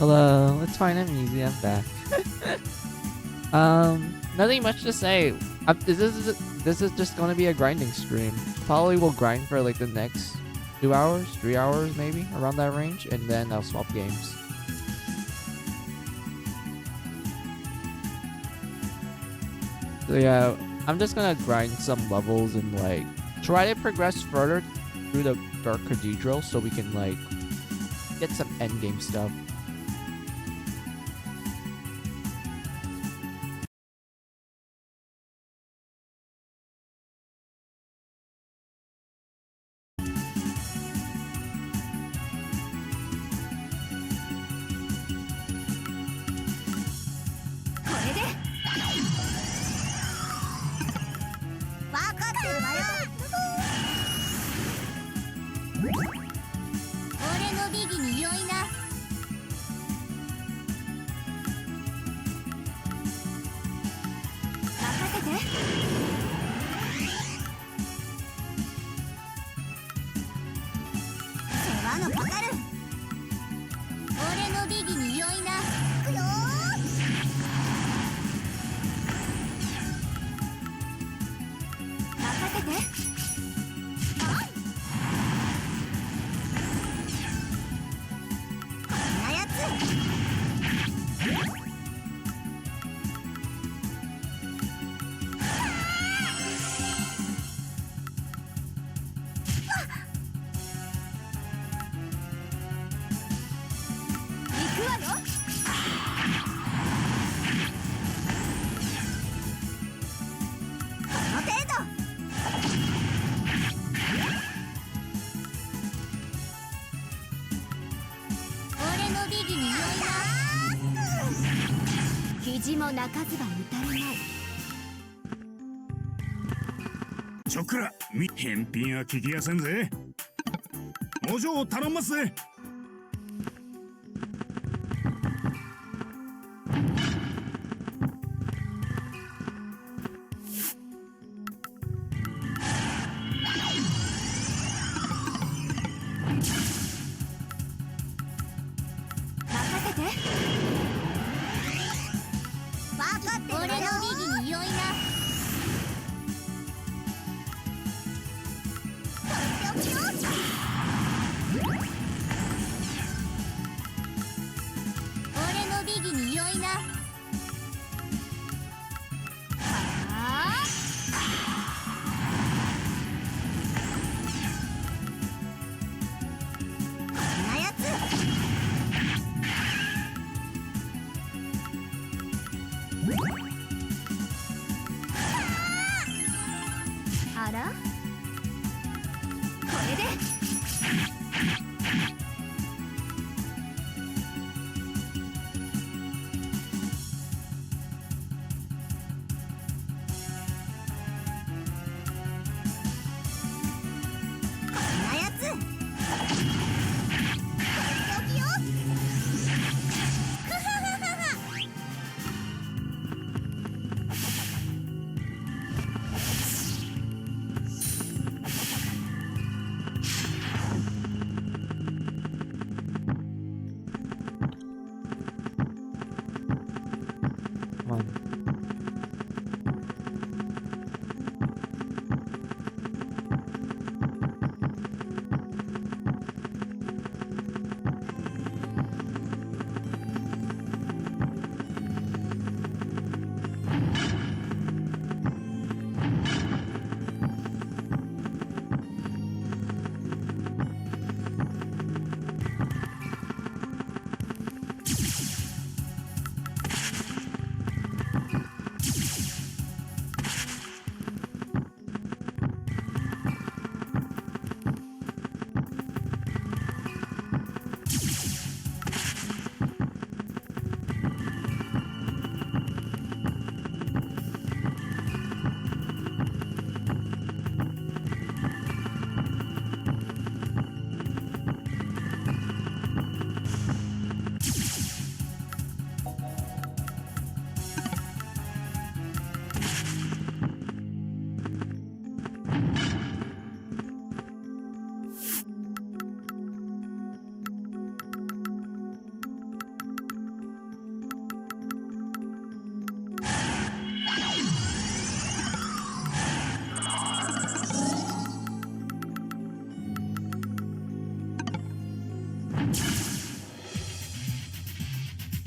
Hello, it's fine, I'm easy, I'm back. Nothing much to say. This is just gonna be a grinding stream. Probably will grind for like the next 2 hours, 3 hours maybe, around that range, and then I'll swap games. So yeah, I'm just gonna grind some levels and like try to progress further through the Dark Cathedral so we can like get some endgame stuff.ちょくら、返品は聞きやせんぜ。お嬢頼んますぜ。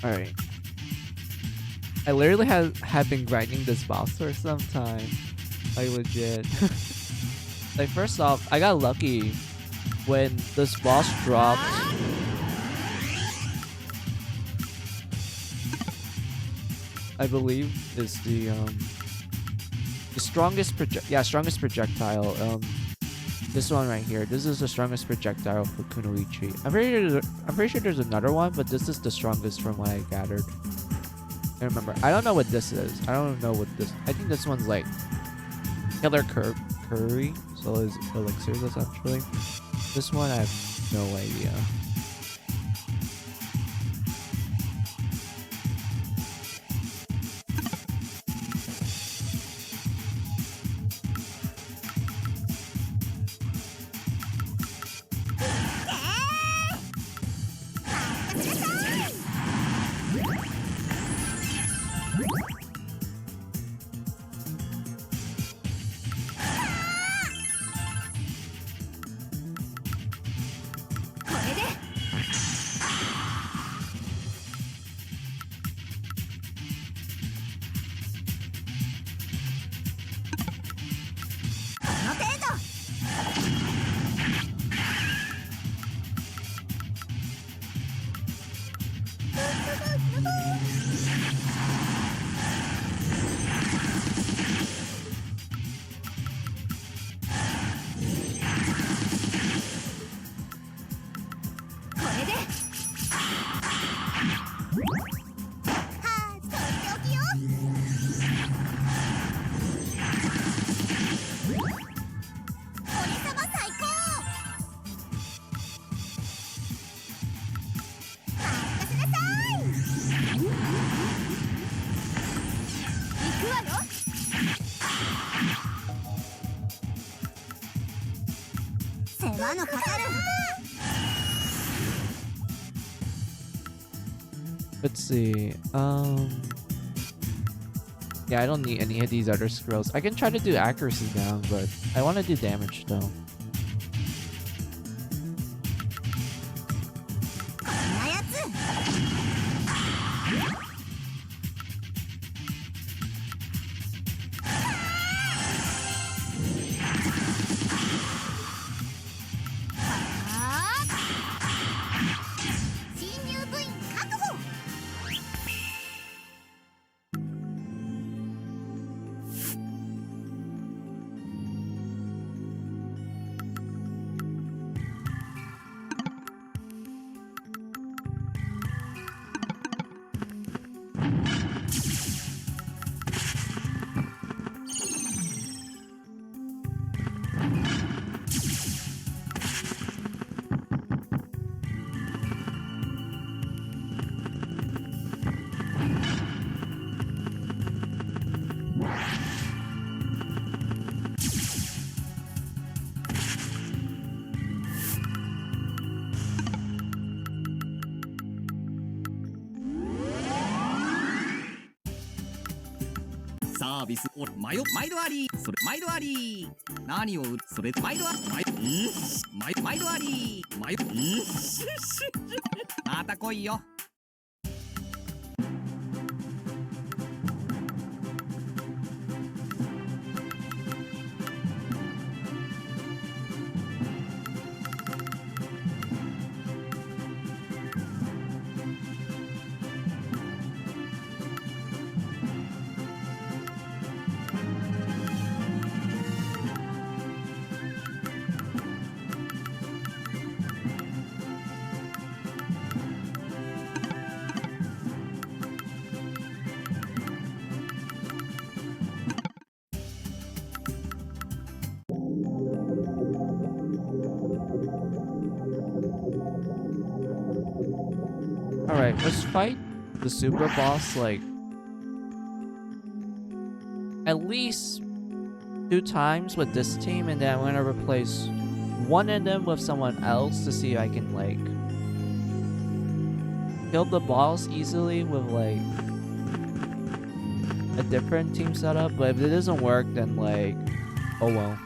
Alright. I literally have been grinding this boss for some time. Like legit. Like first off, I got lucky when this boss dropped. I believe is the strongest strongest projectile. This one right here. This is the strongest projectile for Kunoichi. I'm pretty sure there's another one, but this is the strongest from what I gathered. I remember. I don't know what this is. I don't know what this. I think this one's like Killer Curry. So is elixirs essentially. This one I have no idea. Let's see. Yeah, I don't need any of these other scrolls. I can try to do accuracy down, but I want to do damage though. Alright, let's fight the super boss like at least 2 times with this team, and then I'm gonna replace one of them with someone else to see if I can like kill the boss easily with like a different team setup. But if it doesn't work, then like, oh well.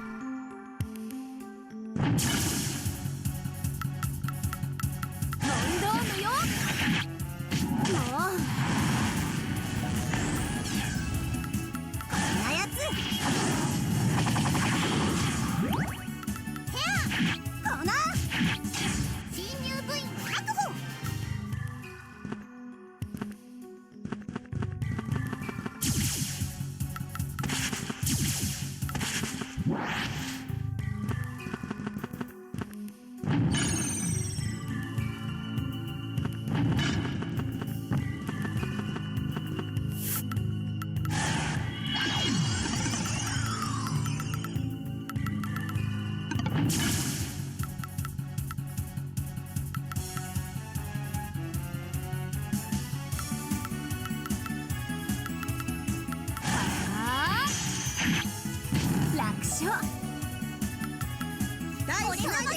しょう。大丈夫よね。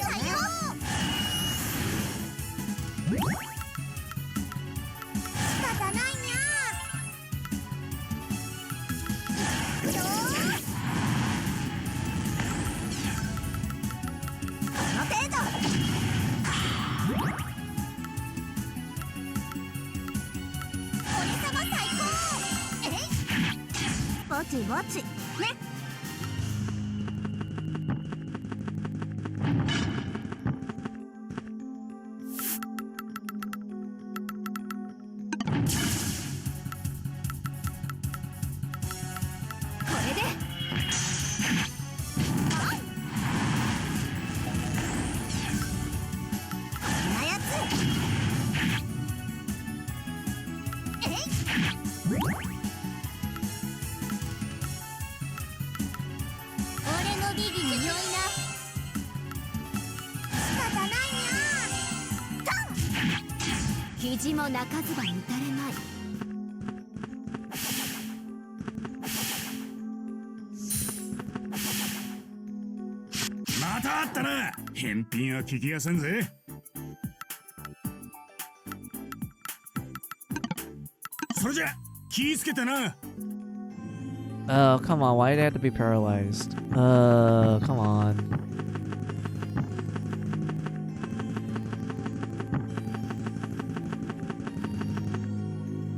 仕方ないにゃ。行くよ。この程度。俺様最高。えい。ぼちぼちね。肘も泣かずば抜かれまい。またあったな。返品は聞きやせんぜ。それじゃ気ぃつけてな。Oh, come on. Why did they have to be paralyzed? Come on.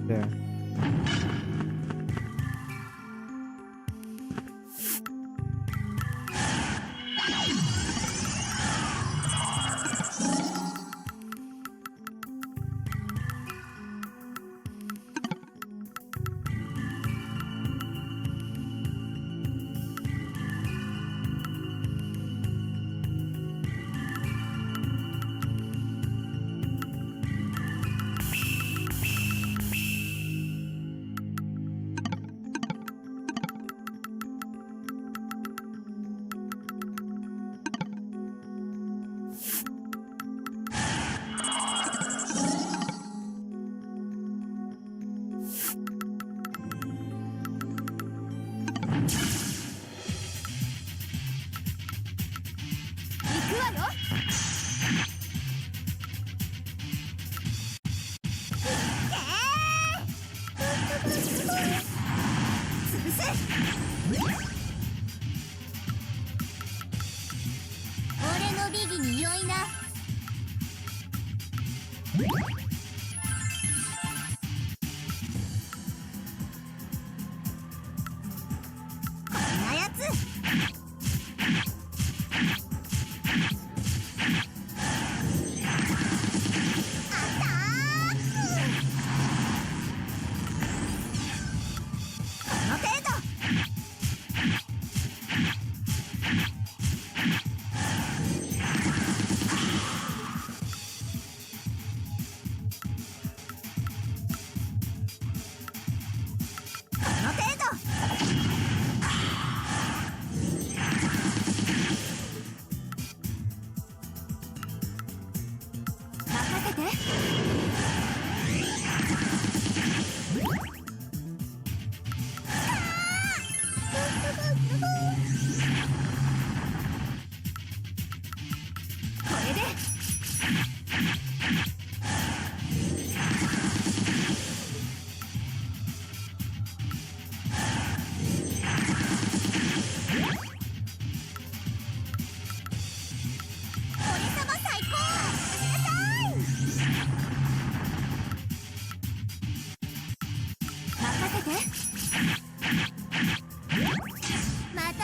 There.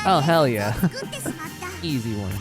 Oh, hell yeah. Easy one.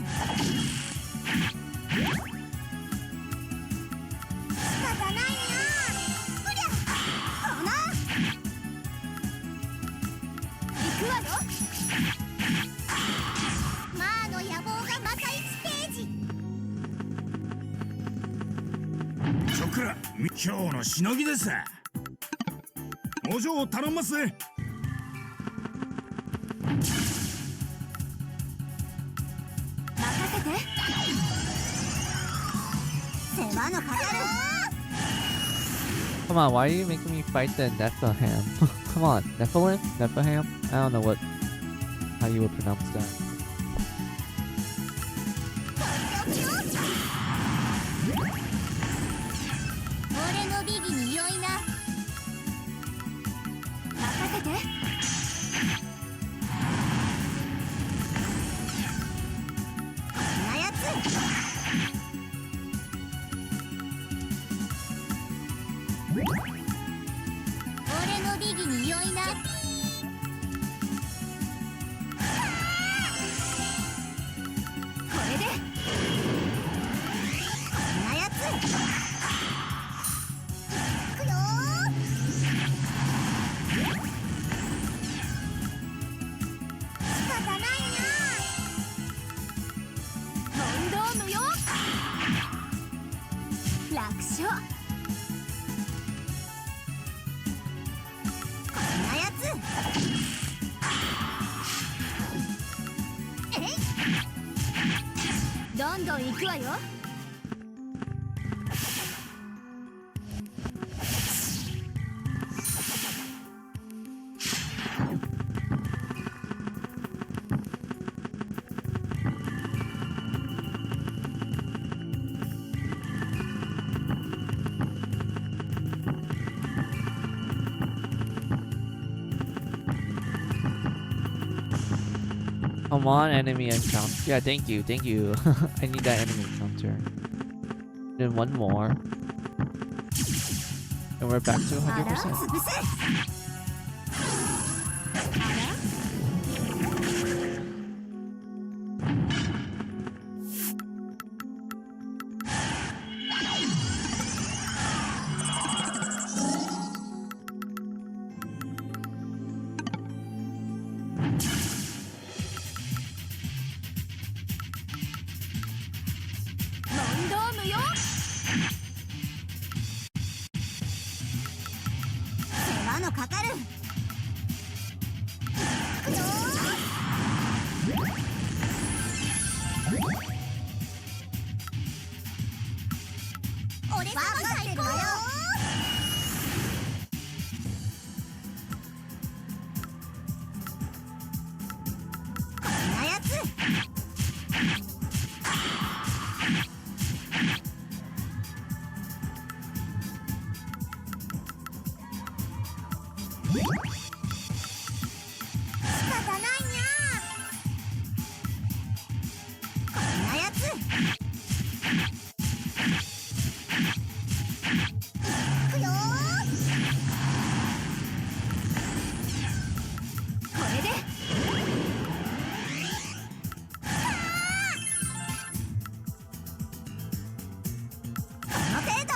仕方ないにゃうりゃこの行くわよ。マーの野望がまた1ステージ。チョクラ今日のしのぎですお嬢頼んますぜ。任せて。世話のかかる。 Come on, why are you making me fight the Nephilim? Come on, Nephilim? Nephilim? I don't know how you would pronounce that. 俺のビギに良いな。任せて。こんなやつ。俺のビギに良いな。これでこんなやつ。いくよー。仕方ないな。問答無用。楽勝。こんなやつ。えい。どんどん行くわよ。Come on, enemy encounter. Yeah, thank you. I need that enemy encounter. Then one more. And we're back to あら 100%. 潰せ。あら問答無用。世話のかかる。いくよー。俺様最高。こんなやつ。仕方ないにゃー。こんなやつ。いくよー。これでこの程度。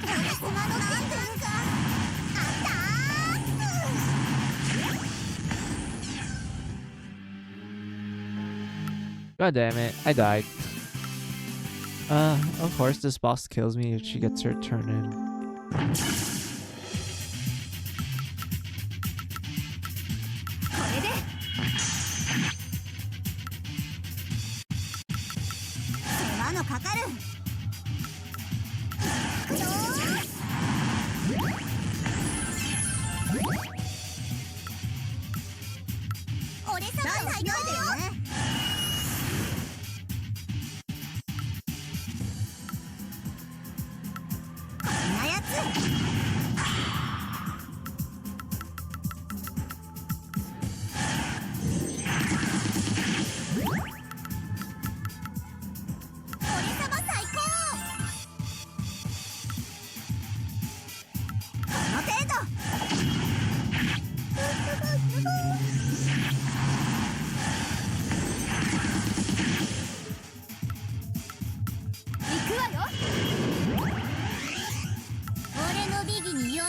俺様のなんとかアタック。 God damn it, I died. Of course this boss kills me if she gets her turn in. これで世話のかかる。いくよー。俺様最高よ。こんなやつ。俺様最高。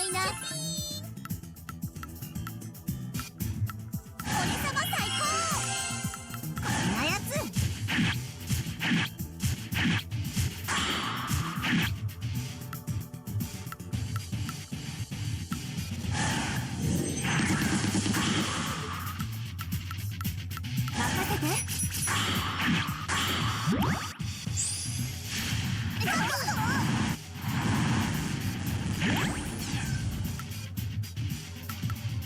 いな。俺様最高。こんなやつ。任せて。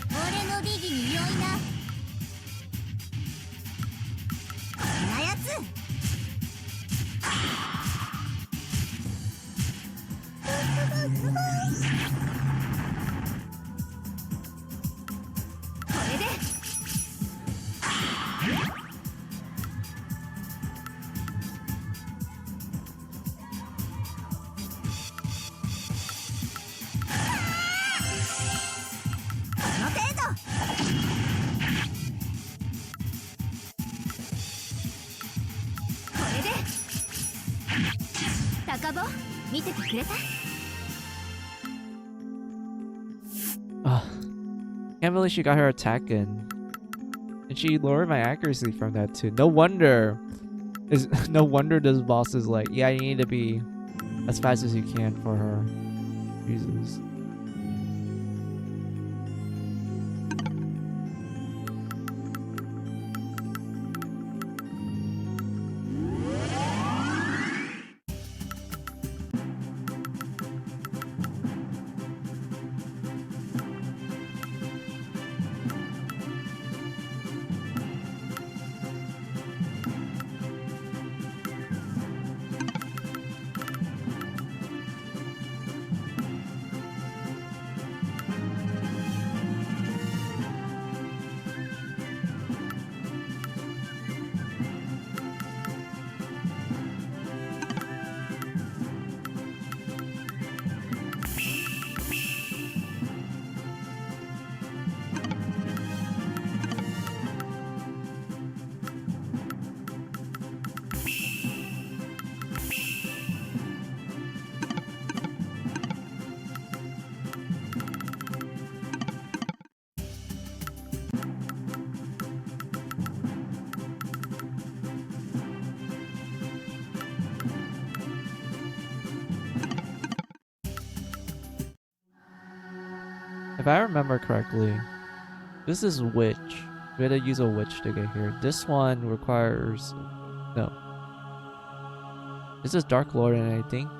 俺の美技に良いな。こんなやつ。これで。この程度。これで。高坊、見ててくれた？ Can't believe she got her attack in. And she lowered my accuracy from that too. No wonder this boss is like, yeah, you need to be as fast as you can for her. Jesus. If I remember correctly, this is witch. We had to use a witch to get here. This one requires... No. This is Dark Lord, and I think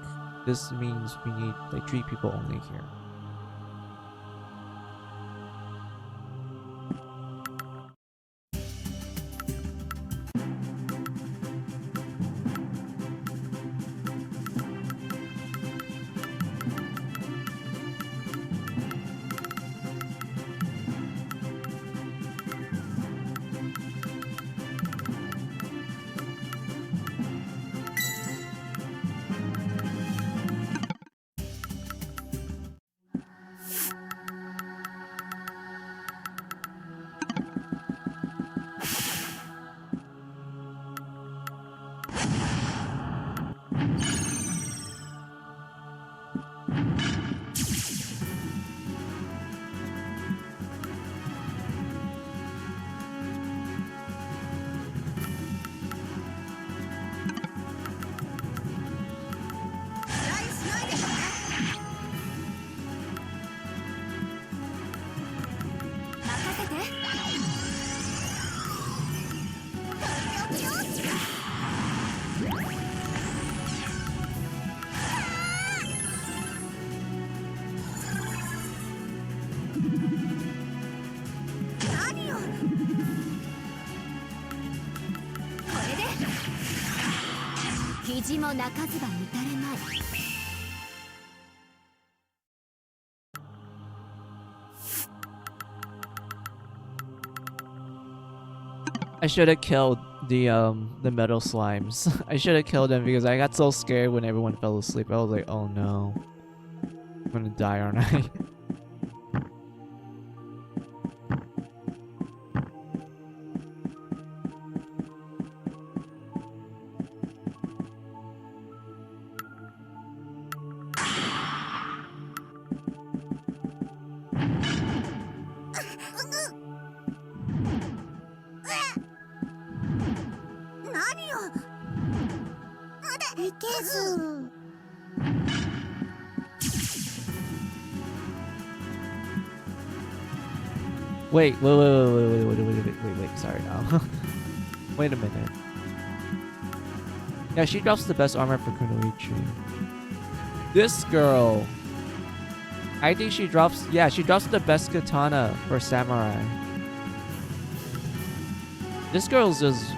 this means we need like 3 people only here. I should have killed the metal slimes. I should have killed them because I got so scared when everyone fell asleep. I was like, oh no. I'm gonna die, aren't I? ケース。Wait. Sorry. Wait a minute. Yeah, she drops the best armor for Kunoichi. This girl. I think she drops... Yeah, she drops the best katana for Samurai. This girl's just...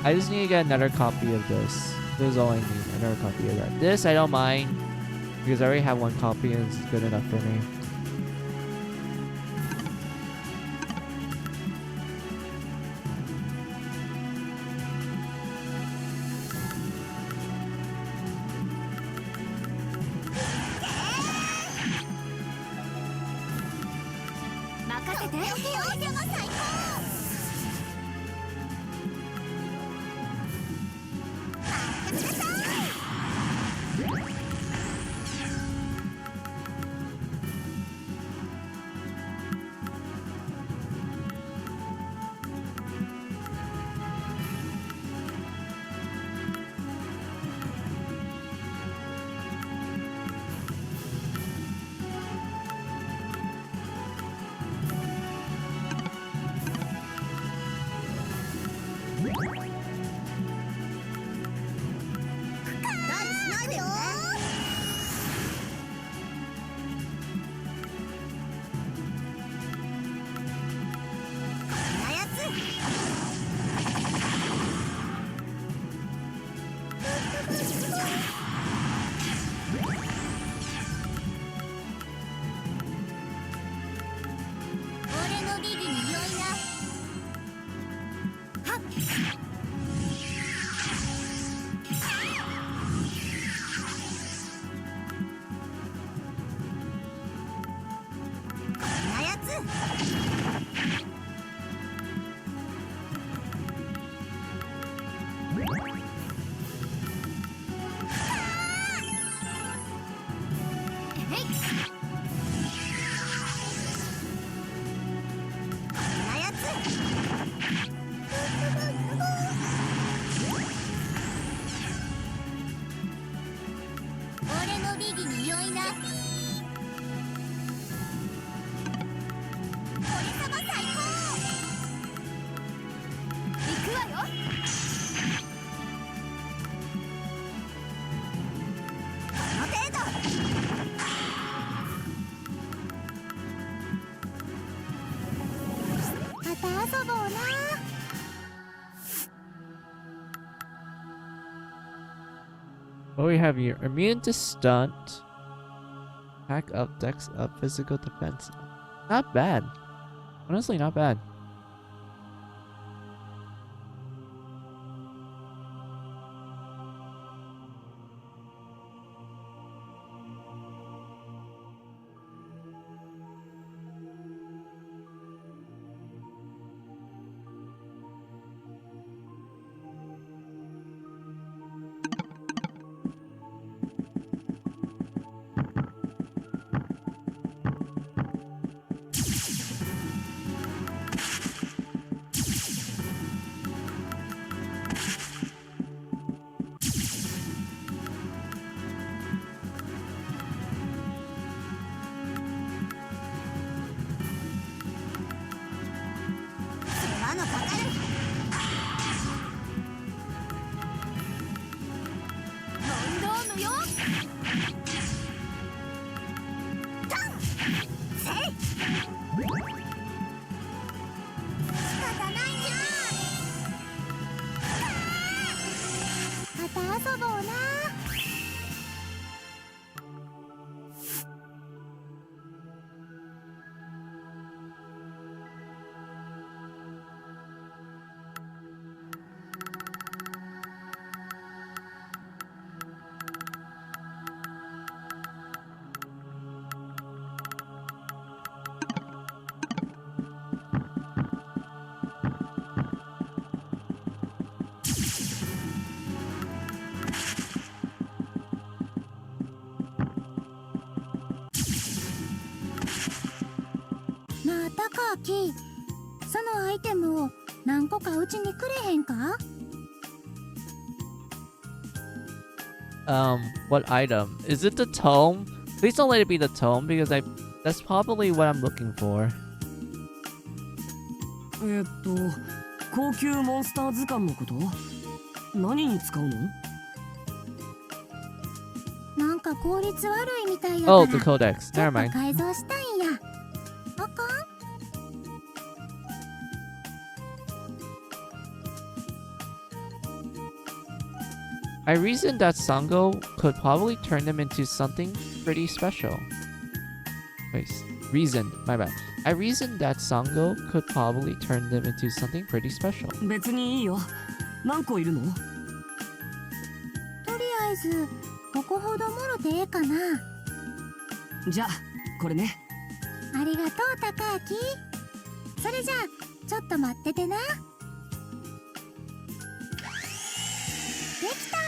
I just need to get another copy of this. This is all I need. Another copy of that. This, I don't mind. Because I already have one copy and it's good enough for me. What do we have here? Immune to stunt. Attack up, dex up, physical defense. Not bad. Honestly, not bad.キ、そのアイテムを何個かうちにくれへんか？ What item? Is it the tome? Please don't let it be the tome because that's probably what I'm looking for. 高級モンスター図鑑のこと？何に使うの？なんか効率悪いみたいだ Oh, か the ら codex. ちょ Never っと mind. 改造したいんや。あかん？ I reasoned that Sango could probably turn them into something pretty special. Wait, reasoned, my bad. I reasoned that Sango could probably turn them into something pretty special. 別にいいよ。何個いるの？とりあえずここほどもろてええかな。じゃあこれね。ありがとう高明。それじゃあちょっと待っててな。できたー。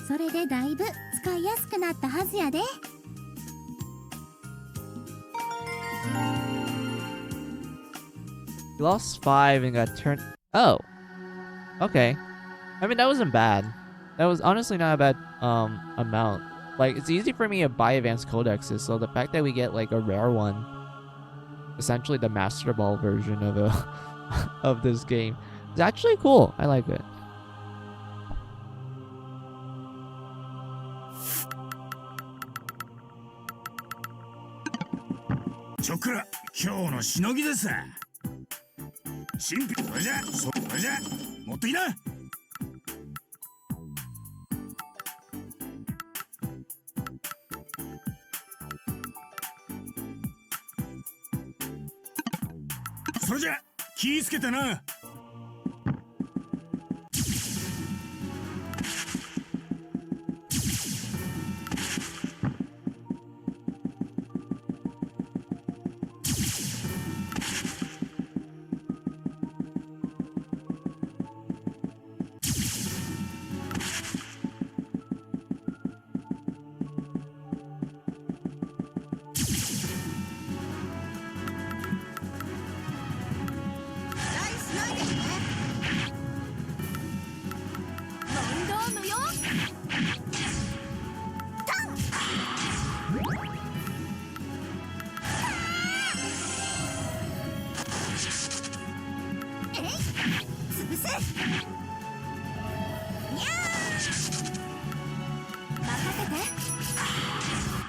それでだいぶ使いやすくなったはずやで。He lost 5 and got turned. Oh, okay. I mean, that wasn't bad. That was honestly not a bad amount. Like, it's easy for me to buy advanced codexes, so the fact that we get like a rare one, essentially the Master Ball version of a of this game, is actually cool. I like it. ちょくら今日のしのぎです新品それじゃ持ってきなそれじゃ気ぃつけてな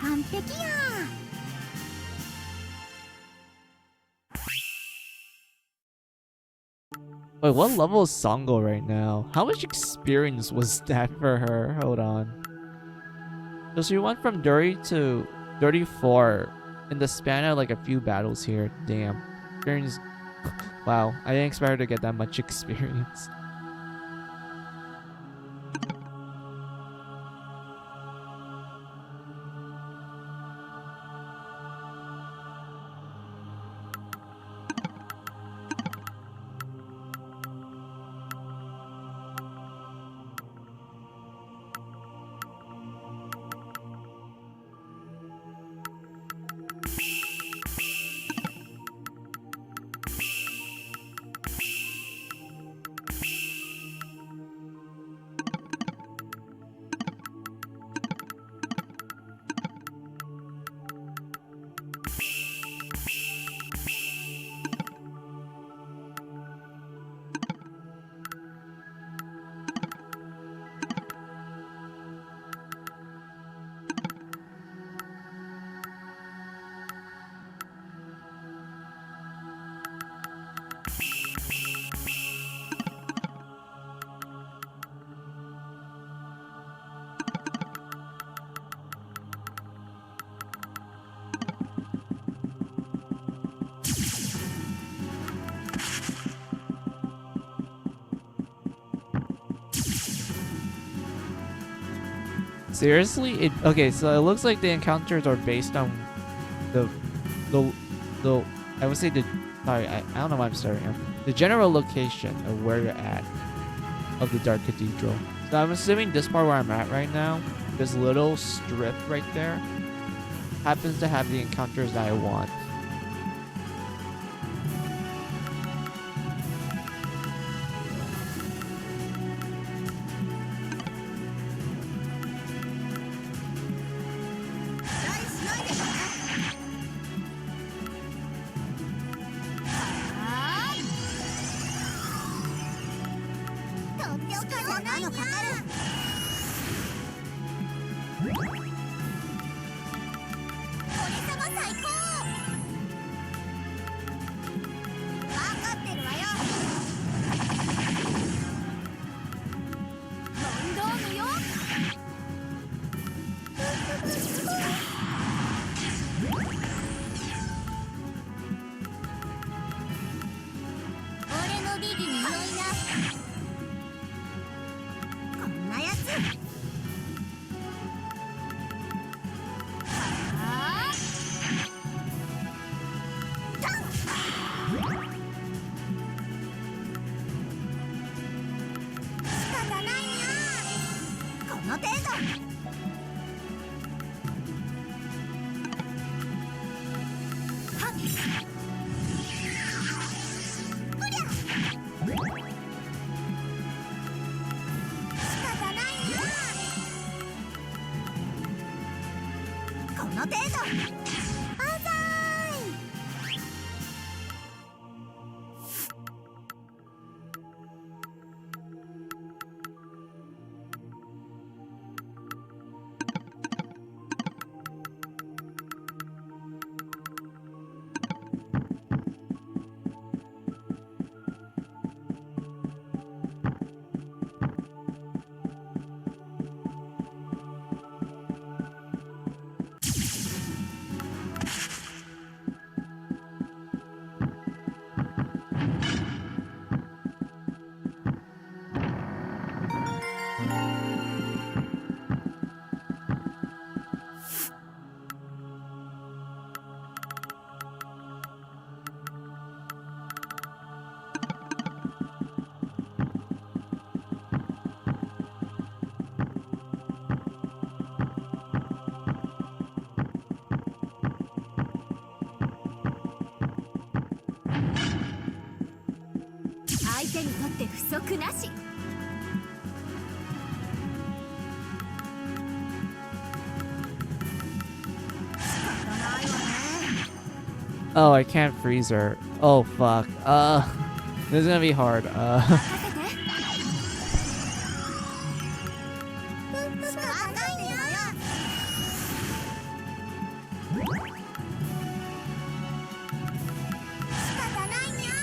完璧や Wait, what level is Sango right now? How much experience was that for her? Hold on. So she went from 30 to 34 in the span of like a few battles here. Damn. Experience. Wow, I didn't expect her to get that much experience. Seriously? Okay, so it looks like the encounters are based on the I would say sorry, I don't know why I'm starting. The general location of where you're at of the Dark Cathedral. So I'm assuming this part where I'm at right now, this little strip right there, happens to have the encounters that I want. とっておきじゃないな。俺様最高。分かってるわよ。問答無用。俺のビギに良いな。こんなやつ。はあ。タン。仕方ないにゃ。この程度。はっ。うりゃ。仕方ないにゃ。この程度。あざーい。相手にとって不足なし。仕方ないわね。 Oh, I can't freeze her. Oh fuck. This is gonna be hard. 任せて。仕方ないにゃ。仕方ないにゃ。あ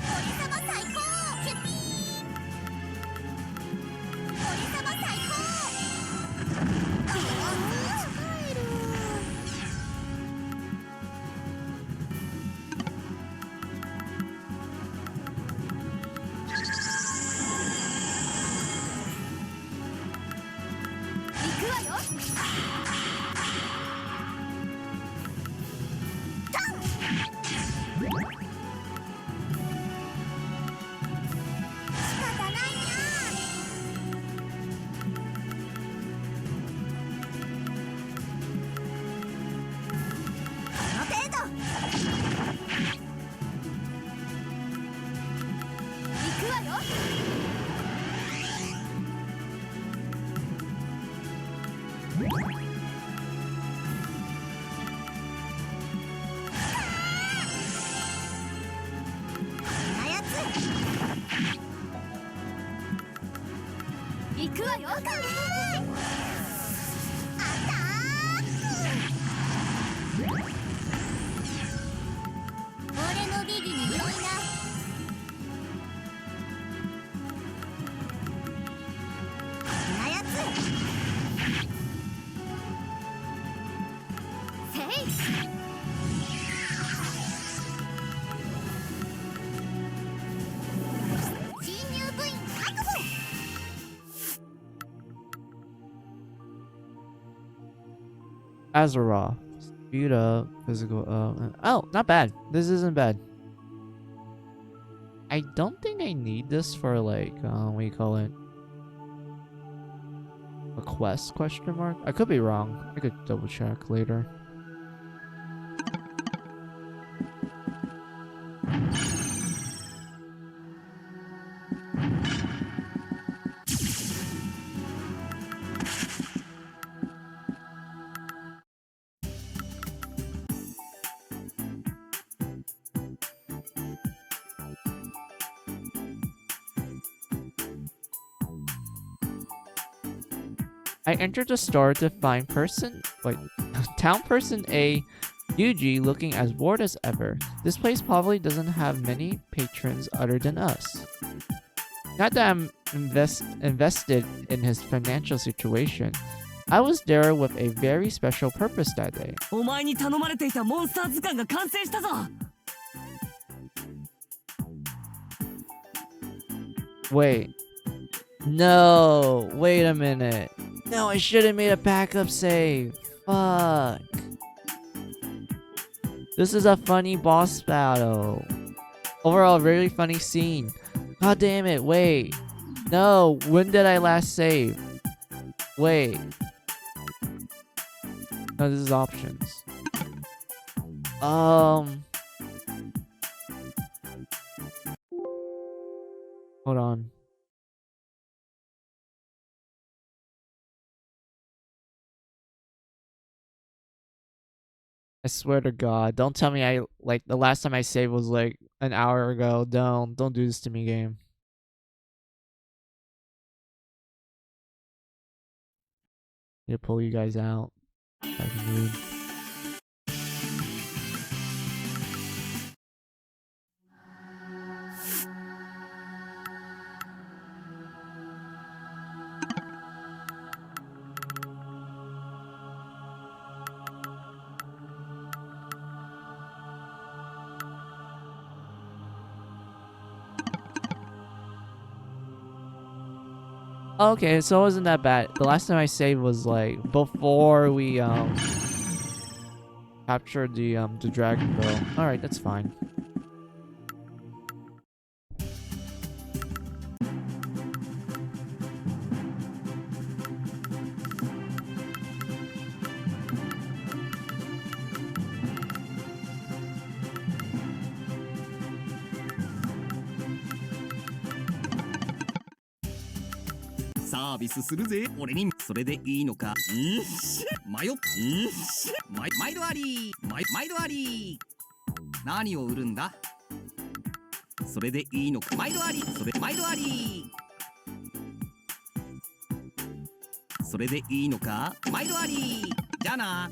俺様最高。キュピーン。俺様最高。ああ、帰る。行くわよ。タン。仕方ないにゃ。この程度。行くわよ。こんなやつ。行くわよ。アタック。俺のビギに良いな。こんなやつ。せい。侵入部員確保。Azura. Speed up. Physical up. Oh, not bad. This isn't bad. I don't think I need this for like, what do you call it? A quest question mark? I could be wrong. I could double check later. I entered the store to find town person A, Yuji, looking as bored as ever. This place probably doesn't have many patrons other than us. Not that I'm invested in his financial situation. I was there with a very special purpose that day. お前に頼まれていたモンスター図鑑が完成したぞ。 Wait. No. Wait a minute. No, I should have made a backup save. Fuck. This is a funny boss battle. Overall, really funny scene. God damn it. Wait. No. When did I last save? Wait. No, this is options. Hold on. I swear to God, don't tell me the last time I saved was like an hour ago. Don't do this to me, game. Need to pull you guys out. Fucking rude. Okay, so it wasn't that bad. The last time I saved was like before we captured the dragon girl. Alright, that's fine.サービスするぜ。俺にそれでいいのか。迷っ。毎度あり。毎度あり。何を売るんだ。それでいいのか。毎度あり。毎度あり。それでいいのか。毎度あり。じゃあな。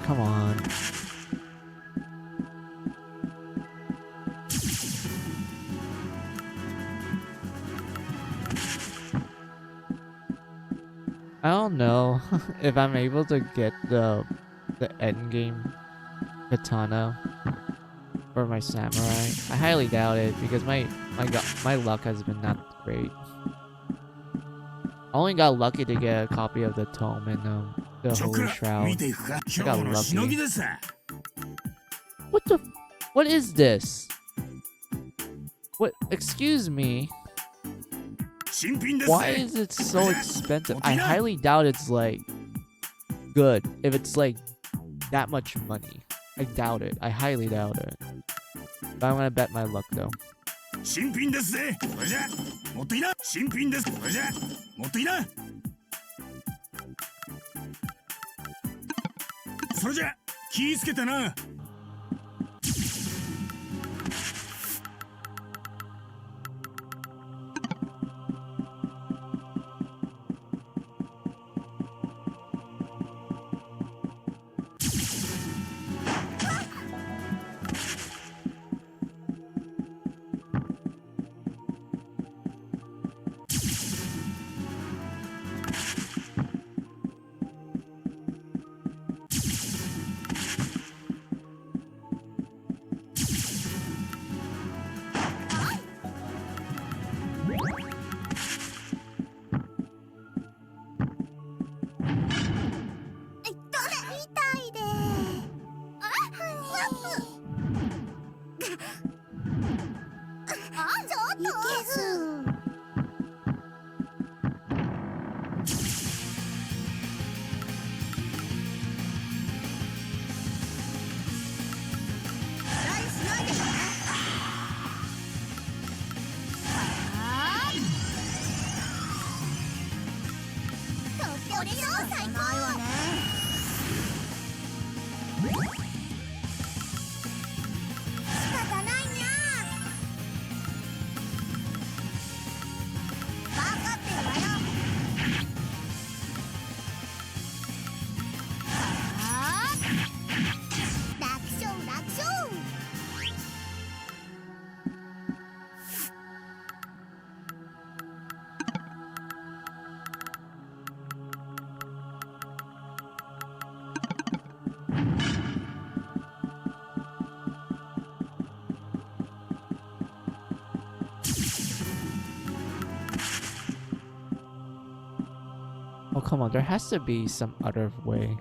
come on. I don't know if I'm able to get the end game katana for my samurai. I highly doubt it because my luck has been not great. I only got lucky to get a copy of the tome and the Holy Shroud. I got lucky. What is this? What? Excuse me. Why is it so expensive? I highly doubt it's like good if it's like that much money. I doubt it. I highly doubt it. But I'm gonna bet my luck though. 新品ですぜ。これじゃ持っていな。新品です。これじゃ持っていな。それじゃ気ぃつけてな。Oh, come on. There has to be some other way.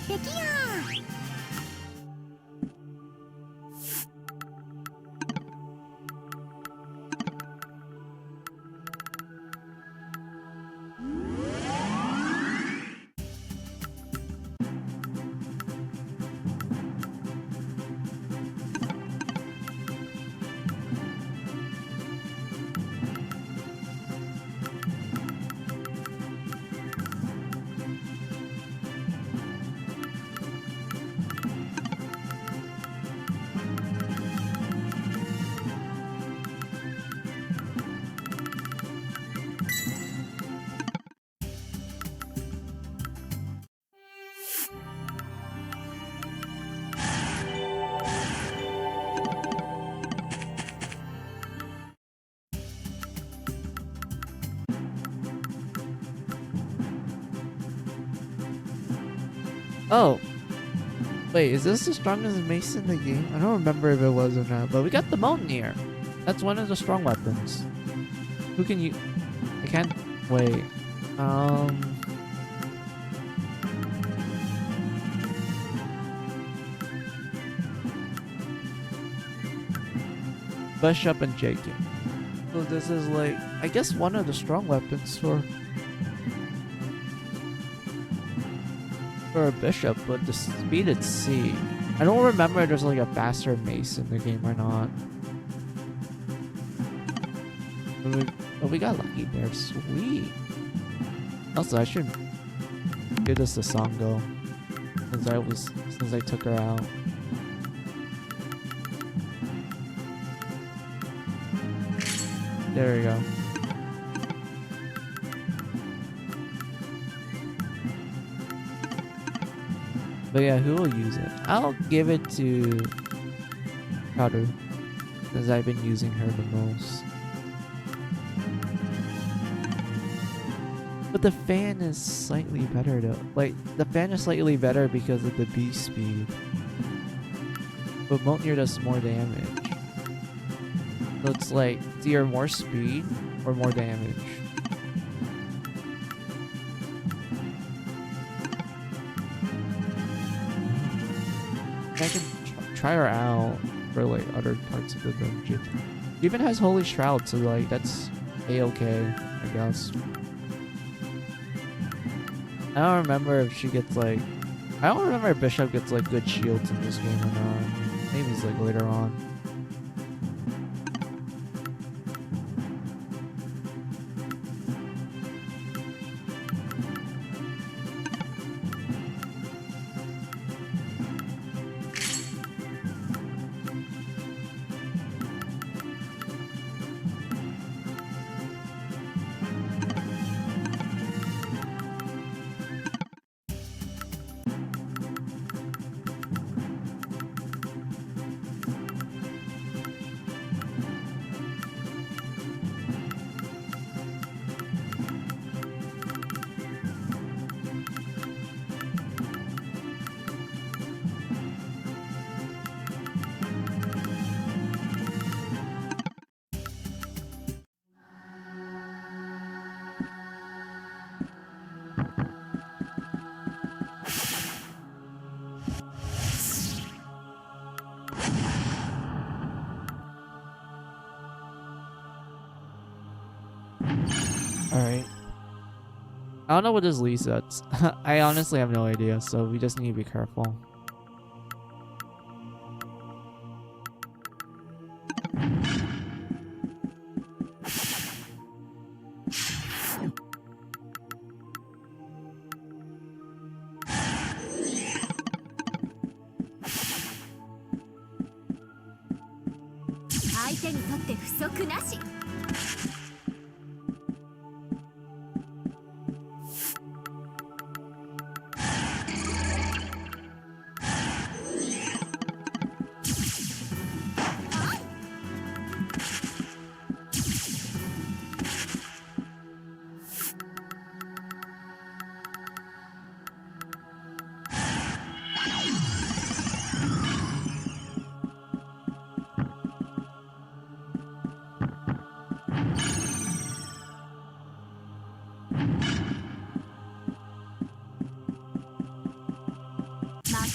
璧や。Oh, wait, is this the strongest mace in the game? I don't remember if it was or not, but we got the Mountaineer. That's one of the strong weapons. Who can you? I can't wait. Bishop and JK. So this is like, I guess one of the strong weapons for a bishop, but the speed at C. I don't remember if there's like a faster mace in the game or not. But we got lucky there. Sweet. Also, I should give this to Sango since I took her out. There we go. But yeah, who will use it? I'll give it to Karu, because I've been using her the most. But the fan is slightly better though. Like, the fan is slightly better because of the B speed. But Mountaineer does more damage. So it's like, it's either more speed or more damage. I can try her out for like other parts of the dungeon. She even has Holy Shroud, so like that's a-okay, I guess. I don't remember if she gets like, I don't remember if Bishop gets like good shields in this game or not. Maybe it's like later on. Alright. I don't know what this leads at. I honestly have no idea, so we just need to be careful.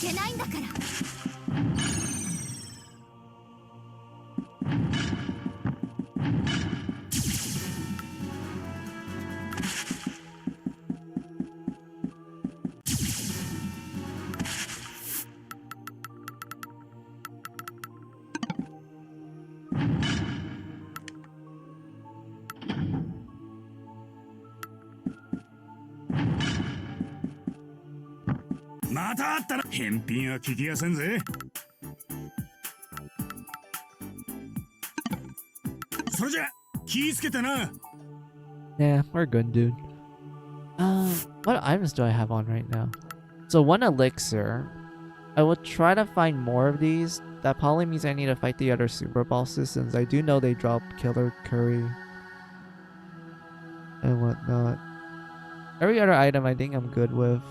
けないんだから。またあったな。返品は聞きやせんぜ。それじゃ気ぃつけてな。 Yeah, we're good, dude. What items do I have on right now? So 1 elixir. I will try to find more of these. That probably means I need to fight the other super bosses, since I do know they drop killer curry and whatnot. Every other item I think I'm good with.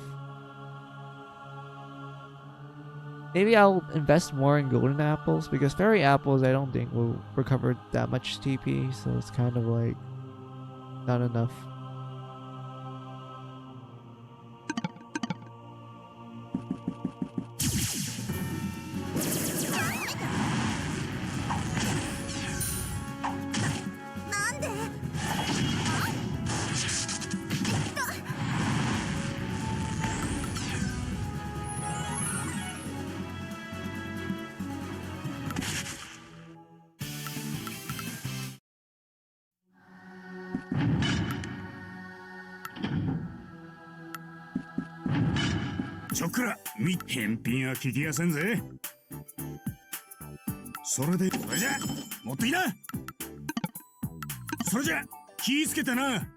Maybe I'll invest more in golden apples, because fairy apples I don't think will recover that much TP, so it's kind of like not enough.ちょくら返品は聞きやせんぜ。それじゃ持ってきな。それじゃ気ぃつけてな。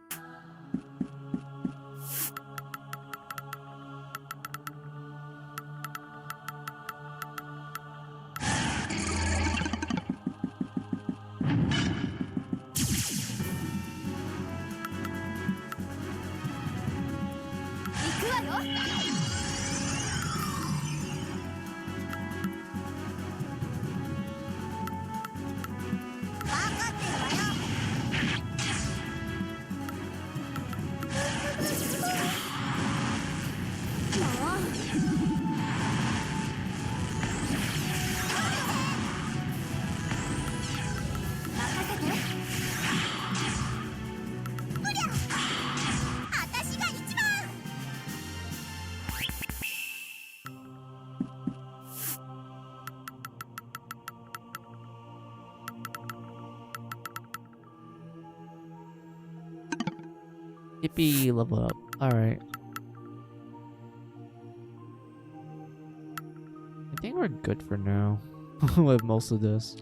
Yippee, level up. Alright. I think we're good for now with most of this.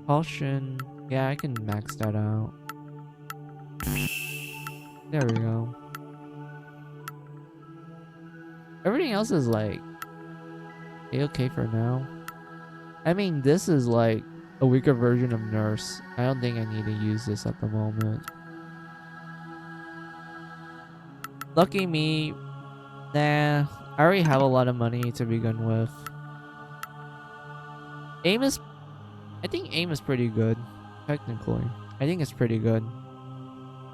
Caution. Yeah, I can max that out. There we go. Everything else is like okay for now. I mean, this is like a weaker version of Nurse. I don't think I need to use this at the moment. Lucky me. Nah, I already have a lot of money to begin with. I think aim is pretty good, technically. I think it's pretty good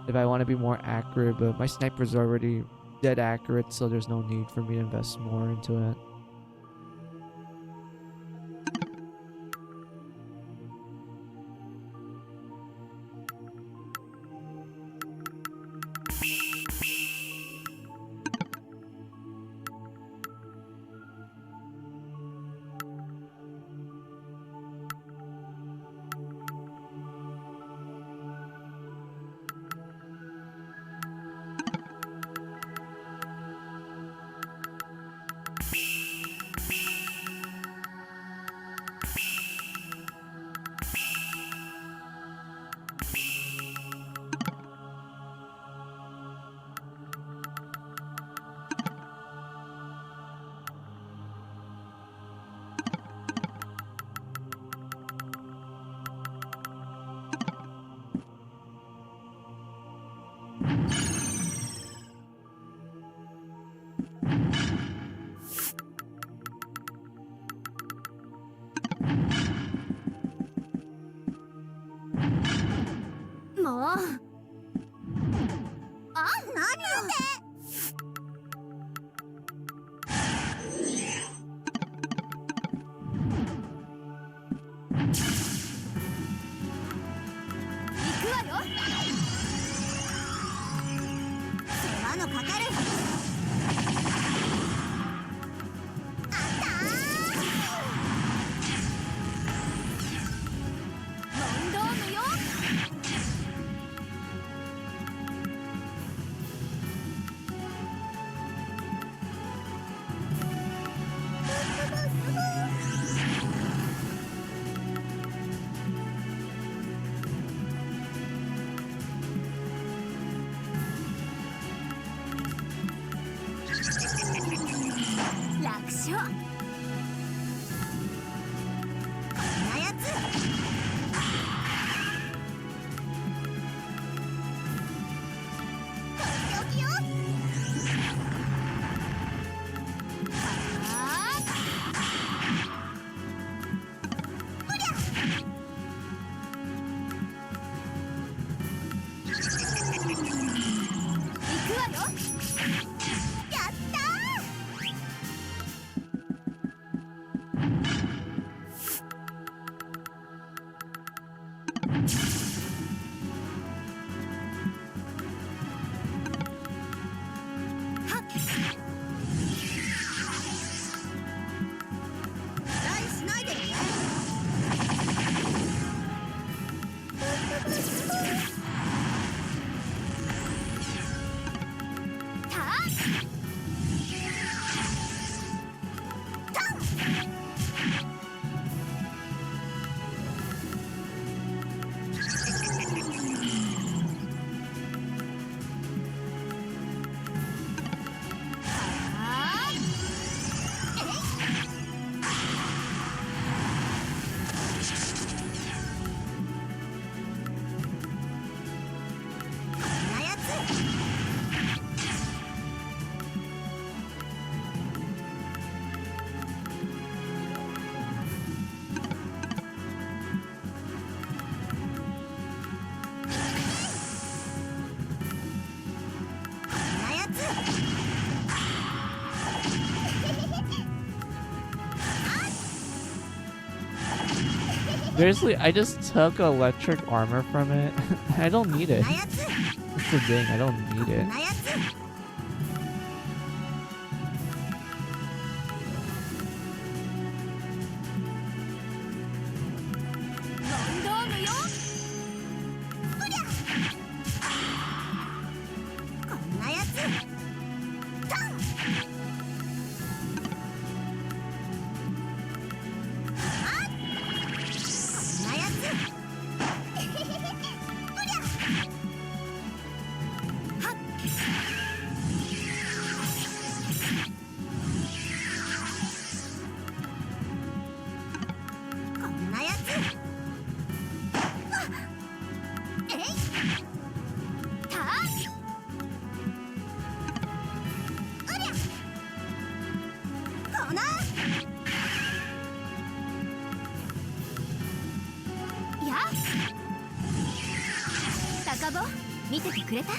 if I want to be more accurate, but my sniper's already dead accurate, so there's no need for me to invest more into it. のかかる。あったー。問答無用。楽勝。こんなやつ。とっておきよ。あーうりゃ。行くわよ。やったー。はっ。期待しないでね。たっ。たん。あーえい。こんなやつ。こんなやつ。Seriously, I just took electric armor from it. I don't need こ it. んなやつ。 That's the thing, I don't こ need ん it. なやつ。問答無用。うりゃ。こんなやつ。タン。あっ。こんなやつ。うりゃ。はっ。こんなやつ。わっ。えい。たっ。うりゃ。こな。や。高坊、見ててくれた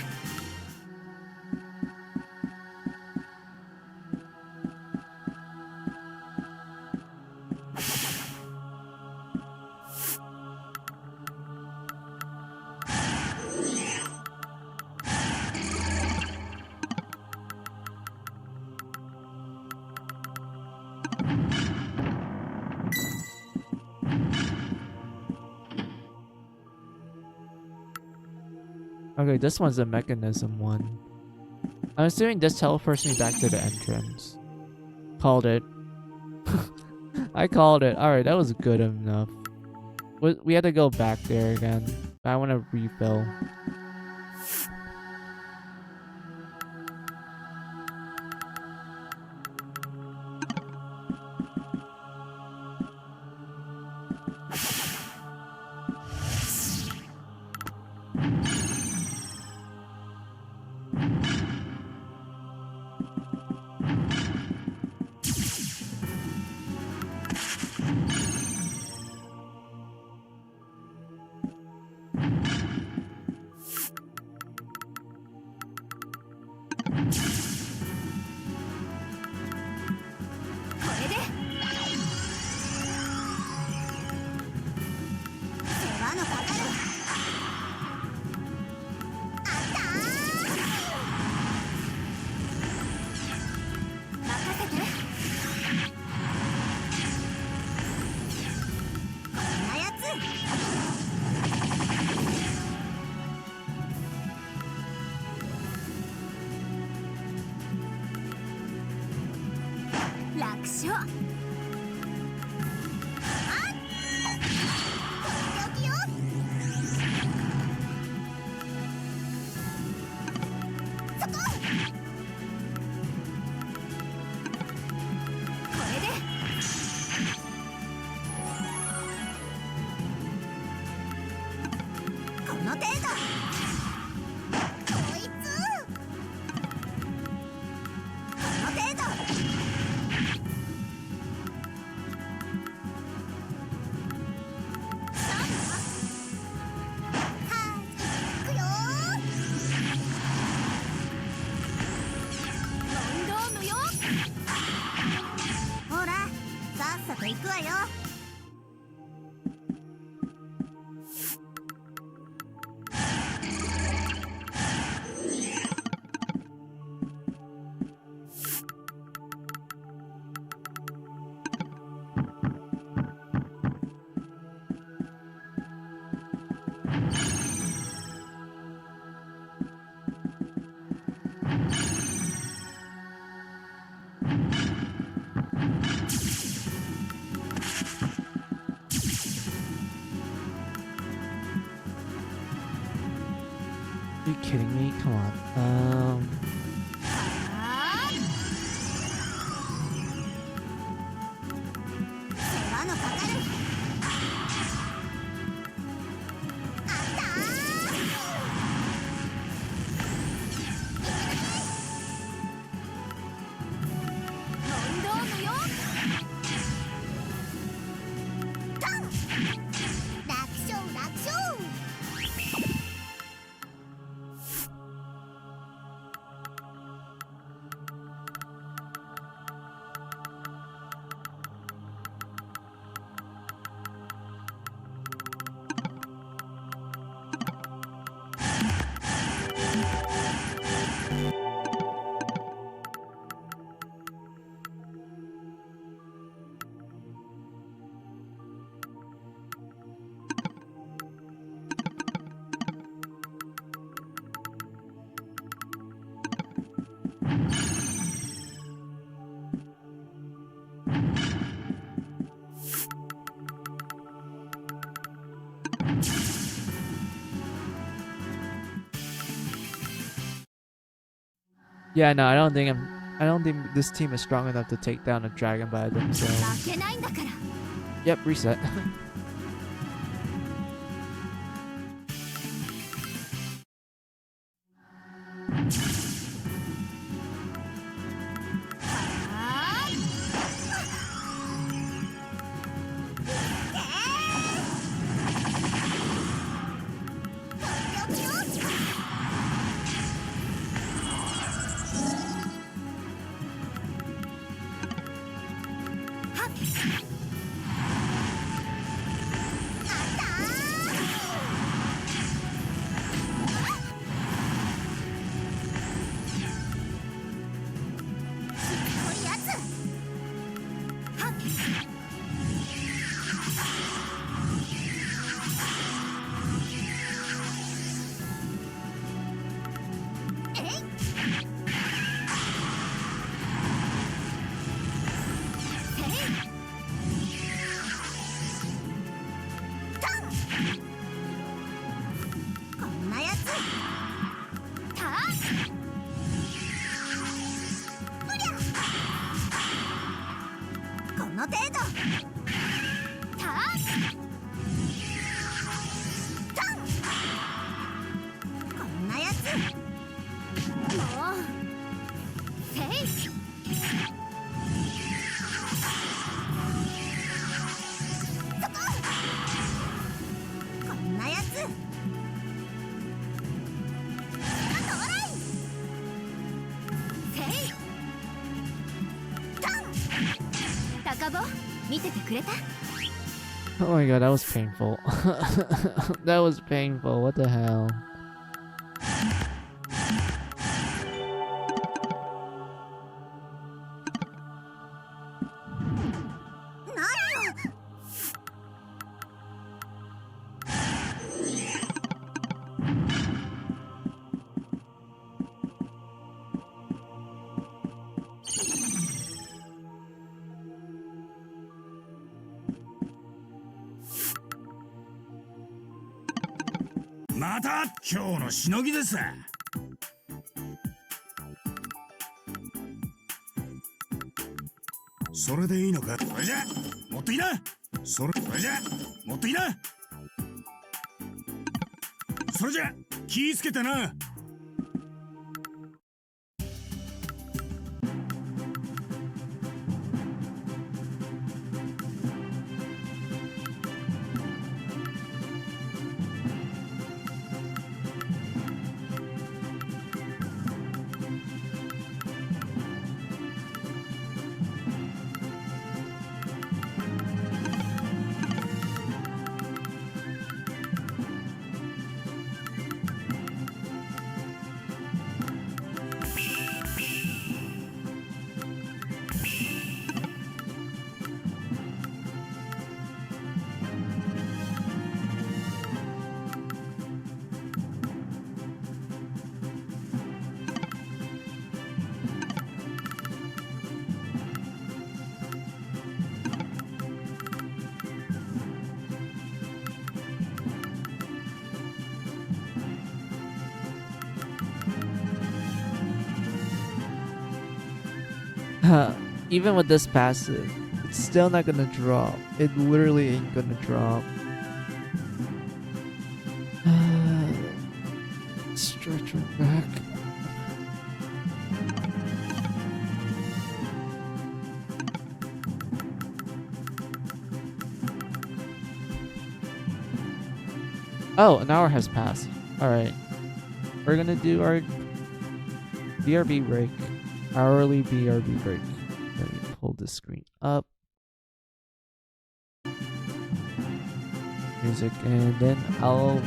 ？Okay, this one's a mechanism one. I'm assuming this teleports me back to the entrance. Called it. I called it. Alright, that was good enough. We had to go back there again. I want to refill. しょう。Are you kidding me? Come on. Yeah, no, I don't think this team is strong enough to take down a dragon by themselves. 負けないんだから。 Yep, reset. Oh my god, that was painful. That was painful. What the hell? また今日のしのぎです。それでいいのか。それじゃ持ってきな。それじゃ持ってきな。それじゃ気ぃつけてな。Even with this passive, it's still not gonna drop. It literally ain't gonna drop. Stretch her back. Oh, an hour has passed. Alright. We're gonna do our BRB break. Hourly BRB break. Let me pull the screen up. Music, and then I'll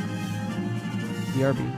BRB.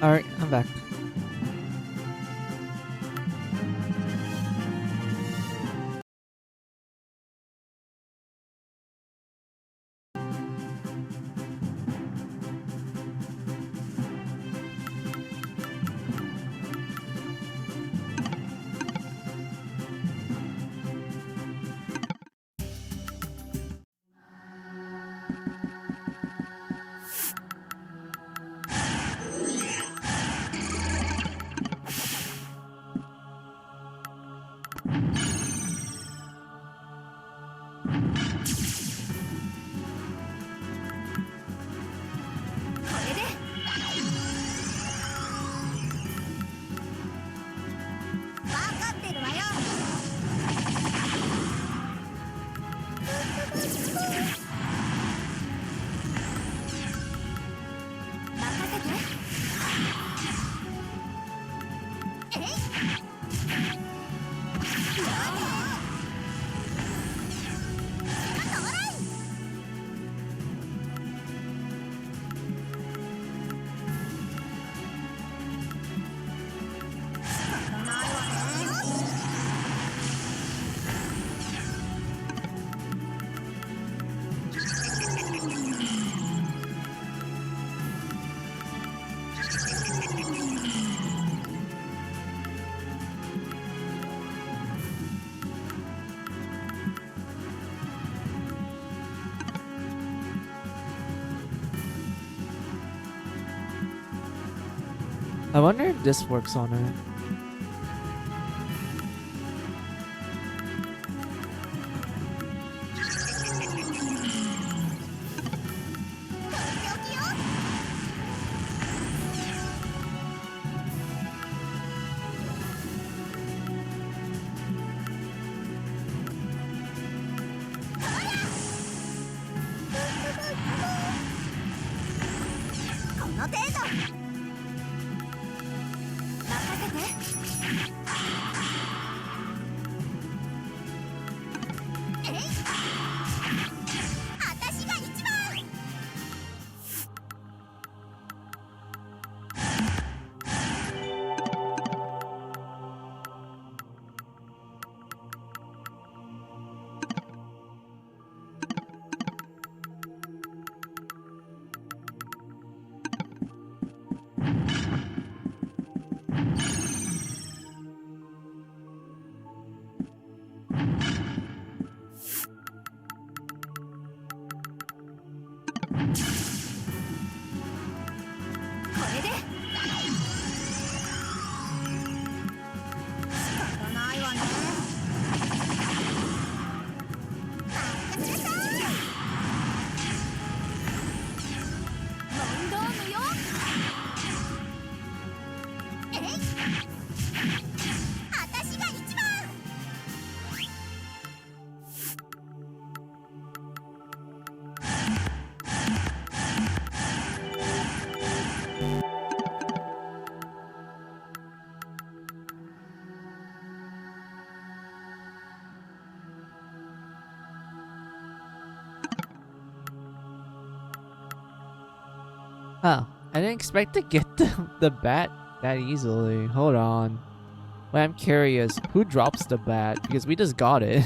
Alright, I'm back. I wonder if this works on it. Oh, I didn't expect to get the bat that easily. Hold on. Wait, I'm curious. Who drops the bat? Because we just got it.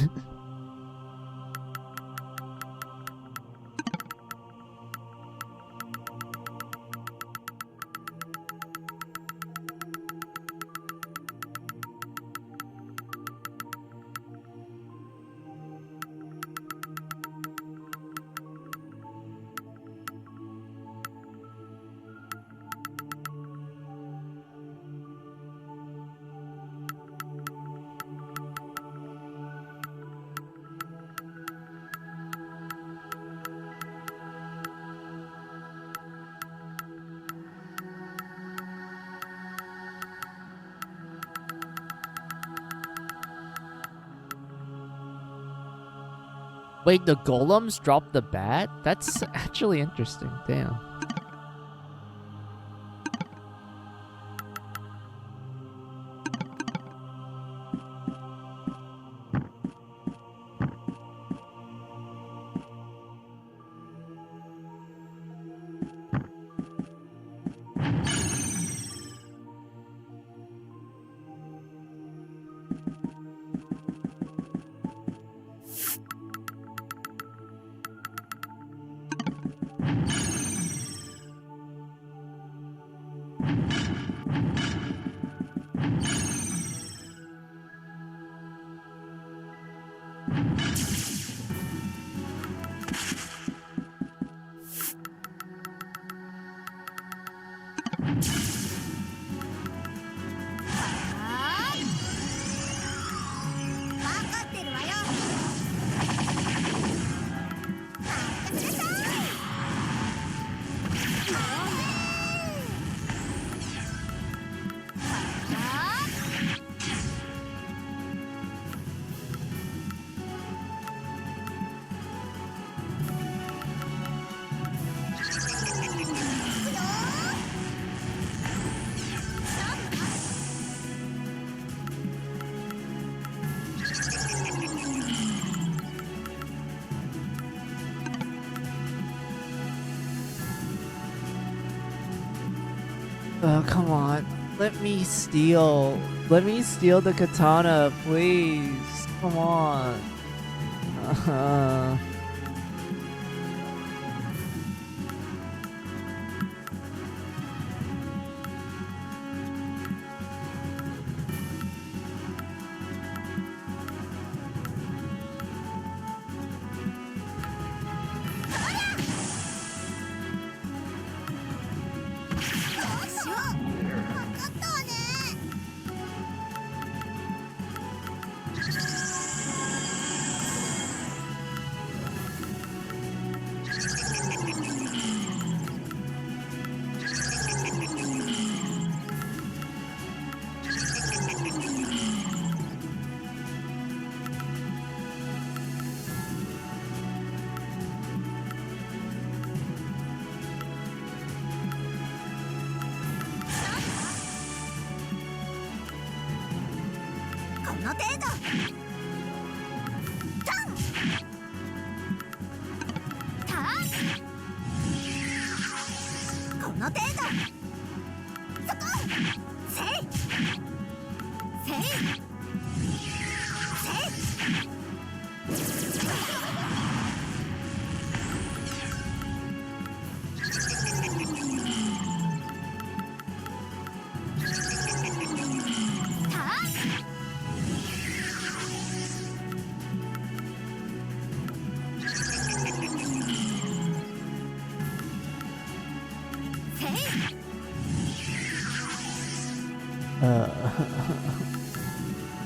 Wait, the golems drop the bat? That's actually interesting. Damn. Oh, come on. Let me steal. Let me steal the katana, please. Come on.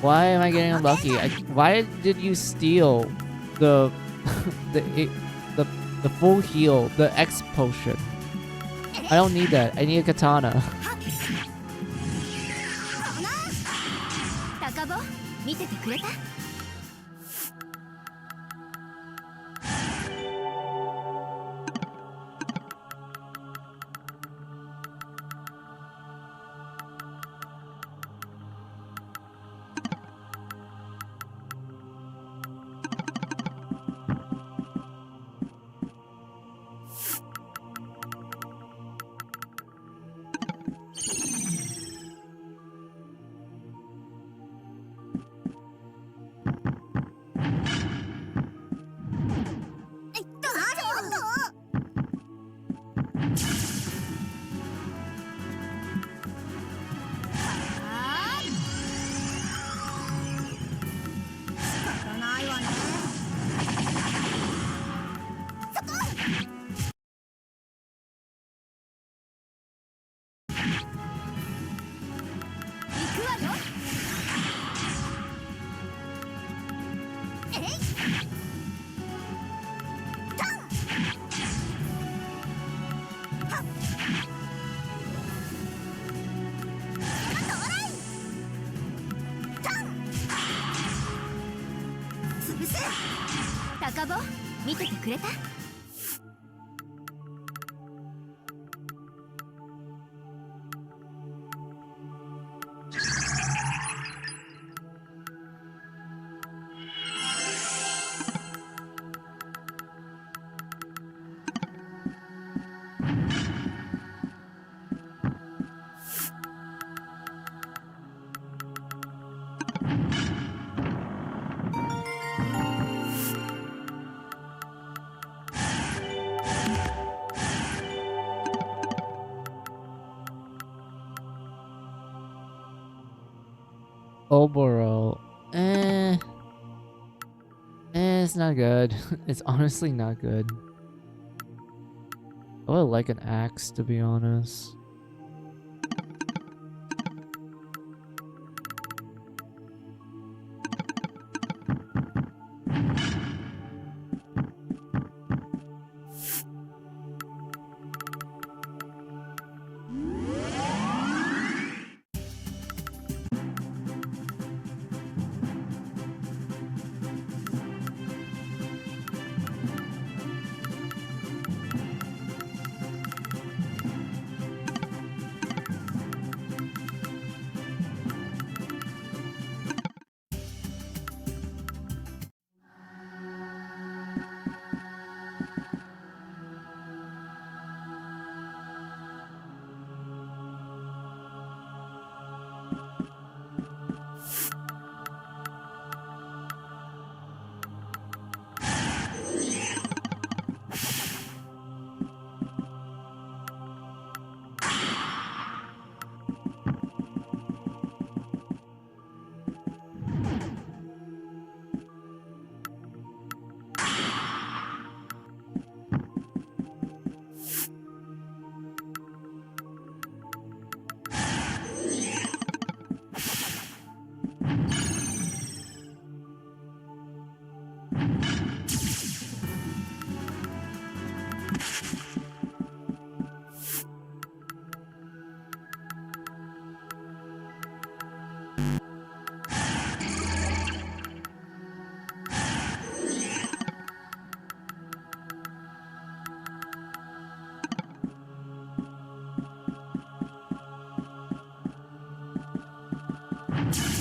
Why am I getting unlucky? Why did you steal the the the full heal, the X potion? I don't need that. I need a katana. 高坊見ててくれた？ 高坊見ててくれた？ Oboro. It's not good. It's honestly not good. I would like an axe, to be honest.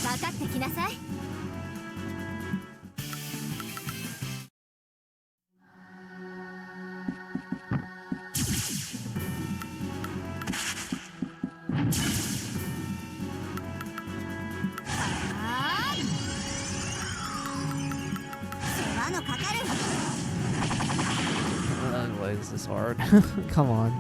分かってきなさい。世話のかかる。Why is this hard? Come on.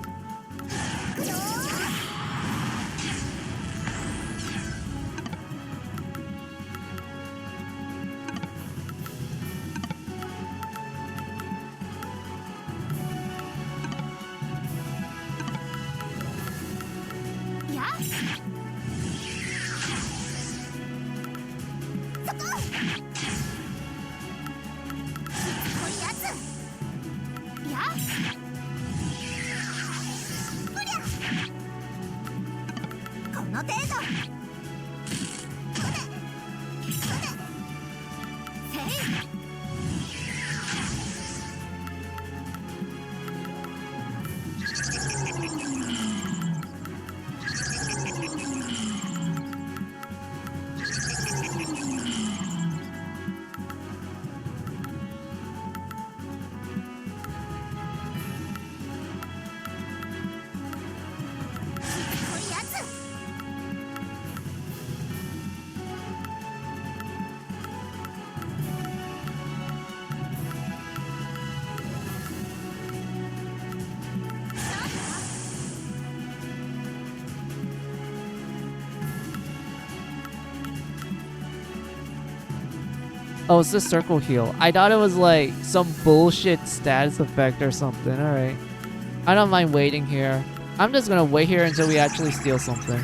Oh, it's the circle heal. I thought it was like some bullshit status effect or something. Alright. I don't mind waiting here. I'm just gonna wait here until we actually steal something.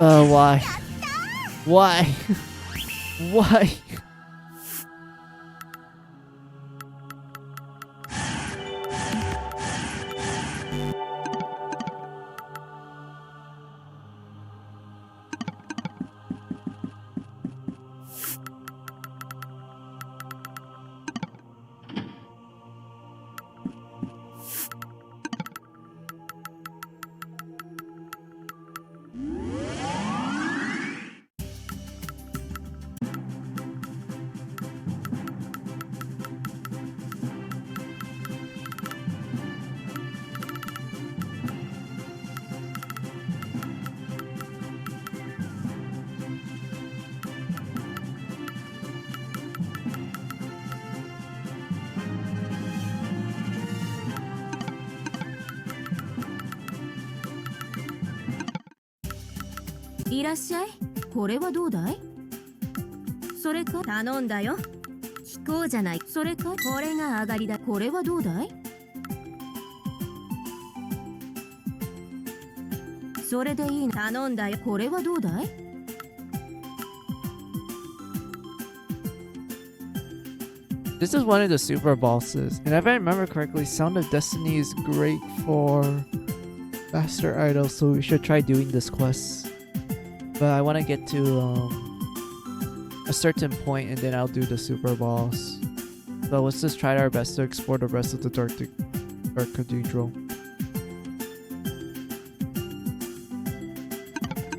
Why? Why? Why? いらっしゃい。これはどうだい？それか頼んだよ。聞こうじゃない。それかこれが上がりだ。これはどうだい？それでいいの。頼んだよ。これはどうだい？This is one of the super bosses, and if I remember correctly, Sound of Destiny is great for Master Idol, so we should try doing this quest. But I want to get to a certain point, and then I'll do the super boss. So let's just try our best to explore the rest of the Dark Cathedral.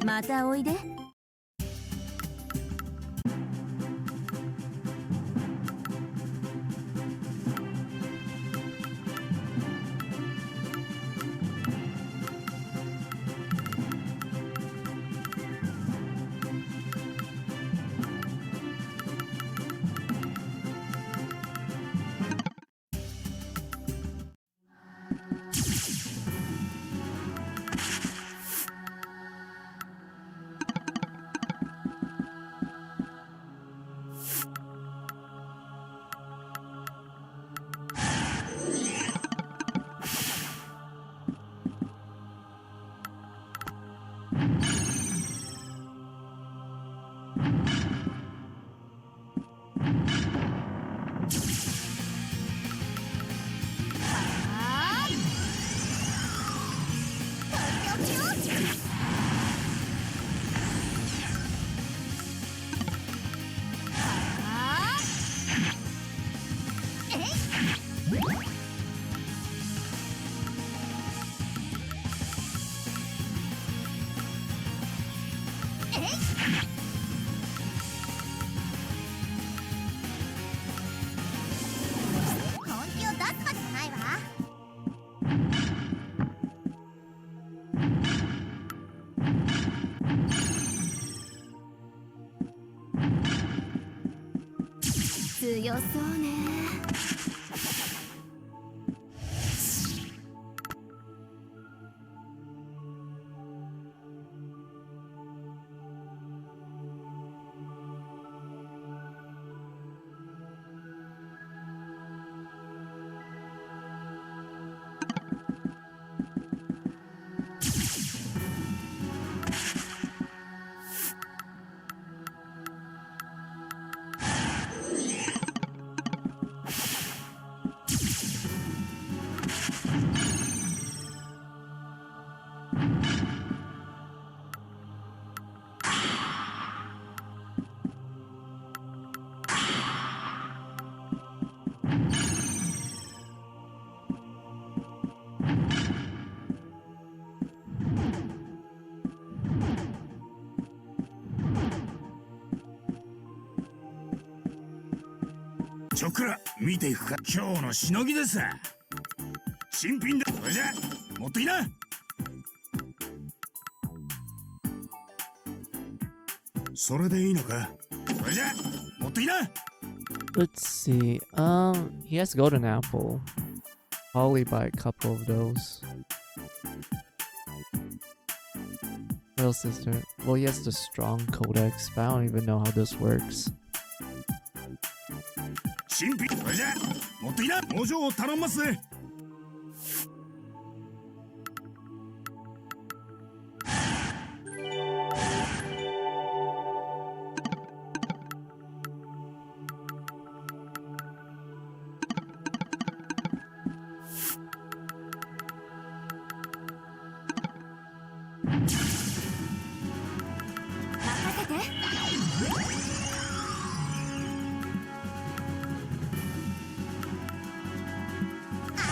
またおいで。強そうね。ちょっくら見ていくか。今日のしのぎです。新品だ。それじゃ持ってきな。それでいいのか。それじゃ持ってきな。 Let's see. He has golden apple. Probably buy a couple of those. What else is there? Well, he has the strong codex, but I don't even know how this works. 新品。それじゃ持ってきな。工場を頼んますぜ。あ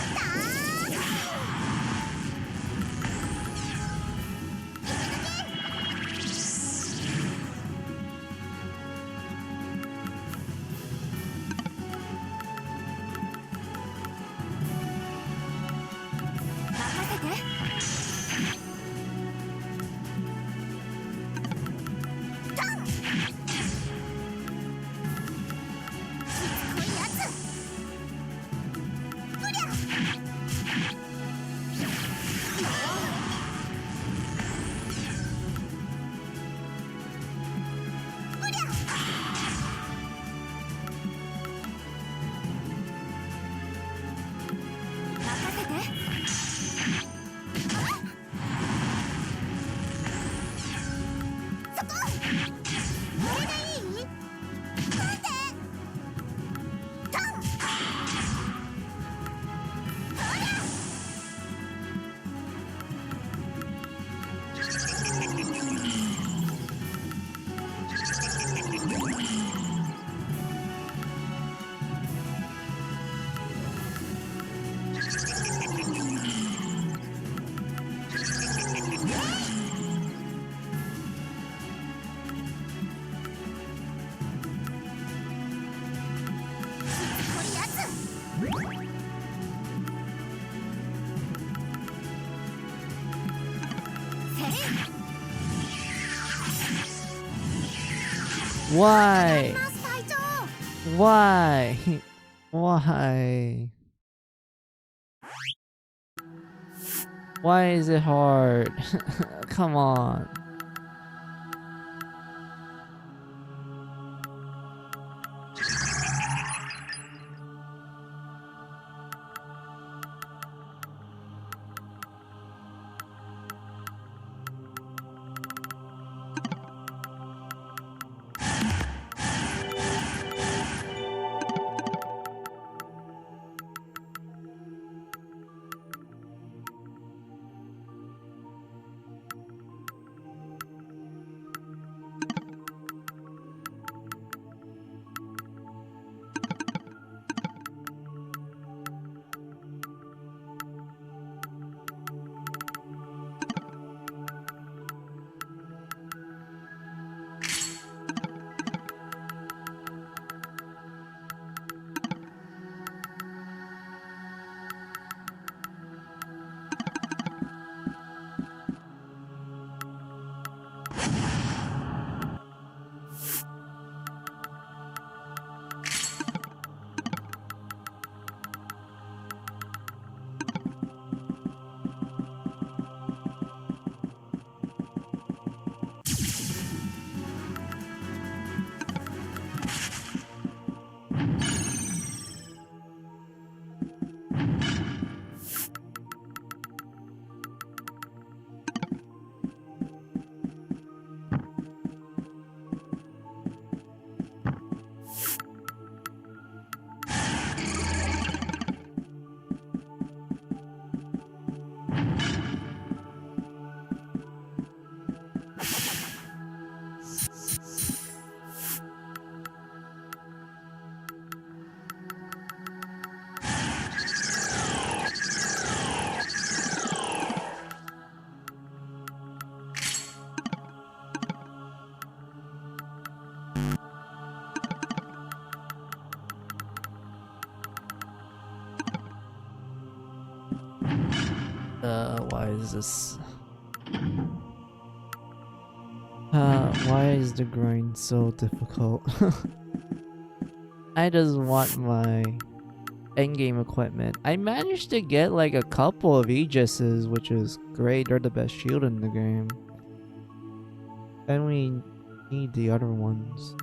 Why? Why? Why? Why is it hard? Come on. Why is this? Why is the grind so difficult? I just want my endgame equipment. I managed to get like a couple of Aegises, which is great. They're the best shield in the game. And we need the other ones.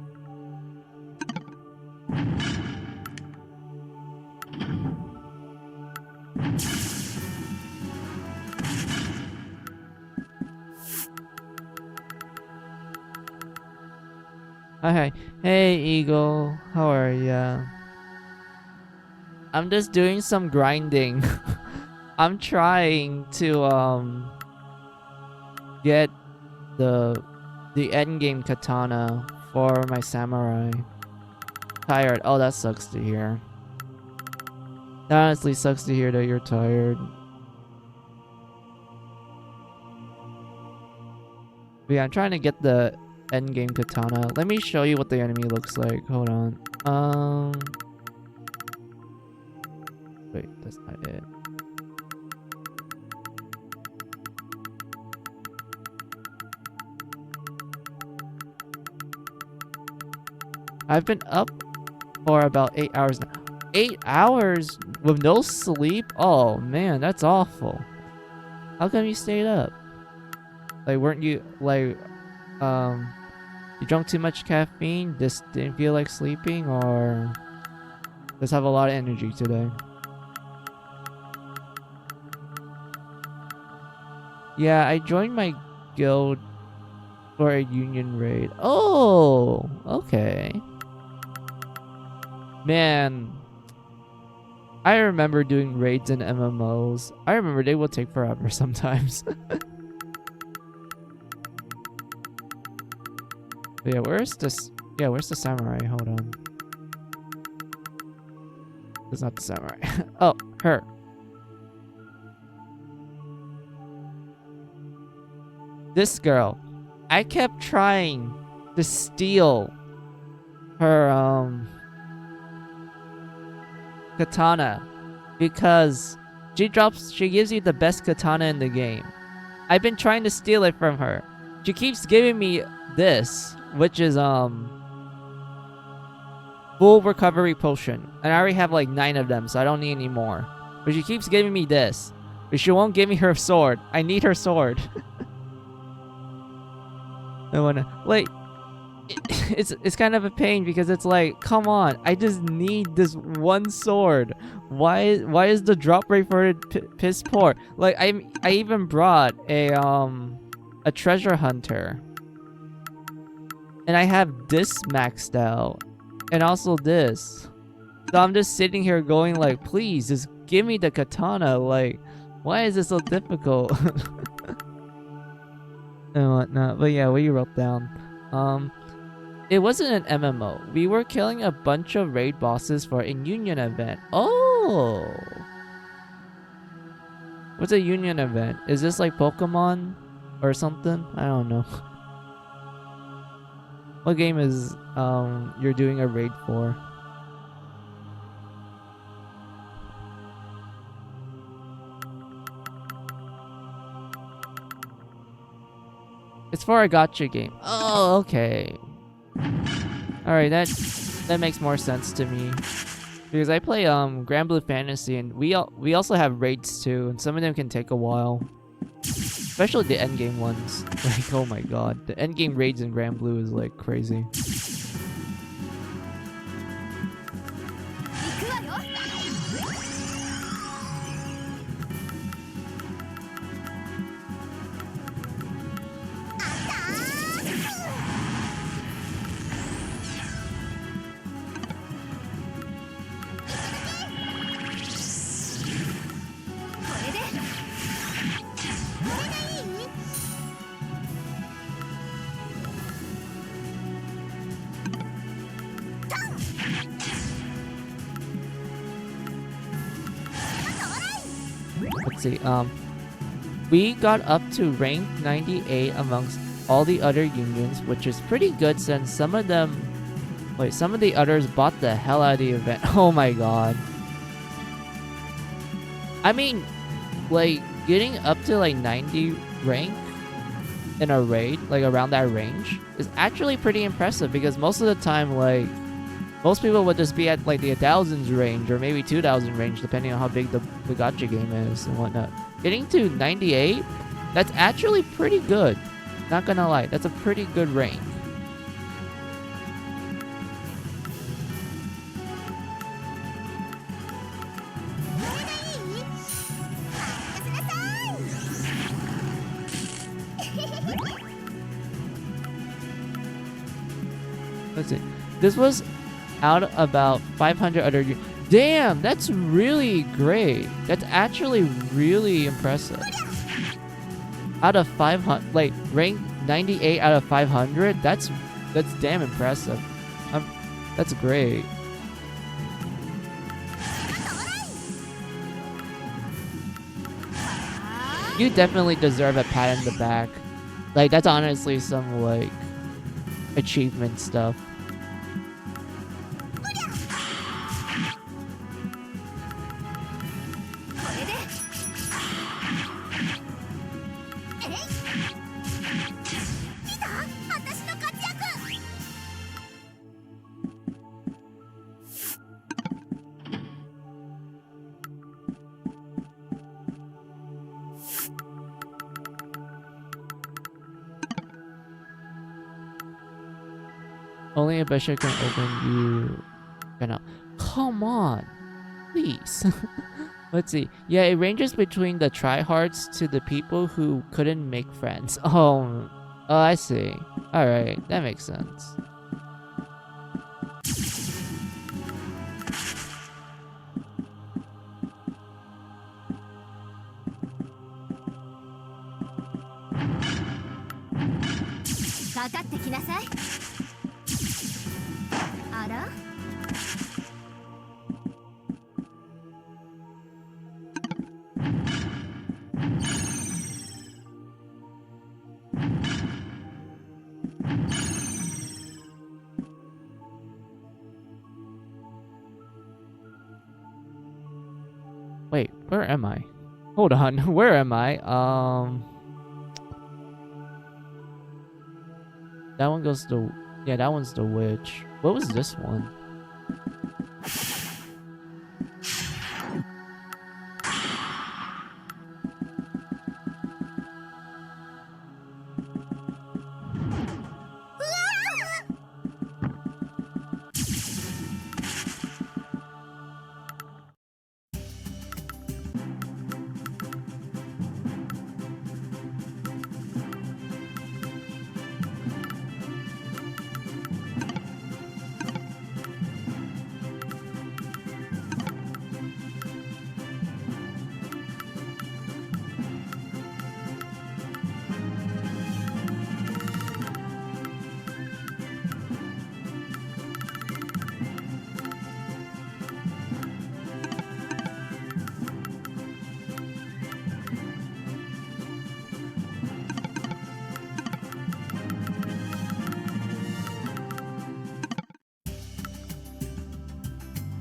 Okay. Hey, Eagle. How are ya? I'm just doing some grinding. I'm trying to get the endgame katana for my samurai. Tired. Oh, that sucks to hear. That honestly sucks to hear that you're tired. But yeah, I'm trying to get the endgame katana. Let me show you what the enemy looks like. Hold on. Wait, that's not it. I've been up for about 8 hours now. 8 hours with no sleep? Oh man, that's awful. How come you stayed up? Like, weren't you like you drank too much caffeine, just didn't feel like sleeping, or just have a lot of energy today? Yeah, I joined my guild for a union raid. Oh, okay. Man, I remember doing raids in MMOs. I remember they would take forever sometimes. But yeah, where's this? Yeah, where's the samurai? Hold on. It's not the samurai. Oh, her. This girl. I kept trying to steal her katana because she gives you the best katana in the game. I've been trying to steal it from her. She keeps giving me this, which is full recovery potion, and I already have like 9 of them, so I don't need any more. But she keeps giving me this, but she won't give me her sword. I need her sword. I wanna like it's kind of a pain because it's like, come on, I just need this one sword. Why is the drop rate for it piss poor? Like I even brought a treasure hunter, and I have this maxed out, and also this. So I'm just sitting here going like, please just give me the katana. Like, why is this so difficult? And whatnot. But yeah, we wrote down. It wasn't an MMO. We were killing a bunch of raid bosses for a union event. Oh! What's a union event? Is this like Pokemon or something? I don't know. What game is you're doing a raid for? It's for a gacha game. Oh, okay. Alright, that makes more sense to me. Because I play Grand Blue Fantasy, and we also have raids too, and some of them can take a while. Especially the endgame ones. Like, oh my god. The endgame raids in Grand Blue is like crazy. Let's see, we got up to rank 98 amongst all the other unions, which is pretty good since some of the others bought the hell out of the event. Oh my god. I mean, like, getting up to like 90 rank in a raid, like around that range, is actually pretty impressive because most of the time, like, most people would just be at like the 1000s range or maybe 2000 range depending on how big the gacha game is and whatnot. Getting to 98, that's actually pretty good. Not gonna lie, that's a pretty good rank. Let's see. This was out of about 500 other. Damn, that's really great. That's actually really impressive. Out of 500, like rank 98 out of 500. That's damn impressive. That's great. You definitely deserve a pat on the back. Like, that's honestly some like achievement stuff. Only a bishop can open you. Cannot. Come on, please. Let's see. Yeah, it ranges between the tryhards to the people who couldn't make friends. Oh, Oh, I see. Alright, that makes sense. Wait, where am I? Hold on, where am I? That one goes to... Yeah, that one's the witch. What was this one?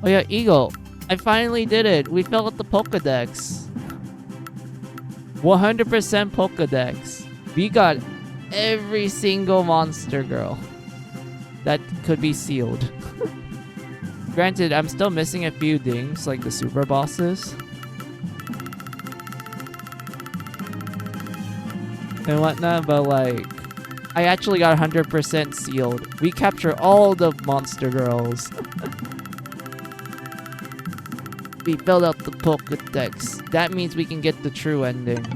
Oh yeah, Eagle. I finally did it. We filled out the Pokedex. 100% Pokedex. We got every single monster girl that could be sealed. Granted, I'm still missing a few things, like the super bosses and whatnot, but like, I actually got 100% sealed. We capture all the monster girls. We filled out the Pokedex. That means we can get the true ending.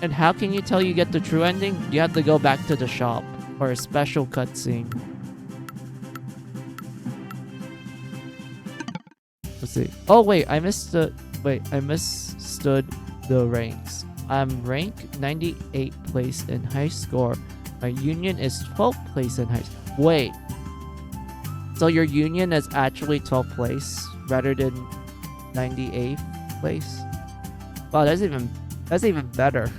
And how can you tell you get the true ending? You have to go back to the shop for a special cutscene. Let's see. Oh wait, I misstood the ranks. I'm rank 98th place in high score. My union is 12th place in high score. Wait. So your union is actually 12th place rather than 98th place? Wow, that's even better.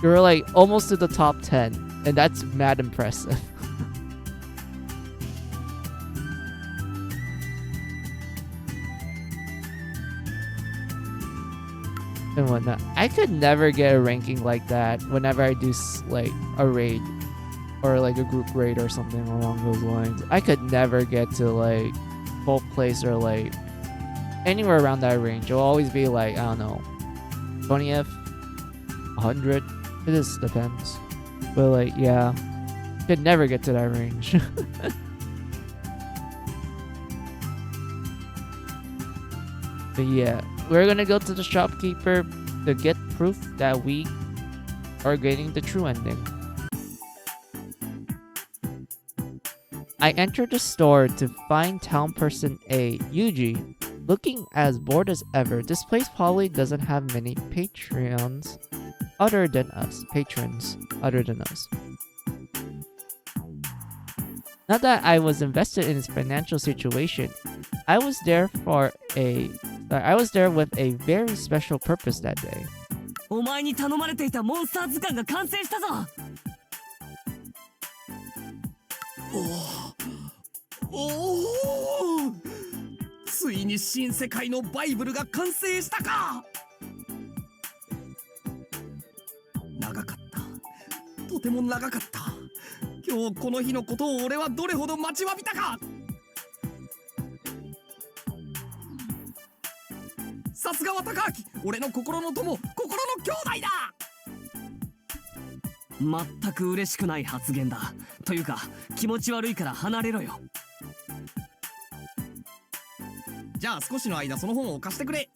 You're like almost to the top 10, and that's mad impressive. And whatnot. I could never get a ranking like that whenever I do like a raid or like a group raid or something along those lines. I could never get to like 12th place or like anywhere around that range. It'll always be like, I don't know, 20th, 100. It just depends. But like, yeah, could never get to that range. But yeah, we're gonna go to the shopkeeper to get proof that we are getting the true ending. I entered the store to find town person A, Yuji, looking as bored as ever. This place probably doesn't have many patrons other than us. Not that I was invested in his financial situation. I was there with a very special purpose that day. お前に頼まれていたモンスター図鑑が完成したぞ。おお、ついに新世界のバイブルが完成したか。長かった、とても長かった。今日この日のことを俺はどれほど待ちわびたか。さすがは高明、俺の心の友、心の兄弟だ。全く嬉しくない発言だ。というか気持ち悪いから離れろよ。じゃあ少しの間その本を貸してくれ。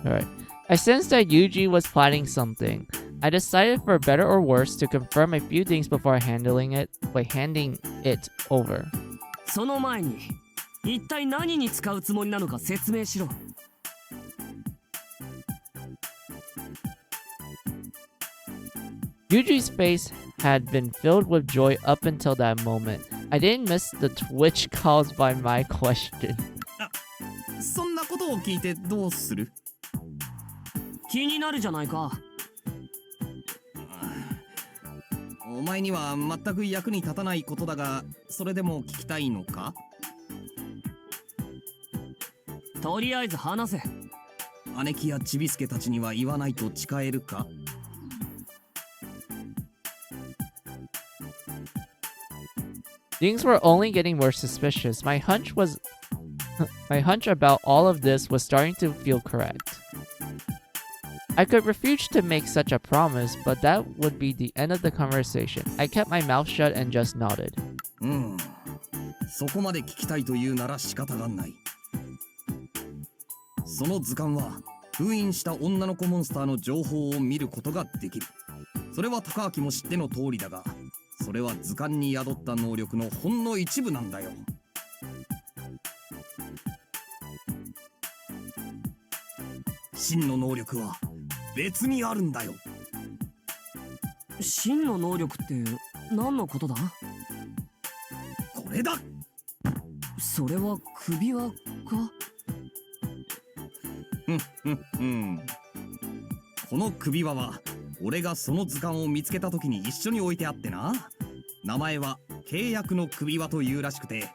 Alright. I sensed that Yuji was planning something. I decided for better or worse to confirm a few things before handing it over. その前に一体何に使うつもりなのか説明しろ。Yuji's face had been filled with joy up until that moment. I didn't miss the twitch caused by my question. そんなことを聞いてどうする？気になるじゃないか。お前には全く役に立たないことだが、それでも聞きたいのか？とりあえず話せ。姉貴やちびすけたちには言わないと誓えるか？Things were only getting more suspicious. My hunch about all of this was starting to feel correct. I could refuse to make such a promise, but that would be the end of the conversation. I kept my mouth shut and just nodded. そこまで聞きたいというなら仕方がない。その図鑑は封印した女の子モンスターの情報を見ることができる。それは高明も知っての通りだが、それは図鑑に宿った能力のほんの一部なんだよ。真の能力は別にあるんだよ。真の能力って何のことだ？これだ。それは首輪か？この首輪は俺がその図鑑を見つけた時に一緒に置いてあってな。名前は契約の首輪というらしくて、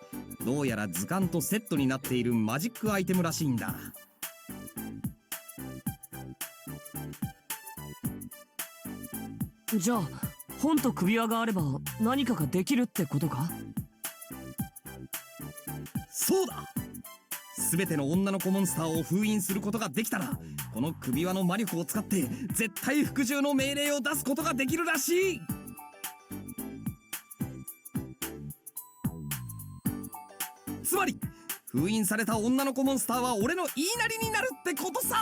どうやら図鑑とセットになっているマジックアイテムらしいんだ。じゃあ本と首輪があれば何かができるってことか？そうだ。全ての女の子モンスターを封印することができたら、この首輪の魔力を使って絶対服従の命令を出すことができるらしい。つまり封印された女の子モンスターは俺の言いなりになるってことさ。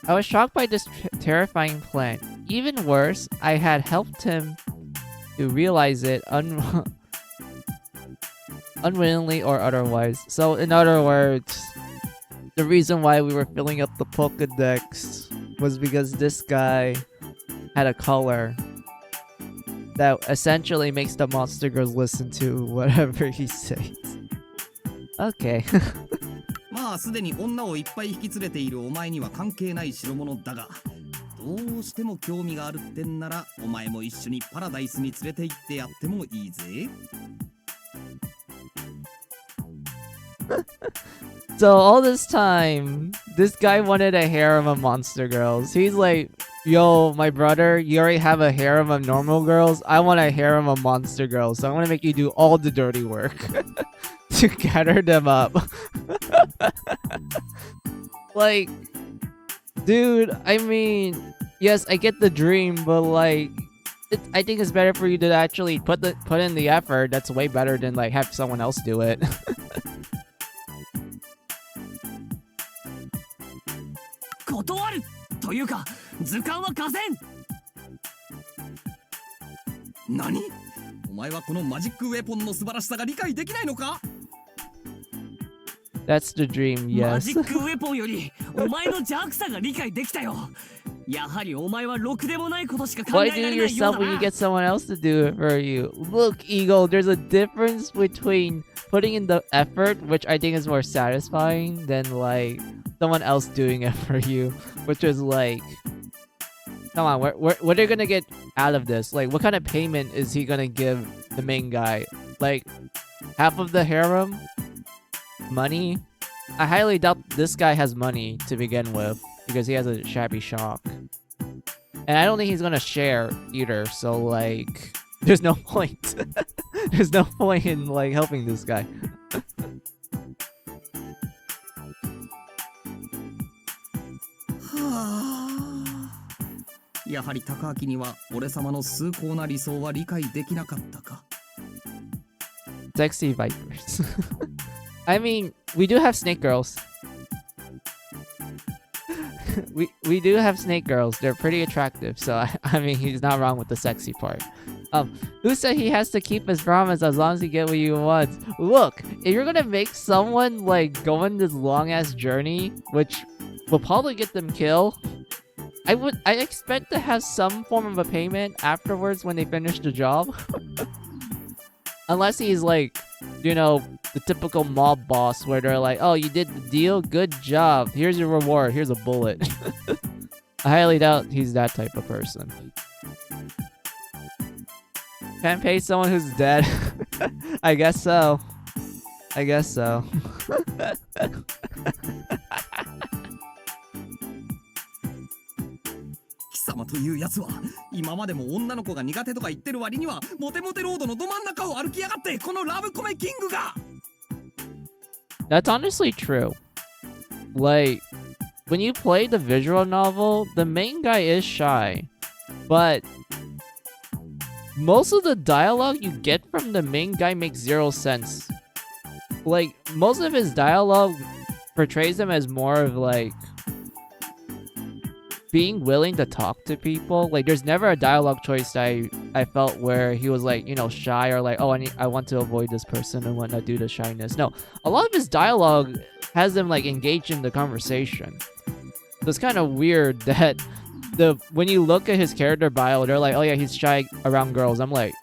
I was shocked by this terrifying plan. Even worse, I had helped him to realize it unwillingly or otherwise. So in other words, the reason why we were filling up the Pokedex was because this guy had a color that essentially makes the monster girls listen to whatever he says. Okay. まあすでに女をいっぱい引き連れているお前には関係ない代物だが、どうしても興味があるってんならお前も一緒にパラダイスに連れて行ってやってもいいぜ。So all this time, this guy wanted a harem of monster girls. He's like, yo, my brother, you already have a harem of normal girls. I want a harem of monster girls. So I'm gonna make you do all the dirty work to gather them up. Like, dude, I mean, yes, I get the dream, but like, I think it's better for you to actually put in the effort. That's way better than like have someone else do it. 断るというか図鑑は貸せん。何？お前はこのマジックウェポンの素晴らしさが理解できないのか？ That's the dream, マ yes. ジックウェポンよりお前の邪悪さが理解できたよ。やはりお前はろくでもないことしか考 Why え do ら it れないよう yourself だ when you な。 get someone else to do it for you? Look, Eagle, there's a difference between putting in the effort, which I think is more satisfying, than like someone else doing it for you, which is like, come on, what are you gonna get out of this? Like, what kind of payment is he gonna give the main guy? Like, half of the harem? Money? I highly doubt this guy has money to begin with, because he has a shabby shop. And I don't think he's gonna share either, so like, there's no point. There's no point in like helping this guy. やはり高明には俺様の崇高な理想は理解できなかったか。Sexy vipers. I mean, we do have snake girls. we do have snake girls. They're pretty attractive. So I mean, he's not wrong with the sexy part. Who said he has to keep his promise as long as he get what he wants? Look, if you're gonna make someone like go on this long ass journey, which will probably get them killed, I expect to have some form of a payment afterwards when they finish the job. Unless he's like, you know, the typical mob boss where they're like, oh, you did the deal? Good job. Here's your reward. Here's a bullet. I highly doubt he's that type of person. Can't pay someone who's dead. I guess so. I guess so. 貴様というやつは今までも女の子が苦手とか言ってる割にはモテモテロードのど真ん中を歩きやがってこのラブコメキングが That's honestly true. Like, when you play the visual novel, the main guy is shy. But most of the dialogue you get from the main guy makes zero sense. Like, most of his dialogue portrays him as more of like being willing to talk to people. Like, there's never a dialogue choice that I felt where he was like, you know, shy or like, oh, I want to avoid this person and whatnot due to shyness. No, a lot of his dialogue has him like engaged in the conversation. So it's kind of weird that when you look at his character bio, they're like, oh yeah, he's shy around girls. I'm like,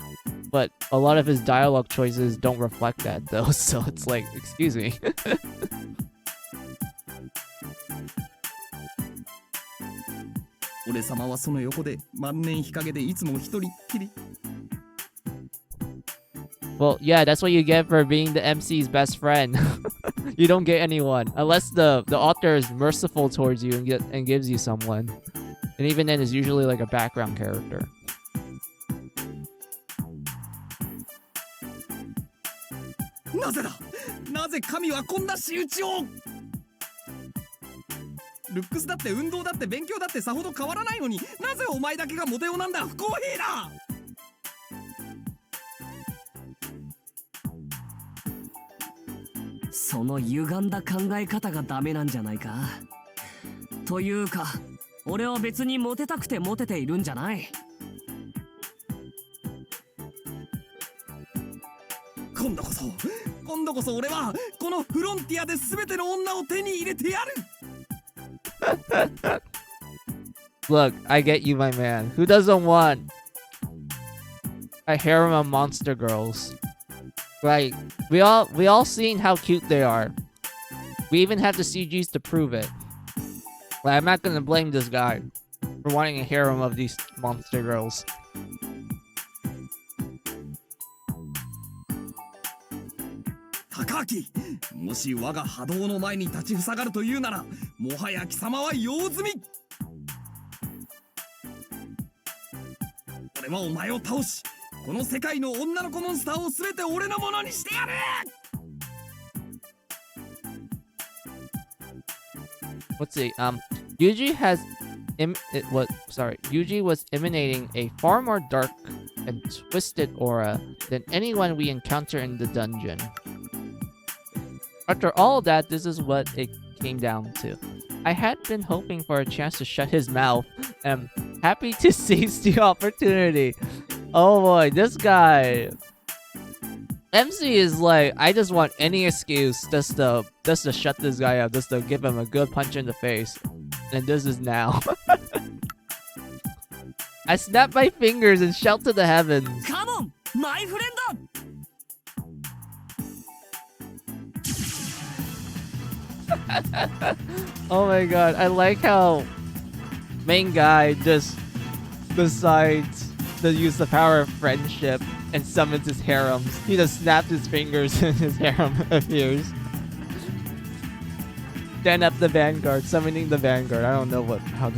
but a lot of his dialogue choices don't reflect that though. So it's like, excuse me. 俺様はその横で万年日陰でいつも一人っきり Well, yeah, that's what you get for being the MC's best friend. You don't get anyone unless the author is merciful towards you and gives you someone. And even then, it's usually like a background character. なぜだなぜ神はこんな仕打ちをルックスだって運動だって勉強だってさほど変わらないのになぜお前だけがモテ男なんだ不公平だその歪んだ考え方がダメなんじゃないか。というか俺は別にモテたくてモテているんじゃない。今度こそ俺はこのフロンティアで全ての女を手に入れてやる Look, I get you, my man. Who doesn't want a harem of monster girls? Like, we all seen how cute they are. We even have the CGs to prove it. Like, I'm not gonna blame this guy for wanting a harem of these monster girls. 高明もし我が波動の前に立ちふさがるというならもはや貴様は用済み俺はお前を倒しこの世界の女の子モンスターを全て俺のものにしてやる Let's see. Yuji Yuji was emanating a far more dark and twisted aura than anyone we encounter in the dungeon. After all of that, this is what it came down to. I had been hoping for a chance to shut his mouth, and happy to seize the opportunity. Oh boy, this guy... MC is like, I just want any excuse just to shut this guy up, just to give him a good punch in the face. And this is now. I snap my fingers and shout to the heavens. Come on, my friend! Oh my god, I like how main guy just decides to use the power of friendship and summons his harems. He just snaps his fingers and his harem appears. Stand up the vanguard, summoning the vanguard. I don't know what kind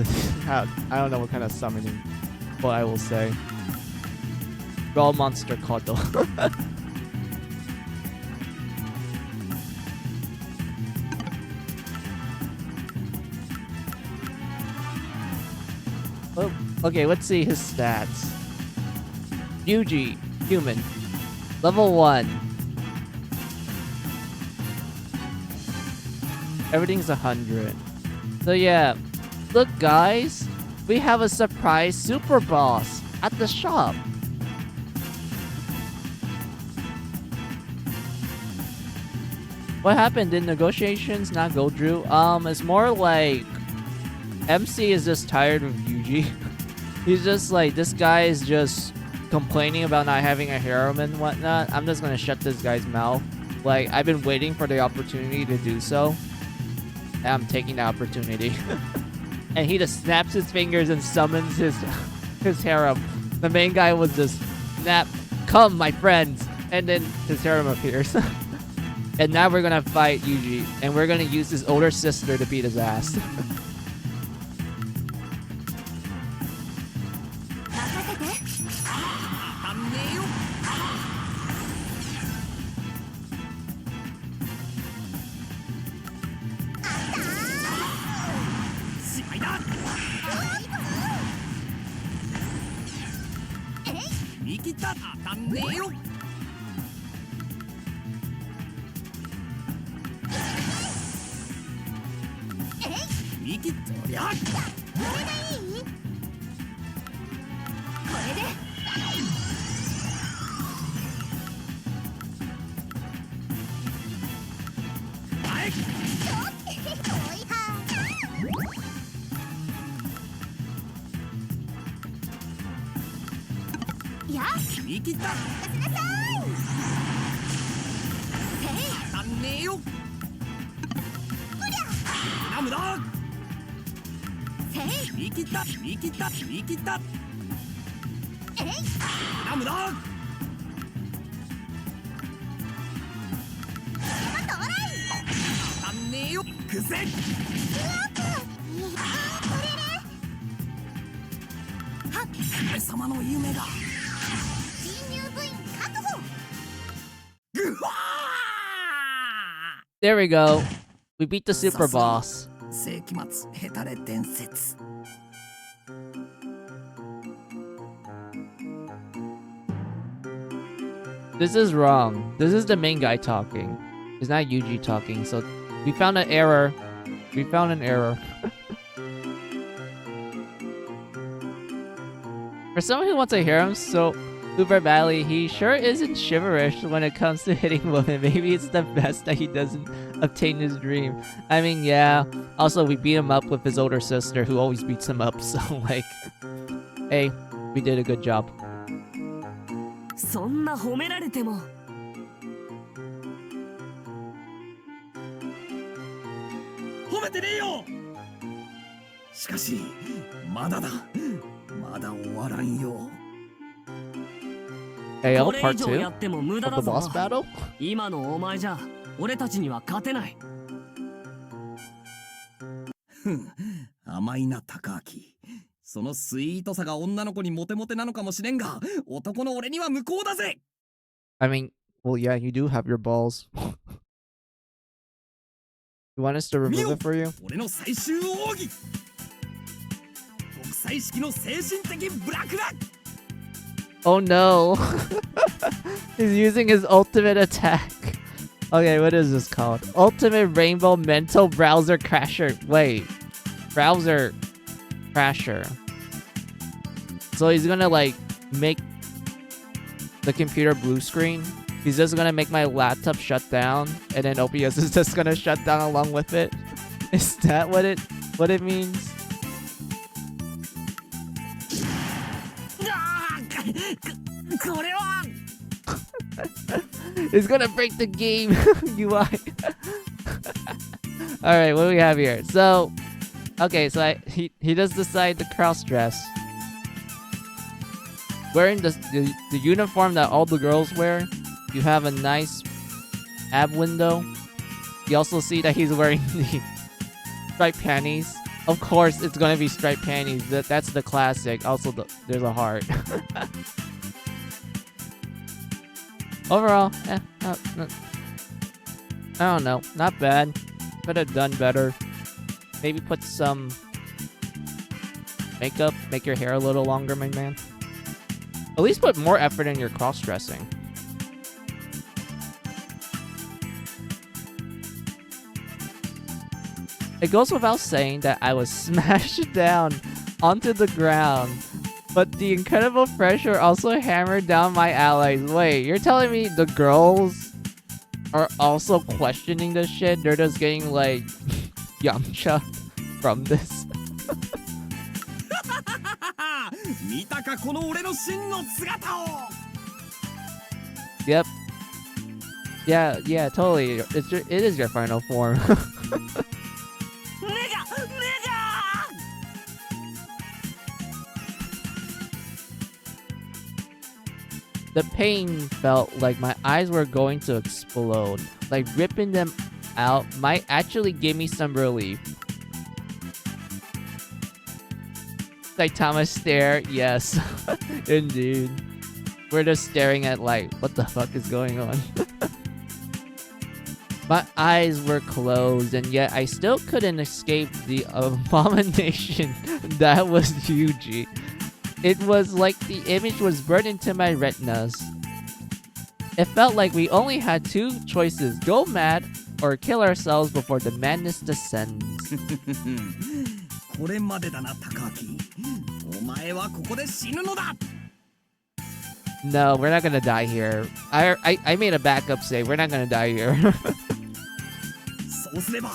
of summoning, what I will say. Raw monster cuddle. Oh, okay, let's see his stats. Yuji, human. Level 1. Everything's 100. So yeah, look guys, we have a surprise super boss at the shop. What happened? Did negotiations not go through? It's more like MC is just tired of Yuji. He's just like, this guy is just complaining about not having a harem and whatnot. I'm just gonna shut this guy's mouth. Like, I've been waiting for the opportunity to do so. And I'm taking the opportunity. And he just snaps his fingers and summons his harem. The main guy was just, snap, come my friends. And then his harem appears. And now we're gonna fight Yuji. And we're gonna use his older sister to beat his ass. 俺様の夢が There we go. We beat the super boss. 世紀末ヘタレ伝説 This is wrong. This is the main guy talking. It's not Yuji talking. So we found an error. We found an error. For someone who wants to hear him so super badly, he sure isn't shiverish when it comes to hitting women. Maybe it's the best that he doesn't obtain his dream. I mean, yeah. Also, we beat him up with his older sister who always beats him up. So, like, hey, we did a good job. そんな褒められても褒めてねえよしかしまだだまだ終わらんよ Hey, L これ part 以上 2 やっても無駄 of だ the ぞ boss battle? 今のお前じゃ俺たちには勝てない甘いな高明そのスイートさが女の子にモテモテなのかもしれんが男の俺には無効だぜ I mean, well, yeah, you do have your balls. You want us to remove it for you? 俺の最終奥義国際式の精神的ブラクラ Oh no! He's using his ultimate attack. Okay, what is this called? Ultimate Rainbow Mental Browser Crasher. Wait. Browser Crasher. So he's gonna like make the computer blue screen. He's just gonna make my laptop shut down and then OBS is just gonna shut down along with it. Is that what it means? It's gonna break the game UI. Alright, what do we have here? So, okay, so he does decide to cross dress. Wearing the uniform that all the girls wear, you have a nice ab window. You also see that he's wearing the striped panties. Of course, it's gonna be striped panties. That's the classic. Also, there's a heart. Overall, I don't know. Not bad. Could have done better. Maybe put some makeup. Make your hair a little longer, my man. At least put more effort in your cross-dressing. It goes without saying that I was smashed down onto the ground, but the incredible pressure also hammered down my allies. Wait, you're telling me the girls are also questioning this shit? They're just getting like Yamcha from this. 見たかこの俺の真の姿を Yep. Yeah, totally. It is your final form. The pain felt like my eyes were going to explode. Like ripping them out might actually give me some relief. Saitama stare, yes. Indeed. We're just staring at like, what the fuck is going on? My eyes were closed and yet I still couldn't escape the abomination that was Yuji. It was like the image was burned into my retinas. It felt like we only had two choices, go mad or kill ourselves before the madness descends. これまでだな高明お前はここで死ぬのだ No, we're not gonna die here. I made a backup save. We're not gonna die here. そうすれば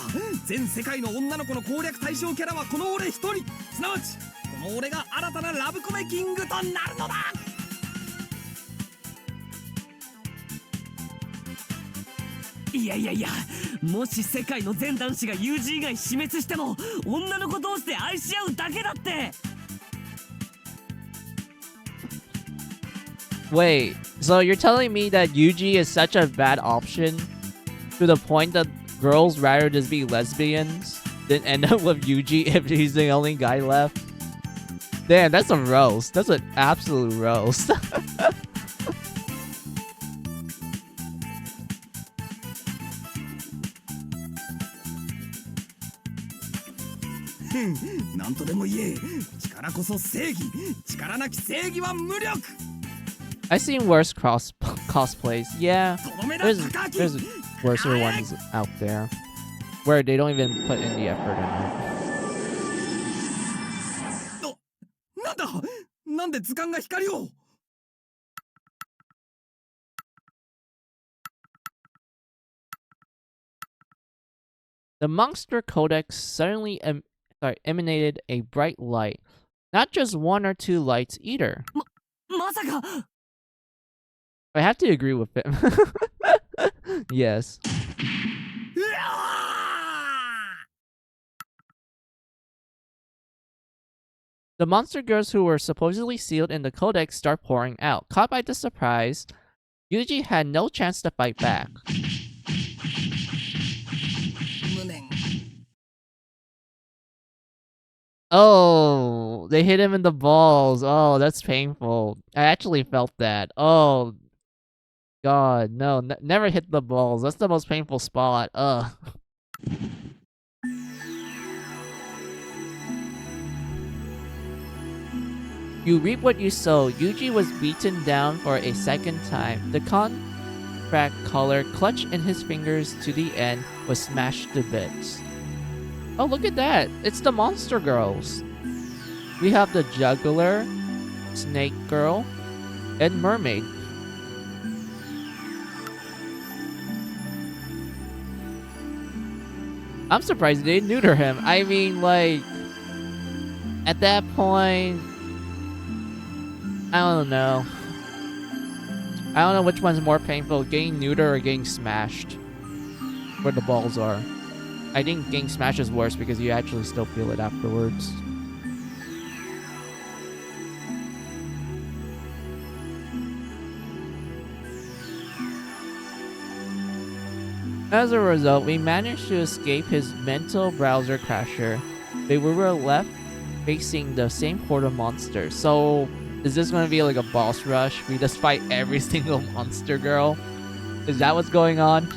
全世界の女の子の攻略対象キャラはこの俺一人すなわちこの俺が新たなラブコメキングとなるのだいやいやいや、もし世界の全男子が友人以外死滅しても女の子同士で愛し合うだけだって。 Wait, so you're telling me that Yuji is such a bad option to the point that girls rather just be lesbians than end up with Yuji if he's the only guy left? Damn, that's a roast. That's an absolute roast. なんとでも言え力こそ正義力なき正義は無力 I've seen worse cosplays. Yeah, there's worser ones out there where they don't even put in the effort in it. なんだなんで図鑑が光を The monster codex suddenly emanated a bright light. Not just one or two lights either. まさか I have to agree with him. Yes. The monster girls who were supposedly sealed in the codex start pouring out. Caught by the surprise, Yuji had no chance to fight back. Oh, they hit him in the balls. Oh, that's painful. I actually felt that. Oh, God, no, never hit the balls. That's the most painful spot. Ugh. You reap what you sow. Yuji was beaten down for a second time. The contract collar clutched in his fingers to the end was smashed to bits. Oh, look at that. It's the monster girls. We have the juggler, snake girl, and mermaid. I'm surprised they didn't neuter him. I mean, like, at that point, I don't know. I don't know which one's more painful, getting neutered or getting smashed. Where the balls are. I think getting smashed is worse because you actually still feel it afterwards. As a result, we managed to escape his mental browser crasher, but we were left facing the same horde of monsters. So, is this going to be like a boss rush? We just fight every single monster girl? Is that what's going on?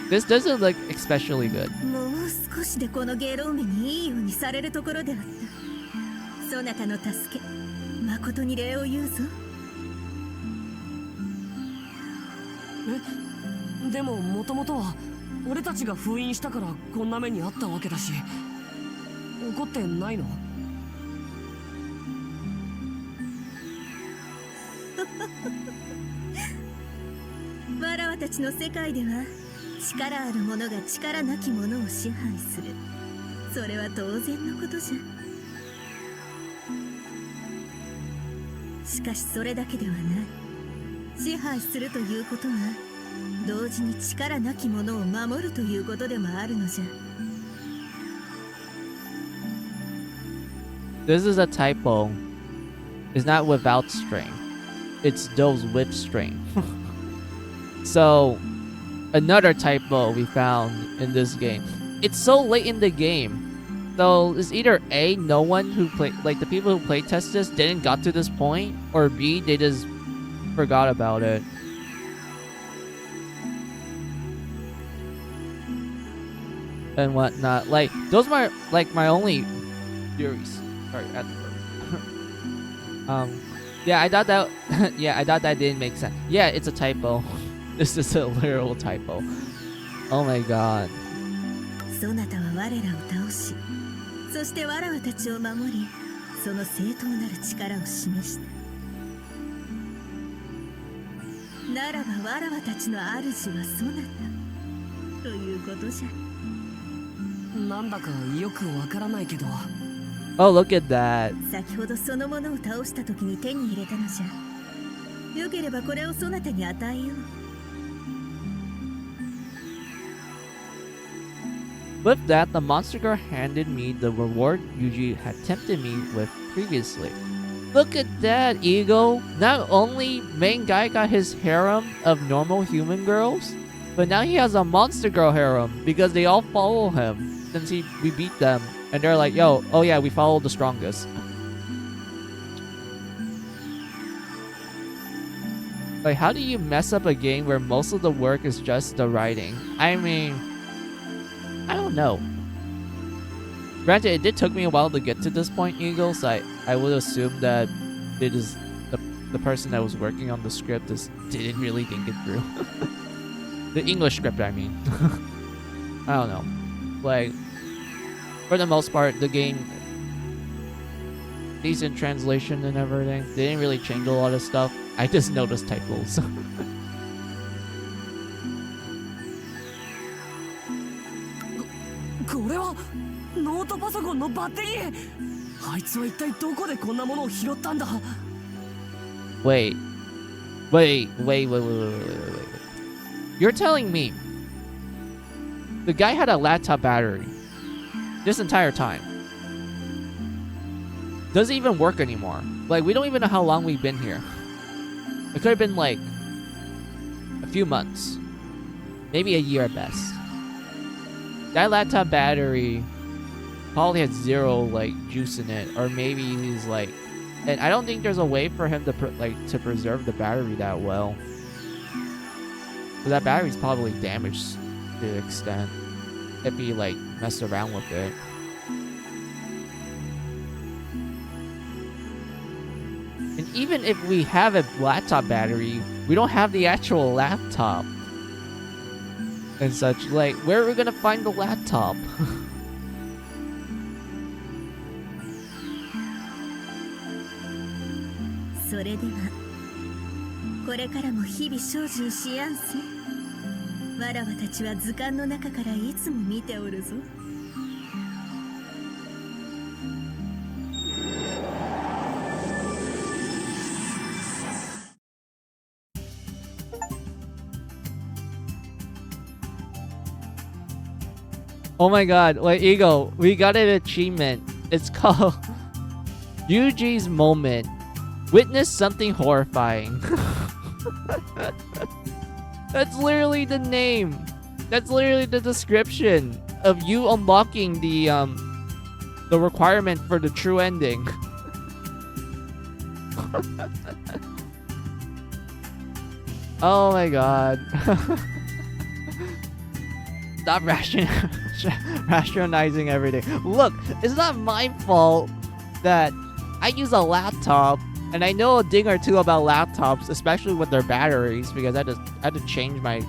This doesn't look especially good. もう少しでこのゲロウメにいいようにされるところであったそなたの助け誠に礼を言うぞえでももともとは俺たちが封印したからこんな目にあったわけだし、怒ってないの？わらわたちの世界では力ある者が力なき者を支配する。それは当然のことじゃ。しかしそれだけではない。支配するということは同時に力なき者を守るということでもあるのじゃ。 This is a typo. It's not without strength. It's those with strength. So, another typo we found in this game. It's so late in the game. So, it's either A, no one who played, like the people who playtest this didn't got to this point, or B, they just forgot about it. And whatnot. Like, those are like my only theories. Sorry, yeah, I thought that yeah, I thought that didn't make sense. Yeah, it's a typo. This is a literal typo. Oh my god. そなたは我らを倒し、そしてわらわたちを守り、その正当なる力を示した。ならばわらわたちの主はそなたということじゃ。なんだかよくわからないけど。Oh, look at that. 先ほどそのものを倒した時に手に入れたのじゃ。よければこれをそなたに与えよう。 With that, the monster girl handed me the reward Yuji had tempted me with previously. Look at that, Eagle! Not only main guy got his harem of normal human girls, but now he has a monster girl harem because they all follow him since we beat them. And they're like, yo, oh yeah, we follow the strongest. Like, how do you mess up a game where most of the work is just the writing? I mean, I don't know. Granted, it took me a while to get to this point, Eagle, so I would assume that it is the person that was working on the script just didn't really think it through. The English script, I mean. I don't know. Like, for the most part, the game, decent translation and everything. They didn't really change a lot of stuff. I just noticed typos. これはノートパソコンのバッテリー。あいつは一体どこでこんなものを拾ったんだ。 Wait. You're telling me the guy had a laptop battery this entire time? Doesn't even work anymore. Like, we don't even know how long we've been here. It could have been like a few months, maybe a year at best. That laptop battery probably had zero like juice in it, or maybe he's like, and I don't think there's a way for him to to preserve the battery that well. So that battery's probably damaged to an extent if he like messed around with it. And even if we have a laptop battery, we don't have the actual laptop and such. Like, where are we gonna find the laptop? それではこれからも日々精進しやんせ。わらわたちは図鑑の中からいつも見ておるぞ。 Oh my god, wait, Eagle, we got an achievement. It's called Yuji's Moment. Witness something horrifying. That's literally the name. That's literally the description of you unlocking the requirement for the true ending. Oh my god. Stop rationalizing everything. Look, it's not my fault that I use a laptop, and I know a thing or two about laptops, especially with their batteries, because I had to change my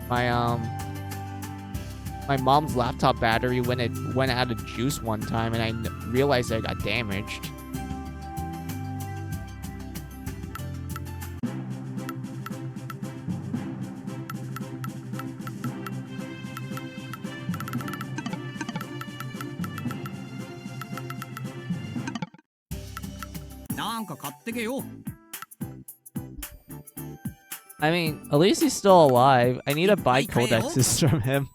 my mom's laptop battery when it went out of juice one time, and I realized it got damaged. I mean, at least he's still alive. I need to buy codexes from him.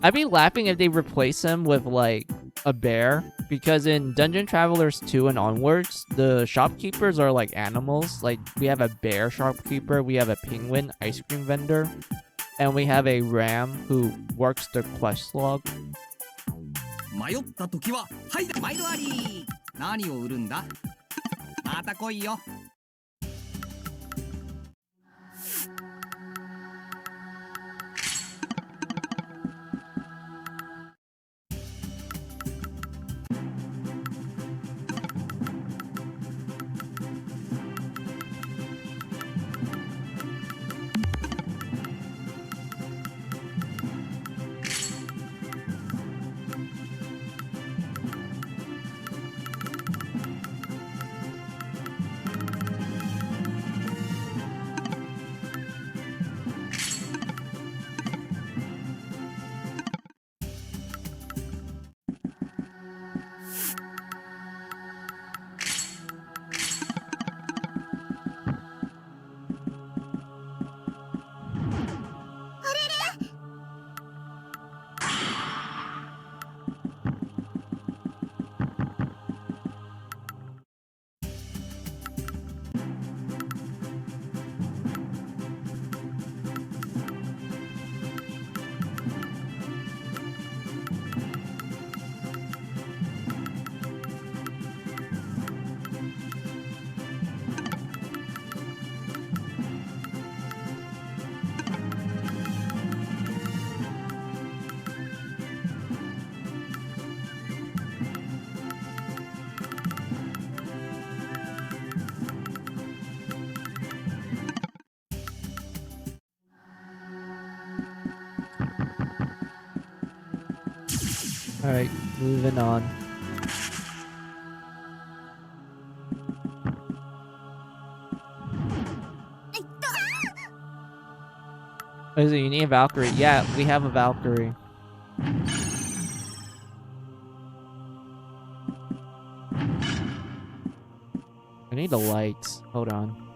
I'd be laughing if they replace him with, like, a bear. Because in Dungeon Travelers 2 and onwards, the shopkeepers are like animals. Like, we have a bear shopkeeper, we have a penguin ice cream vendor, and we have a ram who works the quest log. 迷った時ははい毎度あり。何を売るんだ。また来いよ。Alright, moving on. Oh, is it, you need a Valkyrie? Yeah, we have a Valkyrie. I need the lights. Hold on.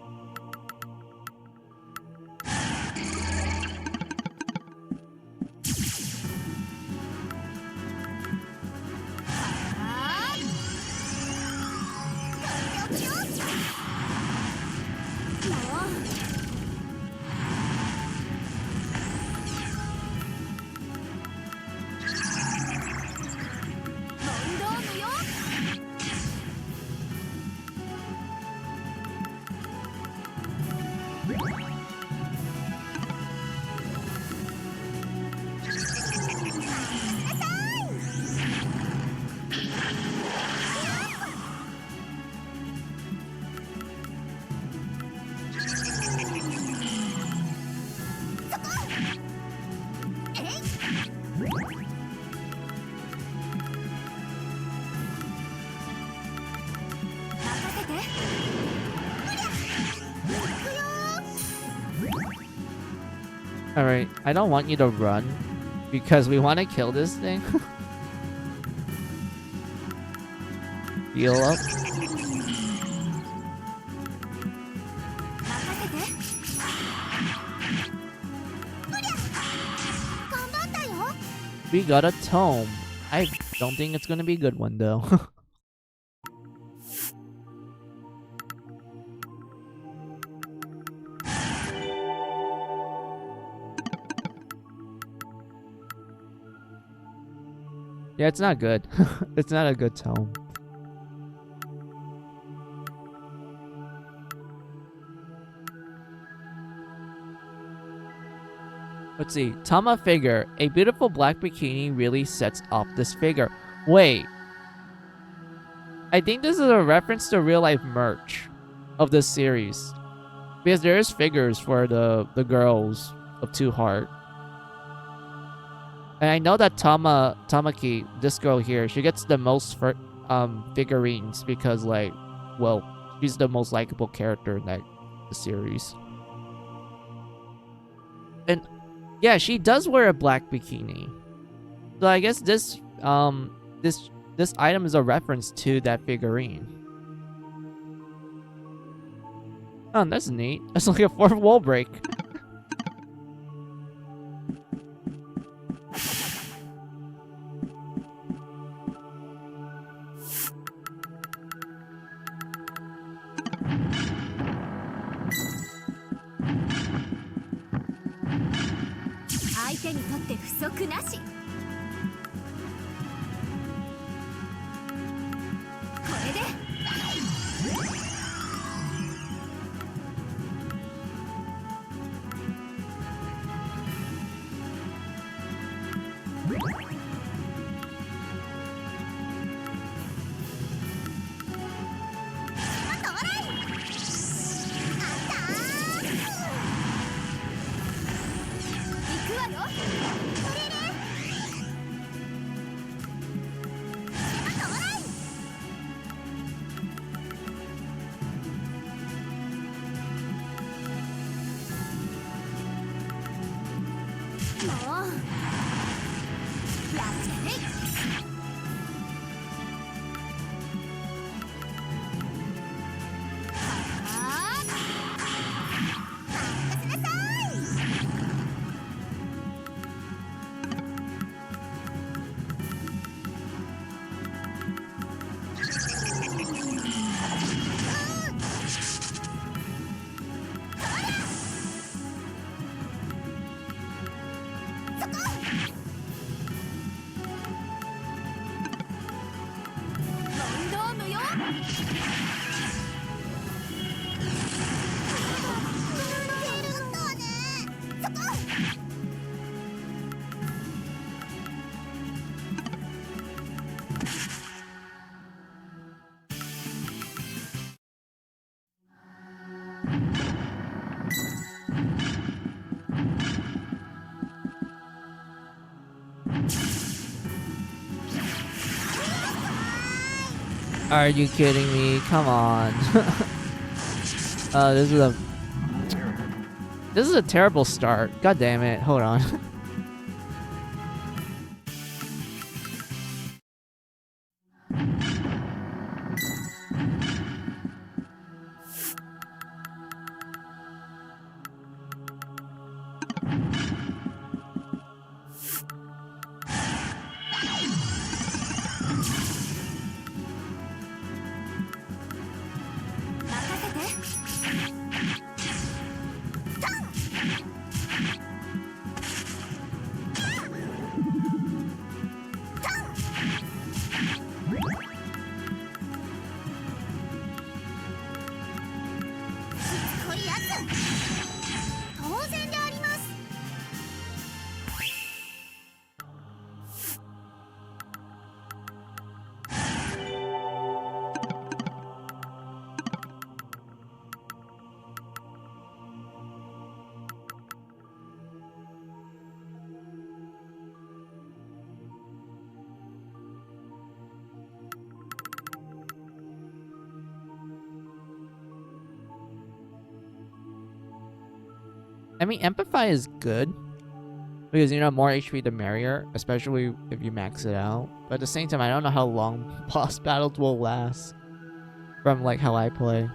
Alright, I don't want you to run because we want to kill this thing. Heal up. We got a tome. I don't think it's gonna be a good one though. Yeah, it's not good. It's not a good tome. Let's see. Tama figure. A beautiful black bikini really sets off this figure. Wait. I think this is a reference to real life merch of this series. Because there is figures for the girls of 2 heart. And I know that Tamaki, this girl here, she gets the most figurines because, like, well, she's the most likable character in the series. And yeah, she does wear a black bikini. So I guess this item is a reference to that figurine. Oh, that's neat. That's like a 4th wall break. Are you kidding me? Come on. This is a terrible start. God damn it. Hold on. I mean, Amplify is good. Because, you know, more HP the merrier. Especially if you max it out. But at the same time, I don't know how long boss battles will last. From, like, how I play.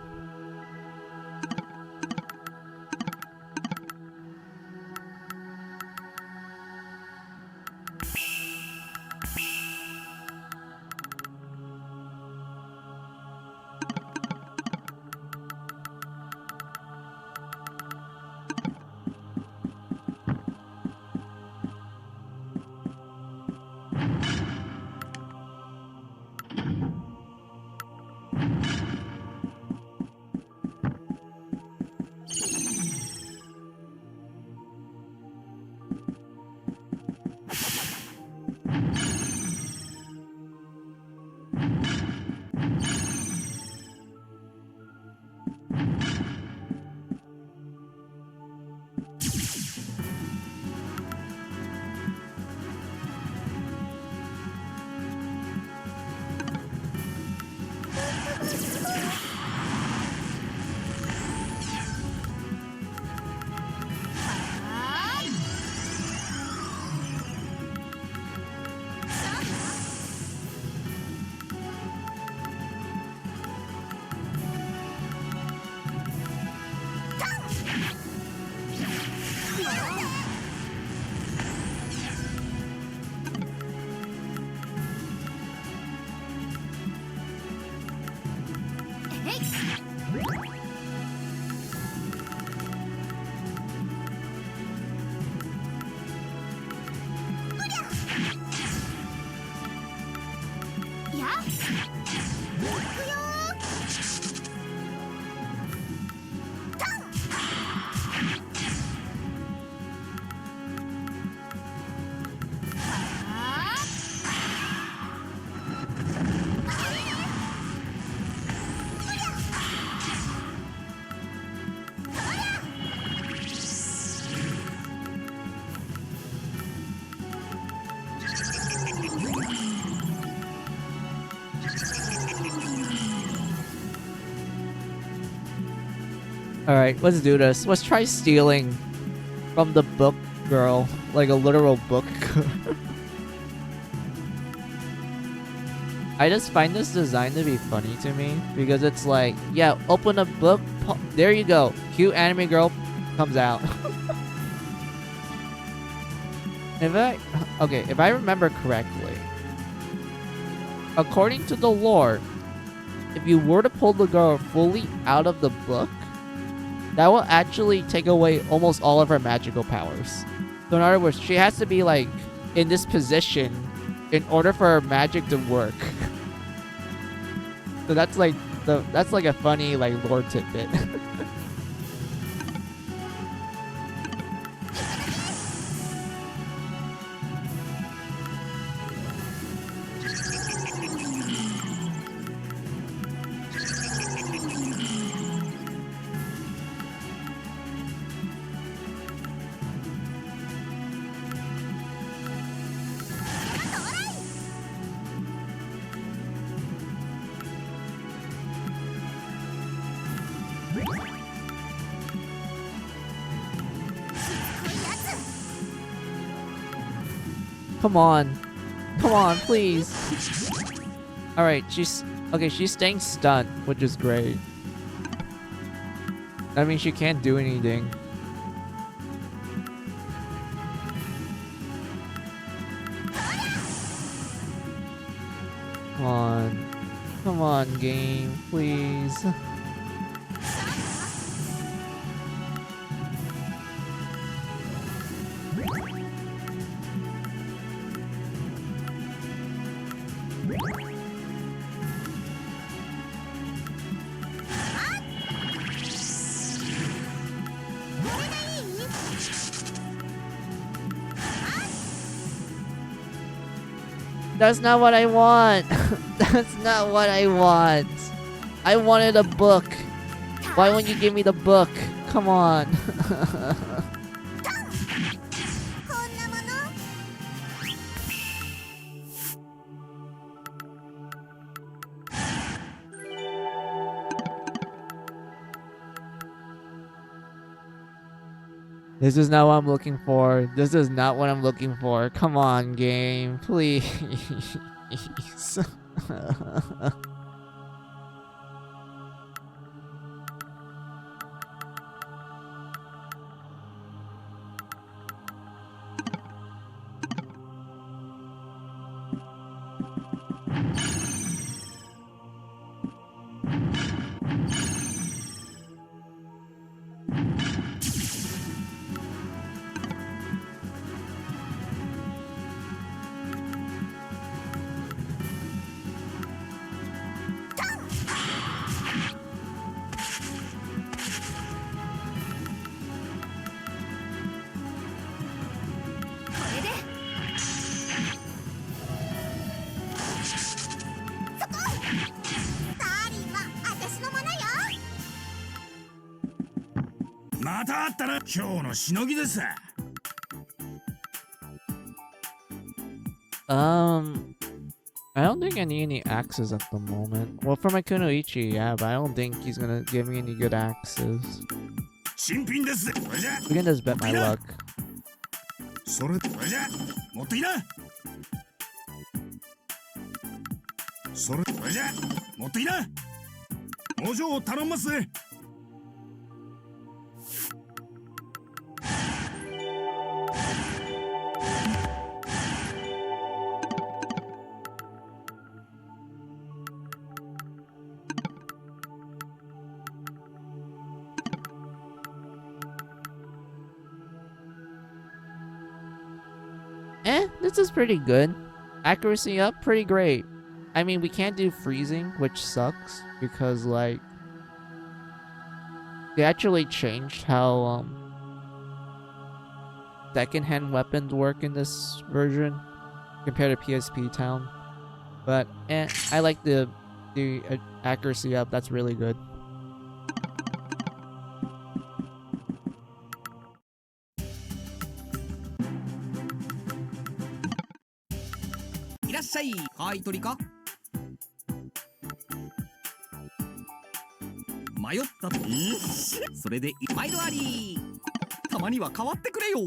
Alright, let's do this. Let's try stealing from the book girl. Like a literal book. I just find this design to be funny to me. Because it's like, yeah, open a book. There you go. Cute anime girl comes out. If I remember correctly, according to the lore, if you were to pull the girl fully out of the book, that will actually take away almost all of her magical powers. So in other words, she has to be like in this position in order for her magic to work. So that's like a funny like lore tidbit. Come on. Come on, please. Alright, she's staying stunned, which is great. I mean, she can't do anything. Come on. Come on, game, please. That's not what I want. That's not what I want. I wanted a book. Why won't you give me the book? Come on. This is not what I'm looking for. This is not what I'm looking for. Come on, game. Please. I don't think I need any axes at the moment. Well, for my Kunoichi, yeah, but I don't think he's gonna give me any good axes. 新品です。これじゃ。 We can just bet my luck. それ、これじゃ。持ってきな。それ、これじゃ。持ってきな。工場を頼んますぜ。 This is pretty good. Accuracy up, pretty great. I mean, we can't do freezing, which sucks because like they actually changed how second-hand weapons work in this version compared to PSP Town. But I like the accuracy up. That's really good. いらっしゃい。買い取りか。迷ったと。それで毎度あり。たまには変わってくれよ。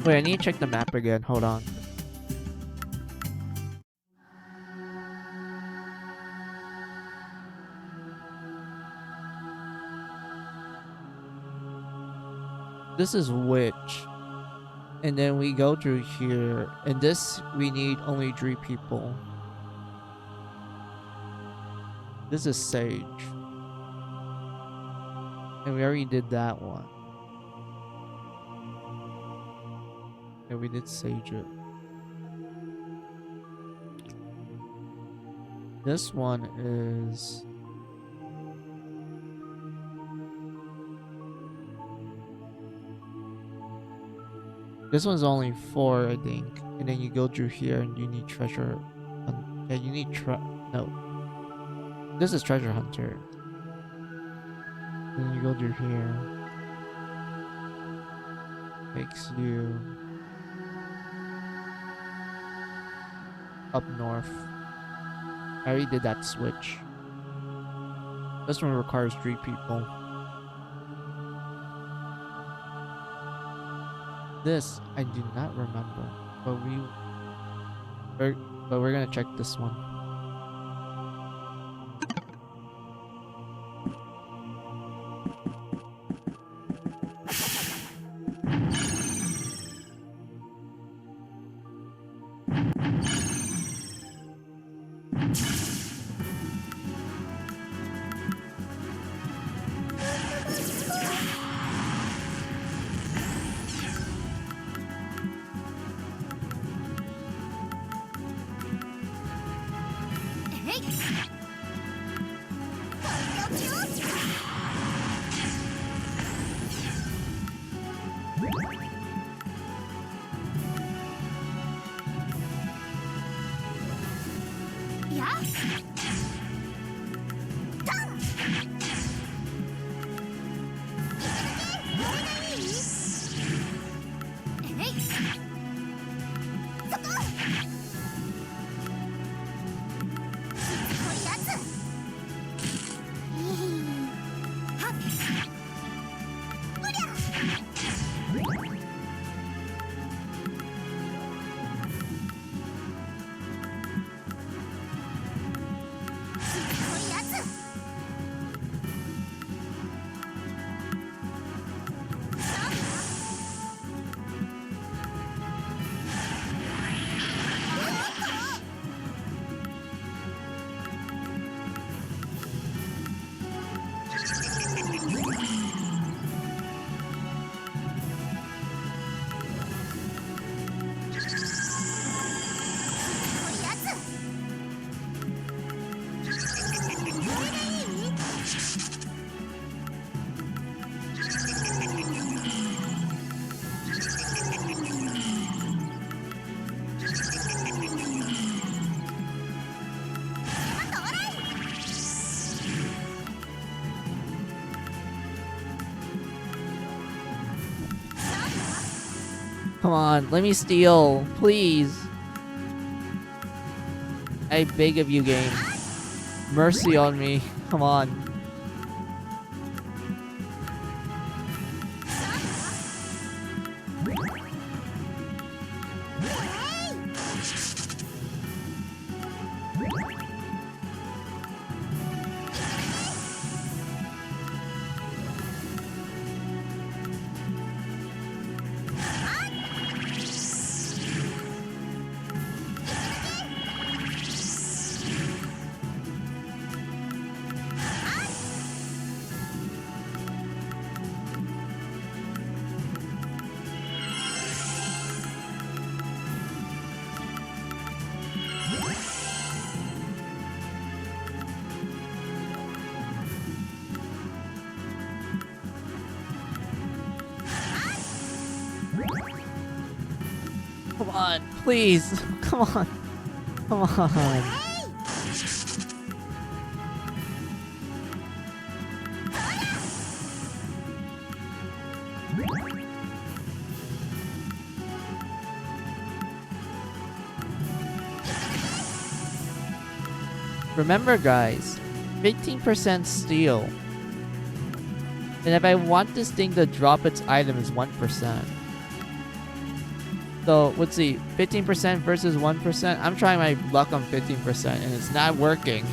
Wait, I need to check the map again. Hold on. This is Witch. And then we go through here. And this, we need only 3 people. This is Sage. And we already did that one. Yeah, we did Sage it. This one is... This one's only 4, I think. And then you go through here and you need treasure. Yeah, you need no. This is treasure hunter. Then you go through here. Takes you up north. I already did that switch. This one requires 3 people. This I do not remember, but we're gonna check this one. Come on, let me steal, please. I beg of you, game. Mercy on me. Come on. Come on, please. Come on. Come on. Remember, guys, 15% steal. And if I want this thing to drop its item is 1%. So, let's see, 15% versus 1%. I'm trying my luck on 15% and it's not working.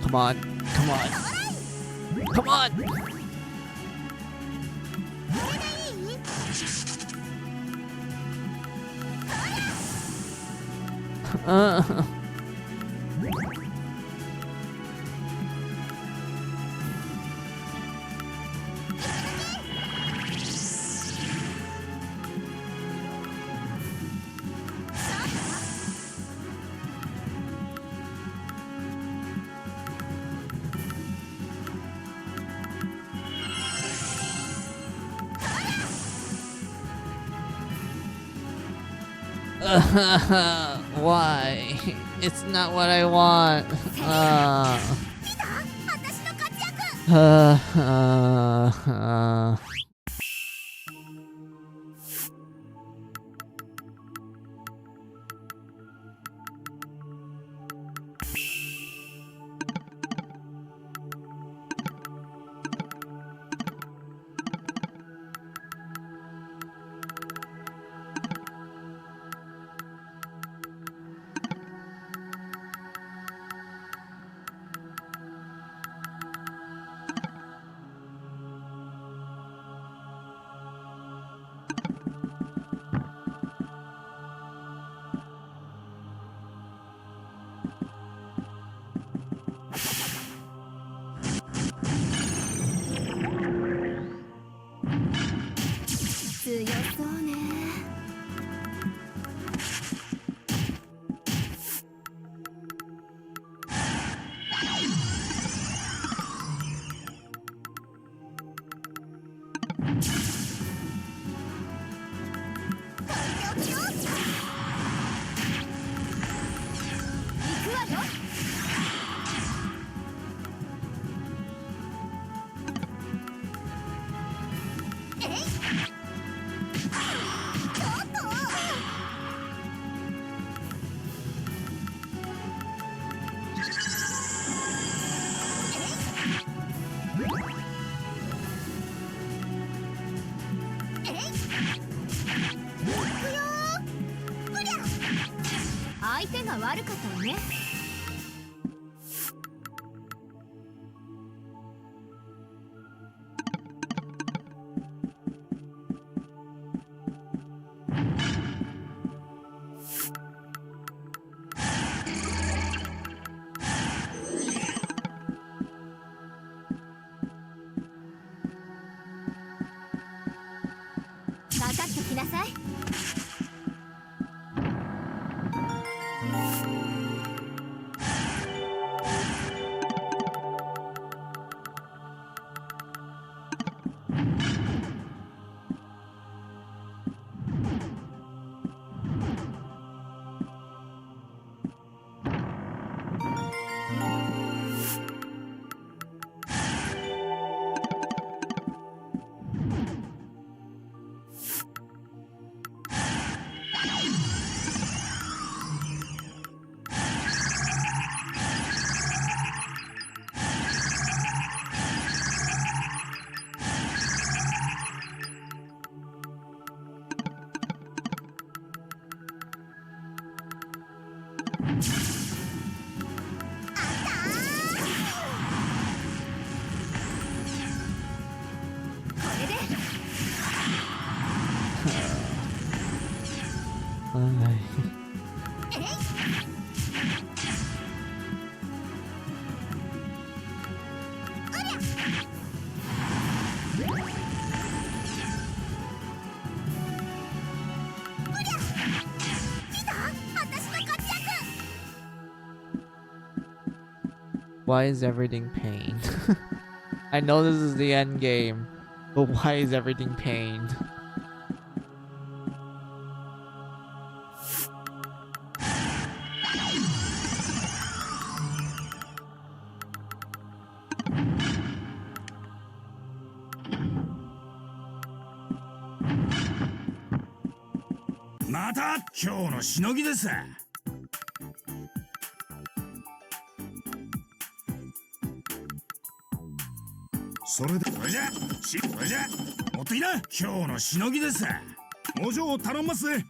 Come on, come on, come on! Why? It's not what I want. きなさい。Why is everything pain? I know this is the end game, but why is everything pained? Mata, 今日のしのぎです。それで、これじゃ、持ってきな。今日のしのぎです。もうちょい頼んますぜ。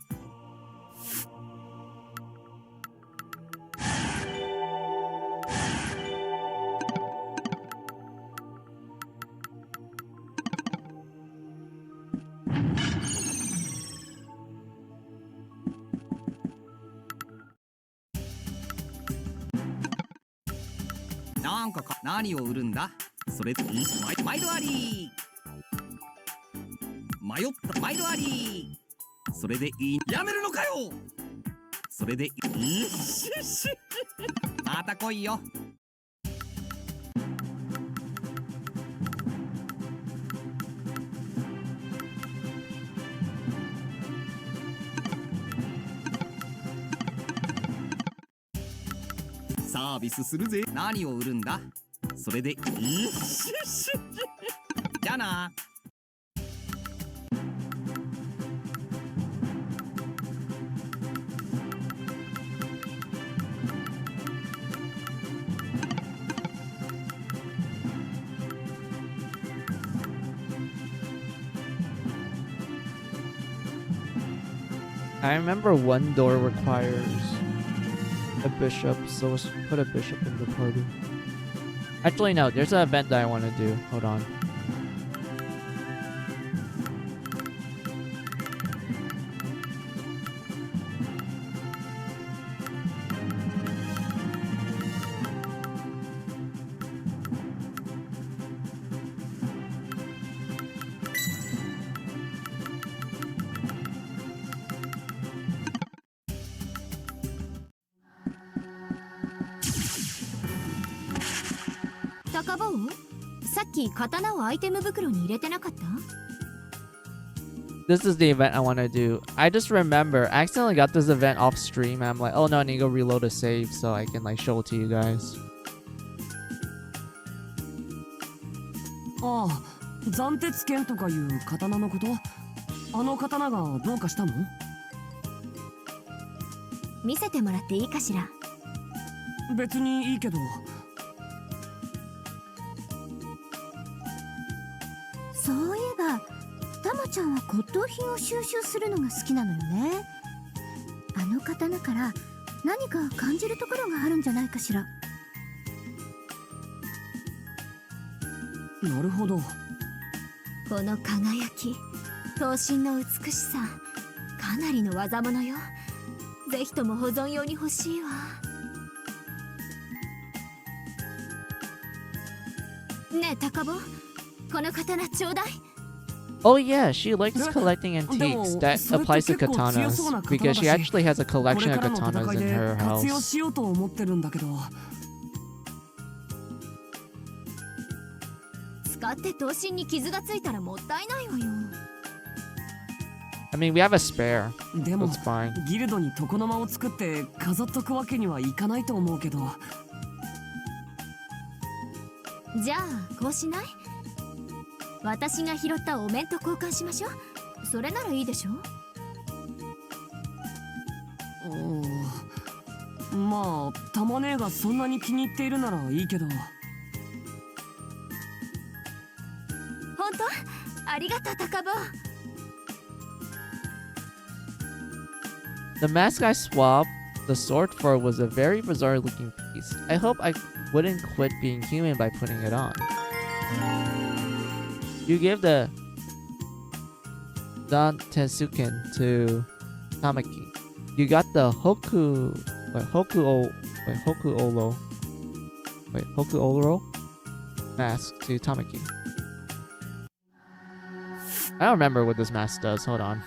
なんか何を売るんだ。それ毎度あり。迷った毎度あり。それでいい。やめるのかよ。それでいい。また来いよ。サービスするぜ。何を売るんだ。それでいい。じゃあな。I remember one door requires a bishop, so let's put a bishop in the party. Actually, no, there's an event that I want to do. Hold on. This is the event I want to do. I just remember I accidentally got this event off stream. I'm like, oh no, I need to go reload a save so I can like show it to you guys. ああ、斬鉄剣とかいう刀のこと？あの刀がどうかしたの？見せてもらっていいかしら。別にいいけど。そういえばタマちゃんは骨董品を収集するのが好きなのよね。あの刀から何か感じるところがあるんじゃないかしら。なるほど。この輝き、刀身の美しさ、かなりの技物よ。ぜひとも保存用に欲しいわ。ねえ高坊、この刀ちょうだい。Oh yeah, she likes collecting antiques. That applies to katanas because she actually has a これ collection か of らの戦 katanas い in で her 活用 house. しようと思ってるんだけど。使って刀身に傷がついたらもったいないわよ。 I mean, we have a spare. でも That's fine. ギルドに床の間を作って飾っとくわけにはいかないと思うけど。じゃあこうしない？私が拾ったお面と交換しましょう。それならいいでしょ？まあ玉ねえがそんなに気に入っているならいいけど。本当？ありがとう高坊。 The mask I swapped the sword for was a very bizarre looking piece. I hope I wouldn't quit being human by putting it on. You gave the Dan Tensuken to Tamaki. You got the Hoku Oro mask to Tamaki. I don't remember what this mask does. Hold on.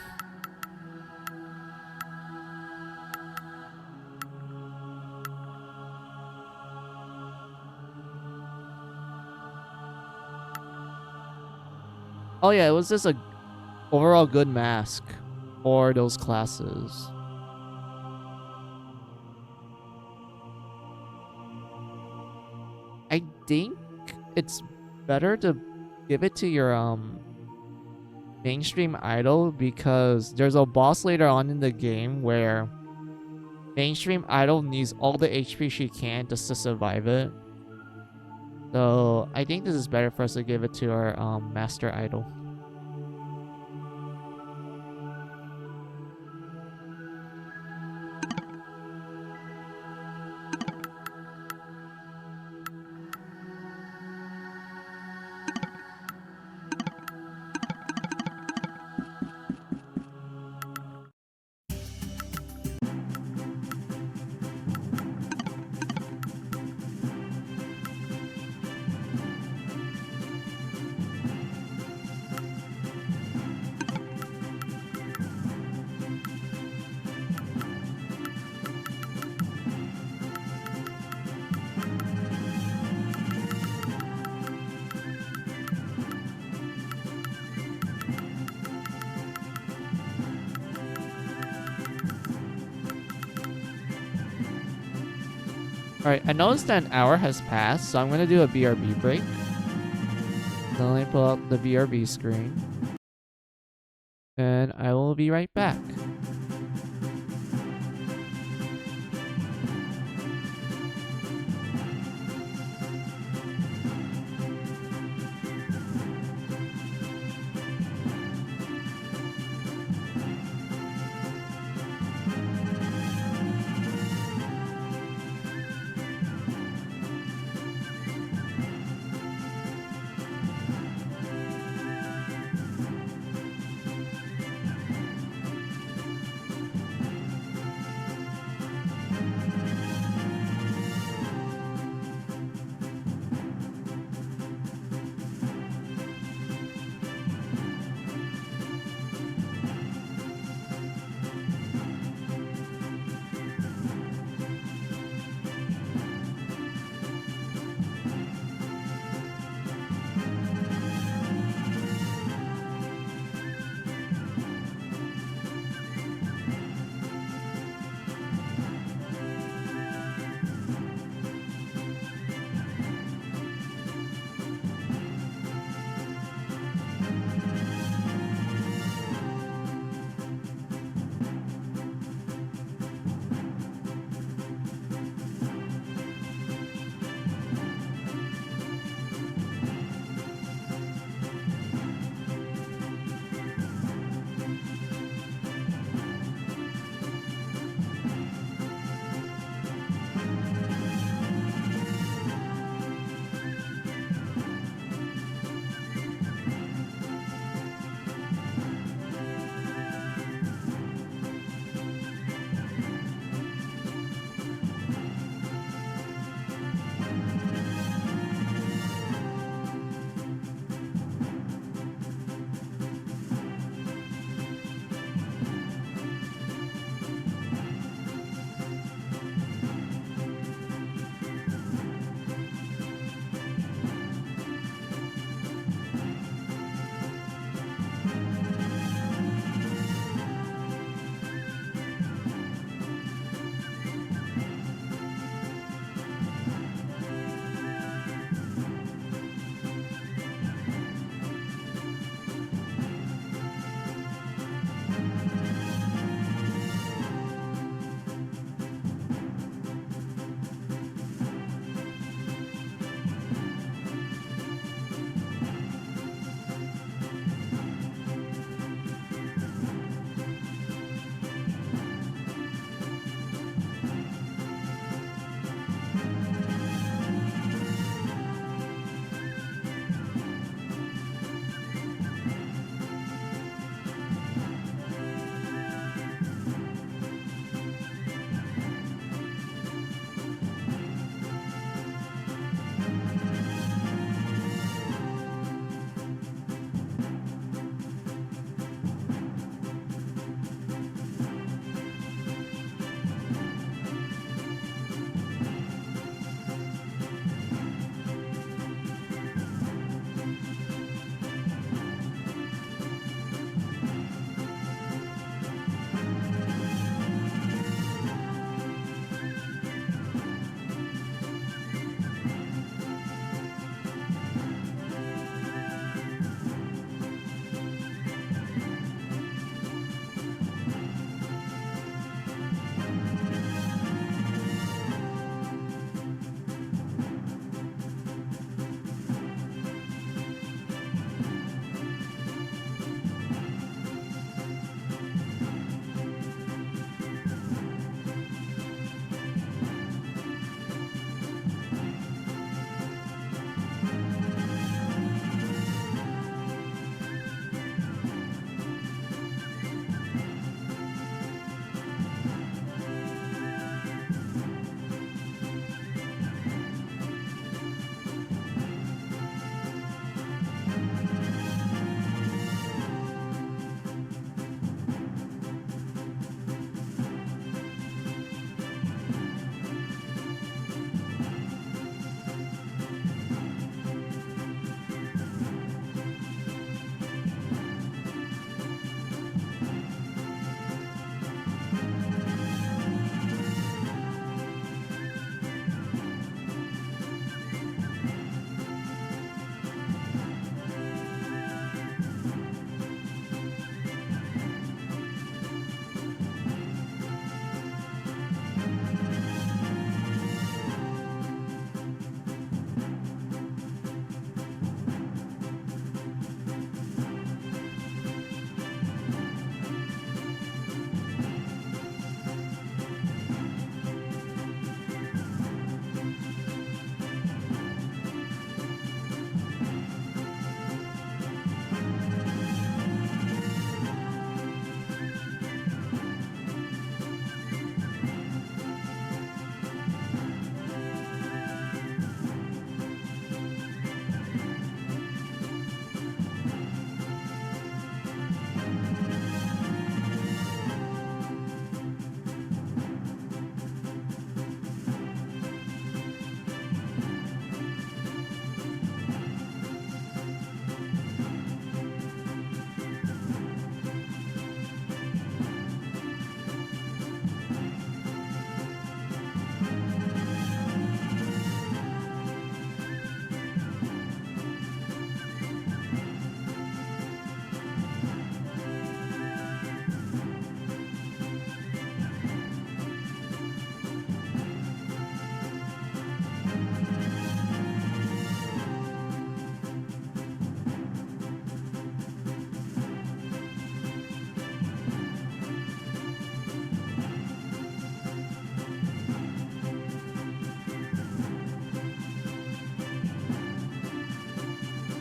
Oh yeah, it was just a overall good mask for those classes. I think it's better to give it to your mainstream idol because there's a boss later on in the game where mainstream idol needs all the HP she can just to survive it. So I think this is better for us to give it to our master idol. Alright, I noticed that an hour has passed, so I'm going to do a BRB break. So let me pull out the BRB screen. And I will be right back.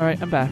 Alright, I'm back.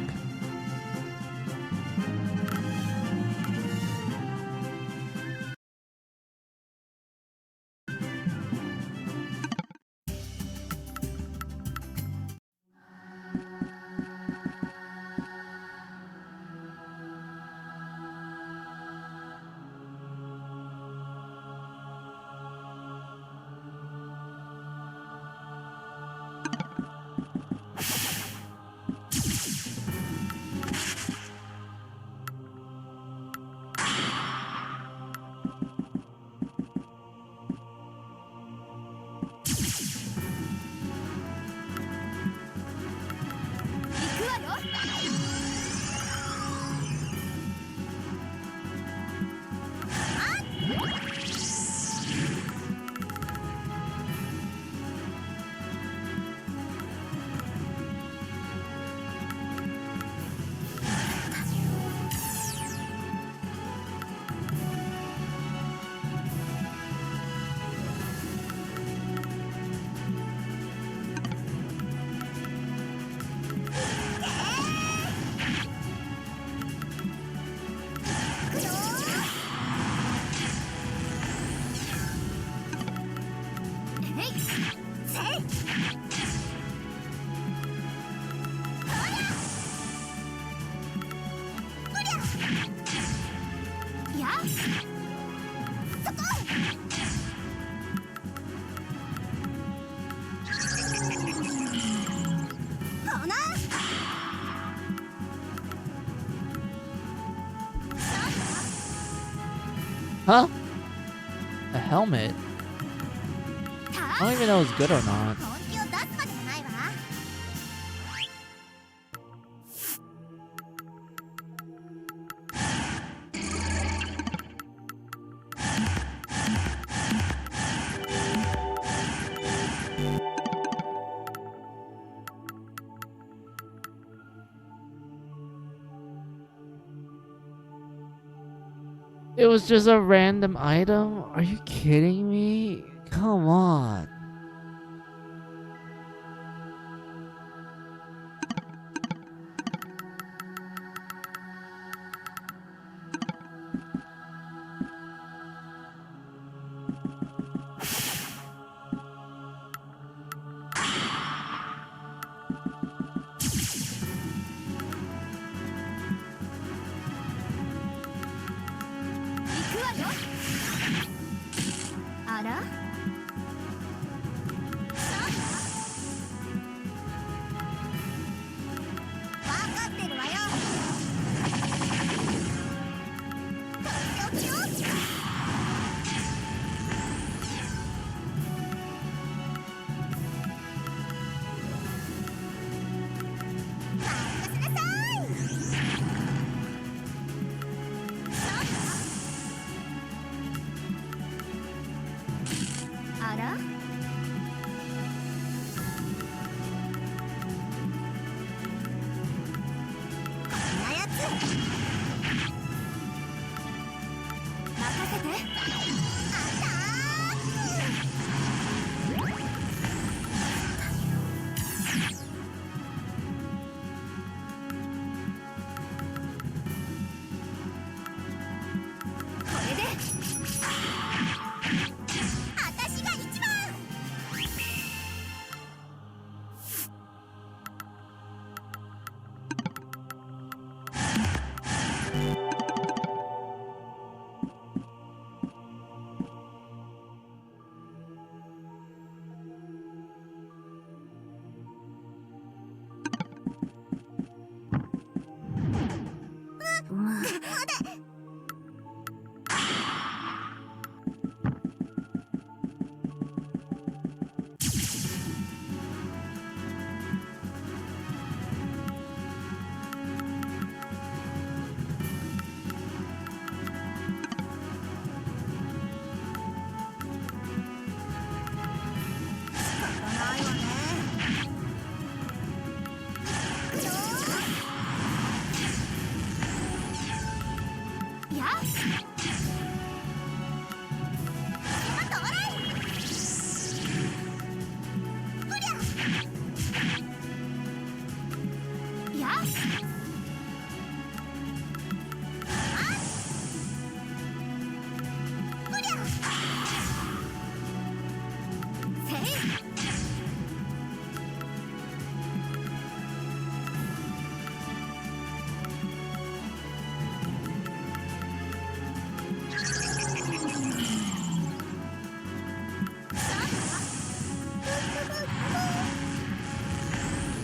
Huh? A helmet? I don't even know if it's good or not. It was just a random item? Are you kidding me? Come on.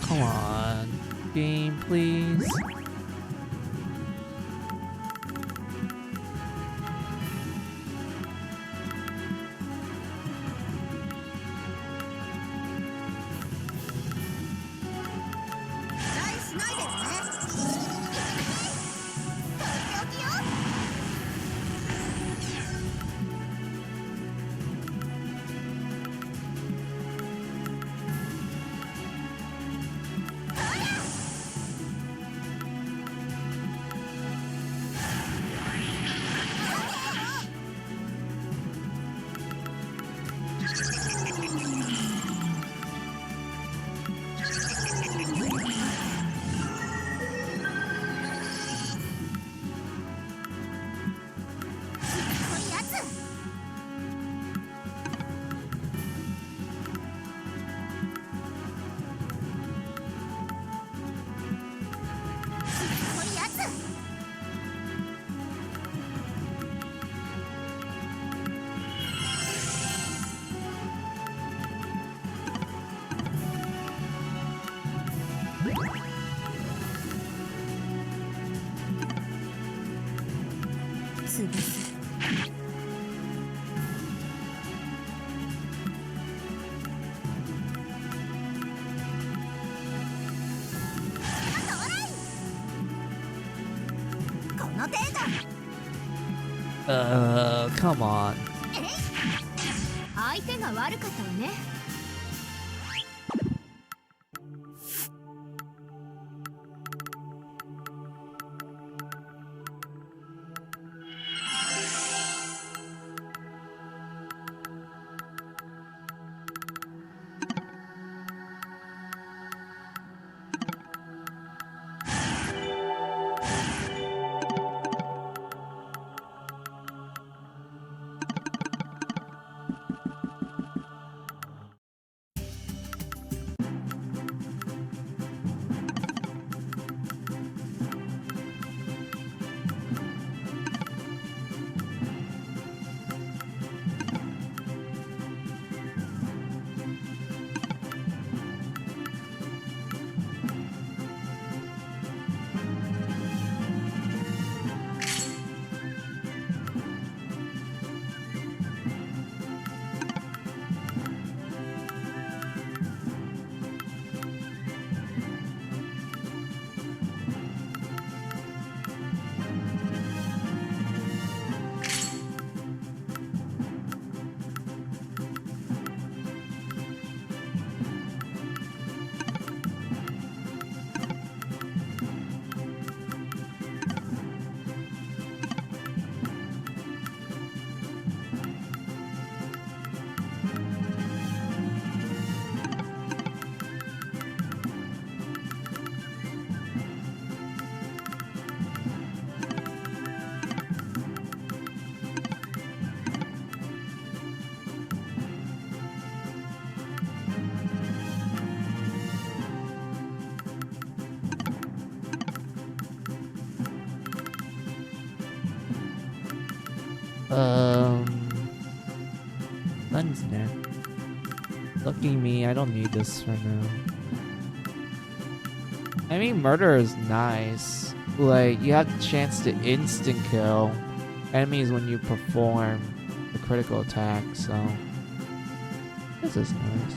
Come on, game, please.潰す。この程度。Come on. 相手が悪かったわね。Nothing's there. Lucky me, I don't need this right now. I mean, murder is nice. Like, you have the chance to instant kill enemies when you perform a critical attack, so this is nice.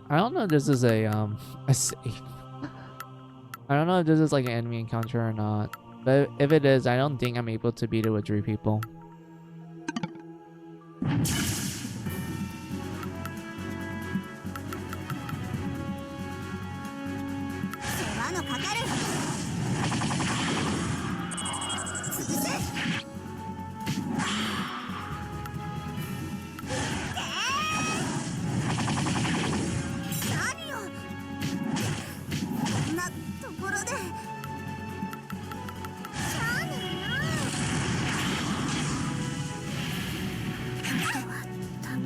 I don't know if this is a save. I don't know if this is like an enemy encounter or not. But if it is, I don't think I'm able to beat it with 3 people. 世話のかかる潰せ何よこんなところでしゃあねえなあとは頼む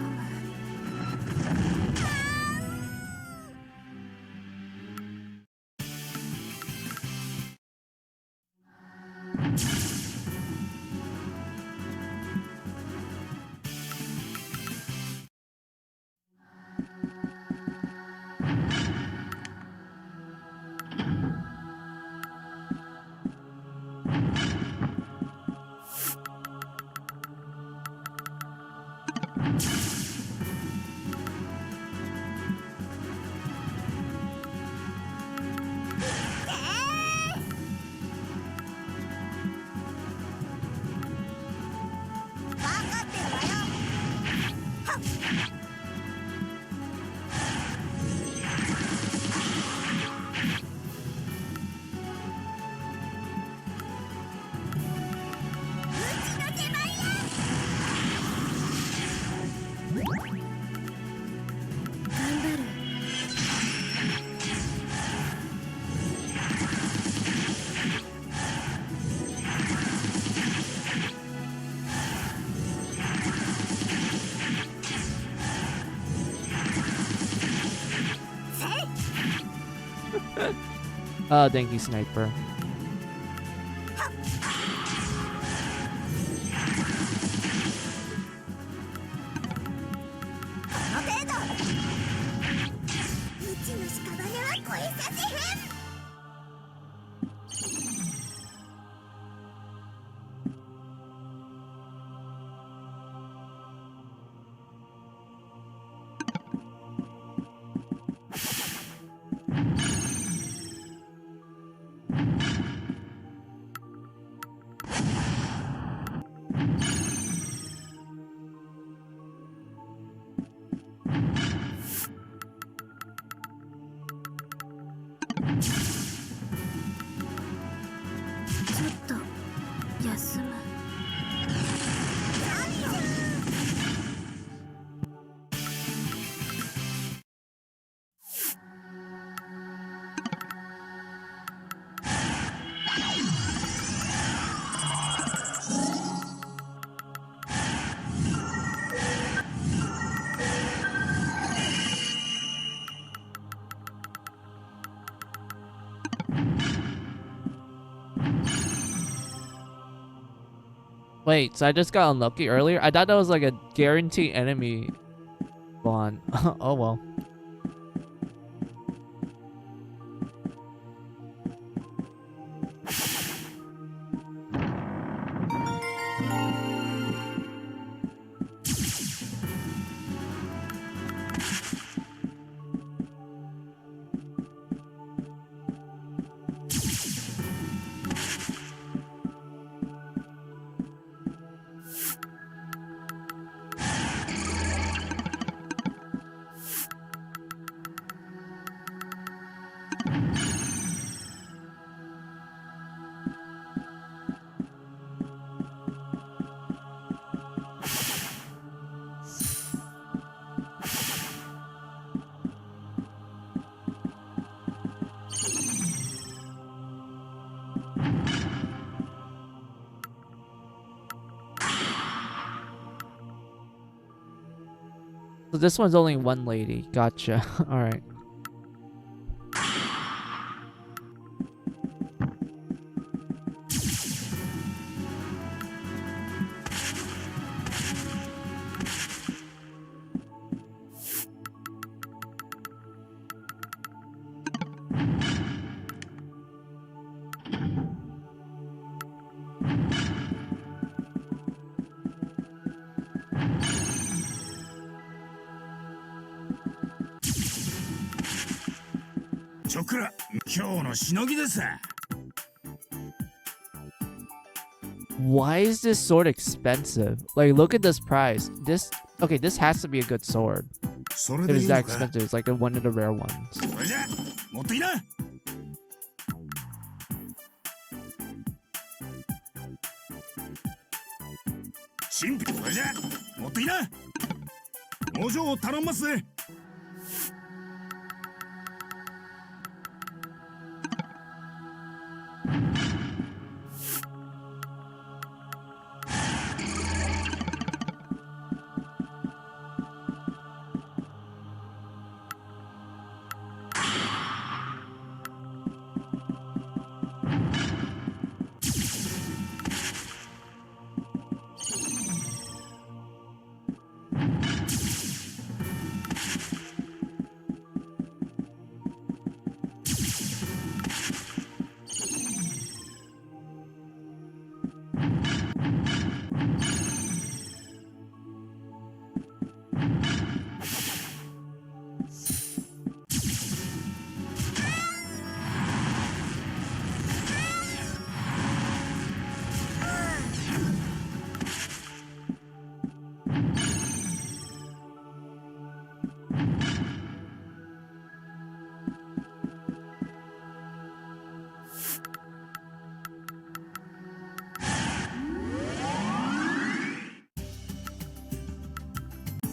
Oh, thank you, Sniper. Wait, so I just got unlucky earlier? I thought that was like a guaranteed enemy spawn. Oh well. So this one's only one lady. Gotcha. Alright. ちょくら今日のしのぎです。 Why is this sword expensive? Like, look at this price. Okay, this has to be a good sword. それ If でい it's い that のか。 expensive, it's like one of the rare ones. それじゃ持っていな。神秘、それじゃ持っていな。工場を頼んますぜ。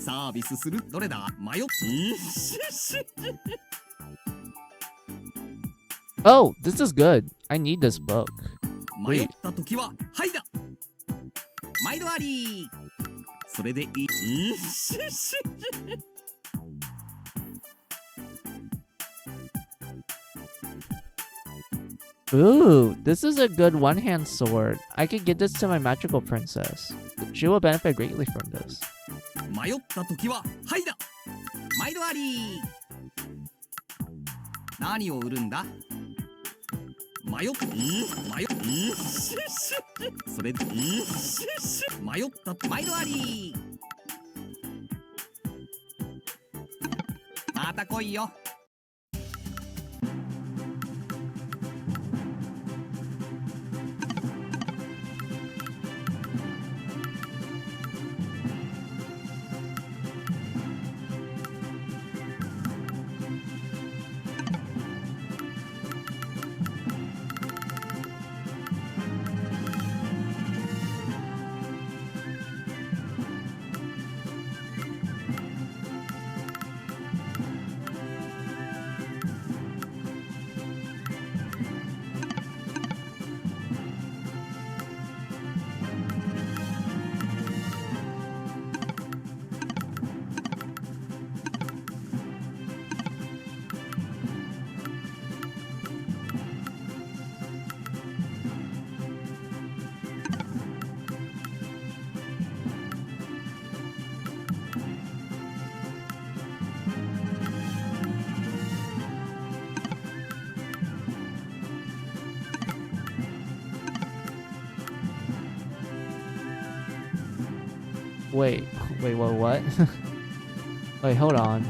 サービスする。どれだ。迷っ。Oh, this is good. I need this book. 迷った時ははいだ。毎度あり。それでいい。Ooh, this is a good one-hand sword. I could give this to my magical princess. She will benefit greatly from this. 迷った時ははいだ。毎度あり。何を売るんだ。迷っ。それで迷った毎度あり。また来いよ。Wait, what? Wait, hold on.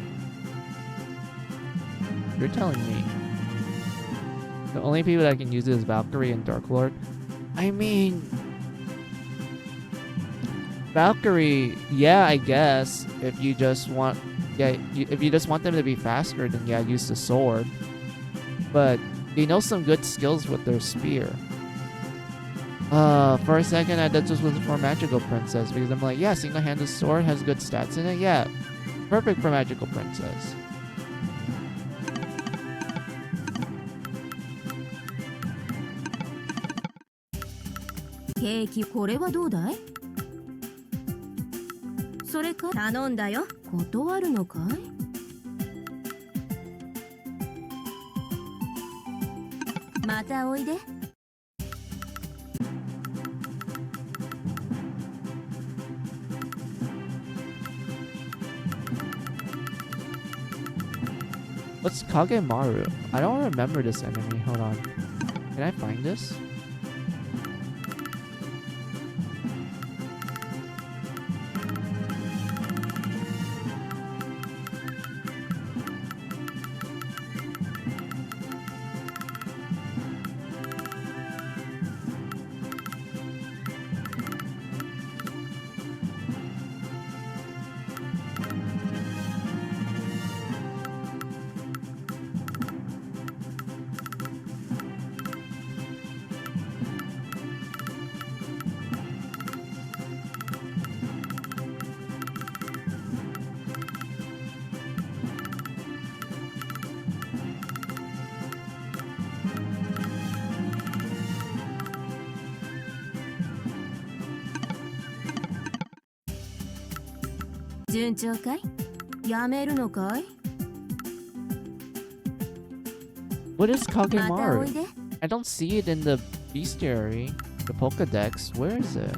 You're telling me the only people that can use it is Valkyrie and Dark Lord? I mean, Valkyrie, yeah, I guess. If you just want, if you just want them to be faster, then yeah, use the sword. But they know some good skills with their spear. For a second, I thought this was for Magical Princess because I'm like, yeah, single-handed sword has good stats in it. Yeah, perfect for Magical Princess. Cake, これはどうだい？それか頼んだよ。断るのかい？またおいで。What's Kagemaru? I don't remember this enemy. Hold on. Can I find this? 順調かい？やめるのかい？ What is またおい Kagemari? で。 I don't see it in the bestiary. The Pokedex. Where is it?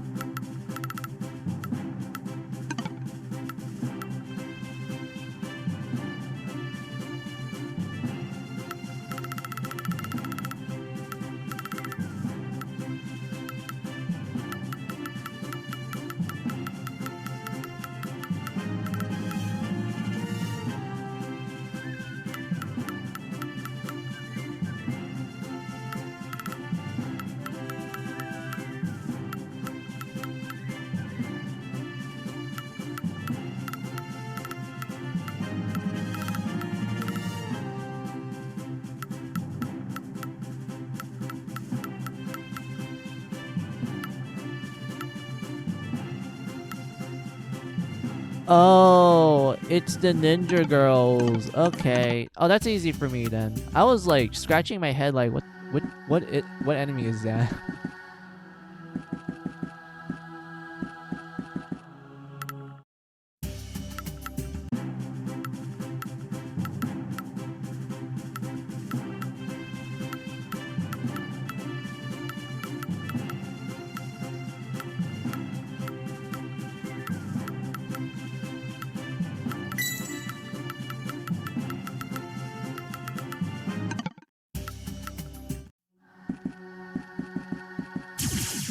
Oh, it's the ninja girls. Okay. Oh, that's easy for me then. I was like scratching my head like what enemy is that?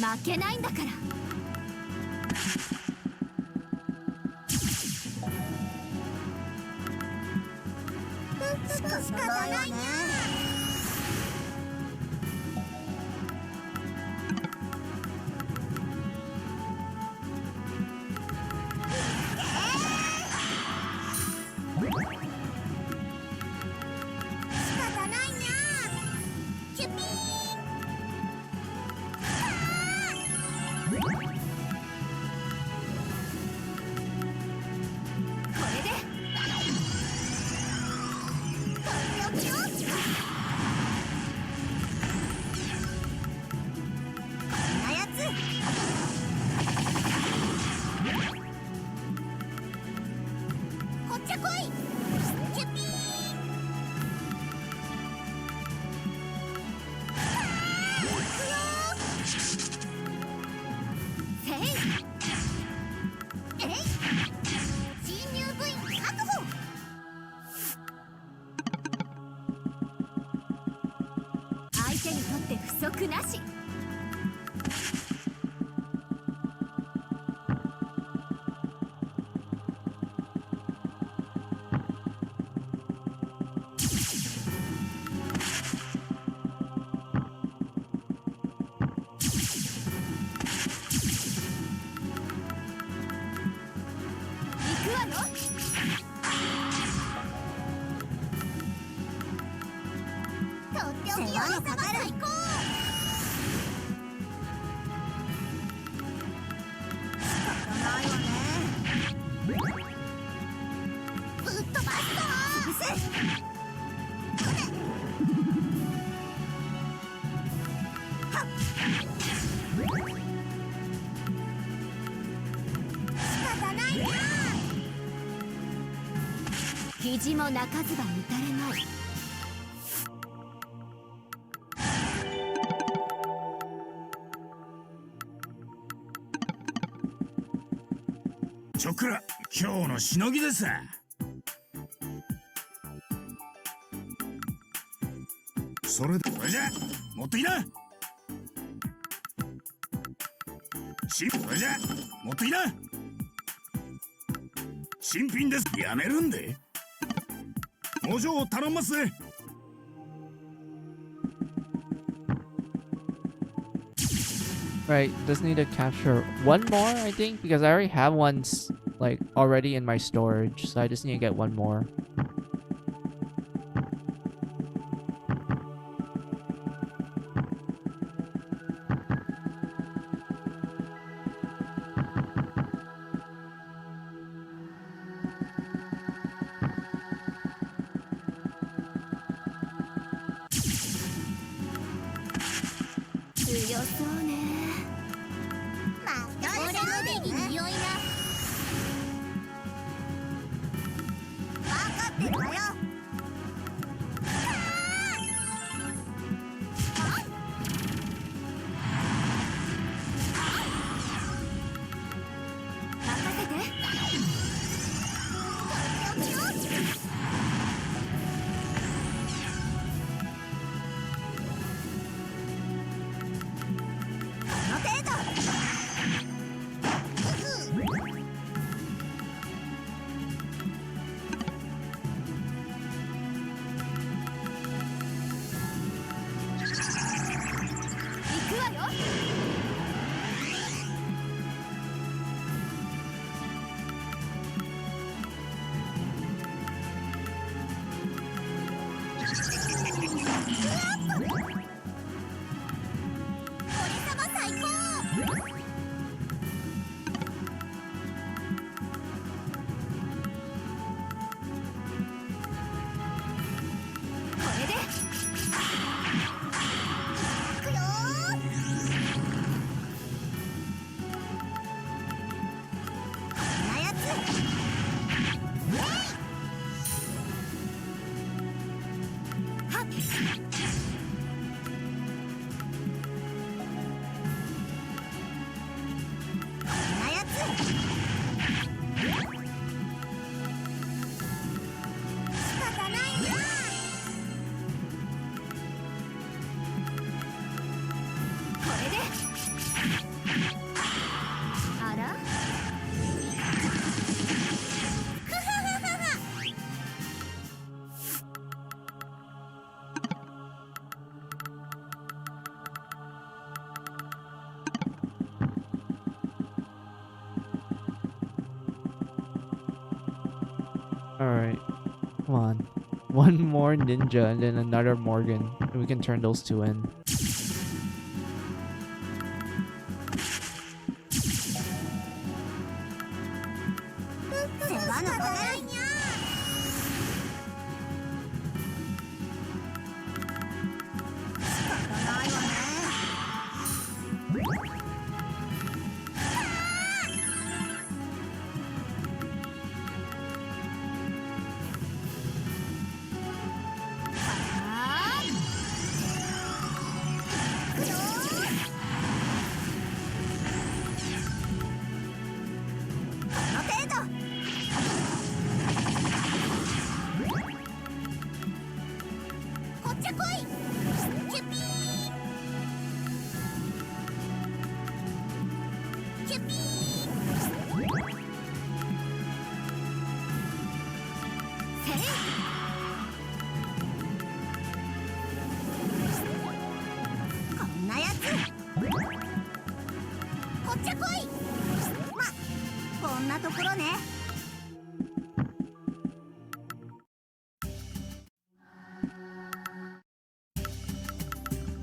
「負けないんだから」仕方ないね。相手にとって不足なし。行くわよ。とっておきよ、さが最高。仕方ないわね。ぶっ飛ばすぞ。潰せ。はっ。仕方ないな。肘も泣かずば打たれまい。ちょくら今日のしのぎです。それでこれじゃ持ってきな。これじゃ持ってきな。新品です。やめるんで工場を頼んますぜ。Right, just need to capture one more, I think, because I already have one like already in my storage, so I just need to get one more. Alright. Come on. One more ninja and then another Morgan. And we can turn those two in.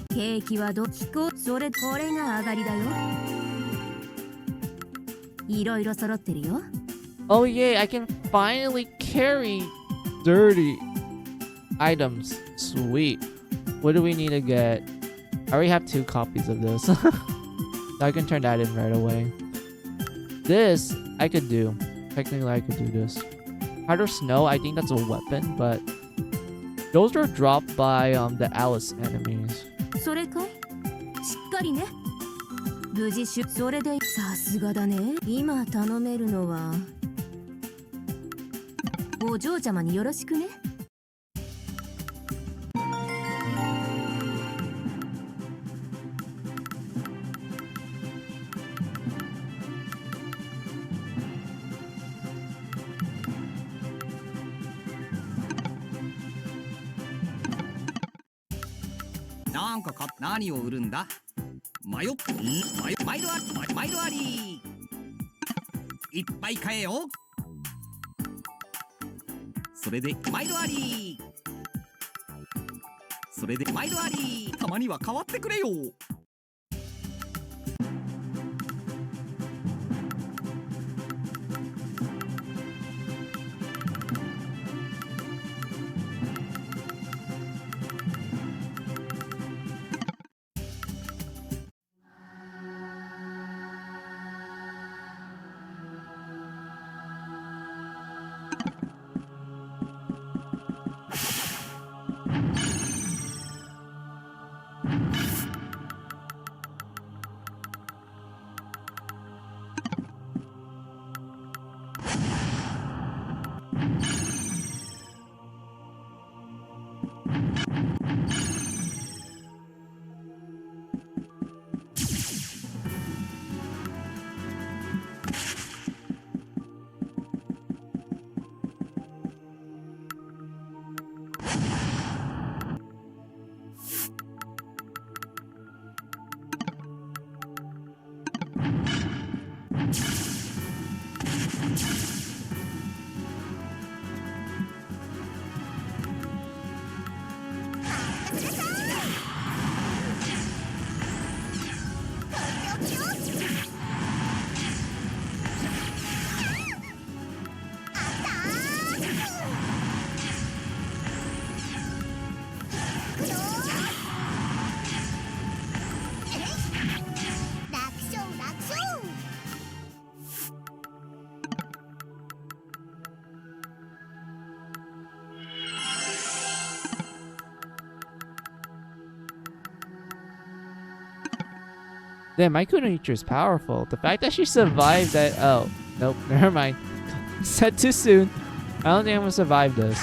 ケーキはどっちこそれこれが上がりだよ。いろいろ揃ってるよ。 Oh yay, I can finally carry dirty items. Sweet. What do we need to get? I already have 2 copies of this. So I can turn that in right away. This, I could do. Technically, I could do this. Powder Snow, I think that's a weapon, but those are dropped by the Alice enemies. それかい？しっかりね。無事それでさすがだね。今頼めるのはお嬢ちゃまによろしくね。なんか何を売るんだ。マイルアリーいっぱい買えよ。それでマイルアリーそれでマイルアリーたまには変わってくれよ。Damn, my Kunoichi is powerful. The fact that she survived that. Oh, nope, never mind. Said too soon. I don't think I'm gonna survive this.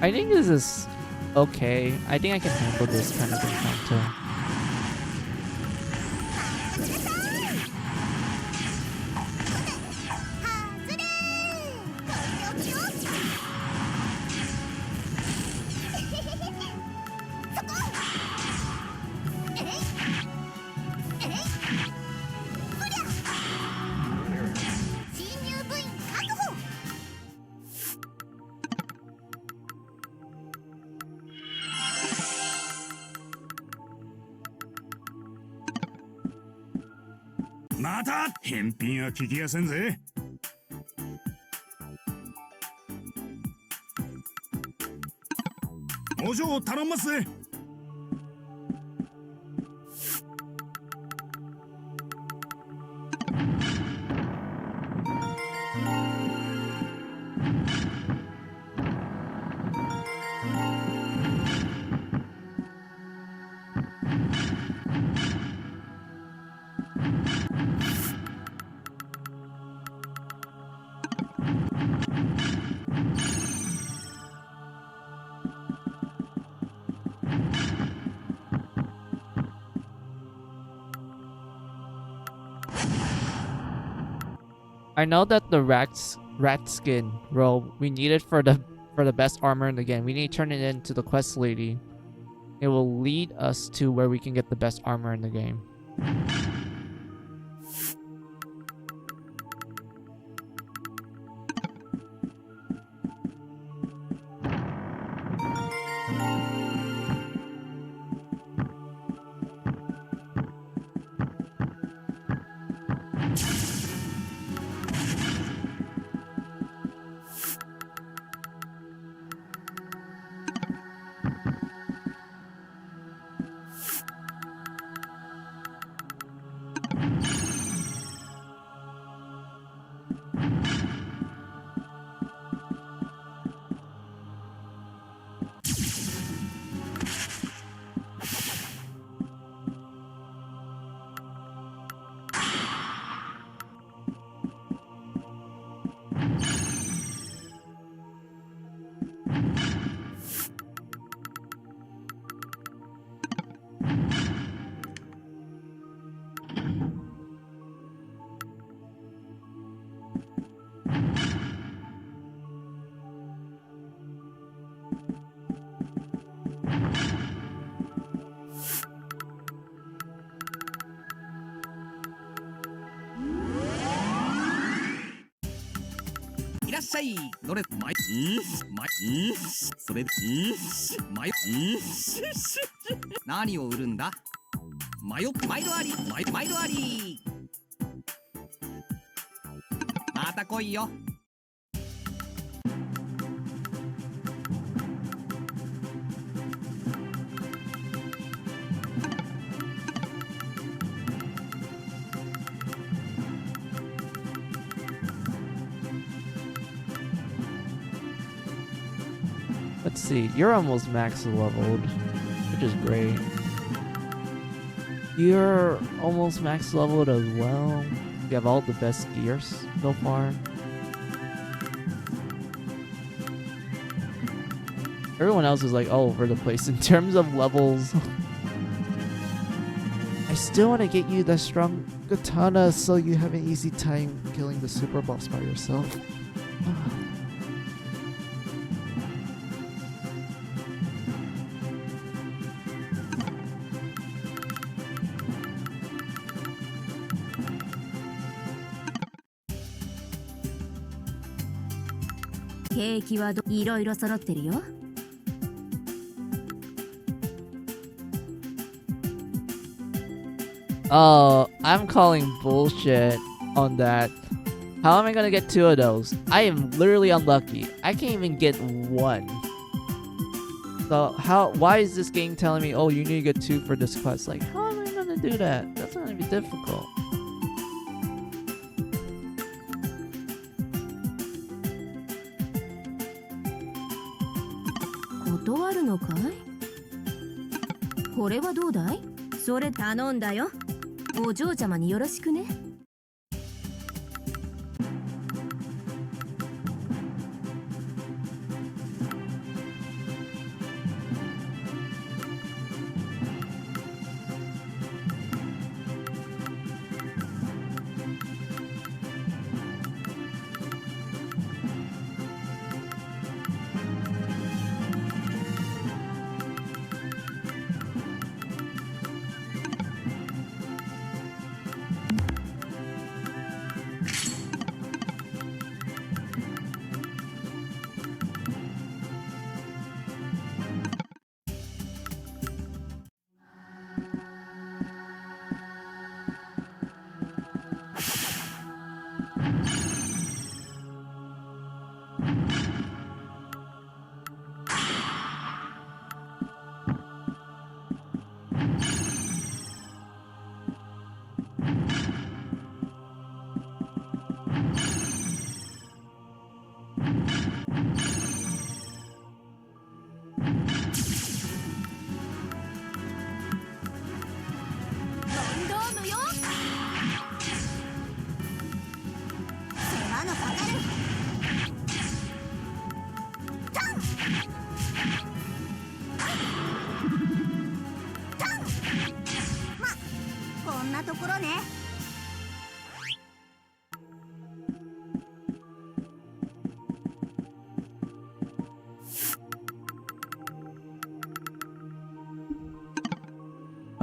I think this is okay. I think I can handle this kind of encounter.また返品は聞きやせんぜ。お嬢頼んますぜ。I know that the rat skin robe we need it for the best armor in the game. We need to turn it into the quest lady. It will lead us to where we can get the best armor in the game. いらっしゃい。どれまいそれまい何を売るんだ。毎度あり毎度あり。また来いよ。Let's see, you're almost max leveled, which is great. You're almost max leveled as well. You have all the best gears so far. Everyone else is like all over the place in terms of levels. I still want to get you the strong katana so you have an easy time killing the super boss by yourself. Oh, I'm calling bullshit on that. How am I gonna get 2 of those? I am literally unlucky. I can't even get 1. So why is this game telling me, oh, you need to get 2 for this quest? Like, how am I gonna do that? That's gonna be difficult.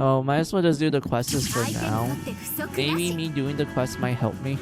Oh, might as well just do the quests for now. Maybe me doing the quest might help me.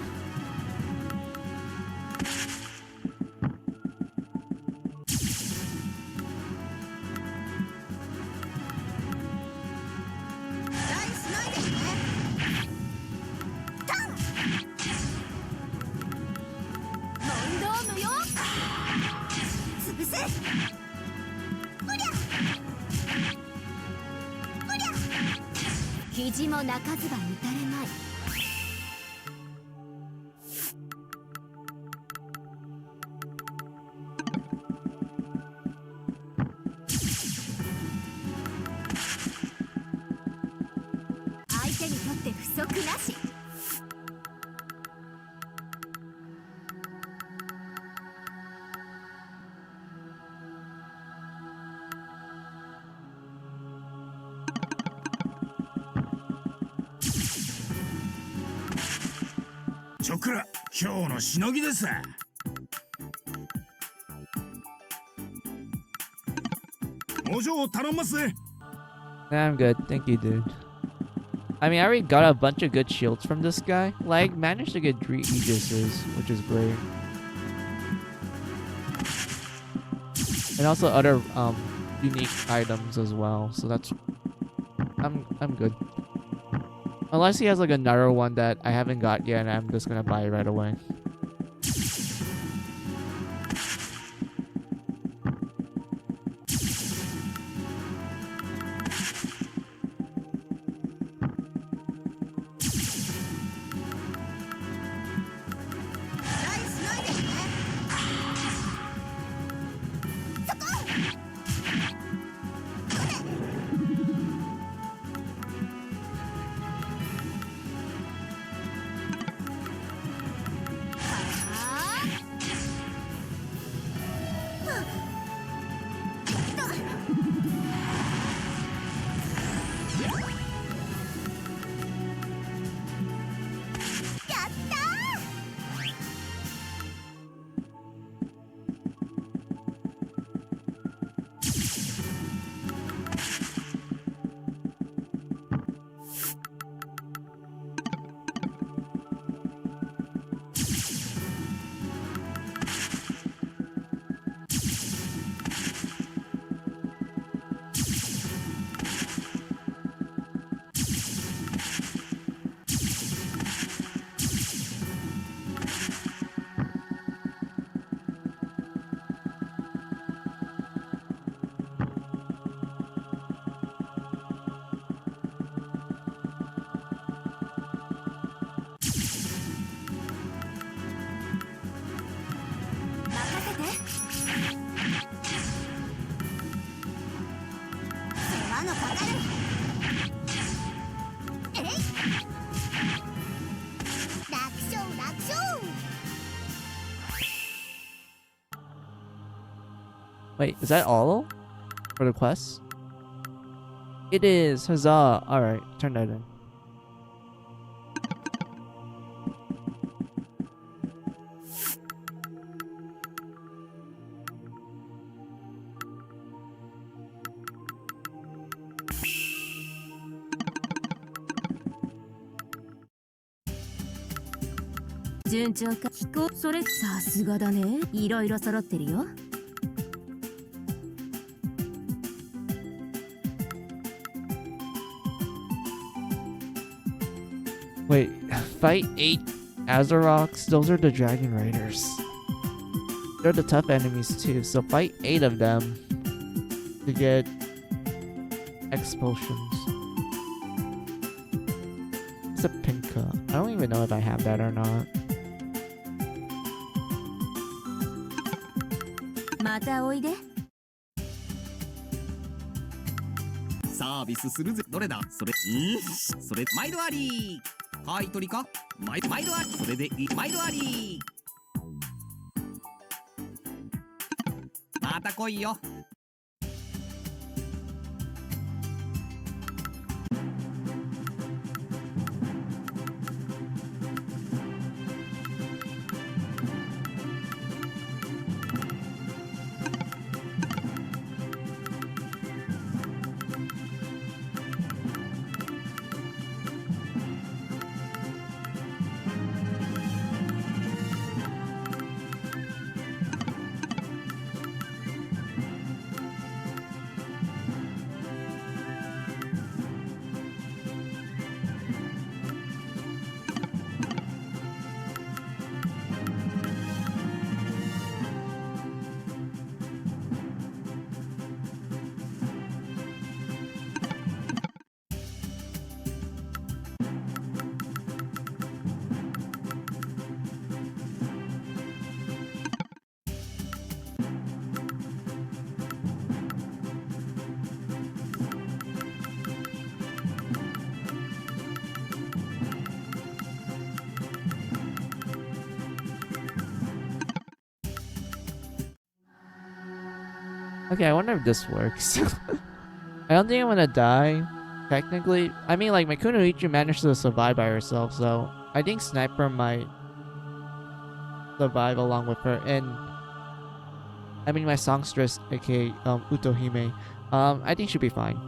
ちょくら今日のしのぎです。お嬢頼んますぜ。 Nah, I'm good. Thank you, dude. I mean, I already got a bunch of good shields from this guy. Like, managed to get 3 Aegises, which is great. And also other unique items as well. So that's I'm good. Unless he has like another one that I haven't got yet and I'm just gonna buy it right away. Wait, is that all for the quest? It is. Huzzah. Alright, turn that in.順調か。飛行それさすがだね。いろいろ揃ってるよ。Wait, fight 8 Azeroths? Those are the Dragon Raiders. They're the tough enemies too, so fight 8 of them to get expulsions. It's a Pinka. I don't even know if I have that or not. またおいで。サービスするぜ。どれだそれそれ毎度あり。買い取りか毎度あり。それでいい毎度あり。また来いよ。Okay, I wonder if this works. I don't think I'm gonna die, technically. I mean, like, my Kunoichi managed to survive by herself, so I think Sniper might the vibe along with her. And I mean, my songstress, aka Utohime, I think she'll be fine.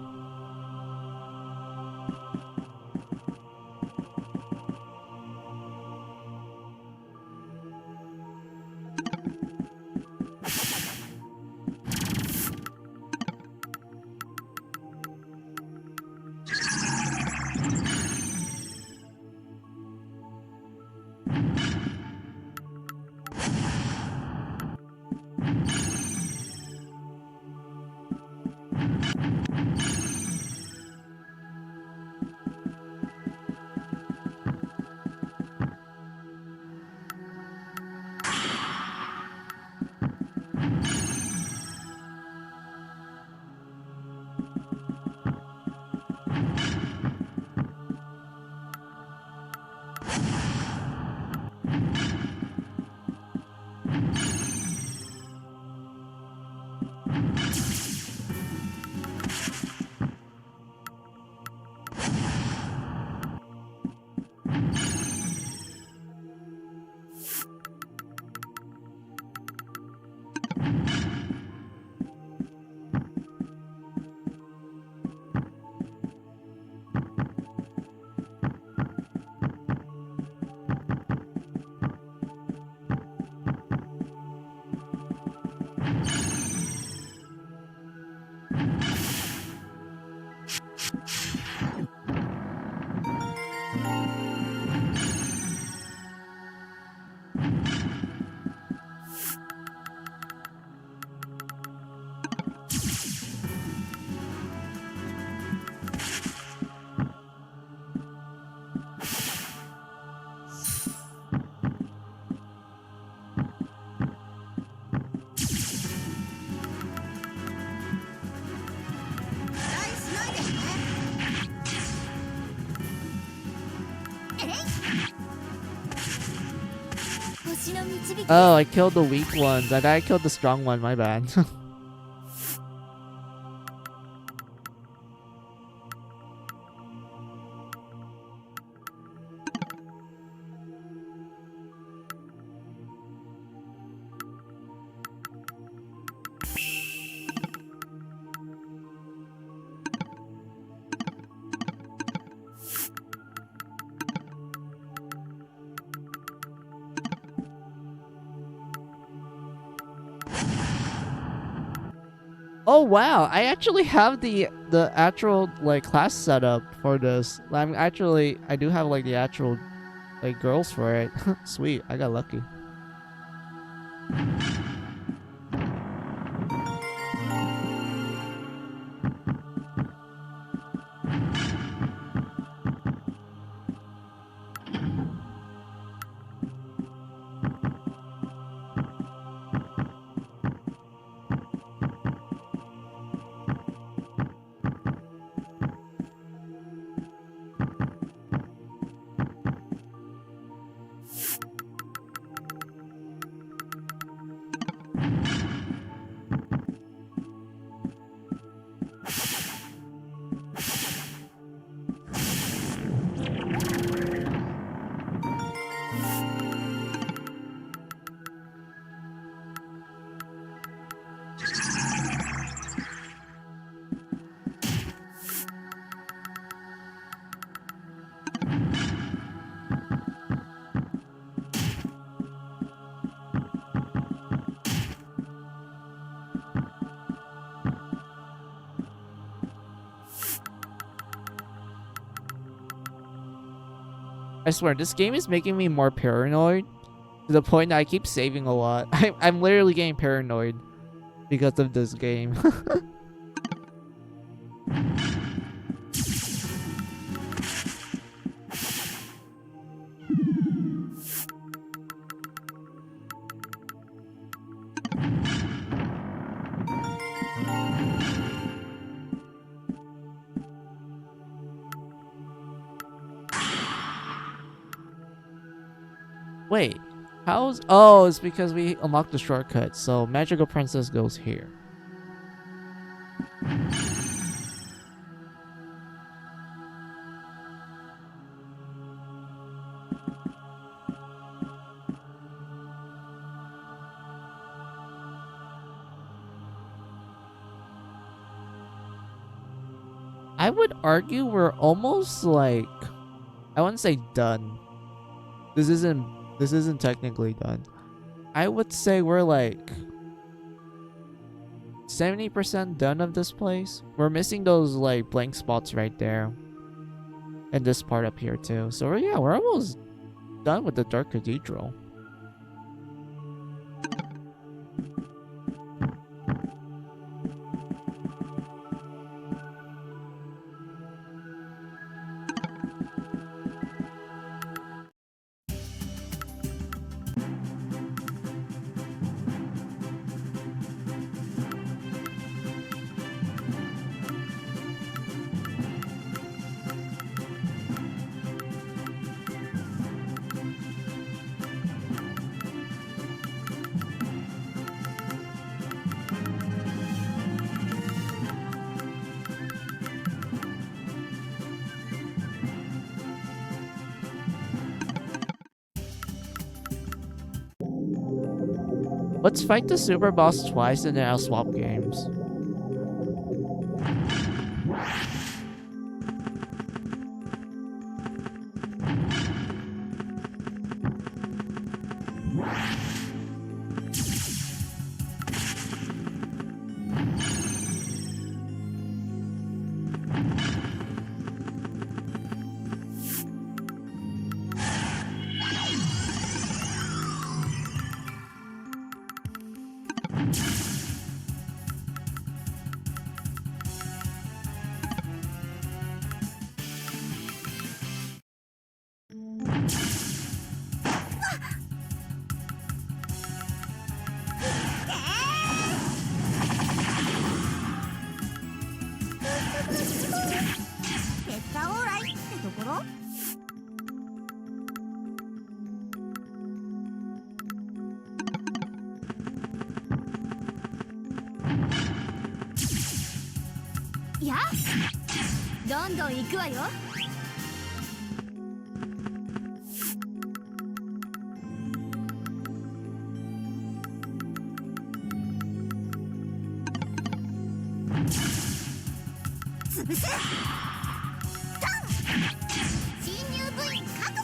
Oh, I killed the weak ones. I killed the strong one, my bad. Oh wow, I actually have the actual like class setup for this. I do have like the actual like girls for it. Sweet, I got lucky. I swear, this game is making me more paranoid to the point that I keep saving a lot. I'm literally getting paranoid because of this game. Wait, how's... Oh, it's because we unlocked the shortcut, so Magical Princess goes here. I would argue we're almost like, I wouldn't say done. This isn't technically done. I would say we're like 70% done of this place. We're missing those like blank spots right there. And this part up here too. So yeah, we're almost done with the Dark Cathedral. Let's fight the super boss twice and then I'll swap games.やどんどん行くわよ。潰す。タン。侵入部員確保。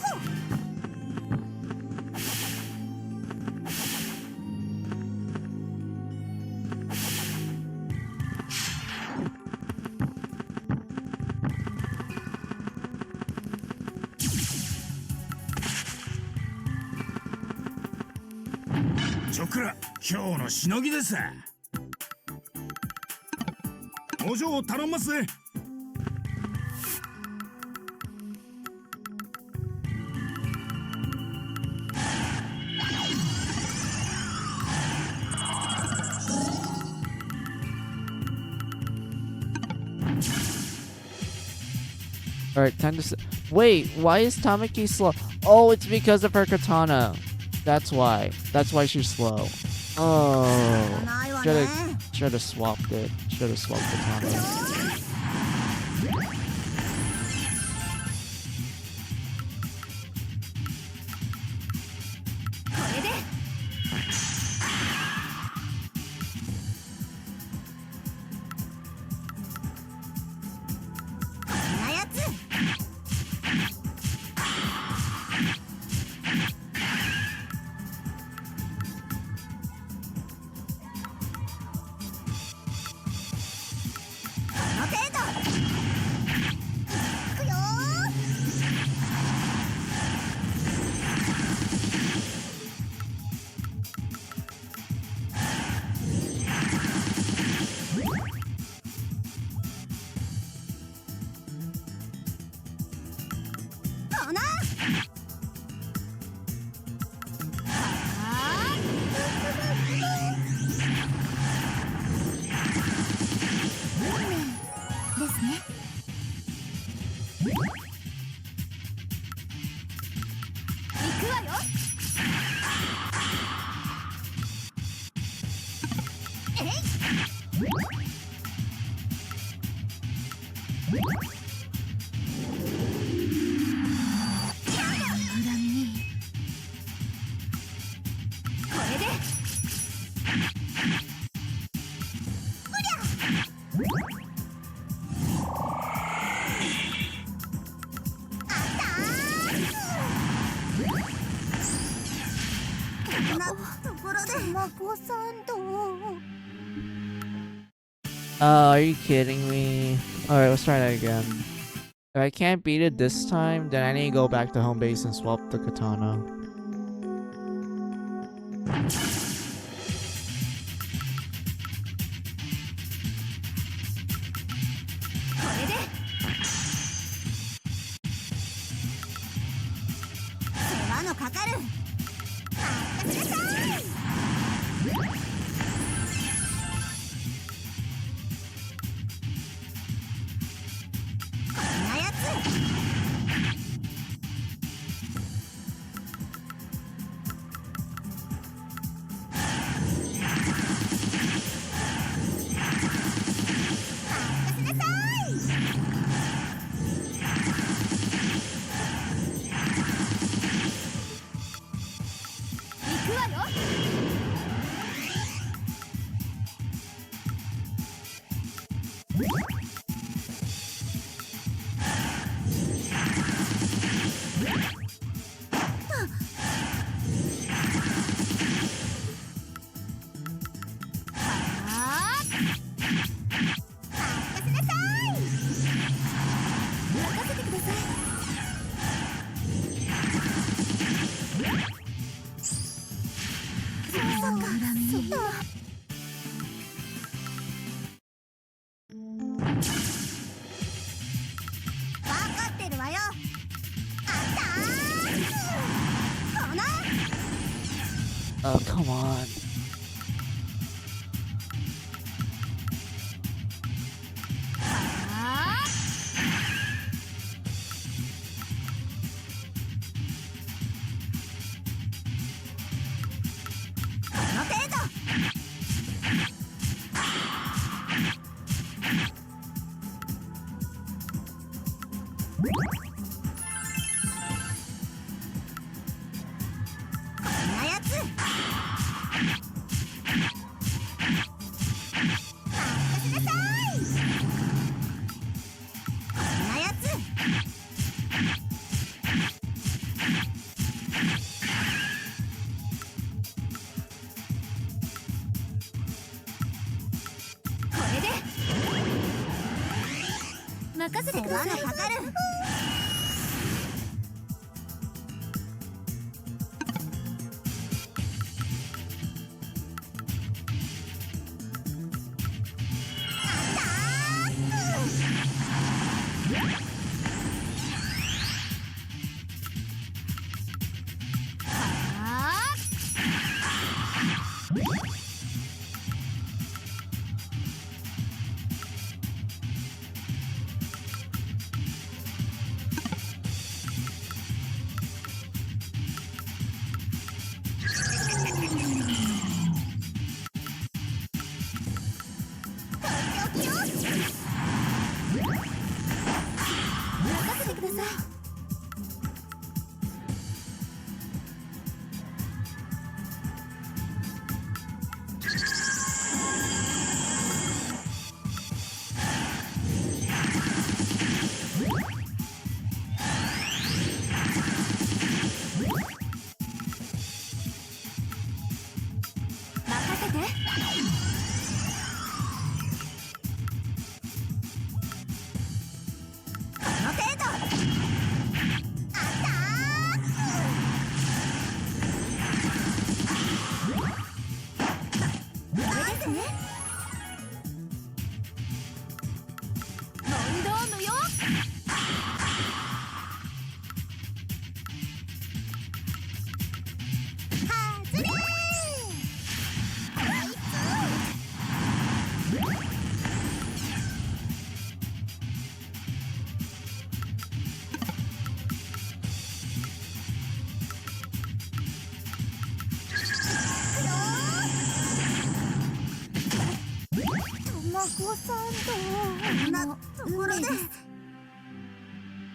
チョクラ、今日のしのぎです。お嬢を頼んますぜ。Alright, time to wait, why is Tamaki slow? Oh, it's because of her katana. That's why. That's why she's slow. Oh. Should have swapped it. Should have swapped katana. ところでマコさんと。 Are you kidding me? Alright, let's try that again. If I can't beat it this time, then I need to go back to home base and swap the katana. かかる。任せなさい。こんなやつ。任せなさい。行くわよ。Oh, come on.任せてください。かかる。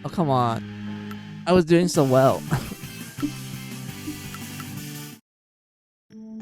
Oh, come on. I was doing so well. 任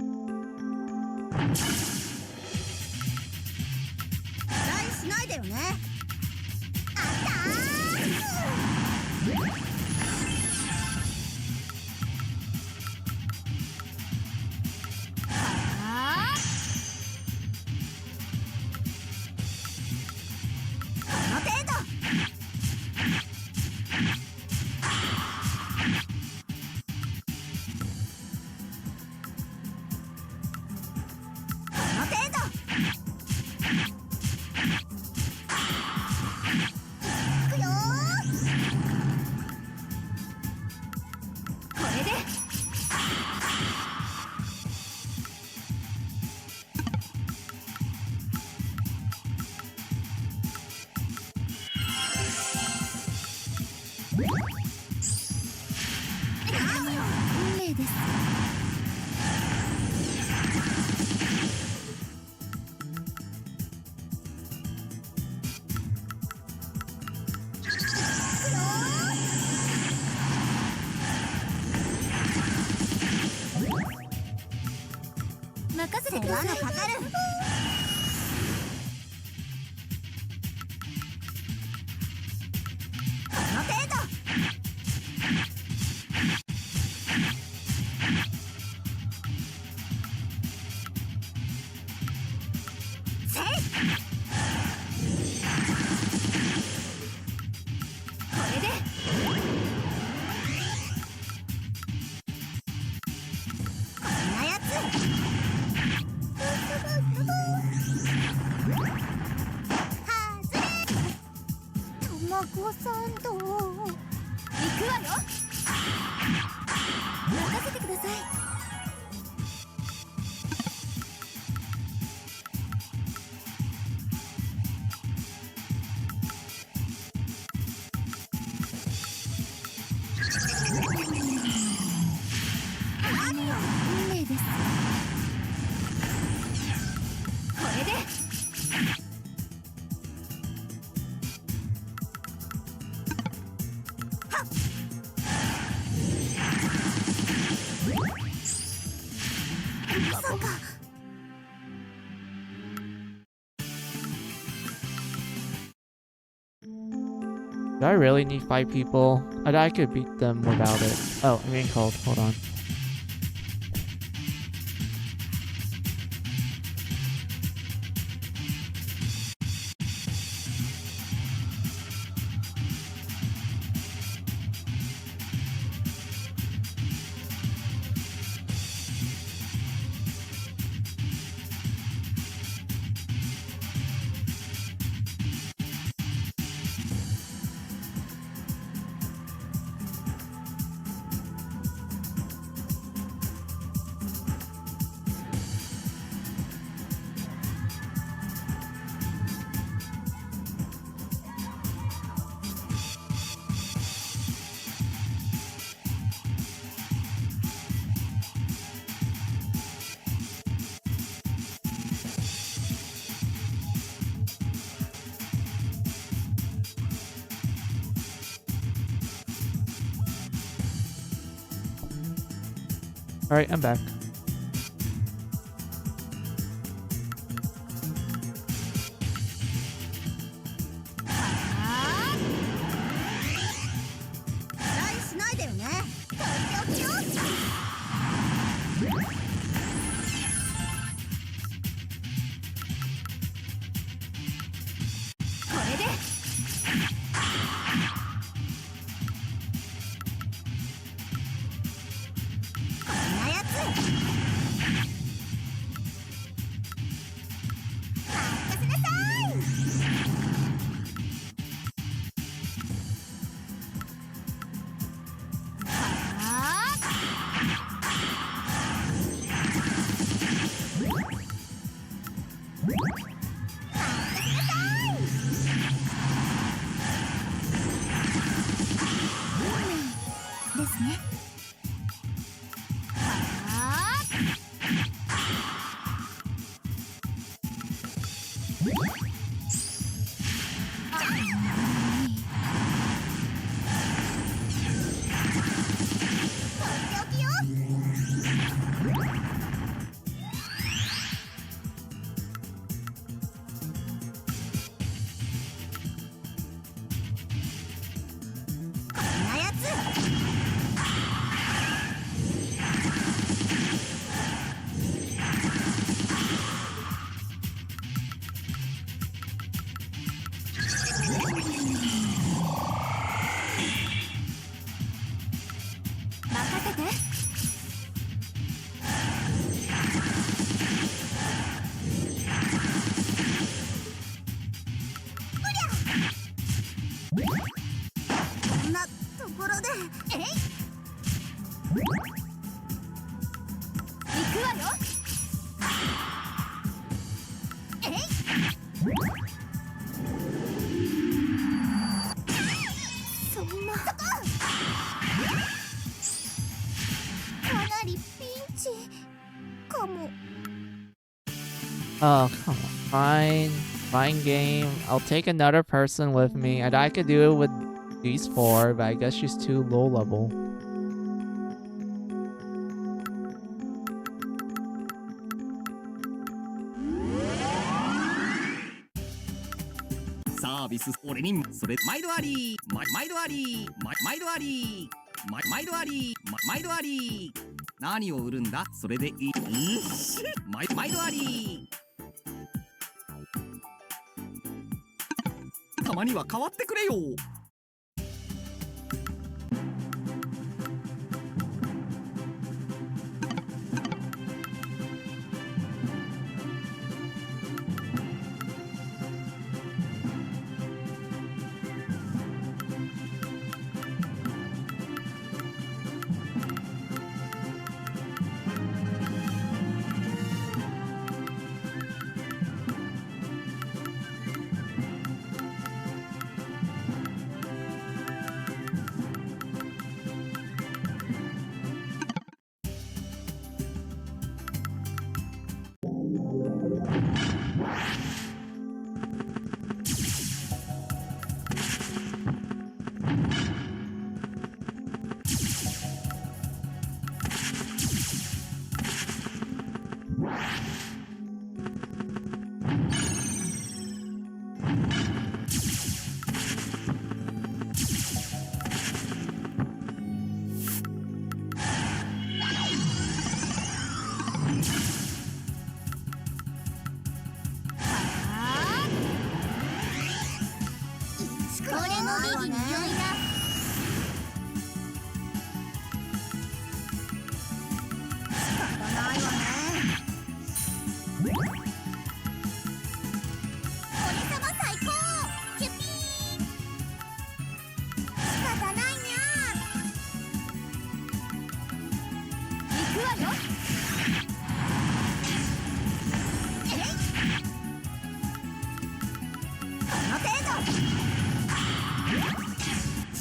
罠かかる。この程度。せい。これでこんなやつ。卵サンド行くわよ。任せてください。運命です。これでまさか。Do I really need 5 people? I could beat them without it. Oh, I'm getting called. Hold on. Alright, I'm back. Oh, come on. Fine. Fine game. I'll take another person with me. And I could do it with these 4, but I guess she's too low level. ビス俺にそれ毎度あり毎度あり毎度あり毎度あり毎度あり何を売るんだそれでいい毎度ありたまには変わってくれよ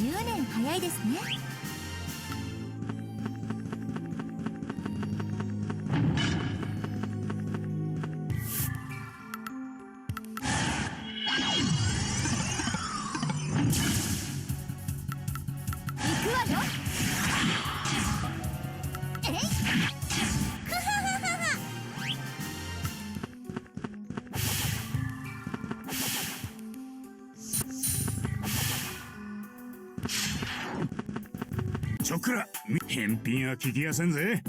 10年早いですね。行くわよ。えいくはははは。ちょくら返品は聞きやせんぜ。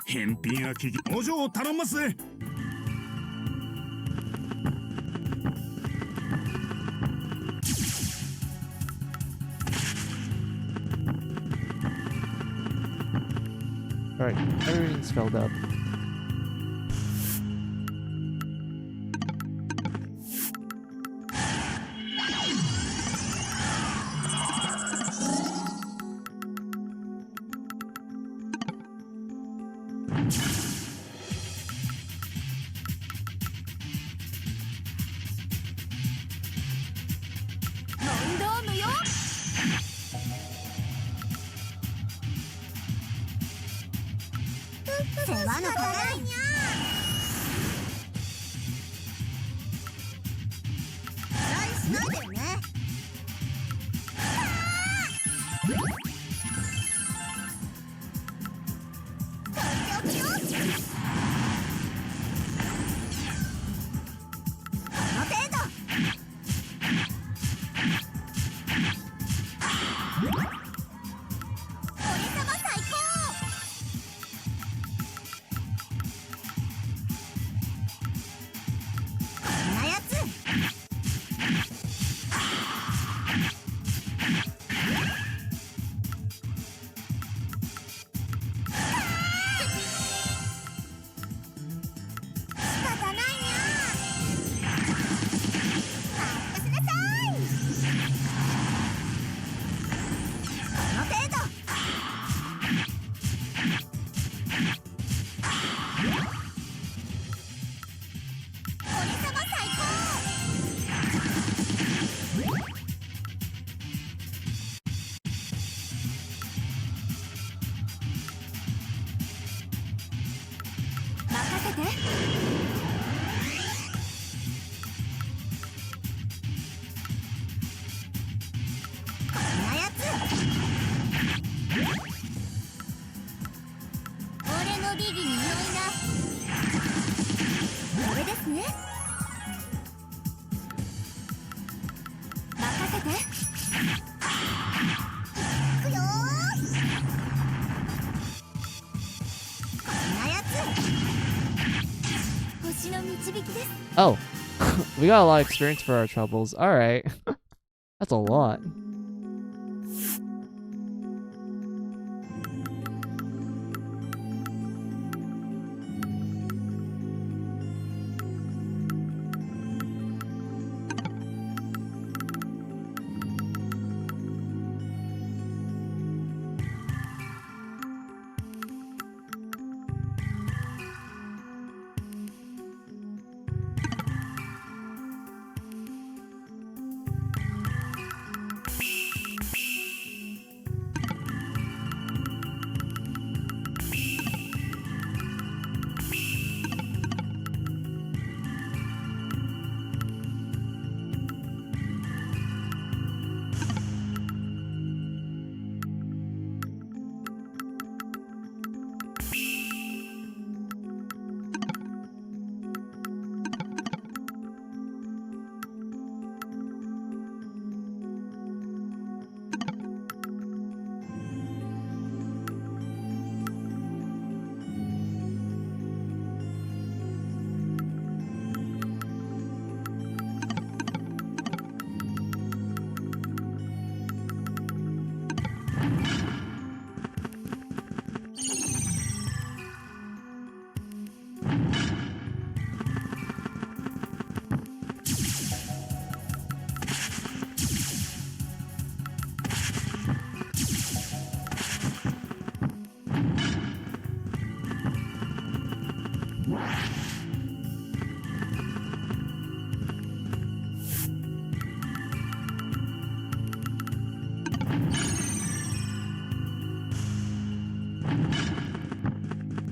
返品は聞きお嬢を頼んますぜ。Alright, everything's filled up. ね。任せて。いくよー。こんなやつ。星の導きです。 Oh, we got a lot of experience for our troubles. All right, that's a lot.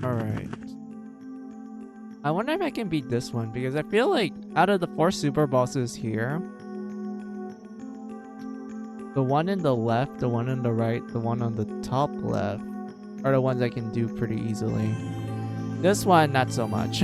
Alright. I wonder if I can beat this one, because I feel like out of the 4 super bosses here, the one in the left, the one on the right, the one on the top left are the ones I can do pretty easily. This one, not so much.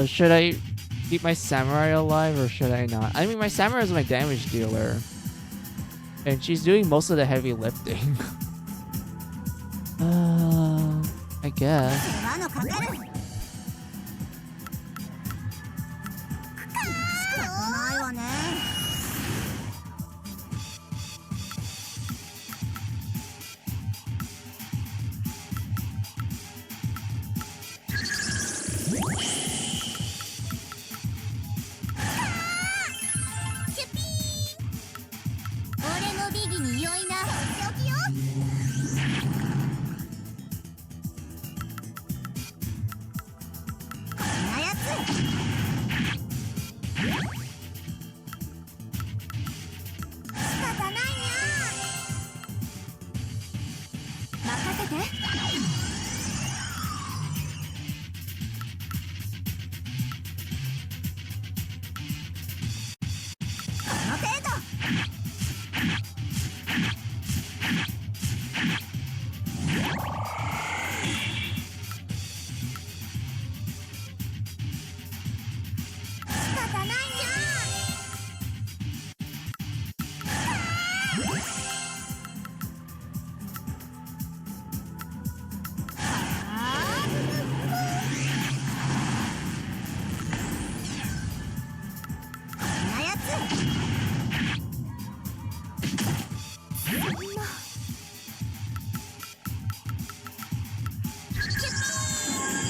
Should I keep my samurai alive or should I not? I mean, my samurai is my damage dealer, and she's doing most of the heavy lifting. I guess.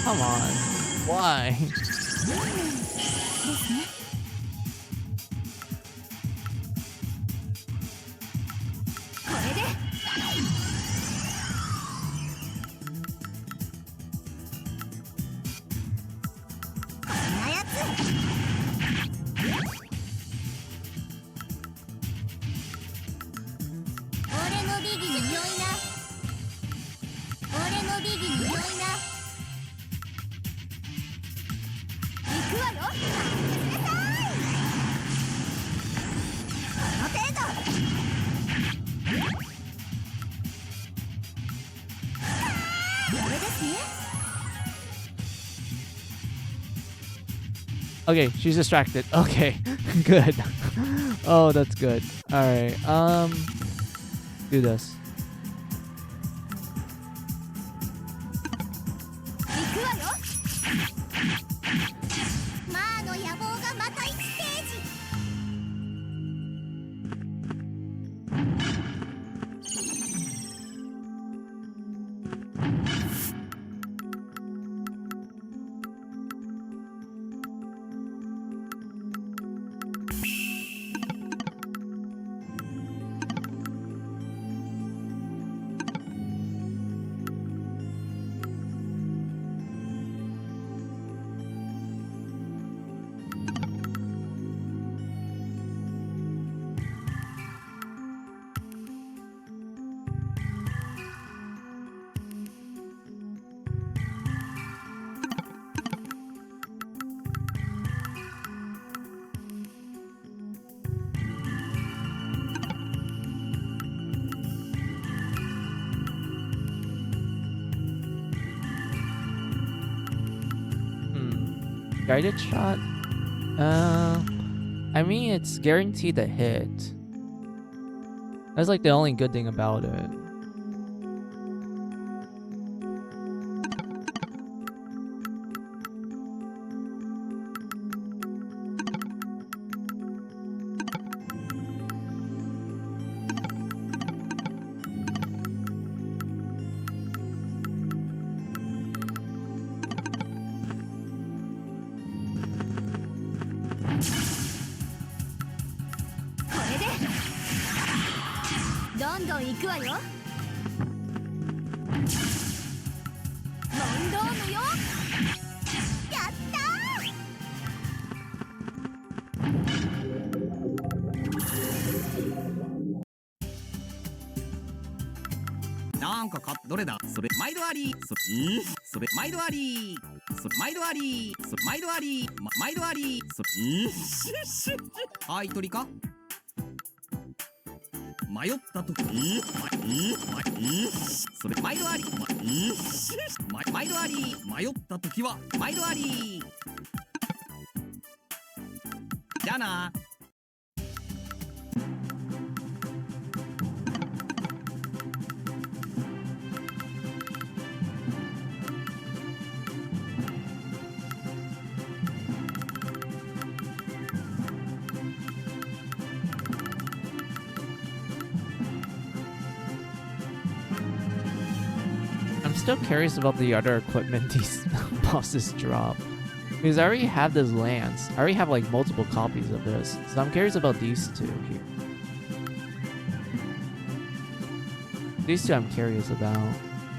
Come on. Why? ですね。これでこんなやつ。俺のビギに良いな。俺のビギに良いな。行くわよ。待ってください。この程度。これですね。 Okay, she's distracted. Okay, good. Oh, that's good. All right. Do this. 行くわよ。マーの野望がまた1ステージ。Guided shot? I mean, it's guaranteed a hit. That's like the only good thing about it. Go どんどん行くわよ。モンドームよ。やったー。なんかどれだそれ毎度ありそれ毎度ありそれ毎度ありそれ毎度あり毎度ありそれはい鳥か迷ったときそれ毎度あり毎度あり迷ったときは毎度ありじゃあな。Still curious about the other equipment these bosses drop, because I already have this lance. I already have like multiple copies of this, so I'm curious about these two here. These two I'm curious about.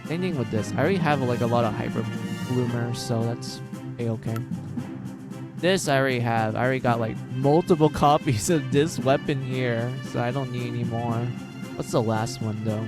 Same thing with this. I already have like a lot of hyper bloomers, so that's okay. This I already have. I already got like multiple copies of this weapon here, so I don't need any more. What's the last one though?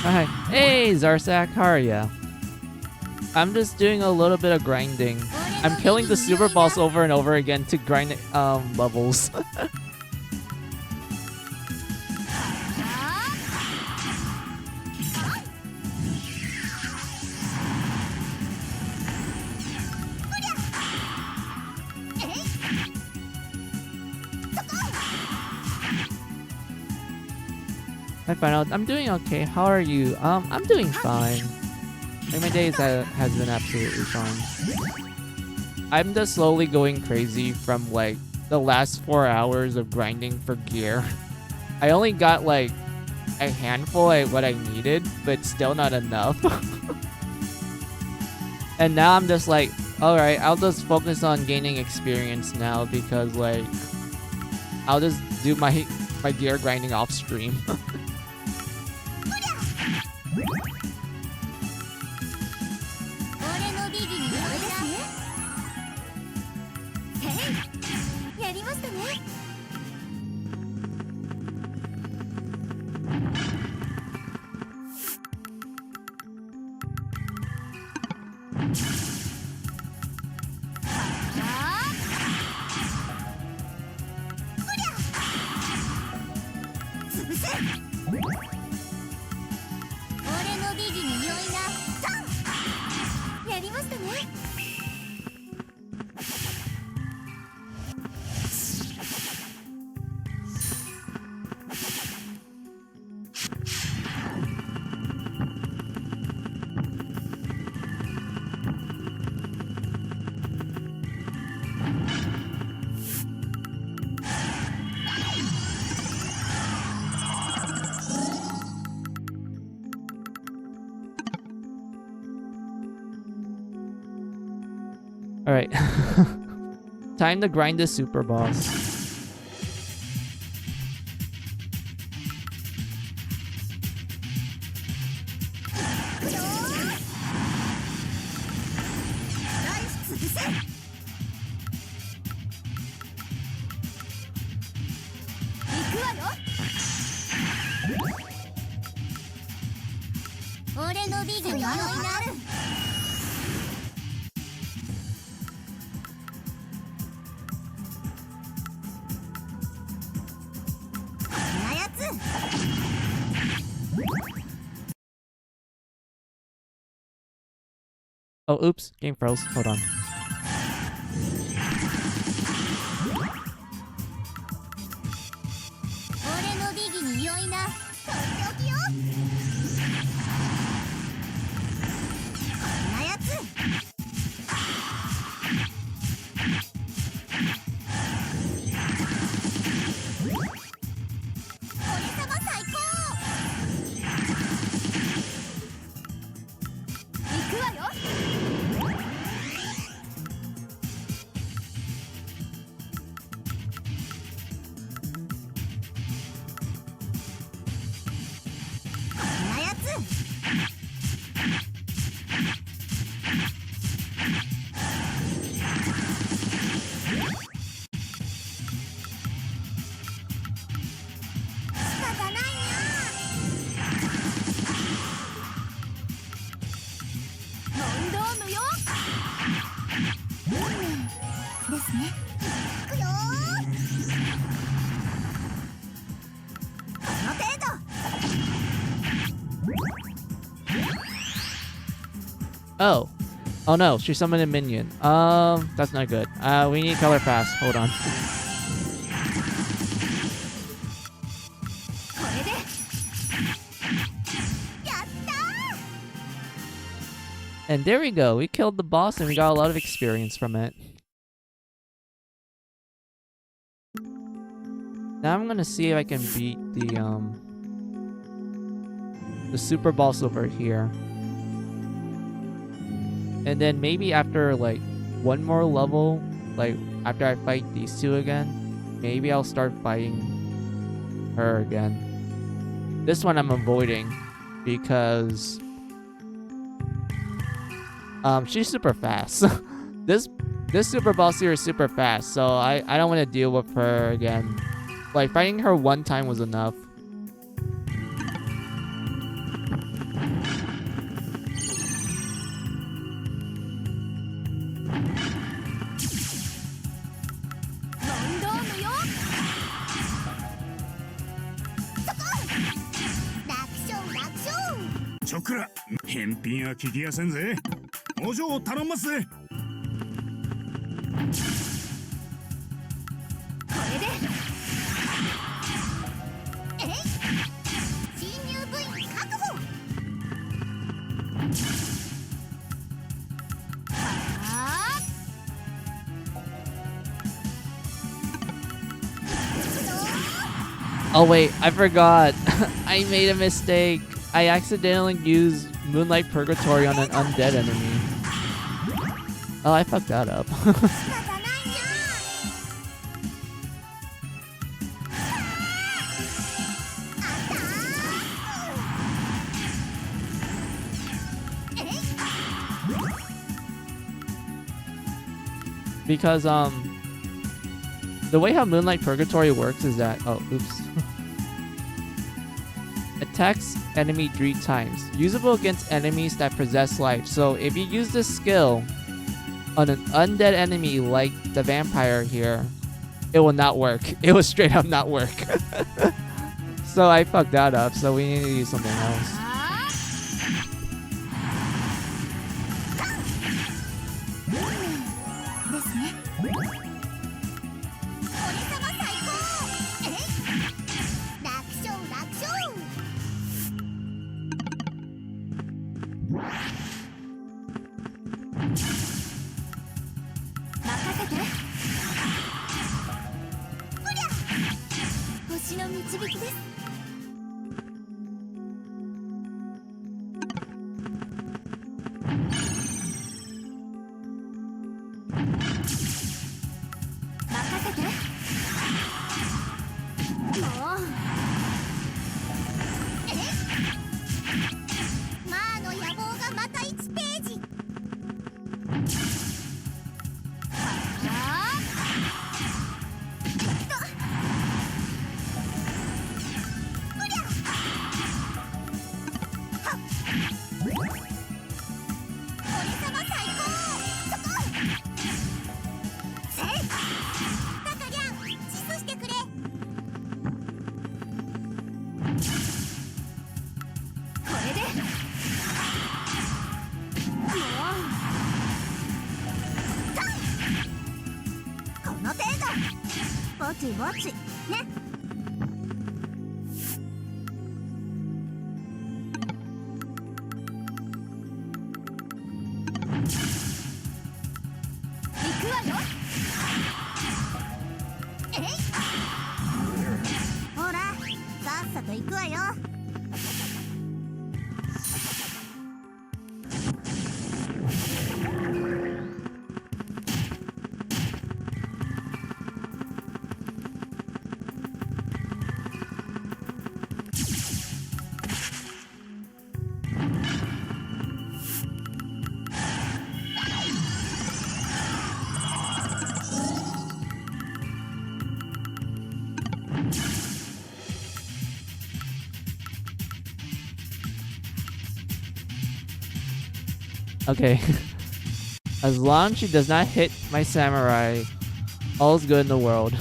Hi. Hey, Zarsak, how are ya? I'm just doing a little bit of grinding. I'm killing the super boss over and over again to grind levels. Hi, Final. I'm doing okay. How are you? I'm doing fine. Like, my day has been absolutely fine. I'm just slowly going crazy from like the last 4 hours of grinding for gear. I only got like a handful of what I needed, but still not enough. And now I'm just like, alright, I'll just focus on gaining experience now because like I'll just do my gear grinding off stream. Alright. Time to grind the super boss. Oh, oops. Game froze. Hold on. Oh. Oh no, she summoned a minion. That's not good. We need color fast. Hold on. And there we go. We killed the boss and we got a lot of experience from it. Now I'm gonna see if I can beat the super boss over here. And then maybe after like one more level, like after I fight these two again, maybe I'll start fighting her again. This one I'm avoiding because she's super fast. This super boss here is super fast, so I don't want to deal with her again. Like fighting her one time was enough. くら返品は聞きやせんぜ。お嬢を頼んますぜ。これで侵入部員確保。Oh wait, I forgot. I made a mistake. I accidentally used Moonlight Purgatory on an undead enemy. Oh, I fucked that up. Because the way how Moonlight Purgatory works is that oops. Attacks enemy 3 times. Usable against enemies that possess life. So if you use this skill on an undead enemy like the vampire here, it will not work. It will straight up not work. So I fucked that up. So we need to use something else. Okay. As long as she does not hit my samurai, all's good in the world.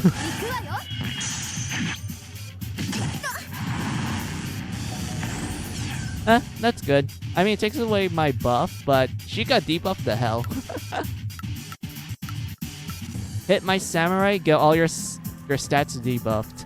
That's good. I mean, it takes away my buff, but she got debuffed the hell. Hit my samurai, get all your stats debuffed.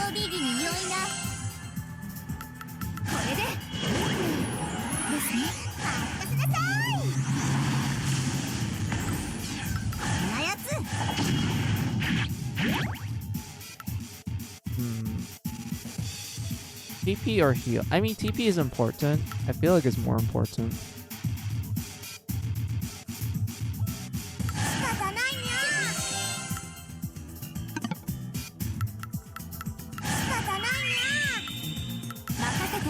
の美儀に良いな。これでですね。任せなさい。こんなやつ。TP or heal? I mean, TP is important. I feel like it's more important. 仕方ないにゃ。仕方ないにゃ。任せて。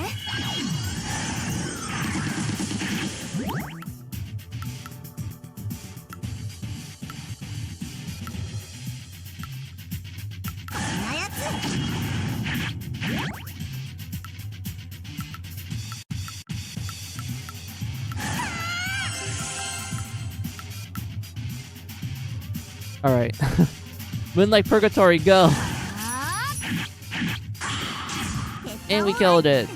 こんなやつ。All right. Moonlight Purgatory, go. And we killed it.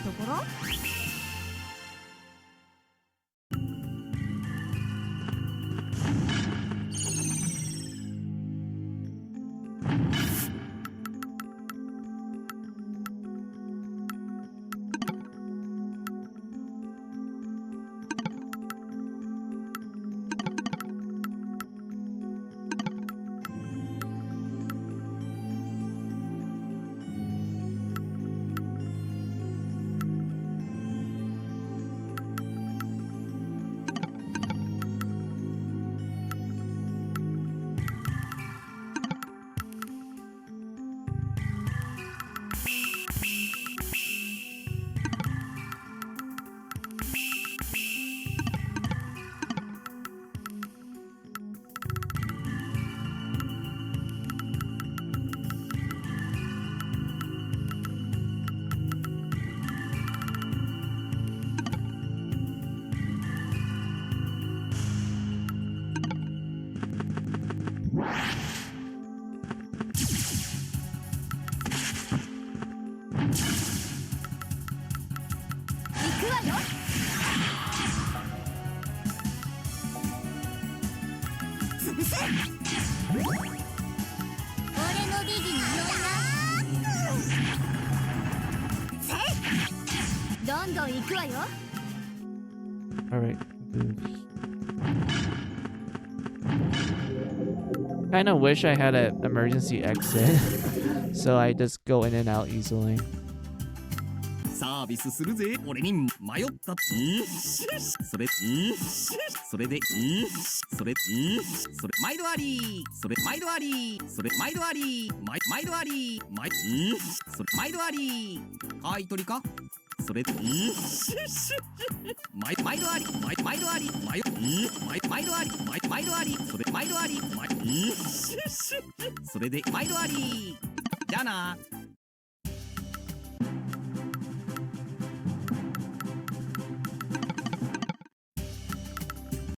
Alright. Kinda wish I had an emergency exit. So I just go in and out easily. サービスするぜ。俺に迷ったそれそれでそれ毎度ありそれ毎度ありそれ毎度あり毎度ありそれ毎度あり買い取りかそれ毎度あり毎度あり毎度あり毎度ありそれ毎度ありそれで毎度ありじゃあな。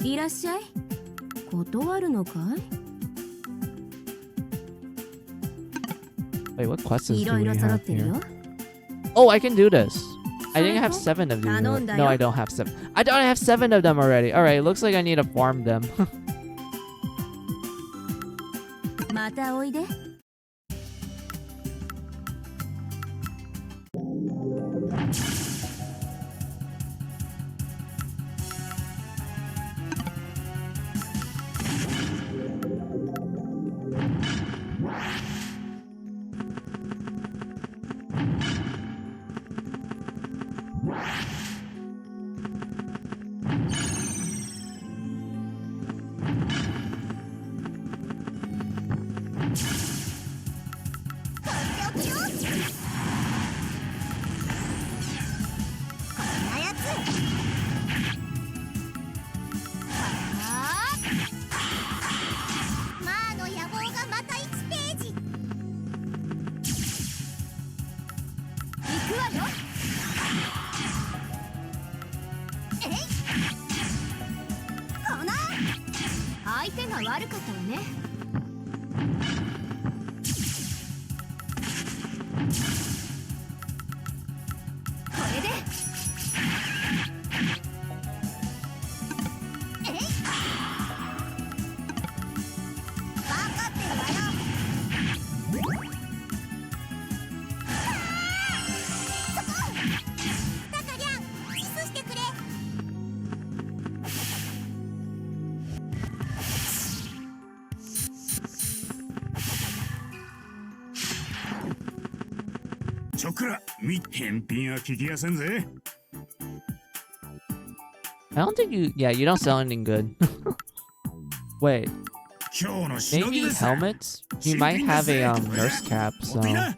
いらっしゃい。断るのかWait, what quests い do ろい we ろ揃 have ってる here? よ。Oh, I can do this. I think I have 7 of these. No, I don't have 7. I don't have 7 of them already. Alright, looks like I need to farm them. またおいで。相手が悪かったわね。これで分かってるわよ。ちょくら返品は聞きやせんぜ。 I don't think you. Yeah, you don't sell anything good. Wait, 今日のしのぎ maybe です。 helmets? He might have a nurse cap, so 持っていな。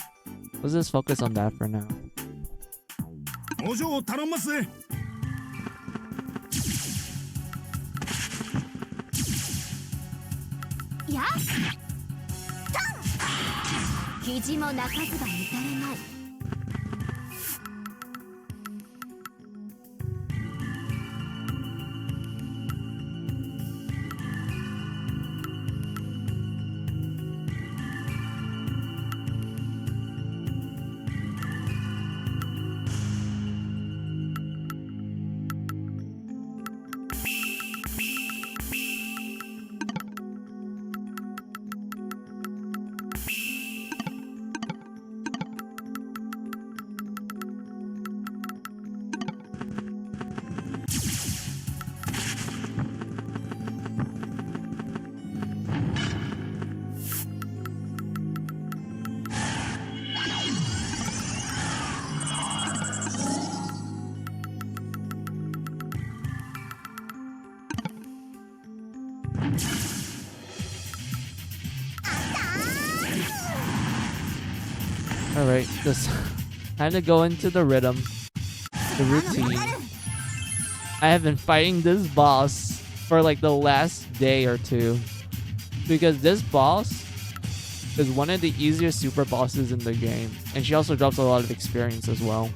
let's just focus on that for now. 工場を頼んますぜ。やっタン肘も泣かずば打たれまい。Alright, just time to go into the rhythm, the routine. I have been fighting this boss for like the last day or two, because this boss is one of the easiest super bosses in the game, and she also drops a lot of experience as well.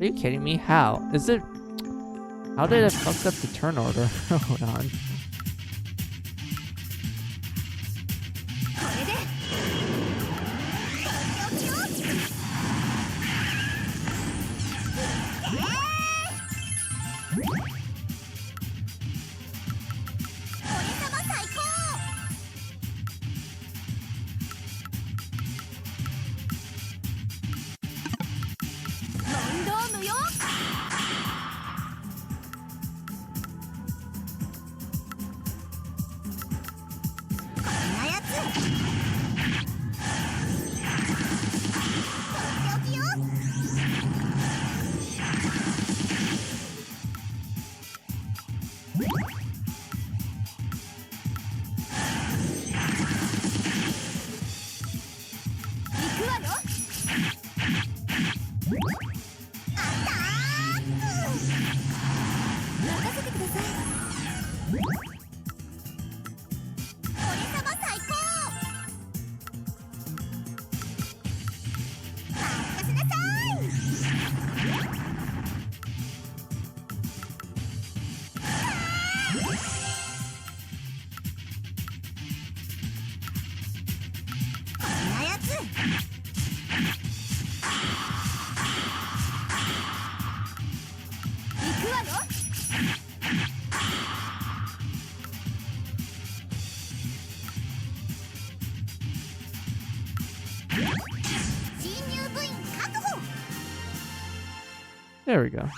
Are you kidding me? How? Is it... How did it fuck up the turn order? Hold on. There we go.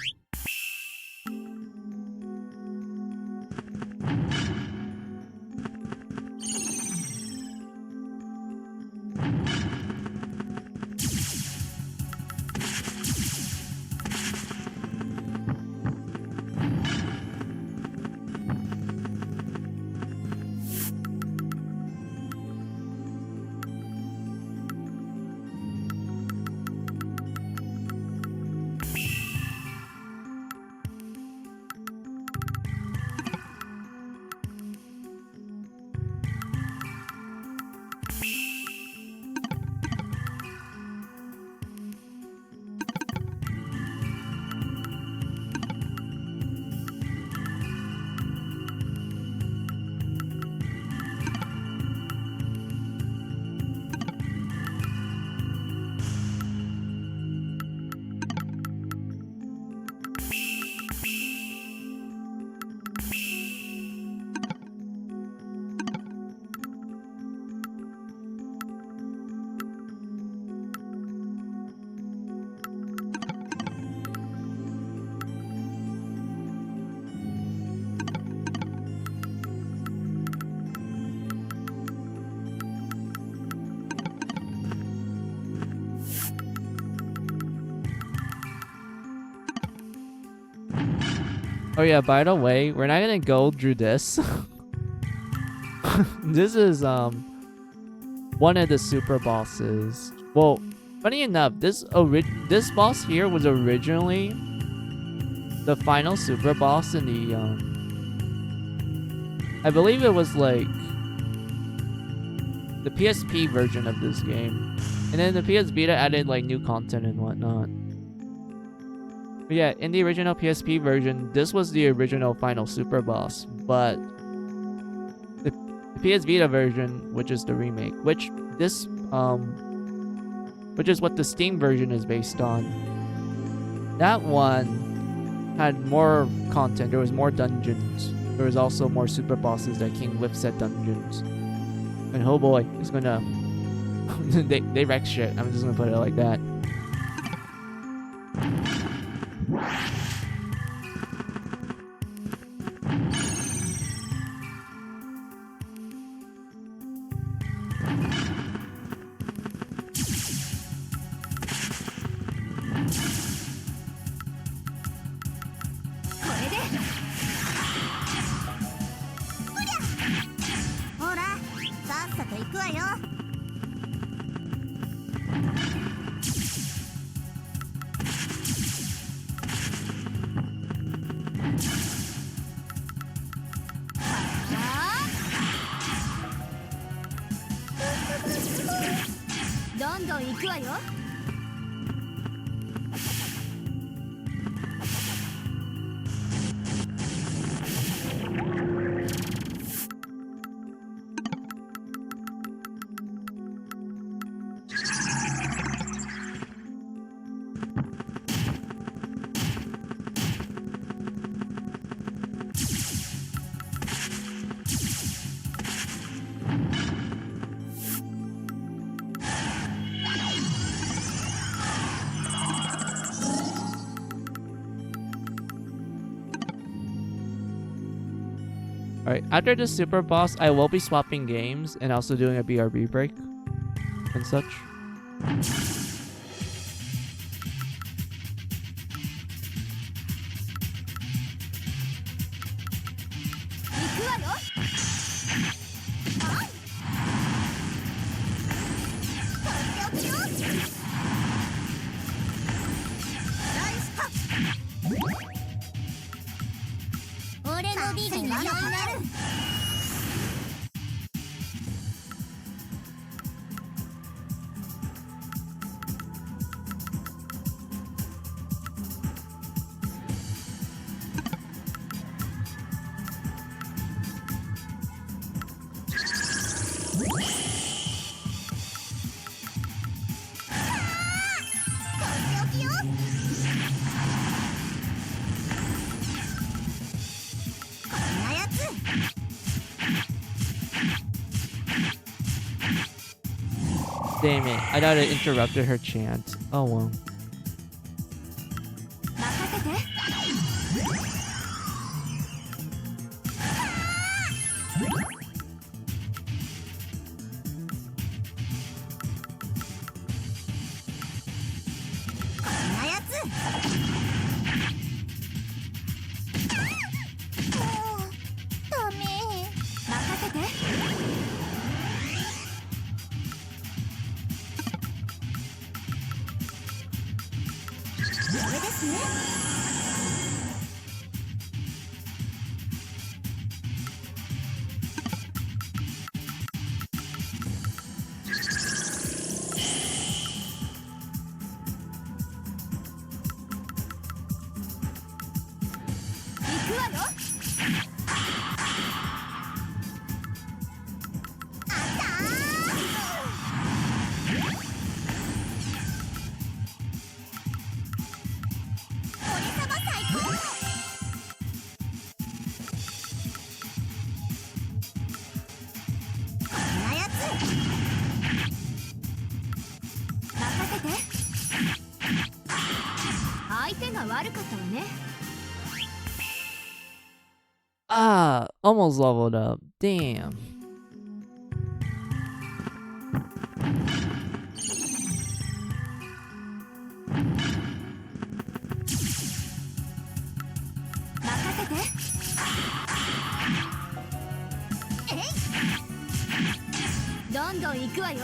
Oh yeah, by the way, we're not gonna go through this. This is one of the super bosses. Well, funny enough, this boss here was originally the final super boss in the I believe it was like the PSP version of this game. And then the PS Vita added like new content and whatnot. But yeah, in the original PSP version, this was the original final super boss. But the PS Vita version, which is the remake, which is what the Steam version is based on. That one had more content. There was more dungeons. There was also more super bosses that came with said dungeons. And oh boy, it's gonna they wreck shit. I'm just gonna put it like that. Alright, after the super boss, I will be swapping games and also doing a BRB break and such. Damn it, I thought it interrupted her chant. Oh well. ますね。行くわよ。相手が悪かったわね。Ah, almost leveled up. Damn. Hey! どんどん行くわよ。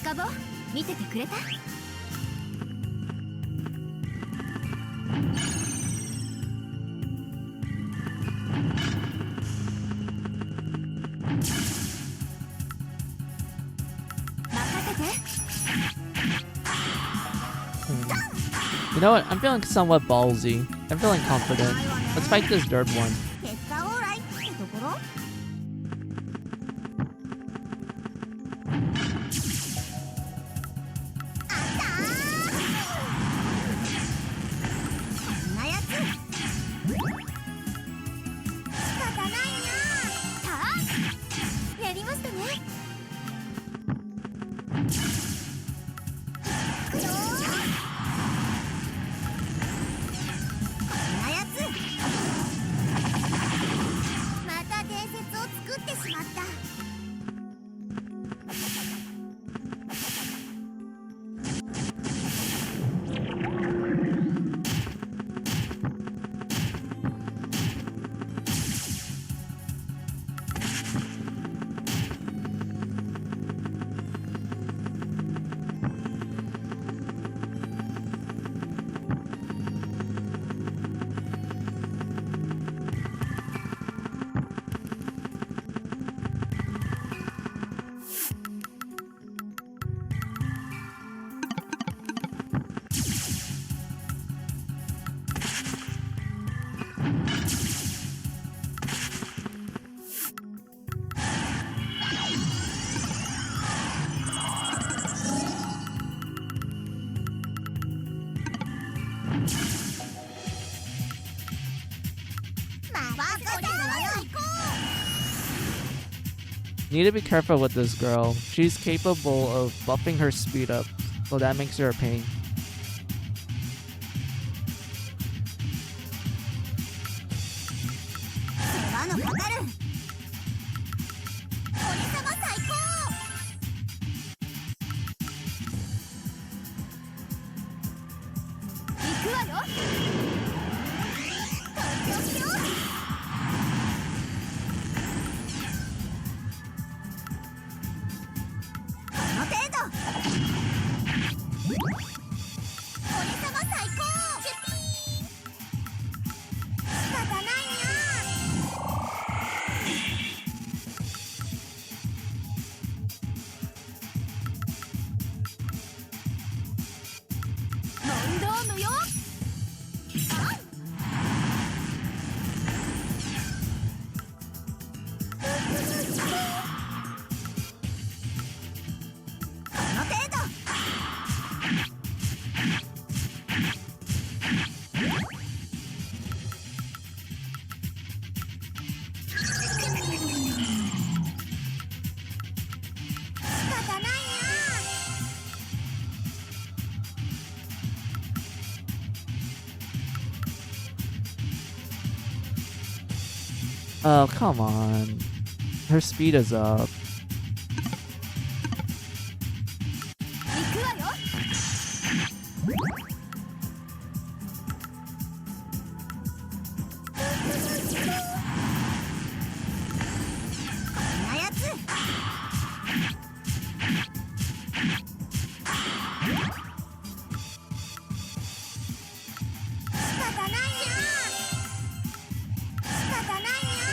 高坊、見ててくれた？You know what? I'm feeling somewhat ballsy. I'm feeling confident. Let's fight this dirt one. Need to be careful with this girl. She's capable of buffing her speed up, so that makes her a pain. Oh, come on. Her speed is up. 行くわよ。こんなやつ。仕方ないよ。仕方ないよ。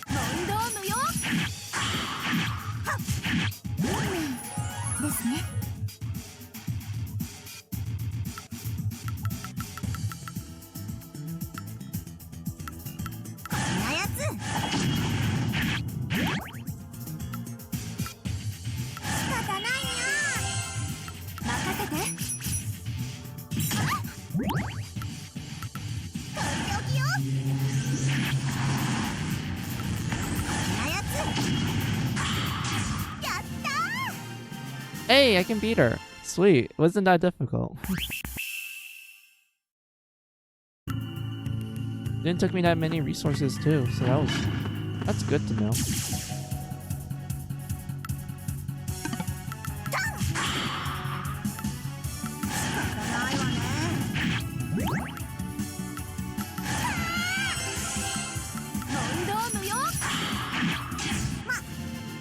問答無用。はっ。ですね。こんなやつ。仕方ないよ。任せて。とっておきよ。こんなやつ。やったー。 Hey, I can beat her. Sweet. Wasn't that difficult? Didn't took me that many resources too, so that's good to know. ないわね。問答無用。ま、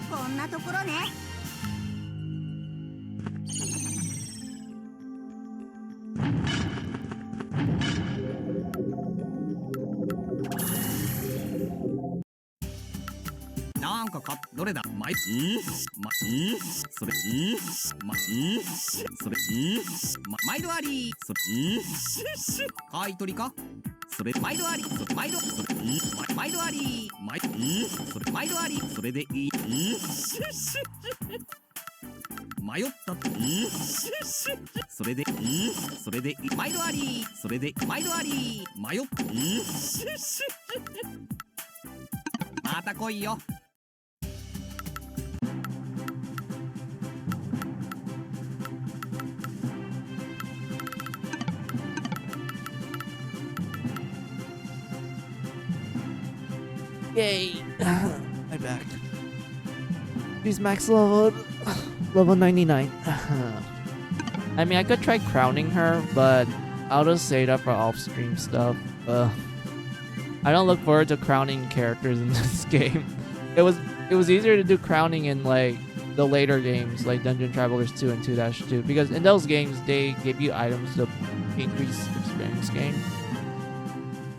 こんなところね。なんかどれだまいそれそれ毎度ありそれ買い取りかそれ毎度ありそれ毎度それ毎度ありそれ毎度ありそれでいい迷ったそれでそれで毎度ありそれで毎度あり迷っまた来いよ。Yay! I'm back. He's max leveled. Level 99. I mean, I could try crowning her, but I'll just say that for off-stream stuff. I don't look forward to crowning characters in this game. It was easier to do crowning in like the later games, like Dungeon Travelers 2 and 2-2, because in those games they give you items to increase experience gain.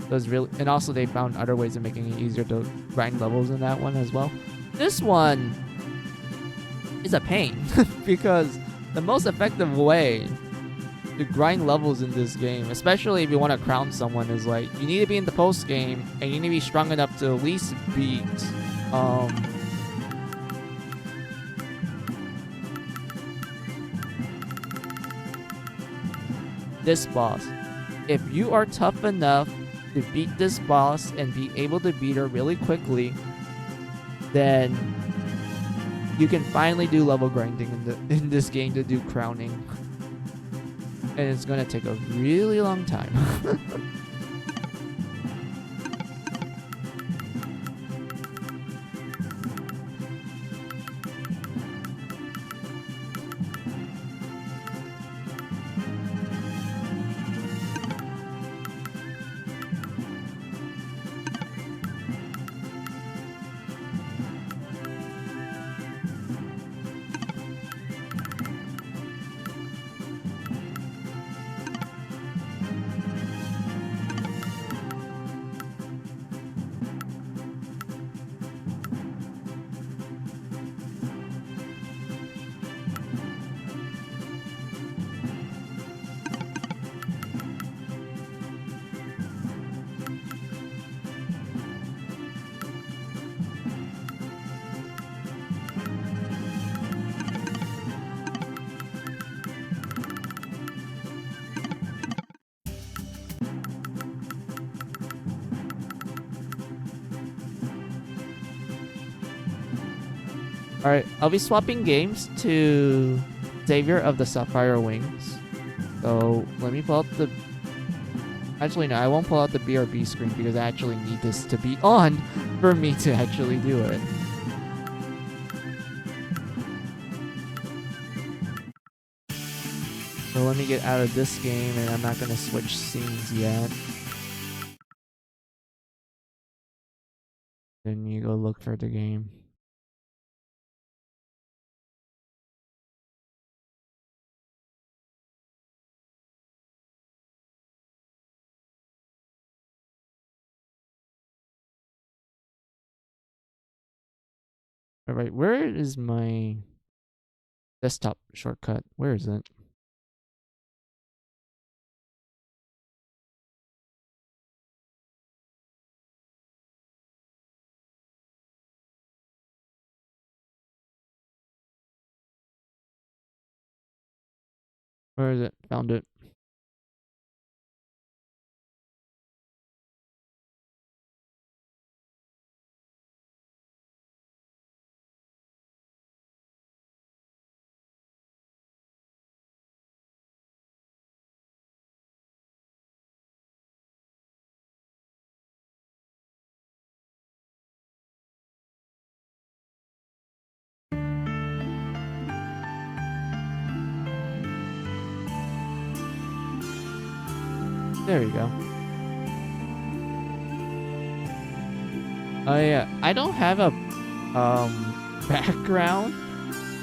And also they found other ways of making it easier to grind levels in that one as well. This one is a pain because the most effective way to grind levels in this game, especially if you want to crown someone, is like you need to be in the post game and you need to be strong enough to at least beat this boss. If you are tough enough to beat this boss and be able to beat her really quickly, then you can finally do level grinding in this game to do crowning. And it's gonna take a really long time. Alright, I'll be swapping games to Savior of the Sapphire Wings. So let me pull out the Actually, no, I won't pull out the BRB screen because I actually need this to be on for me to actually do it. So let me get out of this game, and I'm not going to switch scenes yet. Then you go look for the game. Alright, where is my desktop shortcut? Where is it? Where is it? Found it. There we go. Oh yeah, I don't have a background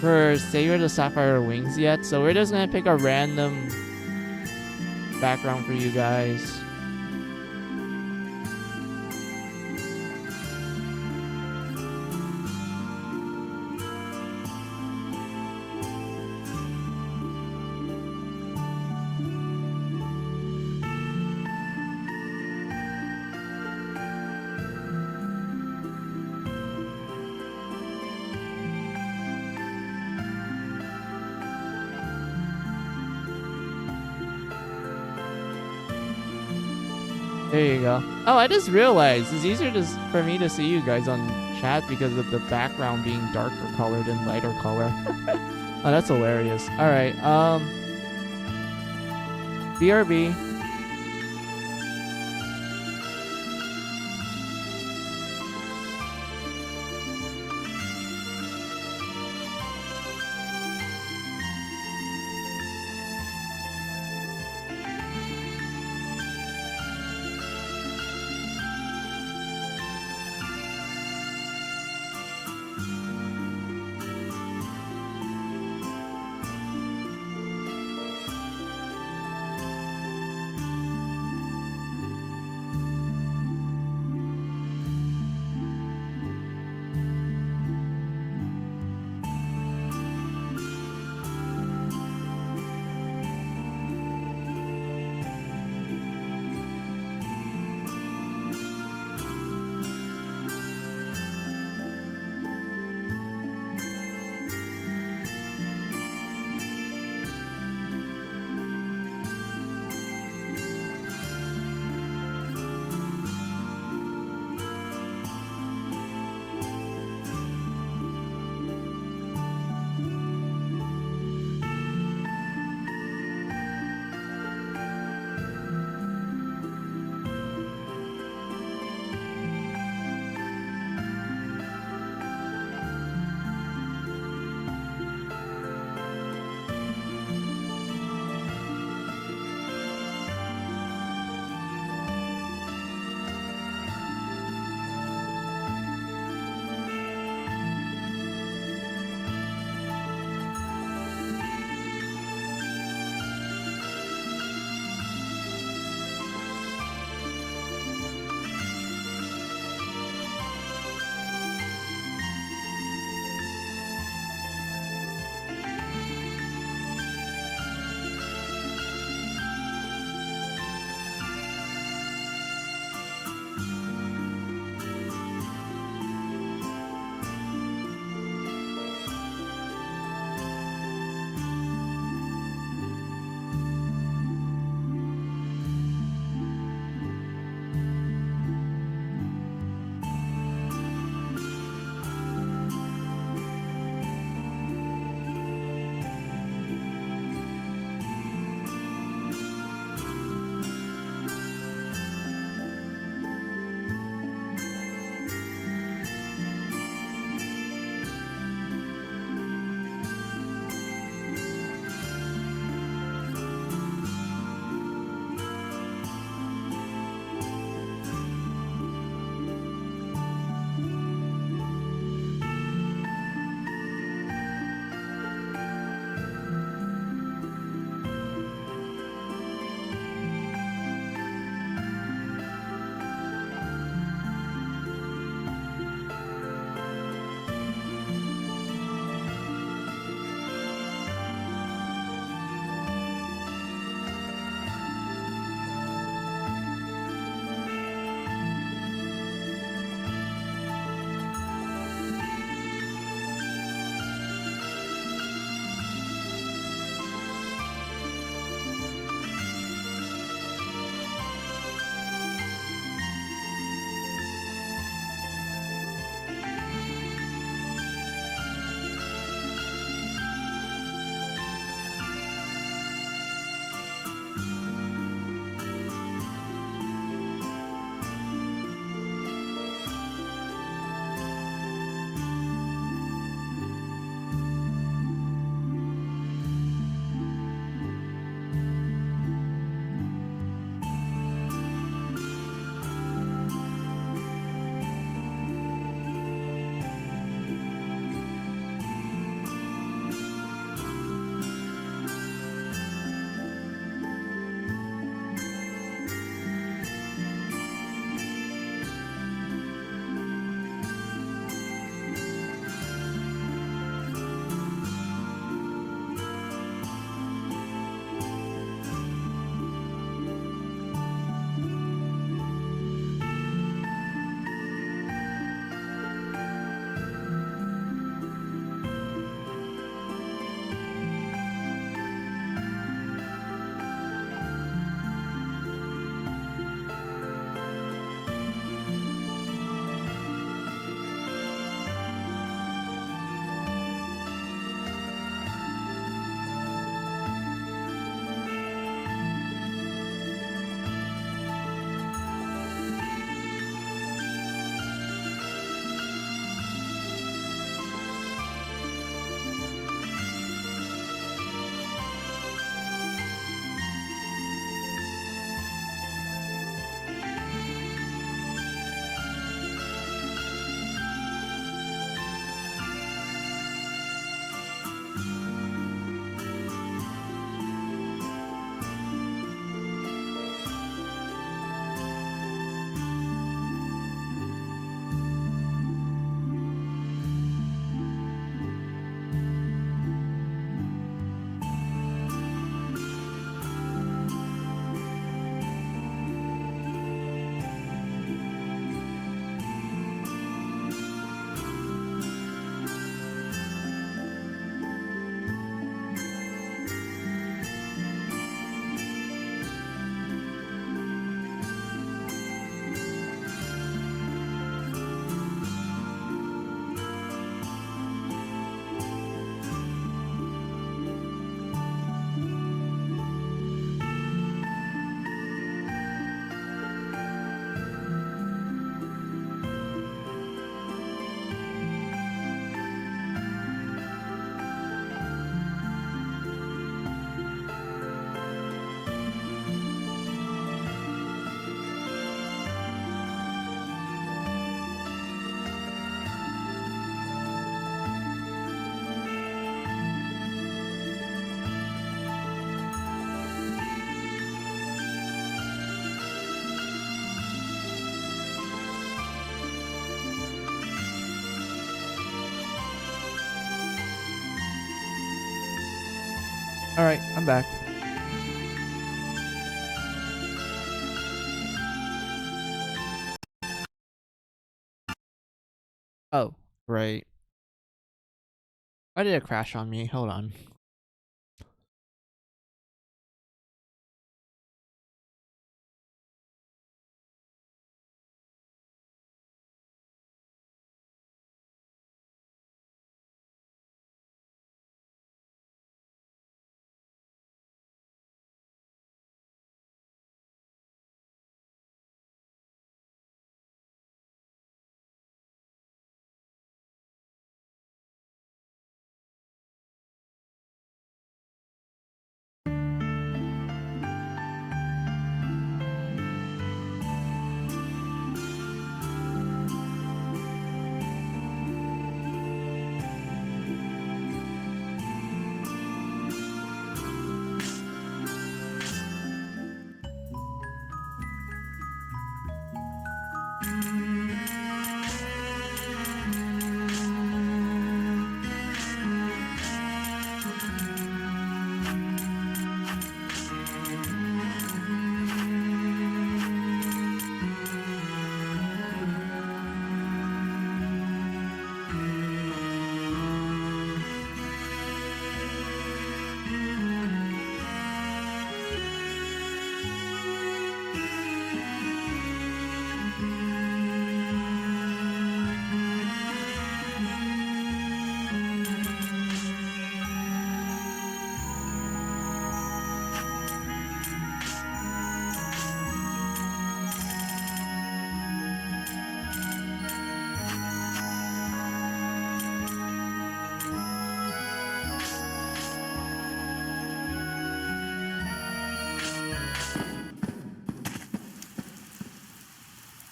for Savior the Sapphire Wings yet, so we're just gonna pick a random background for you guys. There you go. Oh, I just realized it's easier for me to see you guys on chat because of the background being darker colored and lighter color. Oh, that's hilarious. All right. BRB. Alright, I'm back. Oh, right. Why did it crash on me? Hold on.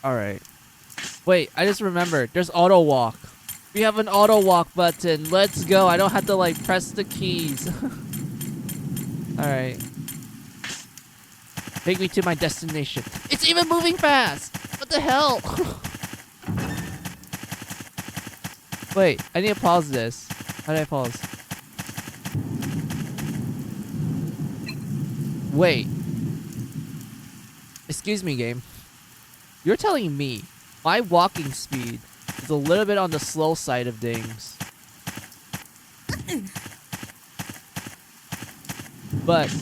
Alright. Wait, I just remembered. There's auto walk. We have an auto walk button. Let's go. I don't have to like press the keys. Alright. Take me to my destination. It's even moving fast! What the hell? Wait, I need to pause this. How do I pause? Wait. Excuse me, game. You're telling me my walking speed is a little bit on the slow side of things. But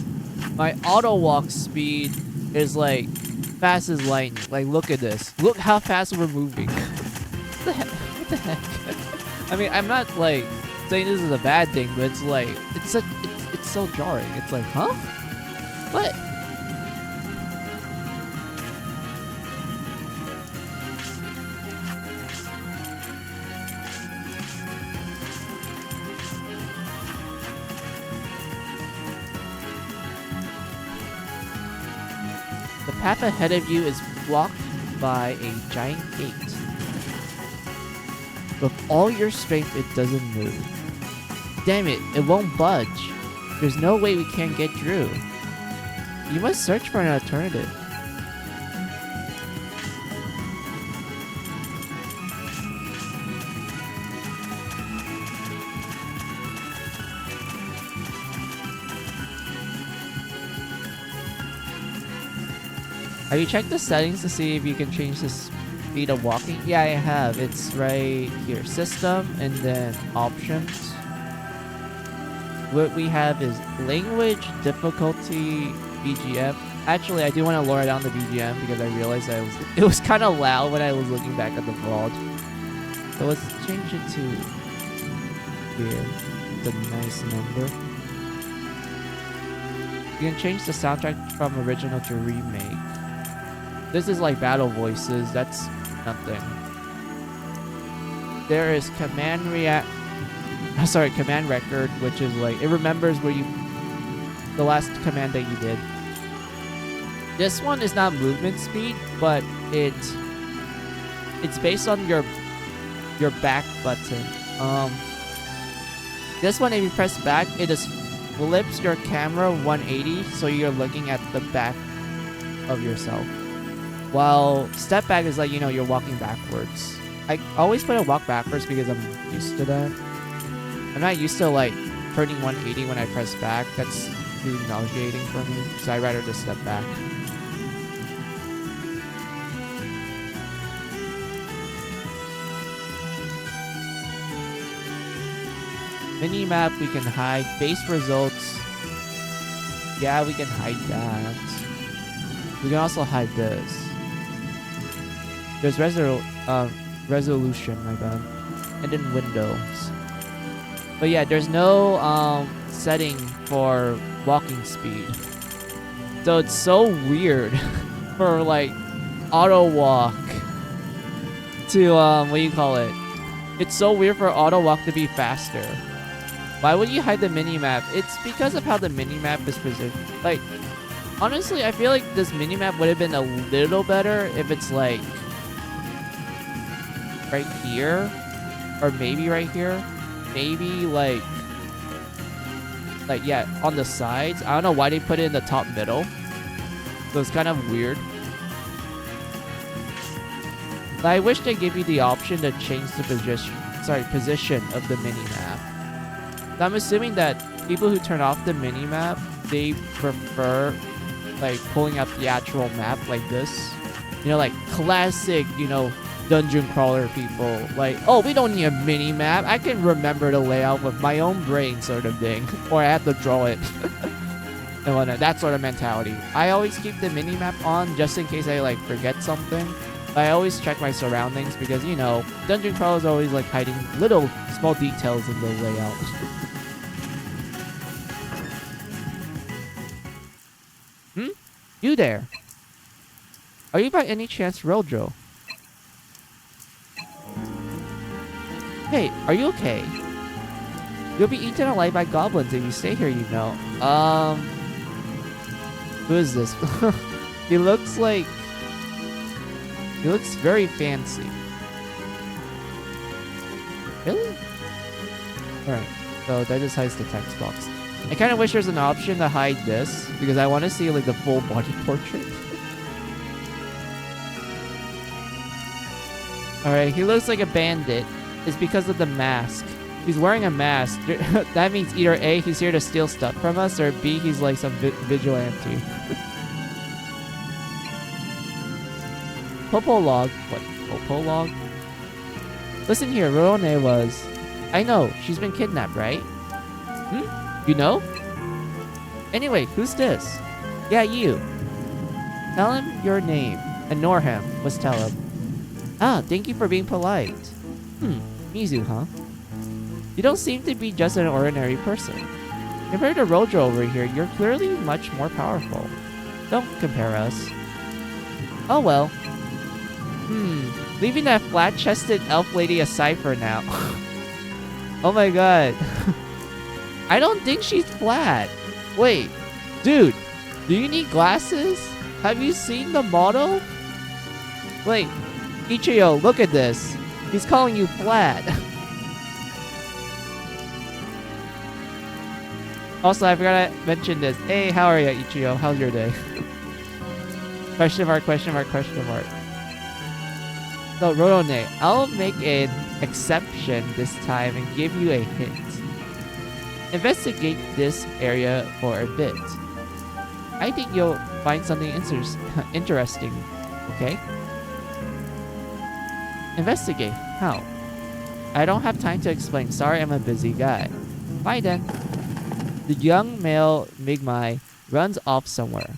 my auto walk speed is like fast as lightning. Like, look at this. Look how fast we're moving. What the heck? What the heck? I mean, I'm not like saying this is a bad thing, but it's like it's so jarring. It's like, huh? What? The path ahead of you is blocked by a giant gate. With all your strength, it doesn't move. Damn it, it won't budge. There's no way we can get through. You must search for an alternative. Have you checked the settings to see if you can change the speed of walking? Yeah, I have. It's right here. System and then options. What we have is language, difficulty, BGM. Actually, I do want to lower down the BGM because I realized it was kind of loud when I was looking back at the VOD. So let's change it to here. It's a nice number. You can change the soundtrack from original to remake. This is like battle voices. That's nothing. There is command record, which is like it remembers where the last command that you did. This one is not movement speed, but it's based on your back button. This one, if you press back, it just flips your camera 180, so you're looking at the back of yourself. While step back is like, you're walking backwards. I always put a walk backwards because I'm used to that. I'm not used to like turning 180 when I press back. That's really nauseating for me, so I'd rather just step back. Minimap, we can hide. Base results. Yeah, we can hide that. We can also hide this. There's resolution, my bad. And then windows. But yeah, there's no setting for walking speed. So it's so weird for like auto walk to what do you call it? It's so weird for auto walk to be faster. Why would you hide the minimap? It's because of how the minimap is positioned. Like, honestly, I feel like this minimap would have been a little better if it's like right here, or maybe right here, maybe like yeah, on the sides. I don't know why they put it in the top middle, so it's kind of weird. But I wish they gave you the option to change the position of the minimap. I'm assuming that people who turn off the minimap, they prefer like pulling up the actual map like this. You know, like classic, you know, dungeon crawler people. Like, oh, we don't need a minimap. I can remember the layout with my own brain sort of thing. Or I have to draw it. And whatnot. That sort of mentality. I always keep the minimap on just in case I like forget something. I always check my surroundings because, you know, dungeon crawler is always like hiding little small details in the layout. You there? Are you by any chance Rodro? Hey, are you okay? You'll be eaten alive by goblins if you stay here, you know. Who is this? He looks very fancy. Really? Alright, so that just hides the text box. I kind of wish there's an option to hide this, because I want to see like the full body portrait. Alright, he looks like a bandit. It's because of the mask. He's wearing a mask. That means either A, he's here to steal stuff from us, or B, he's like some vigilante. Popolog? What? Popolog? Listen here, Rone was... I know, she's been kidnapped, right? You know? Anyway, who's this? Yeah, you. Tell him your name. Ignore him, must tell him. Ah, thank you for being polite. Mizu, huh? You don't seem to be just an ordinary person. Compared to Rojo over here, you're clearly much more powerful. Don't compare us. Oh well. Leaving that flat-chested elf lady aside for now. Oh my god. I don't think she's flat. Wait, dude, do you need glasses? Have you seen the model? Wait, Ichiyo, look at this. He's calling you flat. Also, I forgot to mention this. Hey, how are you, Ichiyo? How's your day? Question mark, question mark, question mark. So, Rodone, I'll make an exception this time and give you a hint. Investigate this area for a bit. I think you'll find something interesting, okay? Investigate. How? I don't have time to explain. Sorry, I'm a busy guy. Bye then. The young male Migmai runs off somewhere.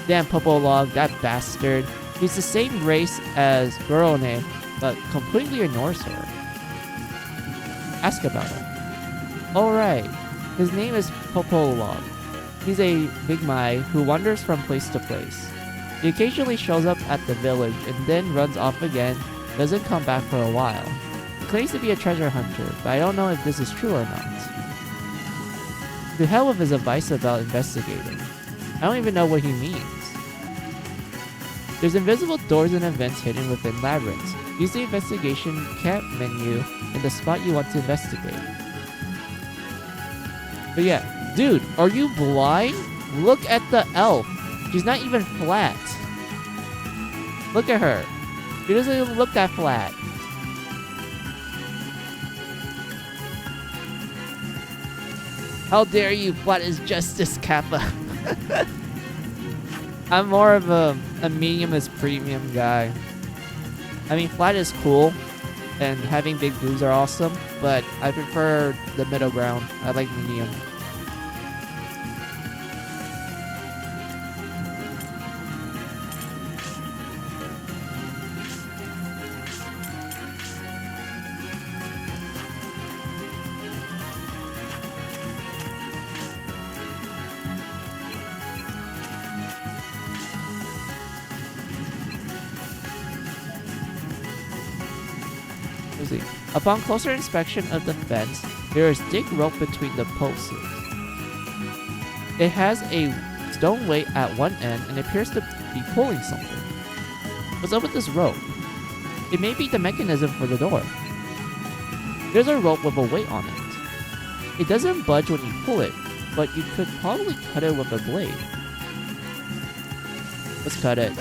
Damn Popolog, that bastard. He's the same race as Gorone, but completely ignores her. Ask about him. Alright. His name is Popolog. He's a Migmai who wanders from place to place. He occasionally shows up at the village and then runs off again, doesn't come back for a while. He claims to be a treasure hunter, but I don't know if this is true or not. To hell with his advice about investigating. I don't even know what he means. There's invisible doors and events hidden within labyrinths. Use the investigation camp menu in the spot you want to investigate. But yeah, dude, are you blind? Look at the elf. She's not even flat. Look at her. She doesn't even look that flat. How dare you? What is justice, Kappa? I'm more of a medium-ist premium guy. I mean, flat is cool, and having big boobs are awesome, but I prefer the middle ground. I like medium. Upon closer inspection of the fence, there is thick rope between the posts. It has a stone weight at one end and appears to be pulling something. What's up with this rope? It may be the mechanism for the door. There's a rope with a weight on it. It doesn't budge when you pull it, but you could probably cut it with a blade. Let's cut it.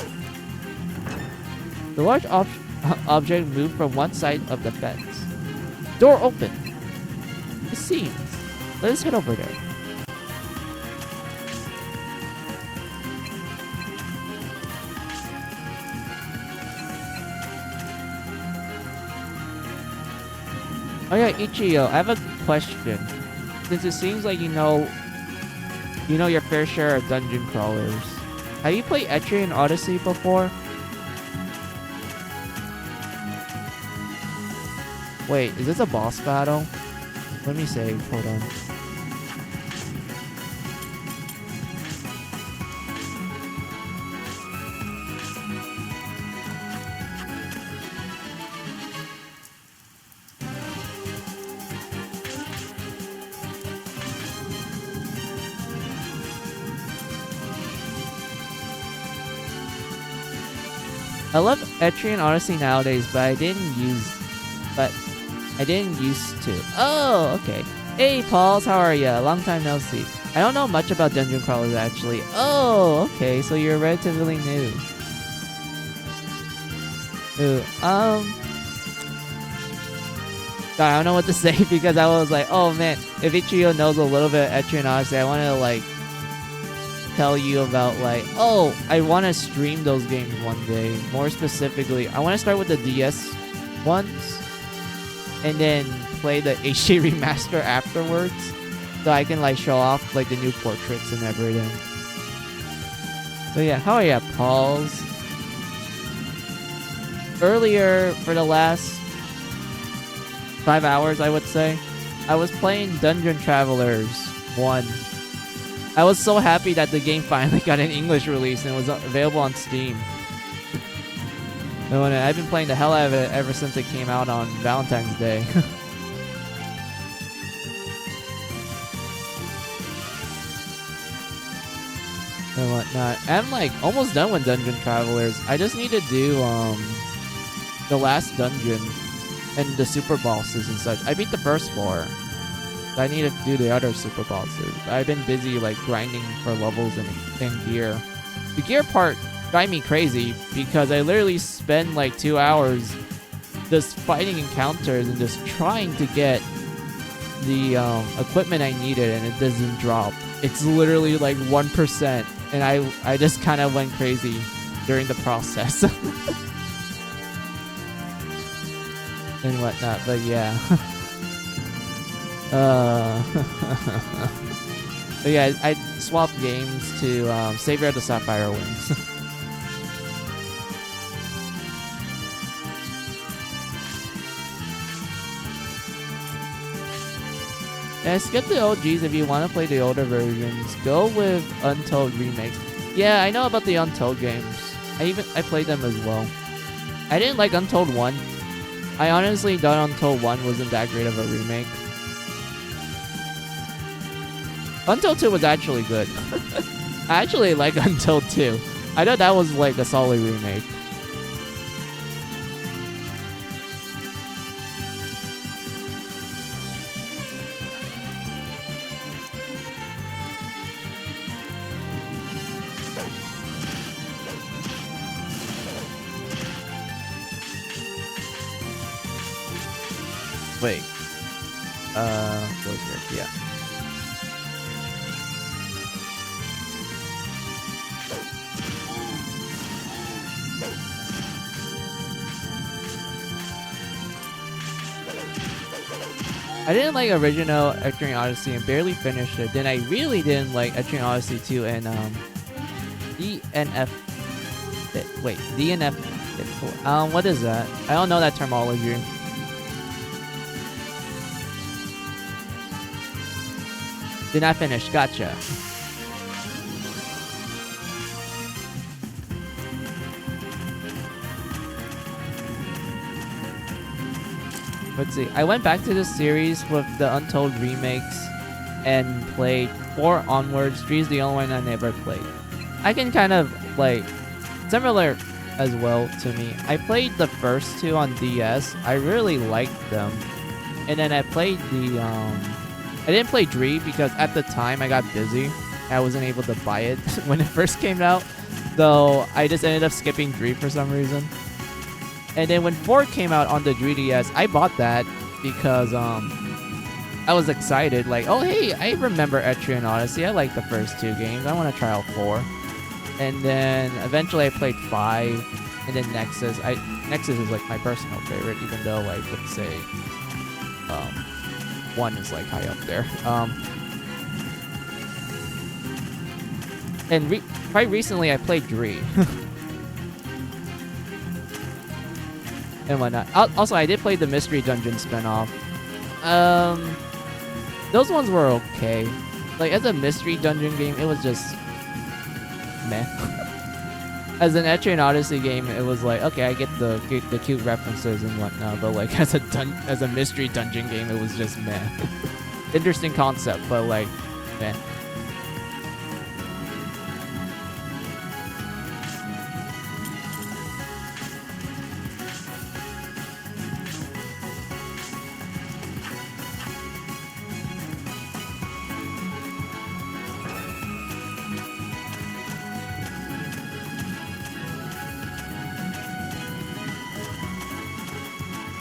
The large object moved from one side of the fence. Door open. It seems. Let us head over there. Oh yeah, Ichigo, I have a question. Since it seems like you know your fair share of dungeon crawlers. Have you played Etrian Odyssey before? Wait, is this a boss battle? Let me save, hold on. I love Etrian Odyssey nowadays, but I didn't used to. Oh, okay. Hey, Pauls, how are ya? Long time no see. I don't know much about dungeon crawlers, actually. Oh, okay, so you're relatively new. Ooh, God, I don't know what to say because I was like, oh man, if Ichigo knows a little bit of Etrian Odyssey, I want to like tell you about like, oh, I want to stream those games one day. More specifically, I want to start with the DS ones and then play the HD remaster afterwards, so I can like show off like the new portraits and everything. So yeah, how are ya, Pauls? Earlier, for the last 5 hours, I would say, I was playing Dungeon Travelers 1. I was so happy that the game finally got an English release and was available on Steam. And I've been playing the hell out of it ever since it came out on Valentine's Day. And whatnot. I'm like almost done with Dungeon Travelers. I just need to do the last dungeon and the super bosses and such. I beat the first 4. I need to do the other super bosses. I've been busy like grinding for levels and gear. The gear part drive me crazy because I literally spend like 2 hours just fighting encounters and just trying to get the equipment I needed, and it doesn't drop. It's literally like 1%, and I just kind of went crazy during the process. And whatnot, but yeah. But yeah, I swapped games to Savior of the Sapphire Wings. Yeah, skip the OGs if you want to play the older versions. Go with Untold remakes. Yeah, I know about the Untold games. I played them as well. I didn't like Untold 1. I honestly thought Untold 1 wasn't that great of a remake. Untold 2 was actually good. I actually like Untold 2. I thought that was like a solid remake. Wait. Go here. Yeah. I didn't like original Etrian Odyssey and barely finished it. Then I really didn't like Etrian Odyssey 2 and DNF. Wait, DNF. What is that? I don't know that terminology. Did not finish. Gotcha. Let's see. I went back to the series with the Untold remakes and played 4 onwards. 3 is the only one I never played. I can kind of like similar as well to me. I played the first 2 on DS. I really liked them. And then I played the I didn't play 3 because at the time I got busy. I wasn't able to buy it when it first came out. So I just ended up skipping 3 for some reason. And then when 4 came out on the 3DS, I bought that because I was excited. Like, oh hey, I remember Etrian Odyssey. I like the first 2 games. I want to try out 4. And then eventually I played 5, and then Nexus. Nexus is like my personal favorite, even though like let's say 1 is like high up there. And quite recently I played 3. And whatnot. Also, I did play the Mystery Dungeon spinoff. Those ones were okay. Like, as a Mystery Dungeon game, it was just meh. As an Etrian Odyssey game, it was like, okay, I get the cute references and whatnot, but like as a Mystery Dungeon game, it was just meh. Interesting concept, but like, meh.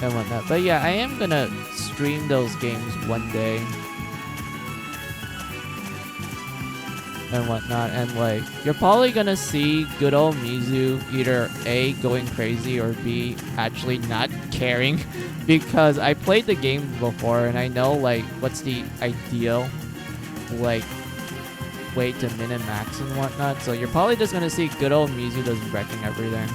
And whatnot. But yeah, I am gonna stream those games one day and whatnot, and like you're probably gonna see good old Mizu either A, going crazy, or B, actually not caring because I played the game before and I know like what's the ideal like way to min and max and whatnot. So you're probably just gonna see good old Mizu just wrecking everything.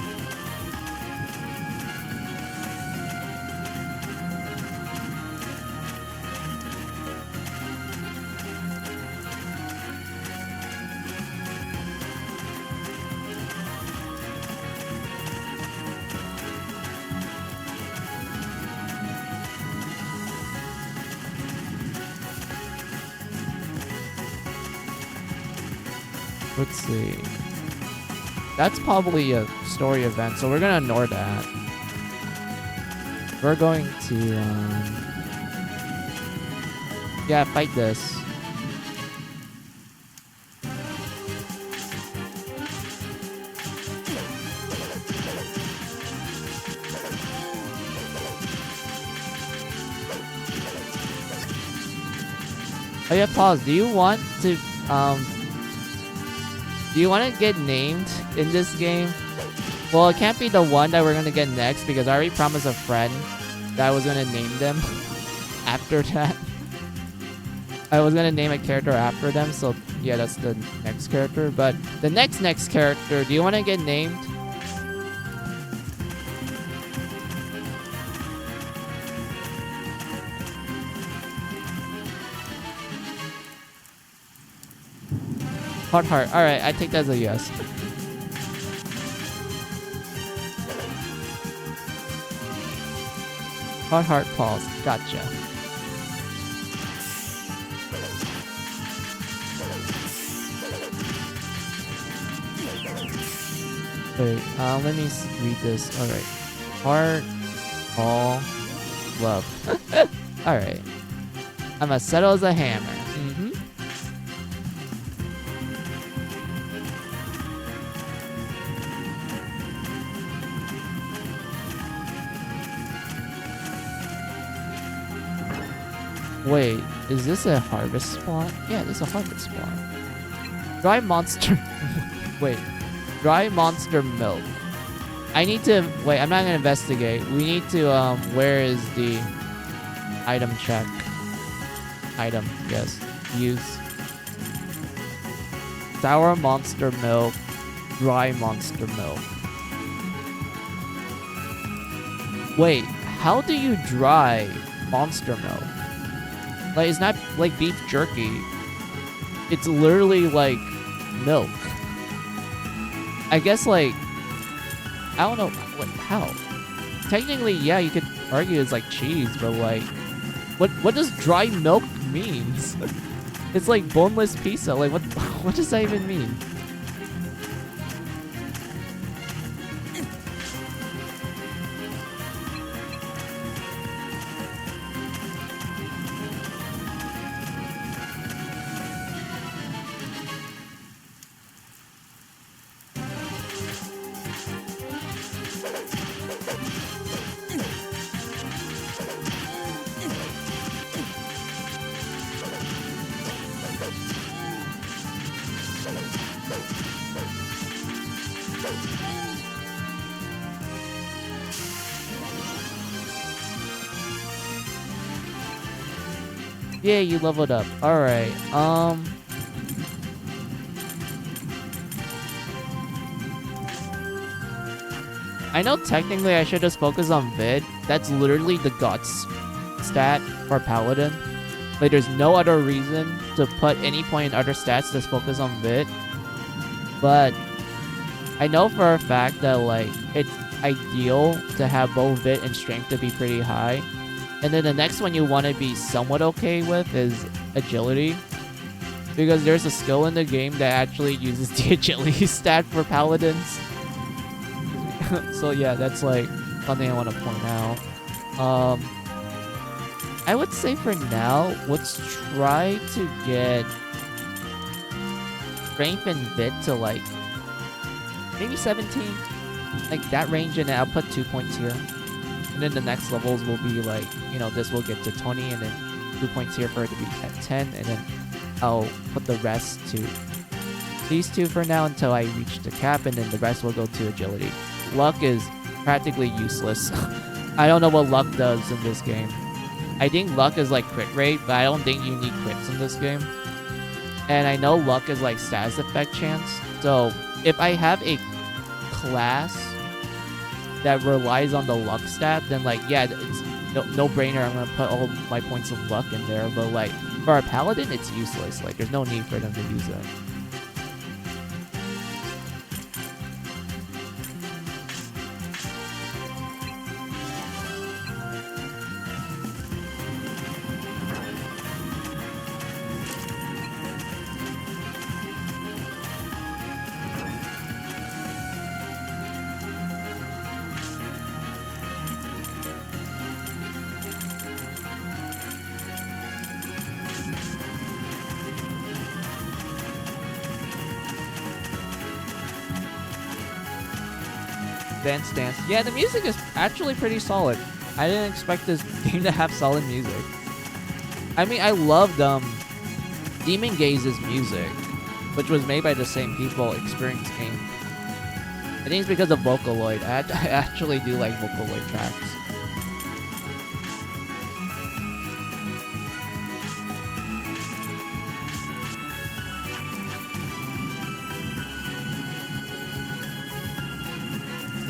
Let's see. That's probably a story event, so we're gonna ignore that. We're going to, yeah, fight this. Oh yeah, pause. Do you want to get named in this game? Well, it can't be the one that we're gonna get next because I already promised a friend that I was gonna name them after that. I was gonna name a character after them, so yeah, that's the next character. But the next character, do you want to get named? Heart. Alright, I take that as a yes. Heart, pause. Gotcha. Wait, let me read this. Alright. Heart, all, love. Alright. I'm as subtle as a hammer. Mm-hmm. Wait, is this a harvest spot? Yeah, this is a harvest spot. Dry monster... Wait. Dry monster milk. I need to... Wait, I'm not gonna investigate. We need to, where is the item check? item, yes. Use. Sour monster milk. Dry monster milk. Wait, how do you dry monster milk? Like, it's not like beef jerky. It's literally like milk. I guess like, I don't know, like, how? Technically, yeah, you could argue it's like cheese, but like, what does dry milk means? It's like boneless pizza. Like, what does that even mean? Yeah, you leveled up. Alright, I know technically I should just focus on vid. That's literally the guts stat for Paladin. Like, there's no other reason to put any point in other stats, just focus on vid. But I know for a fact that, like, it's ideal to have both vid and strength to be pretty high. And then the next one you want to be somewhat okay with is agility. Because there's a skill in the game that actually uses the agility stat for paladins. So yeah, that's like something I want to point out. I would say for now, let's try to get strength and vid to like maybe 17. Like that range, and then I'll put 2 points here. And then the next levels will be like, you know, this will get to 20, and then 2 points here for it to be at 10, and then I'll put the rest to these two for now until I reach the cap, and then the rest will go to agility. Luck is practically useless. I don't know what luck does in this game. I think luck is like crit rate, but I don't think you need crits in this game. And I know luck is like status effect chance. So if I have a class that relies on the luck stat, then like, yeah, it's no brainer. I'm gonna put all my points of luck in there. But like for a paladin, it's useless. Like there's no need for them to use it. Dance. Yeah, the music is actually pretty solid. I didn't expect this game to have solid music. I mean, I loved Demon Gaze's music, which was made by the same people, Experience Game. I think it's because of Vocaloid. I actually do like Vocaloid tracks.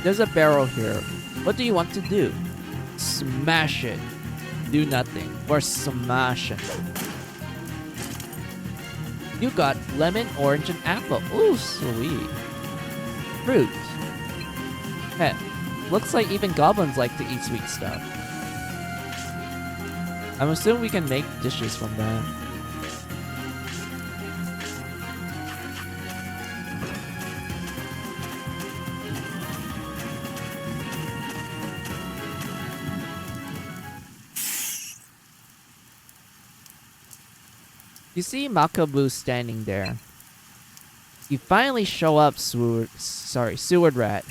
There's a barrel here. What do you want to do? Smash it. Do nothing. Or smash it. You got lemon, orange, and apple. Ooh, sweet. Fruit. Heh. Looks like even goblins like to eat sweet stuff. I'm assuming we can make dishes from that. You see Makabu standing there. You finally show up, Seward Rat.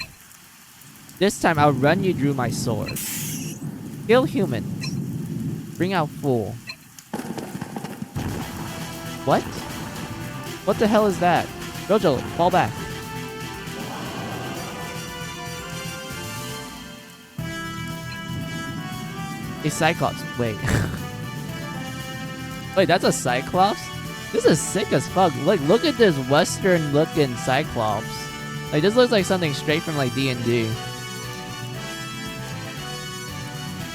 This time I'll run you through my sword. Kill humans. Bring out Fool. What? What the hell is that? Jojo, fall back. A Cyclops, wait. Wait, that's a Cyclops? This is sick as fuck. Like, look at this Western looking Cyclops. Like, this looks like something straight from like D&D.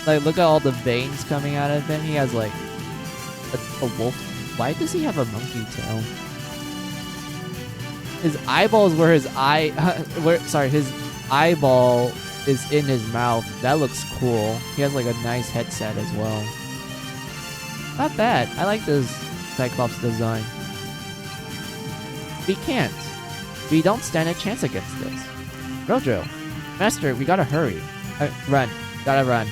Like, look at all the veins coming out of him. He has like a wolf. Why does he have a monkey tail? His eyeballs where his his eyeball is in his mouth. That looks cool. He has like a nice headset as well. Not bad. I like this Cyclops design. We can't. We don't stand a chance against this. Rojo, Master, we gotta hurry. Run. Gotta run.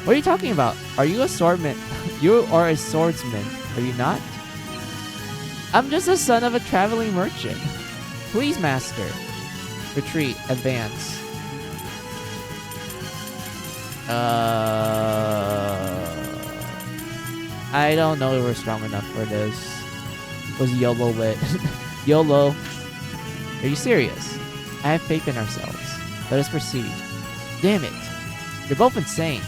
What are you talking about? Are you a swordman? You are a swordsman, are you not? I'm just a son of a traveling merchant. Please, Master. Retreat. Advance. I don't know if we're strong enough for this. Was YOLO lit? YOLO. Are you serious? I have faith in ourselves. Let us proceed. Damn it. You're both insane.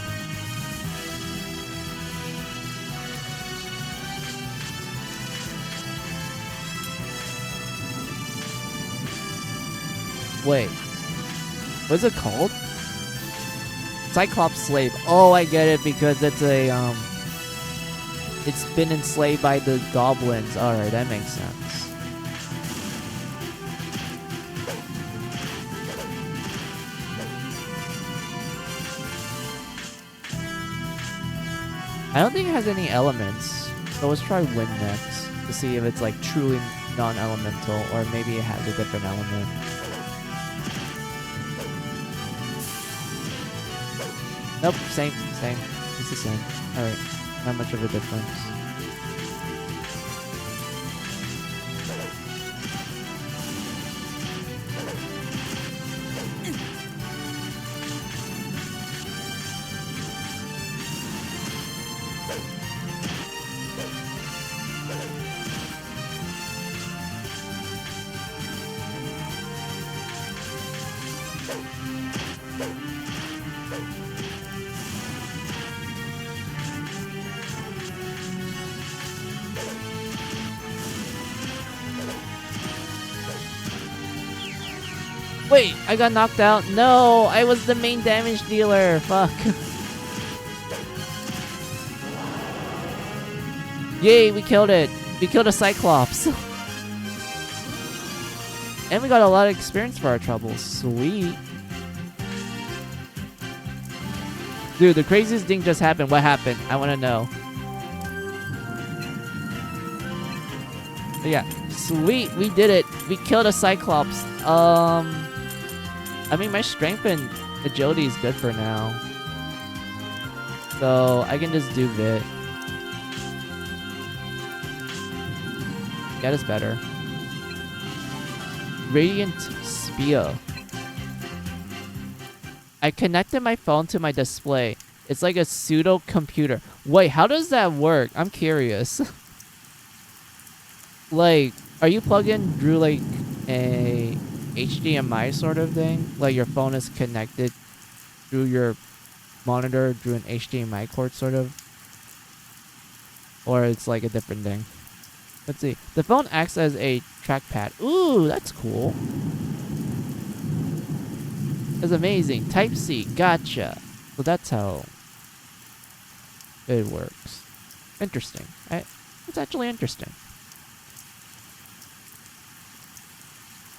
Wait. What's it called? Cyclops slave. Oh, I get it because it's a it's been enslaved by the goblins. Alright, that makes sense. I don't think it has any elements. So let's try wind next to see if it's like truly non-elemental or maybe it has a different element. Nope, same. It's the same. Alright, not much of a difference. Wait, I got knocked out? No, I was the main damage dealer. Fuck. Yay, we killed it. We killed a Cyclops. And we got a lot of experience for our troubles. Sweet. Dude, the craziest thing just happened. What happened? I want to know. But yeah, sweet. We did it. We killed a Cyclops. I mean, my strength and agility is good for now. So, I can just do Vit. That is better. Radiant Spear. I connected my phone to my display. It's like a pseudo computer. Wait, how does that work? I'm curious. Like, are you plugged in through like a HDMI sort of thing? Like your phone is connected through your monitor through an HDMI cord sort of? Or it's like a different thing? Let's see. The phone acts as a trackpad. Ooh, that's cool. That's amazing. Type-C. Gotcha. So that's how it works. Interesting. It's actually interesting.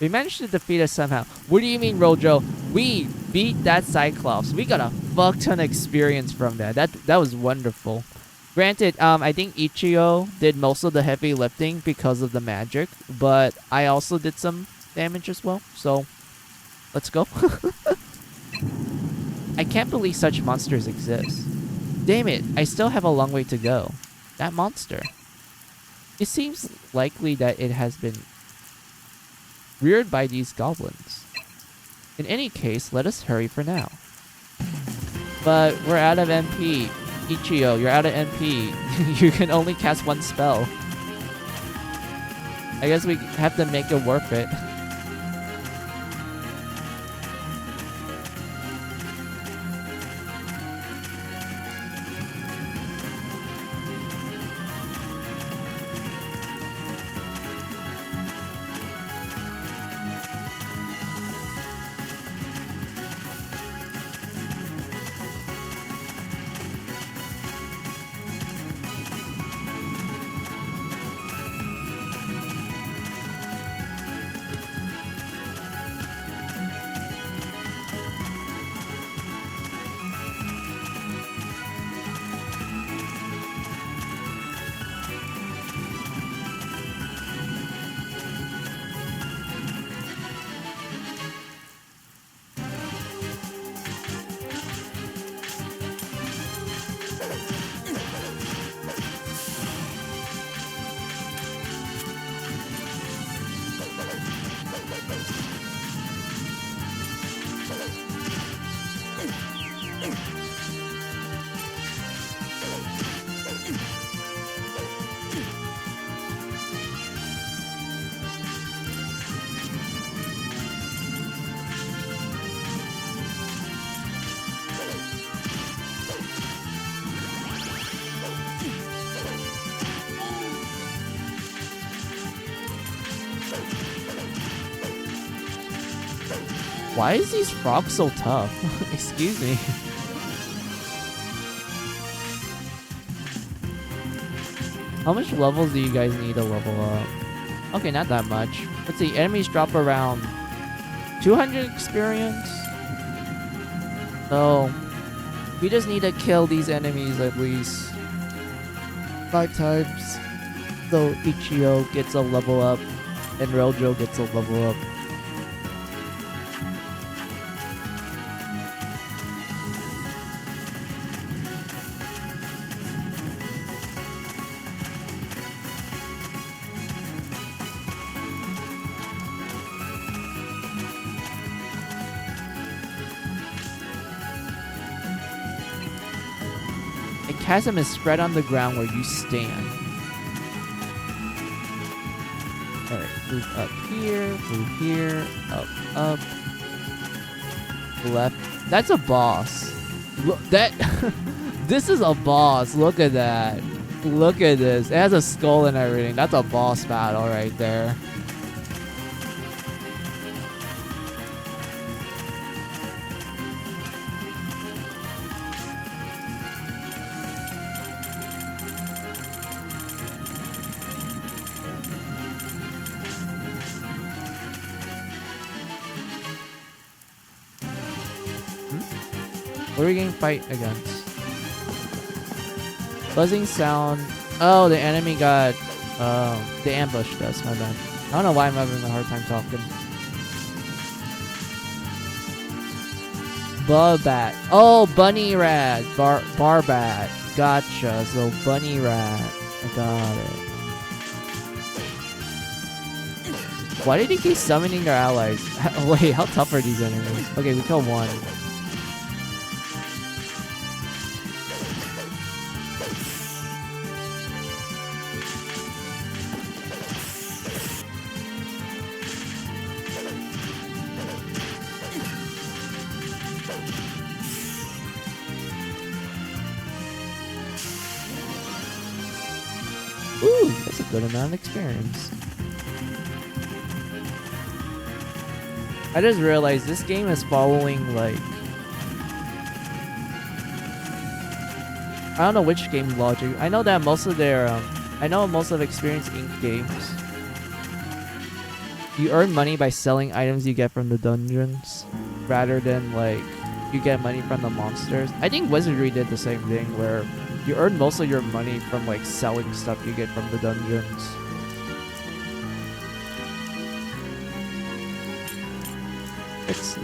We managed to defeat it somehow. What do you mean, Rojo? We beat that Cyclops. We got a fuck ton of experience from that. That was wonderful. Granted, I think Ichigo did most of the heavy lifting because of the magic, but I also did some damage as well. So, let's go. I can't believe such monsters exist. Damn it, I still have a long way to go. That monster. It seems likely that it has been reared by these goblins. In any case, let us hurry for now. But we're out of MP. Ichigo, you're out of MP. You can only cast one spell. I guess we have to make it worth it. Why is these frogs so tough? Excuse me. How much levels do you guys need to level up? Okay, not that much. Let's see, enemies drop around 200 experience. So, we just need to kill these enemies at least 5 times. So Ichio gets a level up and Reljo gets a level up. A chasm is spread on the ground where you stand. Alright, move up here, up, left. That's a boss. Look, that this is a boss. Look at that. Look at this. It has a skull and everything. That's a boss battle right there. What are we going to fight against? Buzzing sound. Oh, the enemy got... they ambushed us, my bad. I don't know why I'm having a hard time talking. Bubat. Oh, bunny rat. Barbat. Gotcha. So, bunny rat. I got it. Why did he keep summoning their allies? Wait, how tough are these enemies? Okay, we killed one. Ooh, that's a good amount of experience. I just realized this game is following, like... I don't know which game logic. I know that most of their, I know most of Experience Inc. games, you earn money by selling items you get from the dungeons, rather than, like, you get money from the monsters. I think Wizardry did the same thing, where you earn most of your money from, like, selling stuff you get from the dungeons. Let's see.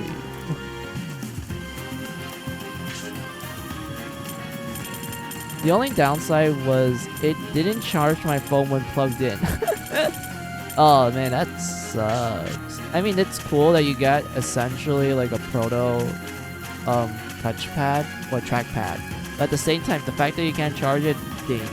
The only downside was it didn't charge my phone when plugged in. Oh man, that sucks. I mean, it's cool that you get essentially like a proto touchpad or trackpad. But at the same time, the fact that you can't charge it, damn.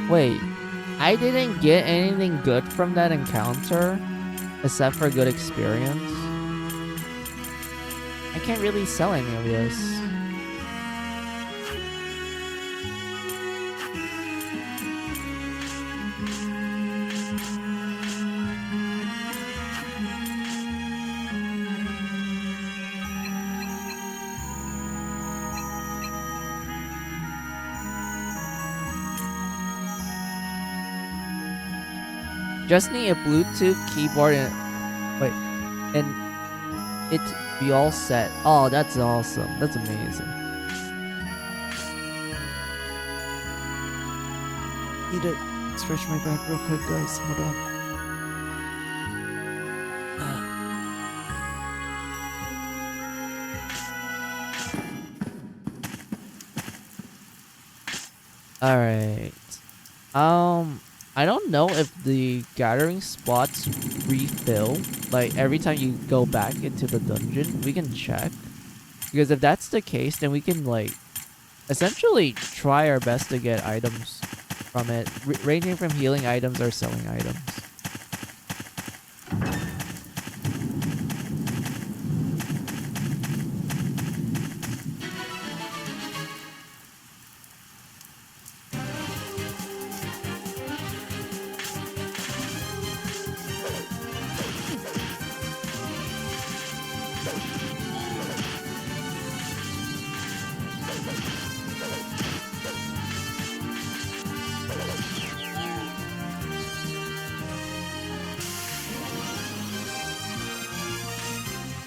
Wait, I didn't get anything good from that encounter, except for good experience. I can't really sell any of this. Just need a Bluetooth keyboard and it be all set. Oh, that's awesome. That's amazing. Need to stretch my back real quick, guys. Hold on. Alright. I don't know if the gathering spots refill. Like, every time you go back into the dungeon, we can check. Because if that's the case, then we can, like, essentially try our best to get items from it. Ranging from healing items or selling items.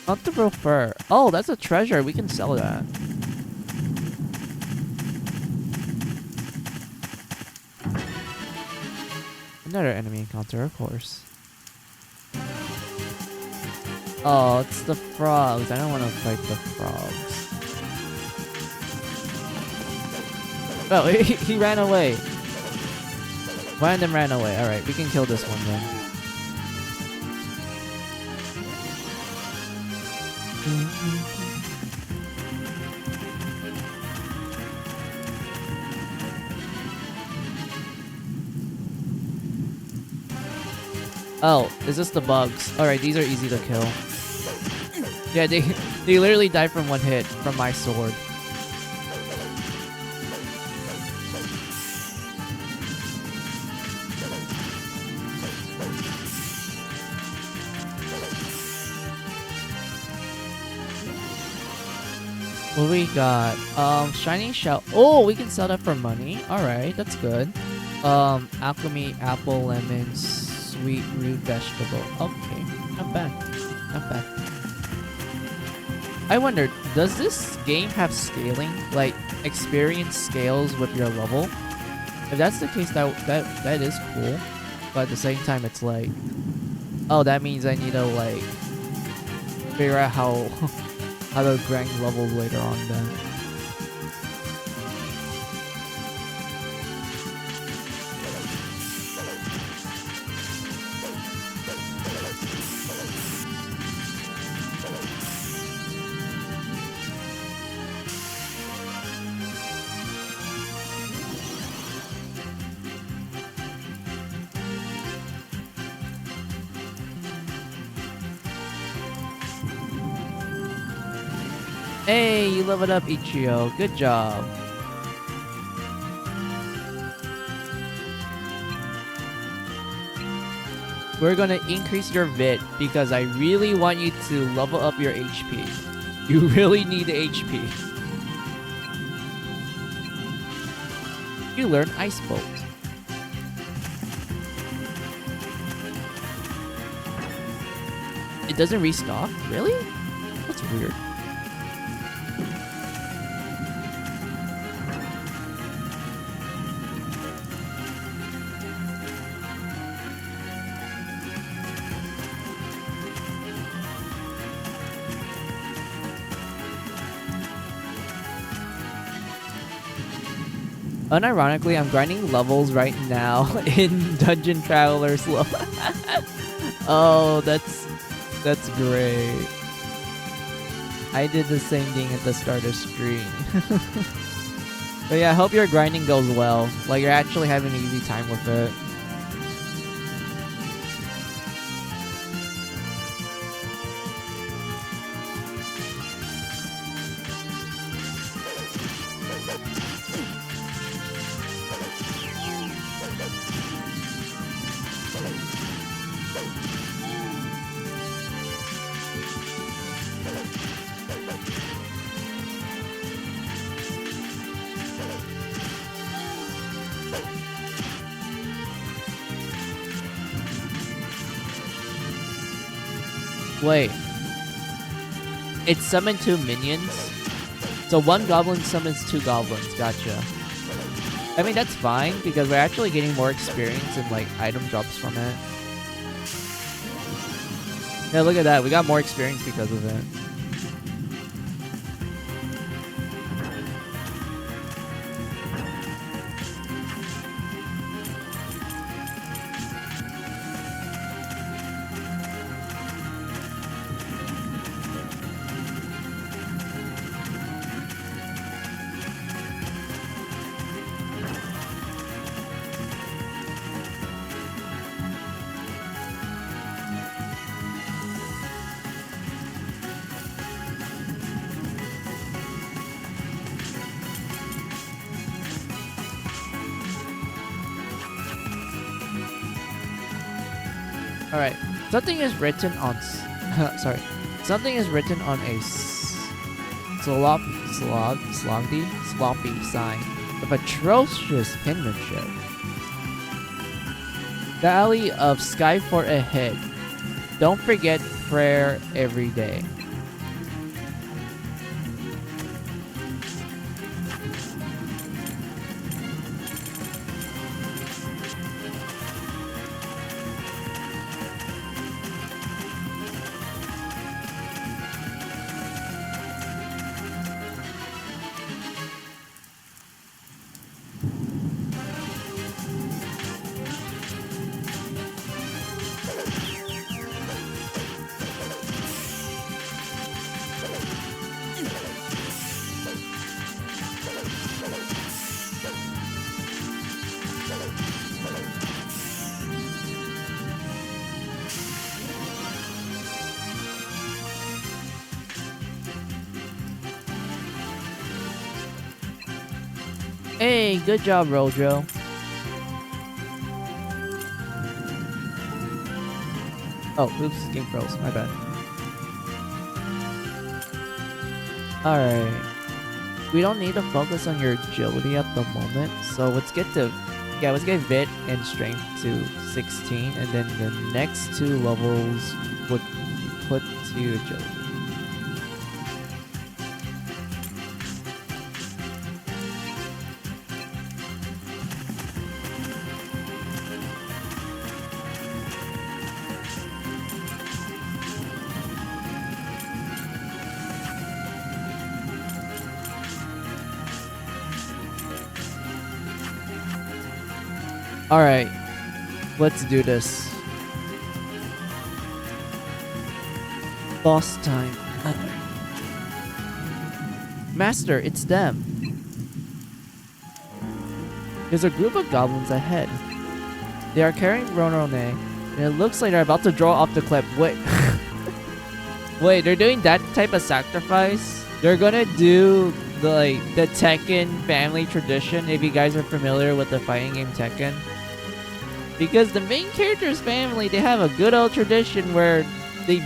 Comfortable fur. Oh, that's a treasure. We can sell that. Another enemy encounter, of course. Oh, it's the frogs. I don't want to fight the frogs. Oh, he ran away. One of them ran away. Alright, we can kill this one then. Oh, is this the bugs? Alright, these are easy to kill. Yeah, they literally die from one hit from my sword. What we got? Shining shell. Oh, we can sell that for money. Alright, that's good. Alchemy, apple, lemon, sweet root vegetable. Okay, not bad. Not bad. I wonder, does this game have scaling? Like, experience scales with your level? If that's the case, that is cool. But at the same time, it's like, oh, that means I need to, like, figure out how to grind levels later on then. Hey, you leveled up, Ichio. Good job. We're gonna increase your VIT because I really want you to level up your HP. You really need HP. You learn Ice Bolt. It doesn't restock? Really? That's weird. Unironically, I'm grinding levels right now in Dungeon Traveler's level. Oh, that's great. I did the same thing at the start of stream. But yeah, I hope your grinding goes well. Like, you're actually having an easy time with it. Wait. It summoned 2 minions? So 1 goblin summons 2 goblins. Gotcha. I mean, that's fine, because we're actually getting more experience and, like, item drops from it. Yeah, look at that. We got more experience because of it. Alright. Something is written on... sorry. Something is written on a sloppy sign of atrocious penmanship. Valley of Skyfort ahead. Don't forget prayer every day. Hey, good job, Rodro. Oh, oops, game froze. My bad. Alright. We don't need to focus on your agility at the moment, so let's get Vit and strength to 16, and then the next 2 levels would be put to agility. Alright, let's do this. Boss time. Master, it's them. There's a group of goblins ahead. They are carrying Ronone, and it looks like they're about to draw off the cliff. Wait. Wait, they're doing that type of sacrifice? They're gonna do the Tekken family tradition, if you guys are familiar with the fighting game Tekken. Because the main character's family, they have a good old tradition where they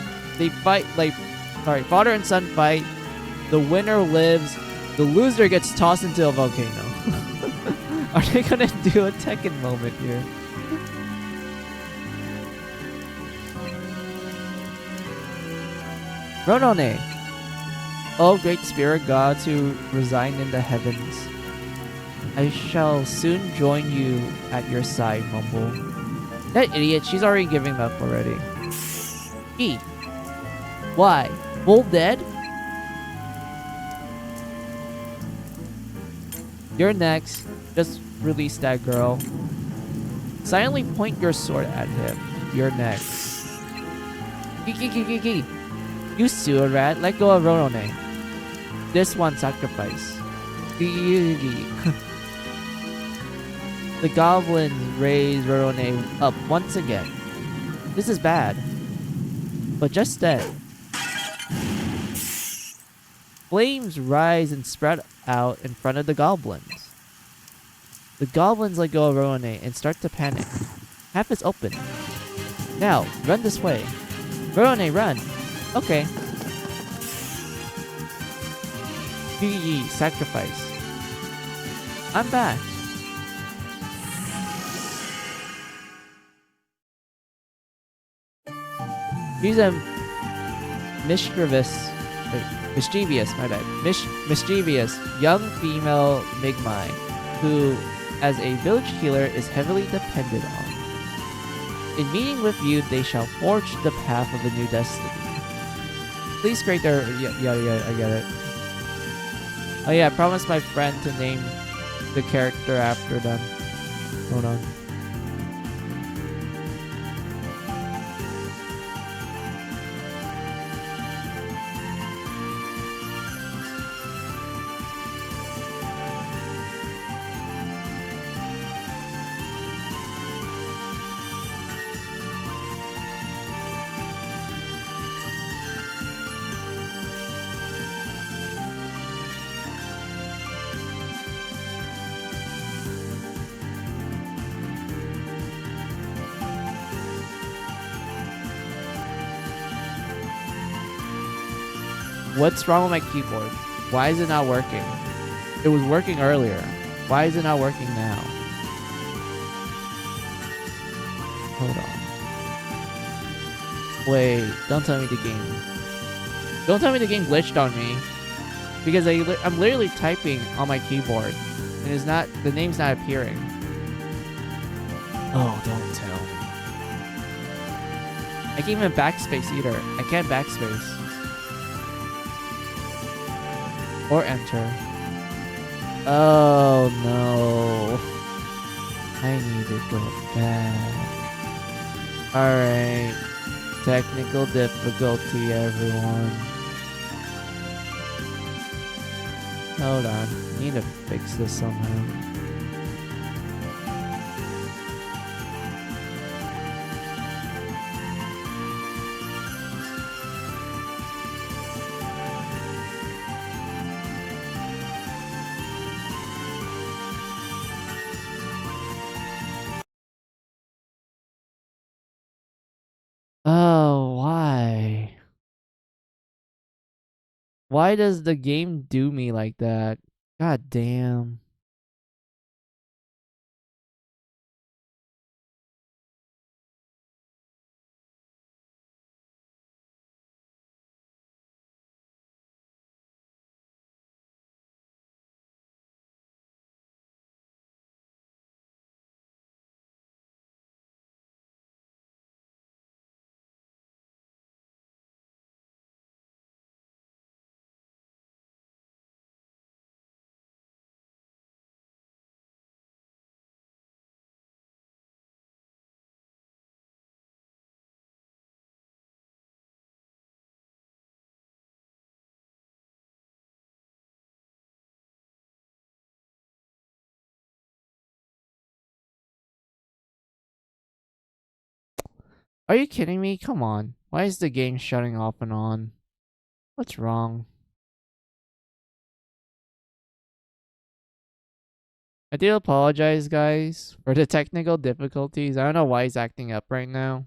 fight, father and son fight, the winner lives, the loser gets tossed into a volcano. Are they gonna do a Tekken moment here? Ronone, O great spirit gods who reside in the heavens, I shall soon join you at your side, Mumble. That idiot, she's already giving up already. E. Why? Bull dead? You're next. Just release that girl. Silently point your sword at him. You're next. Gee. You sewer rat, let go of Ronone. This one sacrifice. The goblins raise Ronone up once again. This is bad. But just then, flames rise and spread out in front of the goblins. The goblins let go of Ronone and start to panic. Half is open. Now, run this way. Ronone, run! Okay. GG, sacrifice. I'm back. She's a mischievous, mischievous young female Migmai who, as a village healer, is heavily depended on. In meeting with you, they shall forge the path of a new destiny. Please create their... Yeah, I get it. Oh yeah, I promised my friend to name the character after them. Hold on. What's wrong with my keyboard? Why is it not working? It was working earlier. Why is it not working now? Hold on. Wait, don't tell me the game. Don't tell me the game glitched on me. Because I'm literally typing on my keyboard. And it's not, the name's not appearing. Oh, don't tell me. I can't even backspace either. I can't backspace. Or enter. Oh no. I need to go back. Alright. Technical difficulty, everyone. Hold on. I need to fix this somehow. Oh, why? Why does the game do me like that? God damn. Are you kidding me? Come on. Why is the game shutting off and on? What's wrong? I do apologize, guys, for the technical difficulties. I don't know why he's acting up right now.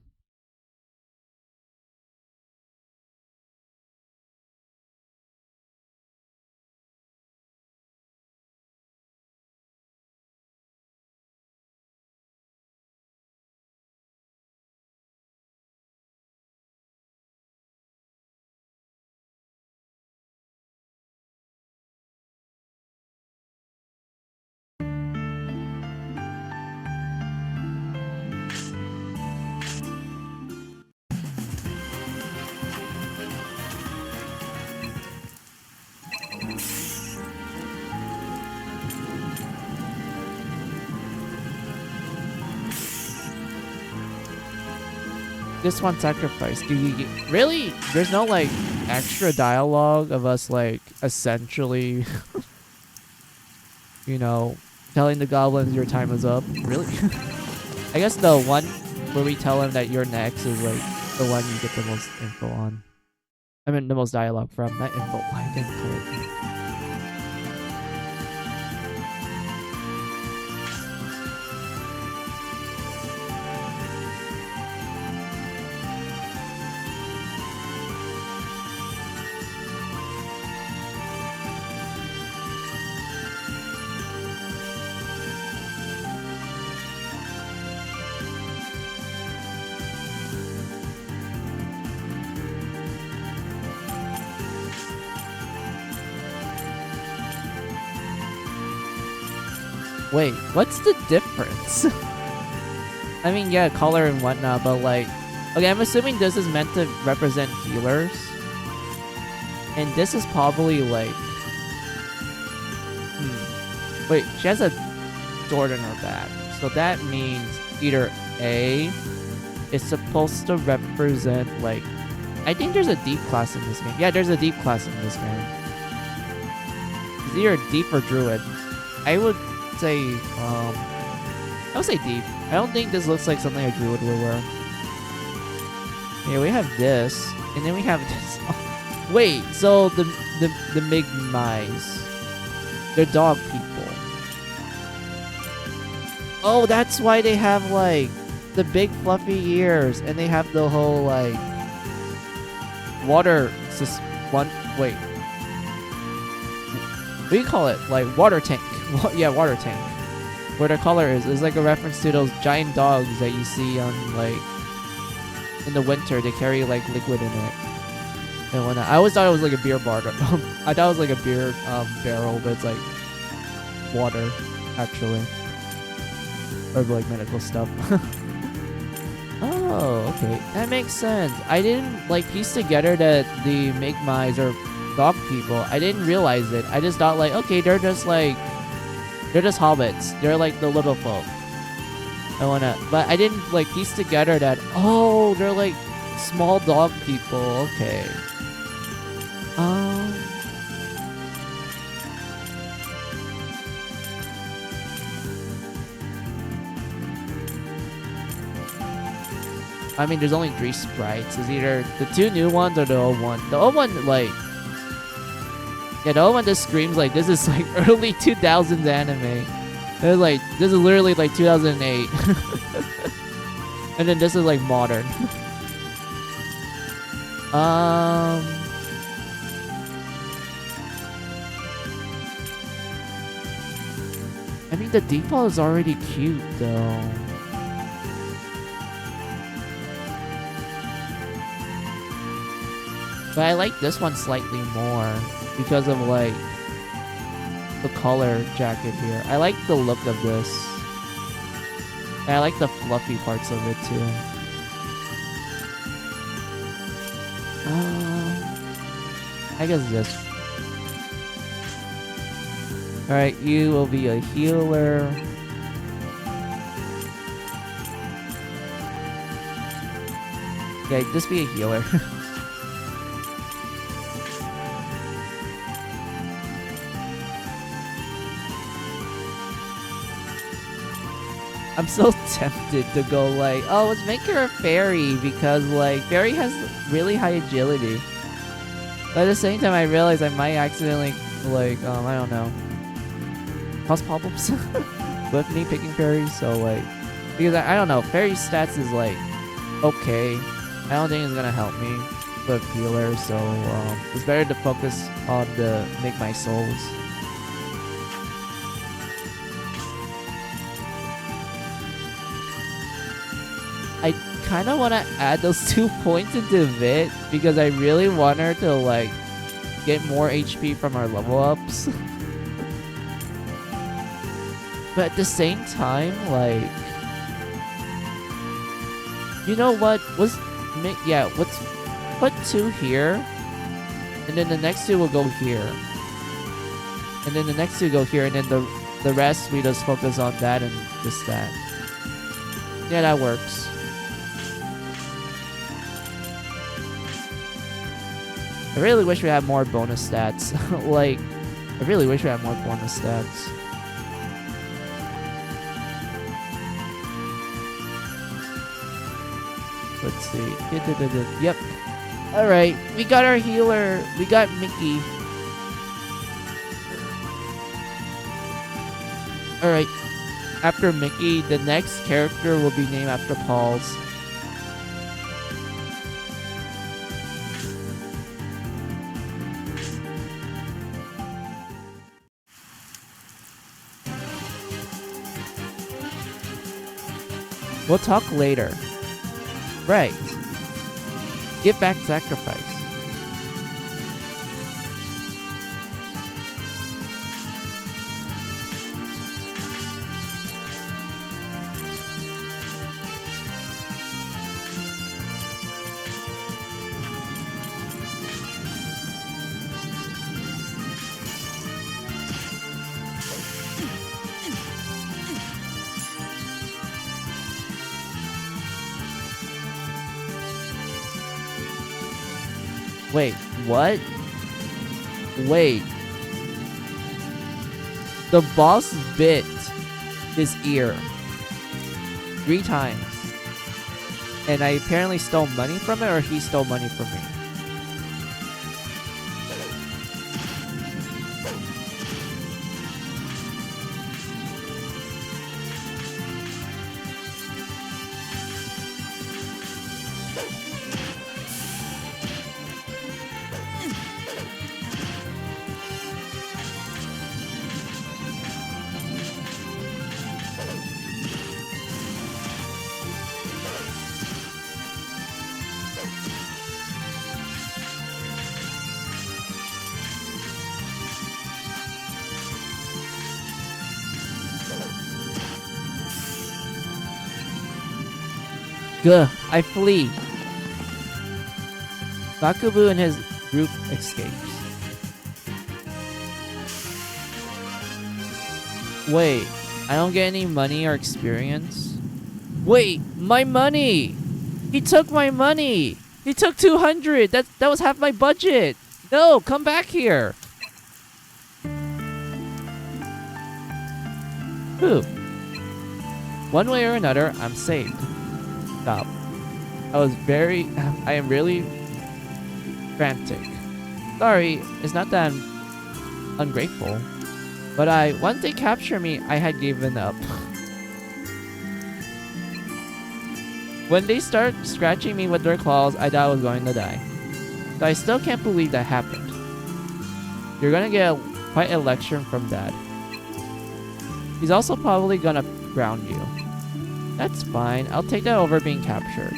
This one sacrifice. Do you really? There's no like extra dialogue of us like essentially, you know, telling the goblins your time is up. Really? I guess the one where we tell him that you're next is like the one you get the most info on. I mean, the most dialogue from. Not info. Why didn't I? Wait, what's the difference? I mean, yeah, color and whatnot, but like... Okay, I'm assuming this is meant to represent healers. And this is probably like... Wait, she has a sword in her back. So that means either A is supposed to represent like... I think there's a deep class in this game. Yeah, there's a deep class in this game. It's either deep or druid. I would say, I would say deep. I don't think this looks like something a druid would wear. Yeah, we have this, and then we have this. Oh, wait, so the Migmais, they're dog people. Oh, that's why they have like the big fluffy ears, and they have the whole like water one. Wait. What do you call it? Like water tank. Yeah, water tank. Where the color is like a reference to those giant dogs that you see on like in the winter. They carry like liquid in it. And when I always thought it was like a beer bar. I thought it was like a beer barrel, but it's like water actually, or like medical stuff. Oh, okay, that makes sense. I didn't like piece together that the Mi'kmais are dog people. I didn't realize it. I just thought like, okay, they're just hobbits. They're like the little folk. But I didn't like piece together that, oh, they're like small dog people. Okay. I mean, there's only 3 sprites. It's either the 2 new ones or the old one. The old one, like... Yeah, the old one just screams like this is like early 2000s anime. It's like, this is literally like 2008. And then this is like modern. I mean, the default is already cute though. But I like this one slightly more because of like the color jacket here. I like the look of this. And I like the fluffy parts of it too. I guess this. Alright, you will be a healer. Yeah, just be a healer. I'm so tempted to go like, oh, let's make her a fairy because like fairy has really high agility. But at the same time, I realize I might accidentally like, I don't know, cause problems with me picking fairies. So like, because I don't know, fairy stats is like okay. I don't think it's gonna help me with healer. So it's better to focus on the make my souls. I kind of want to add those 2 points into Vit because I really want her to like get more HP from our level ups. But at the same time, like, you know what? Let's put 2 here, and then the next 2 will go here, and then the next 2 go here, and then the rest we just focus on that and just that. Yeah, that works. I really wish we had more bonus stats. Like, I really wish we had more bonus stats. Let's see. Yep. Alright, we got our healer. We got Mickey. Alright. After Mickey, the next character will be named after Paul's. We'll talk later. Right. Give back sacrifice. Wait, what? Wait. The boss bit his ear 3 times. And I apparently stole money from it, or he stole money from me. Gah, I flee. Bakubu and his group escapes. Wait, I don't get any money or experience? Wait, my money! He took my money! He took 200! That was half my budget! No, come back here! Whew. One way or another, I'm saved. Stop. I am really frantic. Sorry, it's not that I'm ungrateful. But once they capture me, I had given up. When they start scratching me with their claws, I thought I was going to die. So I still can't believe that happened. You're gonna get quite a lecture from Dad. He's also probably gonna ground you. That's fine, I'll take that over being captured.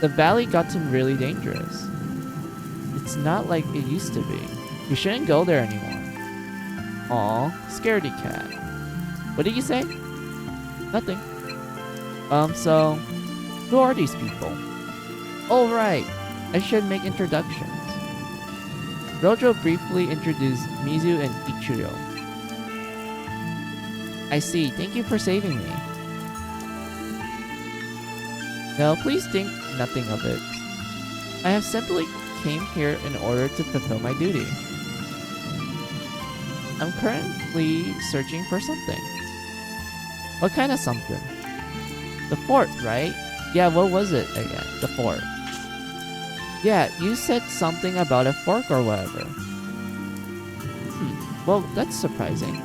The valley gotten really dangerous. It's not like it used to be. You shouldn't go there anymore. Aw, scaredy cat. What did you say? Nothing. So, who are these people? Oh right, I should make introductions. Rojo briefly introduced Mizu and Ichiro. I see, thank you for saving me. No, please think nothing of it. I have simply came here in order to fulfill my duty. I'm currently searching for something. What kind of something? The fort, right? Yeah, what was it again? The fort. Yeah, you said something about a fork or whatever. Well, that's surprising.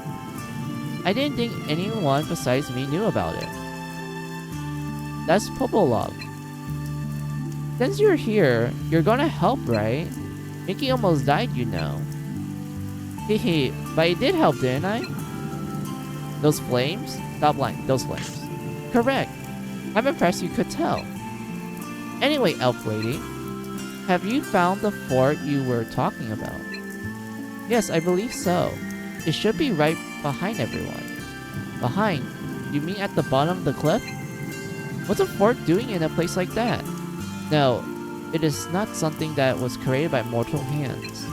I didn't think anyone besides me knew about it. That's Popolov. Since you're here, you're gonna help, right? Mickey almost died, you know. Hehe, but I did help, didn't I? Those flames? Stop lying, those flames. Correct. I'm impressed you could tell. Anyway, elf lady, have you found the fort you were talking about? Yes, I believe so. It should be right behind everyone. Behind? You mean at the bottom of the cliff? What's a fort doing in a place like that? No, it is not something that was created by mortal hands.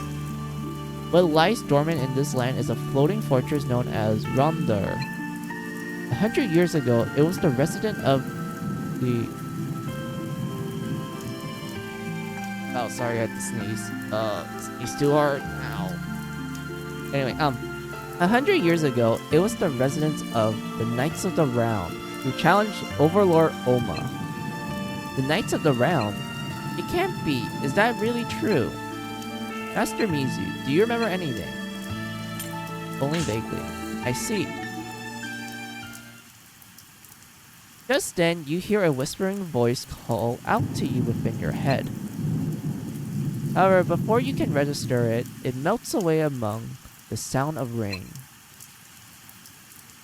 What lies dormant in this land is a floating fortress known as Ramdar. 100 years ago, it was the resident of the... Oh, sorry, I had to sneeze. Sneeze too hard. Ow. Anyway, 100 years ago, it was the residence of the Knights of the Round, who challenged Overlord Oma. The Knights of the Round? It can't be. Is that really true? Master Mizu, do you remember anything? Only vaguely. I see. Just then, you hear a whispering voice call out to you within your head. However, before you can register it, it melts away among the sound of rain.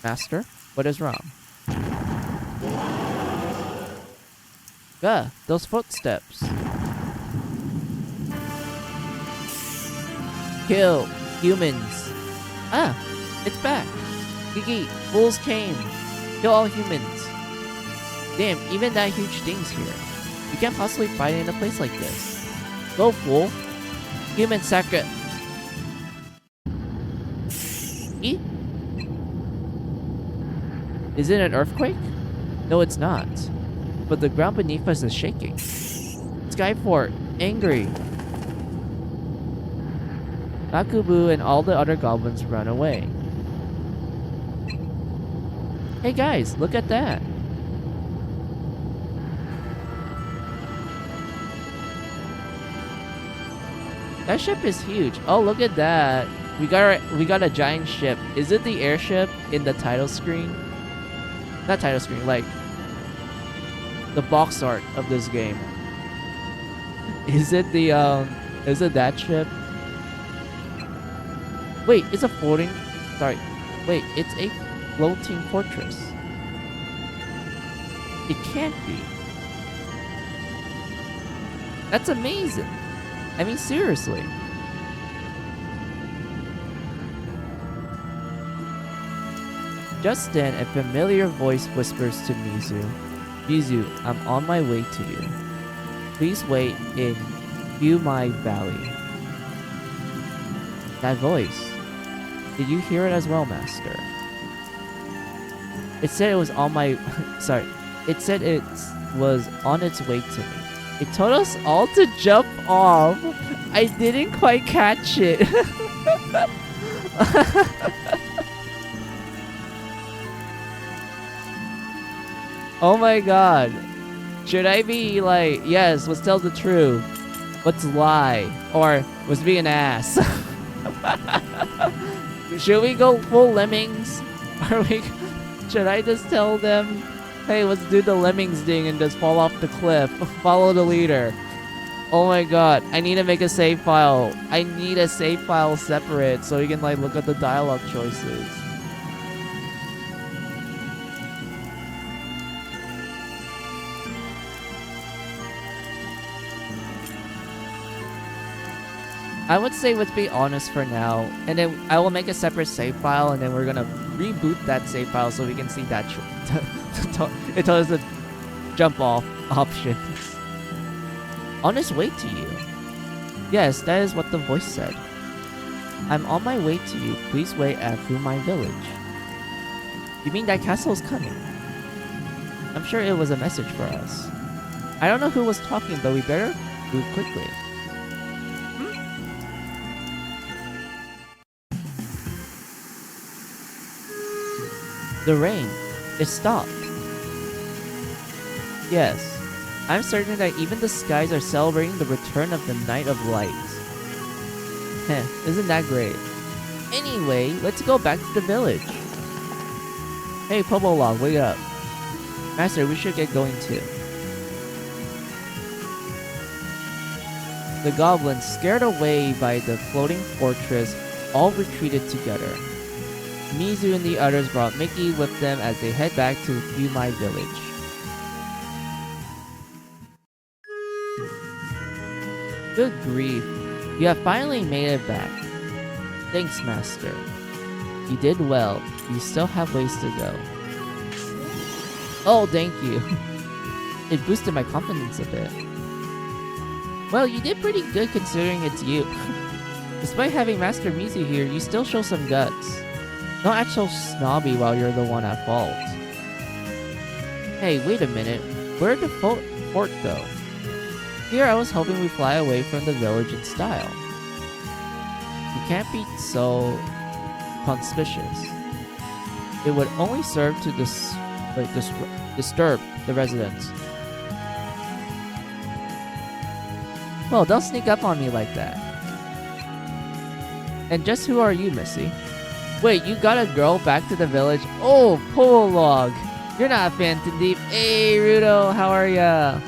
Master, what is wrong? Gah, those footsteps. Kill humans. Ah, it's back. Gigi, fools came. Kill all humans. Damn, even that huge thing's here. You can't possibly fight in a place like this. Go, fool. Human sacred. E? Is it an earthquake? No, it's not. But the ground beneath us is shaking. Skyfort, angry. Bakubu and all the other goblins run away. Hey guys, look at that. That ship is huge. Oh, look at that. We got a giant ship. Is it the airship in the title screen? Not title screen, like the box art of this game. Is it that ship? Wait, it's a floating... Sorry. Wait, it's a floating fortress. It can't be. That's amazing. I mean, seriously. Just then, a familiar voice whispers to Mizu. Mizu, I'm on my way to you. Please wait in Humai Valley. That voice. Did you hear it as well, Master? It said it was on my... sorry. It said it was on its way to me. It told us all to jump off. I didn't quite catch it. Oh my god. Should I be like, yes, let's tell the truth. Let's lie. Or let's be an ass. Should we go full lemmings? Should I just tell them, hey, let's do the lemmings thing and just fall off the cliff. Follow the leader. Oh my god, I need to make a save file. I need a save file separate so you can like look at the dialogue choices. I would say let's be honest for now, and then I will make a separate save file, and then we're gonna reboot that save file so we can see that it tells us the jump off option. On its way to you. Yes, that is what the voice said. I'm on my way to you. Please wait at Fumai Village. You mean that castle is coming? I'm sure it was a message for us. I don't know who was talking, but we better move quickly. The rain. It stopped. Yes. I'm certain that even the skies are celebrating the return of the Night of Light. Heh, isn't that great? Anyway, let's go back to the village. Hey, Pobolog, wake up. Master, we should get going too. The goblins, scared away by the floating fortress, all retreated together. Mizu and the others brought Mickey with them as they head back to Humai Village. Good grief, you have finally made it back. Thanks, Master. You did well. You still have ways to go. Oh, thank you. It boosted my confidence a bit. Well, you did pretty good considering it's you. Despite having Master Mizu here, you still show some guts. Don't act so snobby while you're the one at fault. Hey, wait a minute. Where'd the fort go? Here I was hoping we'd fly away from the village in style. You can't be so conspicuous. It would only serve to disturb the residents. Well, don't sneak up on me like that. And just who are you, Missy? Wait, you got a girl back to the village? Oh, Polog! You're not a Phantom Thief. Hey, Rudo, how are ya?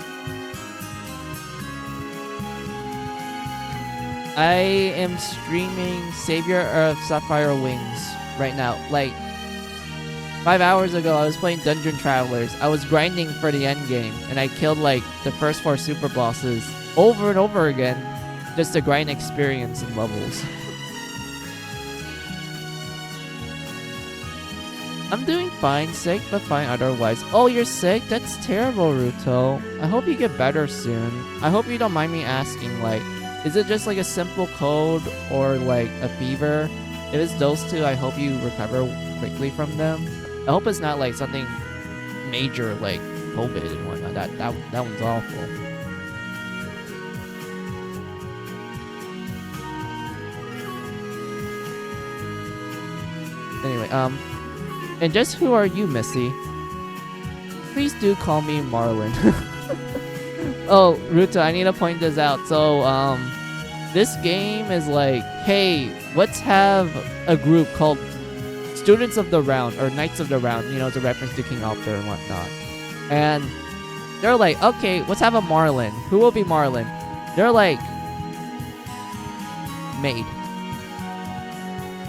I am streaming Savior of Sapphire Wings right now. Like, 5 hours ago, I was playing Dungeon Travelers. I was grinding for the end game, and I killed, like, the first 4 super bosses over and over again just to grind experience and levels. I'm doing fine, sick, but fine otherwise. Oh, you're sick? That's terrible, Ruto. I hope you get better soon. I hope you don't mind me asking, like, is it just like a simple cold or like a fever? If it's those two, I hope you recover quickly from them. I hope it's not like something major like COVID and whatnot. That one's awful. Anyway, and just who are you, Missy? Please do call me Marlin. Oh, Ruta, I need to point this out. So, this game is like, hey, let's have a group called Students of the Round, or Knights of the Round, you know, it's a reference to King Arthur and whatnot. And they're like, okay, let's have a Marlin. Who will be Marlin? They're like, maid.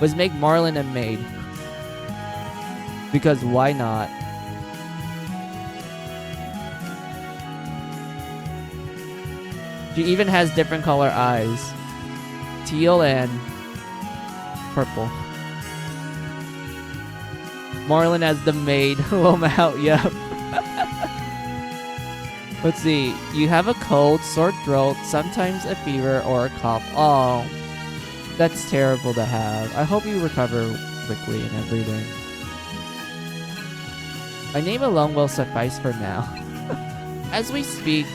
Let's make Marlin a maid. Because why not? She even has different color eyes. Teal and purple. Marlin as the maid. LMAO, yep. Let's see. You have a cold, sore throat, sometimes a fever or a cough. Oh, that's terrible to have. I hope you recover quickly and everything. My name alone will suffice for now. As we speak,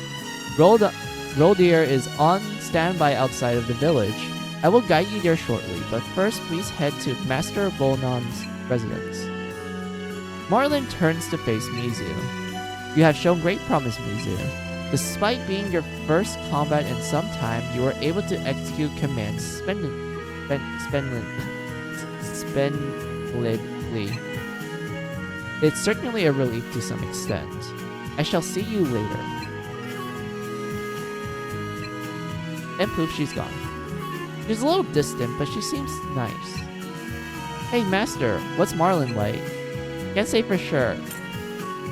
Roldeer is on standby outside of the village. I will guide you there shortly, but first please head to Master Bolnon's residence. Marlin turns to face Mizu. You have shown great promise, Mizu. Despite being your first combat in some time, you were able to execute commands splendidly. It's certainly a relief to some extent. I shall see you later. And poof, she's gone. She's a little distant, but she seems nice. Hey, Master, what's Marlin like? Can't say for sure.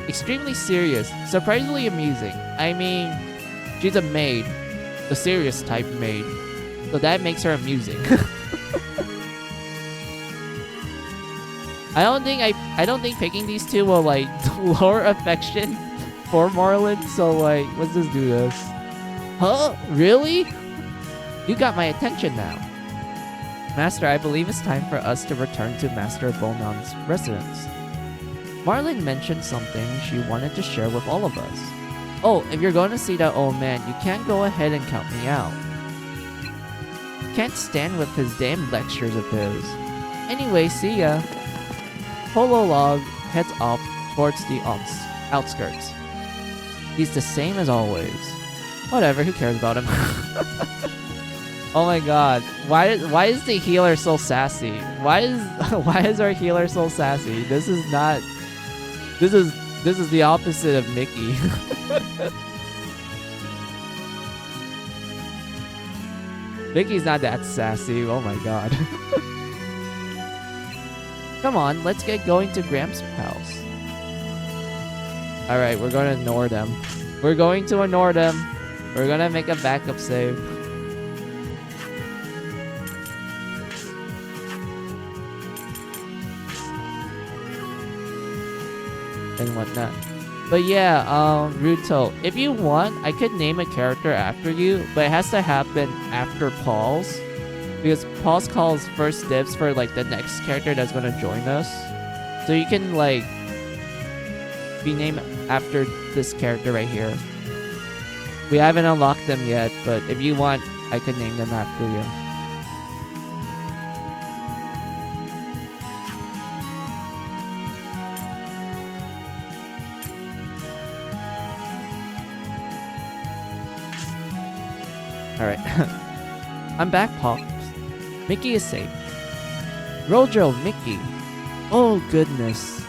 Extremely serious, surprisingly amusing. I mean, she's a maid, the serious type maid, so that makes her amusing. I don't think picking these two will like lower affection for Marlin. So like, let's just do this. Huh? Really? You got my attention now. Master, I believe it's time for us to return to Master Bolnon's residence. Marlin mentioned something she wanted to share with all of us. Oh, if you're going to see that old man, you can't go ahead and count me out. Can't stand with his damn lectures of his. Anyway, see ya. Polo Log heads off towards the outskirts. He's the same as always. Whatever, who cares about him? Oh my god, why is the healer so sassy? Why is our healer so sassy? This is the opposite of Mickey. Mickey's not that sassy. Oh my god. Come on, let's get going to Gramps' house. Alright, we're gonna ignore them. We're going to ignore them. We're gonna make a backup save. And whatnot. But yeah, Ruto, if you want, I could name a character after you, but it has to happen after Paul's. Because Paul's calls first dibs for like the next character that's gonna join us. So you can like be named after this character right here. We haven't unlocked them yet, but if you want, I could name them after you. Alright. I'm back, Pops. Mickey is safe. Rojo, Mickey. Oh, goodness.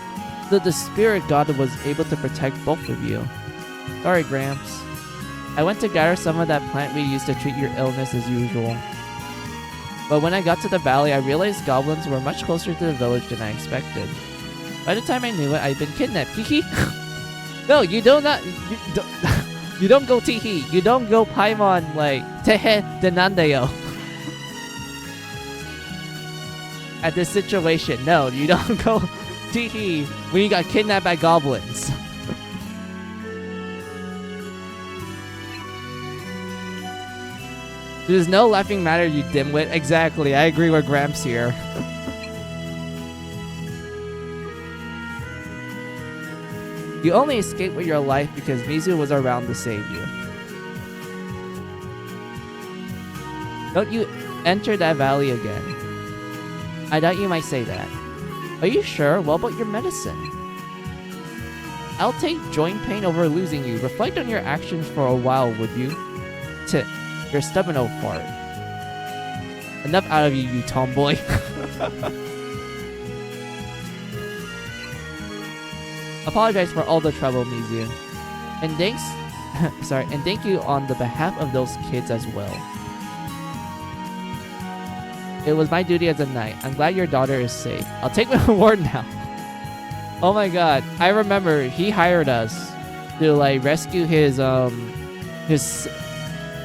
The spirit god was able to protect both of you. Sorry, Gramps. I went to gather some of that plant we used to treat your illness as usual. But when I got to the valley, I realized goblins were much closer to the village than I expected. By the time I knew it, I'd been kidnapped. Hee. No, you do not... You don't go Teehee. You don't go Paimon like Tehe Denandayo. At this situation, no, you don't go Teehee when you got kidnapped by goblins. There's no laughing matter, you dimwit. Exactly, I agree with Gramps here. You only escaped with your life because Mizu was around to save you. Don't you enter that valley again. I doubt you might say that. Are you sure? What about your medicine? I'll take joint pain over losing you. Reflect on your actions for a while, would you? Tip. You're stubborn old fart. Enough out of you, you tomboy. Apologize for all the trouble, Mizu. And thanks... sorry, and thank you on the behalf of those kids as well. It was my duty as a knight. I'm glad your daughter is safe. I'll take my reward now. Oh my god. I remember he hired us to like rescue his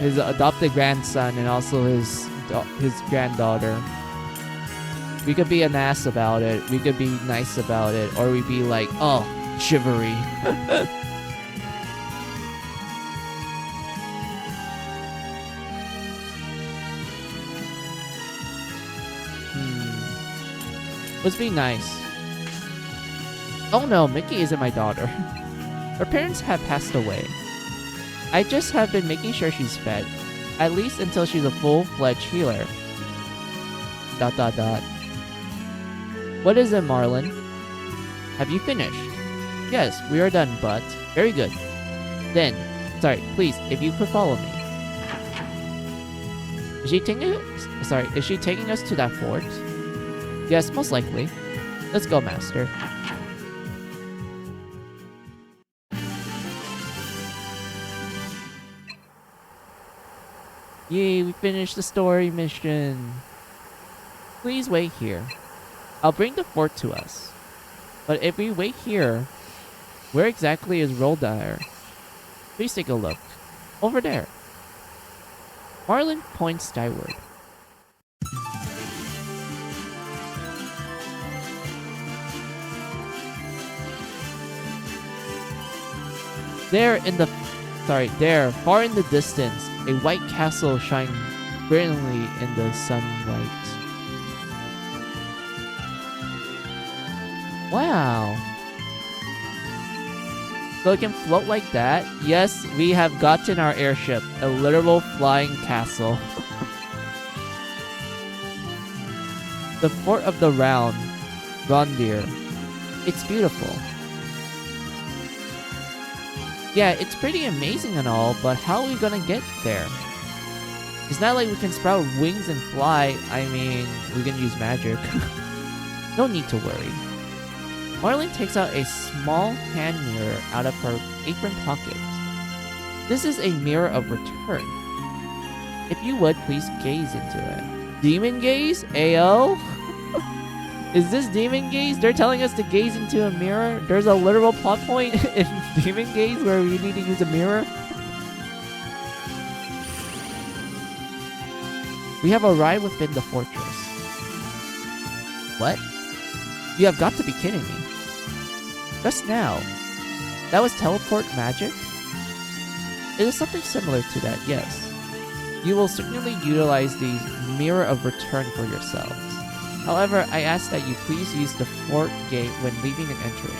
adopted grandson and also his granddaughter. We could be an ass about it. We could be nice about it. Or we'd be like, oh, chivalry. Must be nice. Oh no, Mickey isn't my daughter. Her parents have passed away. I just have been making sure she's fed. At least until she's a full-fledged healer. ... What is it, Marlon? Have you finished? Yes, we are done, but... Very good. Then, sorry, please, if you could follow me. Is she taking us to that fort? Yes, most likely. Let's go, Master. Yay, we finished the story mission. Please wait here. I'll bring the fort to us. But if we wait here, where exactly is Roldir? Please take a look. Over there. Marlon points skyward. There, far in the distance, a white castle shines brilliantly in the sunlight. Wow. So it can float like that? Yes, we have gotten our airship, a literal flying castle. The Fort of the Rondir. It's beautiful. Yeah, it's pretty amazing and all, but how are we gonna get there? It's not like we can sprout wings and fly. I mean, we can use magic. No need to worry. Marlon takes out a small hand mirror out of her apron pocket. This is a mirror of return. If you would, please gaze into it. Demon gaze? AO? Is this demon gaze? They're telling us to gaze into a mirror? There's a literal plot point in demon gaze where we need to use a mirror? We have arrived within the fortress. What? You have got to be kidding me. Just now. That was teleport magic? It is something similar to that, yes. You will certainly utilize the Mirror of Return for yourselves. However, I ask that you please use the fort gate when leaving and entering.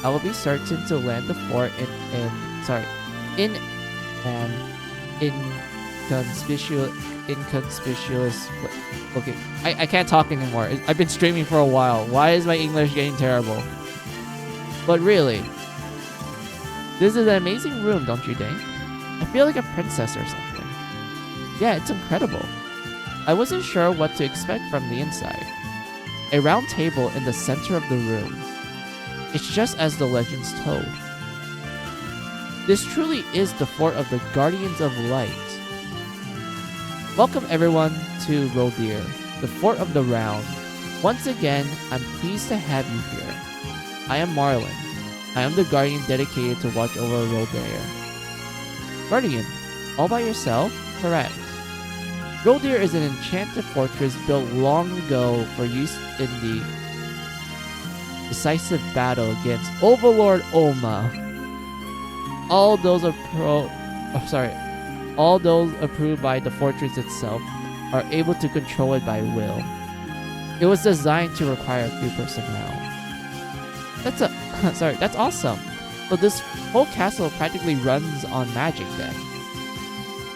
I will be certain to land the fort in an inconspicuous okay, I can't talk anymore. I've been streaming for a while. Why is my English getting terrible? But really, this is an amazing room, don't you think? I feel like a princess or something. Yeah, it's incredible. I wasn't sure what to expect from the inside. A round table in the center of the room. It's just as the legends told. This truly is the fort of the Guardians of Light. Welcome everyone to Roldir, the Fort of the Round. Once again, I'm pleased to have you here. I am Marlon. I am the Guardian dedicated to watch over Roldir. Guardian, all by yourself? Correct. Roldir is an enchanted fortress built long ago for use in the decisive battle against Overlord Oma. All those approved by the fortress itself are able to control it by will. It was designed to require few personnel. That's awesome. So this whole castle practically runs on magic then.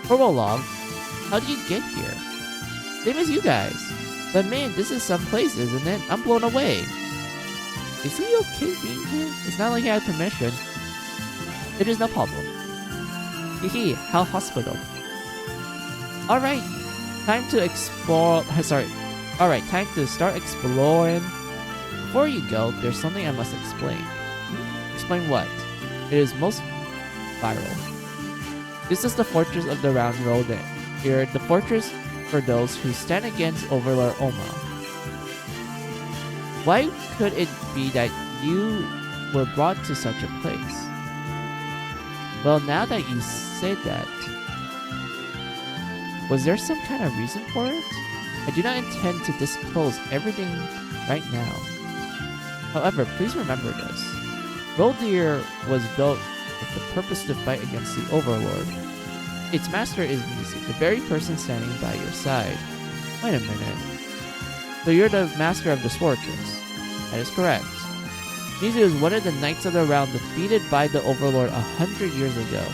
Prologue, how do you get here? Same as you guys. But man, this is some place, isn't it? I'm blown away. Is he okay being here? It's not like he had permission. It is no problem. Hehe, how hospital. Alright, time to explore. Alright, time to start exploring. Before you go, there's something I must explain. Explain what? It is most viral. This is the fortress of the Round Road. Here, the fortress for those who stand against Overlord Oma. Why could it be that you were brought to such a place? Well, now that you say that, was there some kind of reason for it? I do not intend to disclose everything right now. However, please remember this. Roldir was built with the purpose to fight against the Overlord. Its master is Nisi, the very person standing by your side. Wait a minute. So you're the master of this fortress. That is correct. Mizu is one of the Knights of the Round defeated by the Overlord 100 years ago.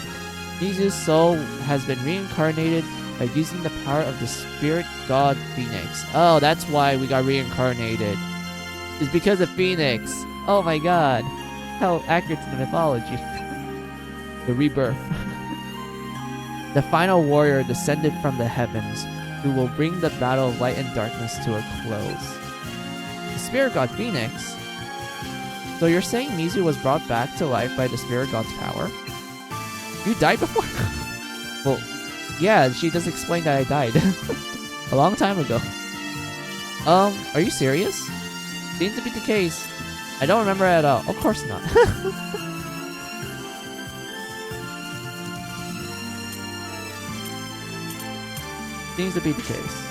Mizu's soul has been reincarnated by using the power of the spirit god Phoenix. Oh, that's why we got reincarnated. It's because of Phoenix. Oh my god. How accurate to the mythology. The rebirth. The final warrior descended from the heavens, who will bring the battle of light and darkness to a close. The spirit god Phoenix? So you're saying Mizu was brought back to life by the spirit god's power? You died before? Well, yeah, she does explain that I died. A long time ago. Are you serious? Seems to be the case. I don't remember at all. Of course not. Seems to be the case.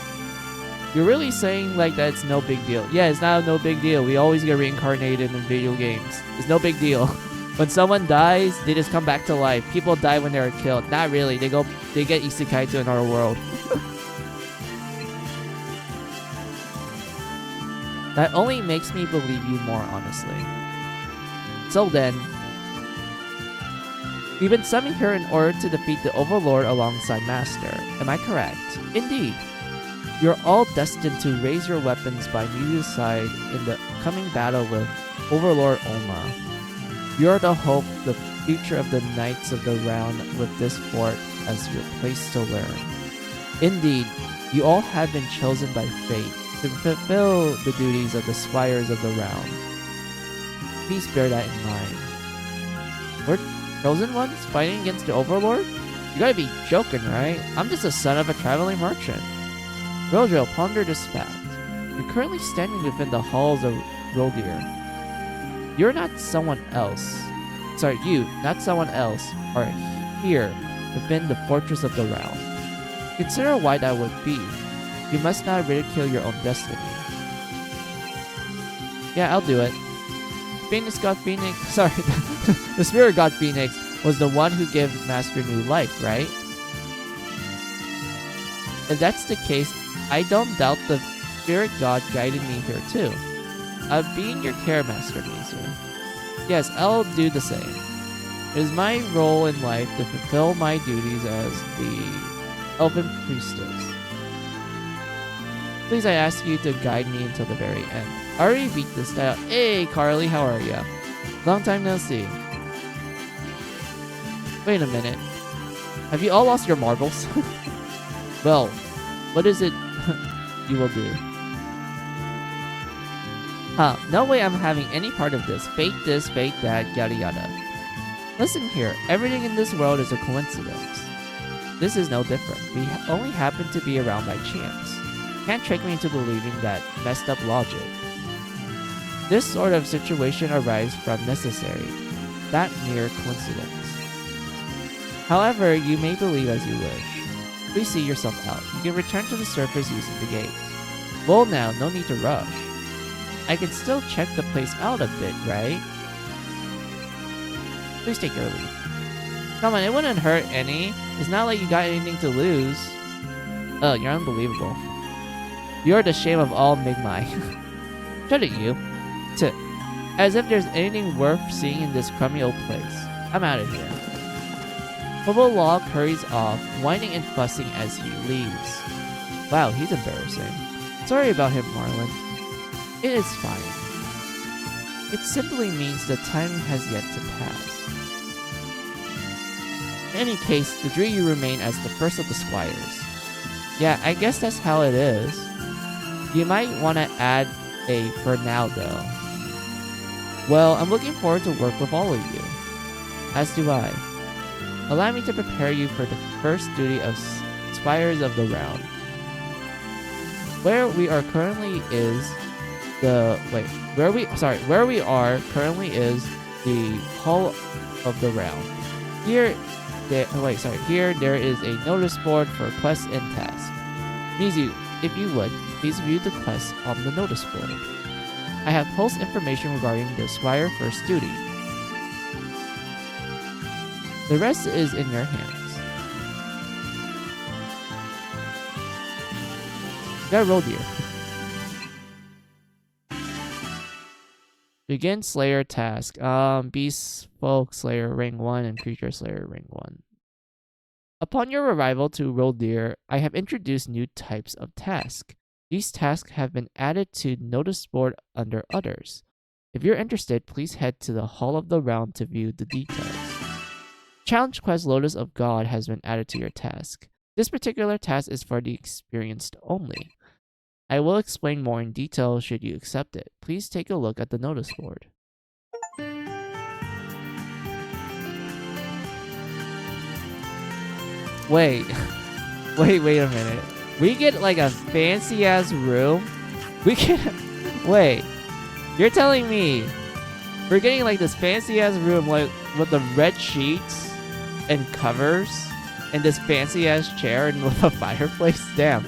You're really saying like that it's no big deal. Yeah, it's not no big deal. We always get reincarnated in video games. It's no big deal. When someone dies, they just come back to life. People die when they're killed. Not really. They get isekai to another world. That only makes me believe you more, honestly. So then, we've been summoned here in order to defeat the Overlord alongside Master. Am I correct? Indeed. You're all destined to raise your weapons by Mizu's side in the coming battle with Overlord Oma. You're the hope, the future of the Knights of the Round with this fort as your place to learn. Indeed, you all have been chosen by fate to fulfill the duties of the Squires of the Round. Please bear that in mind. We're chosen ones fighting against the Overlord? You gotta be joking, right? I'm just a son of a traveling merchant. Rojo, ponder this fact. You're currently standing within the halls of Rodir. You're not someone else. Sorry, you, not someone else, are here within the Fortress of the Realm. Consider why that would be. You must not ridicule your own destiny. Yeah, I'll do it. Phoenix God Phoenix, sorry, the Spirit God Phoenix was the one who gave Master new life, right? If that's the case, I don't doubt the Spirit God guided me here too. I'll be in your care, Master Mizu. Yes, I'll do the same. It is my role in life to fulfill my duties as the Elven Priestess. Please, I ask you to guide me until the very end. I already beat this style. Hey, Carly, how are ya? Long time no see. Wait a minute. Have you all lost your marbles? Well, what is it you will do? No way I'm having any part of this. Fate this, fate that, yada yada. Listen here, everything in this world is a coincidence. This is no different. We only happen to be around by chance. Can't trick me into believing that messed up logic. This sort of situation arises from necessary, not mere coincidence. However, you may believe as you wish. Please see yourself out. You can return to the surface using the gate. Well now, no need to rush. I can still check the place out a bit, right? Please take your leave. Come on, it wouldn't hurt any. It's not like you got anything to lose. Oh, you're unbelievable. You're the shame of all Migmai. Shut it, you. As if there's anything worth seeing in this crummy old place. I'm out of here. Hobo Log hurries off, whining and fussing as he leaves. Wow, he's embarrassing. Sorry about him, Marlin. It is fine. It simply means the time has yet to pass. In any case, the Dryu remain as the first of the squires. Yeah, I guess that's how it is. You might want to add a for now though. Well, I'm looking forward to work with all of you. As do I. Allow me to prepare you for the first duty of Squires of the Round. Where we are currently is where we are currently is the Hall of the Round. Here there is a notice board for quests and tasks. Mizu, if you would, please view the quests on the notice board. I have post information regarding the Squire First duty. The rest is in your hands. Yeah, roll dear. Begin Slayer task. Beast Folk Slayer Ring 1 and Creature Slayer Ring 1. Upon your arrival to Roldir, I have introduced new types of tasks. These tasks have been added to notice board under others. If you're interested, please head to the Hall of the Realm to view the details. Challenge Quest Lotus of God has been added to your task. This particular task is for the experienced only. I will explain more in detail should you accept it. Please take a look at the notice board. Wait. Wait a minute. We get like a fancy ass room? We can... Wait. You're telling me we're getting like this fancy ass room like with the red sheets and covers and this fancy ass chair and with a fireplace? Damn.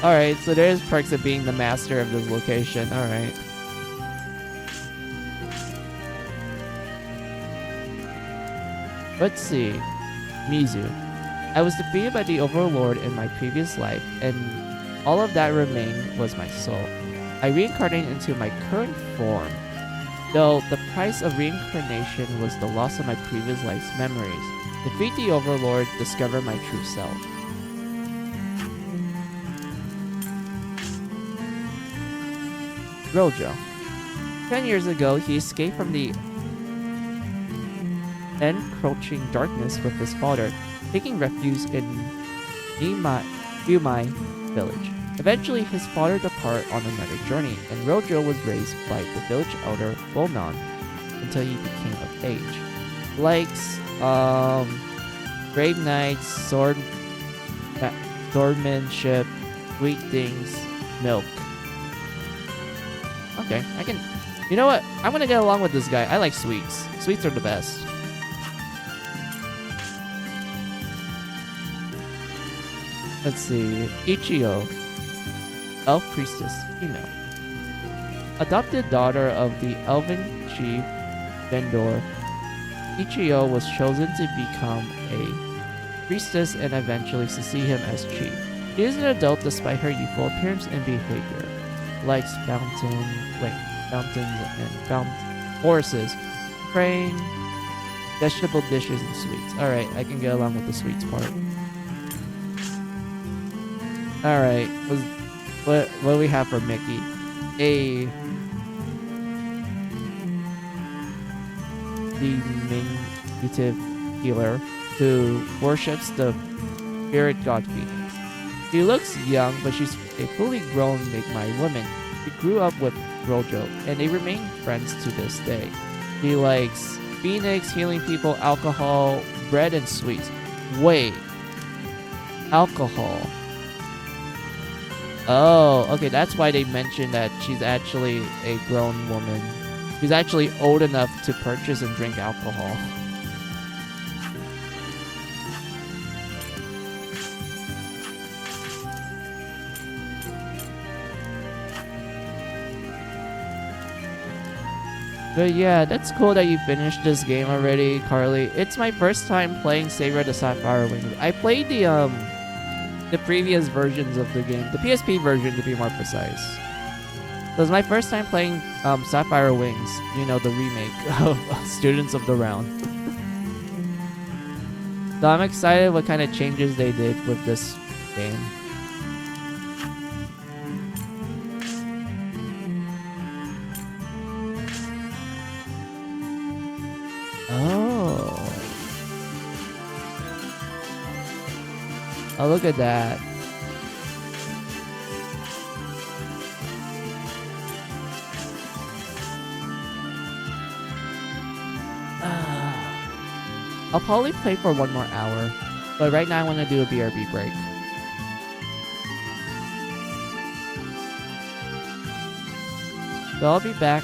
Alright, so there's perks of being the master of this location. Alright. Let's see. Mizu. I was defeated by the Overlord in my previous life, and all of that remained was my soul. I reincarnated into my current form, though the price of reincarnation was the loss of my previous life's memories. Defeat the Overlord, discover my true self. Rojo. 10 years ago, he escaped from the encroaching darkness with his father, taking refuge in Yumai village. Eventually, his father departed on another journey, and Rojo was raised by the village elder Bolnon until he became of age. Likes brave knights, swordmanship, sweet things, milk. Okay, I can... You know what? I'm gonna get along with this guy. I like sweets. Sweets are the best. Let's see. Ichio. Elf priestess. Female. Adopted daughter of the elven chief Vendor, Ichio was chosen to become a priestess and eventually succeed him as chief. She is an adult despite her youthful appearance and behavior. Likes fountains and horses, praying, vegetable dishes, and sweets. Alright, I can get along with the sweets part. Alright, what do we have for Mickey? A diminutive healer who worships the spirit god Phoenix. She looks young, but she's a fully grown Mi'kmaq woman. She grew up with Rojo, and they remain friends to this day. She likes Phoenix, healing people, alcohol, bread, and sweets. Wait. Alcohol. Oh, okay, that's why they mentioned that she's actually a grown woman. She's actually old enough to purchase and drink alcohol. But yeah, that's cool that you finished this game already, Carly. It's my first time playing Saber the Sapphire Wings. I played the previous versions of the game, the PSP version to be more precise. It was my first time playing Sapphire Wings, you know, the remake of Students of the Round. So I'm excited what kind of changes they did with this game. Oh, look at that. I'll probably play for 1 more hour, but right now I want to do a BRB break. So I'll be back.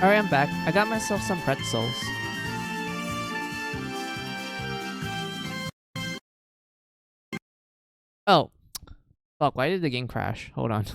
Alright, I'm back. I got myself some pretzels. Oh. Fuck, why did the game crash? Hold on.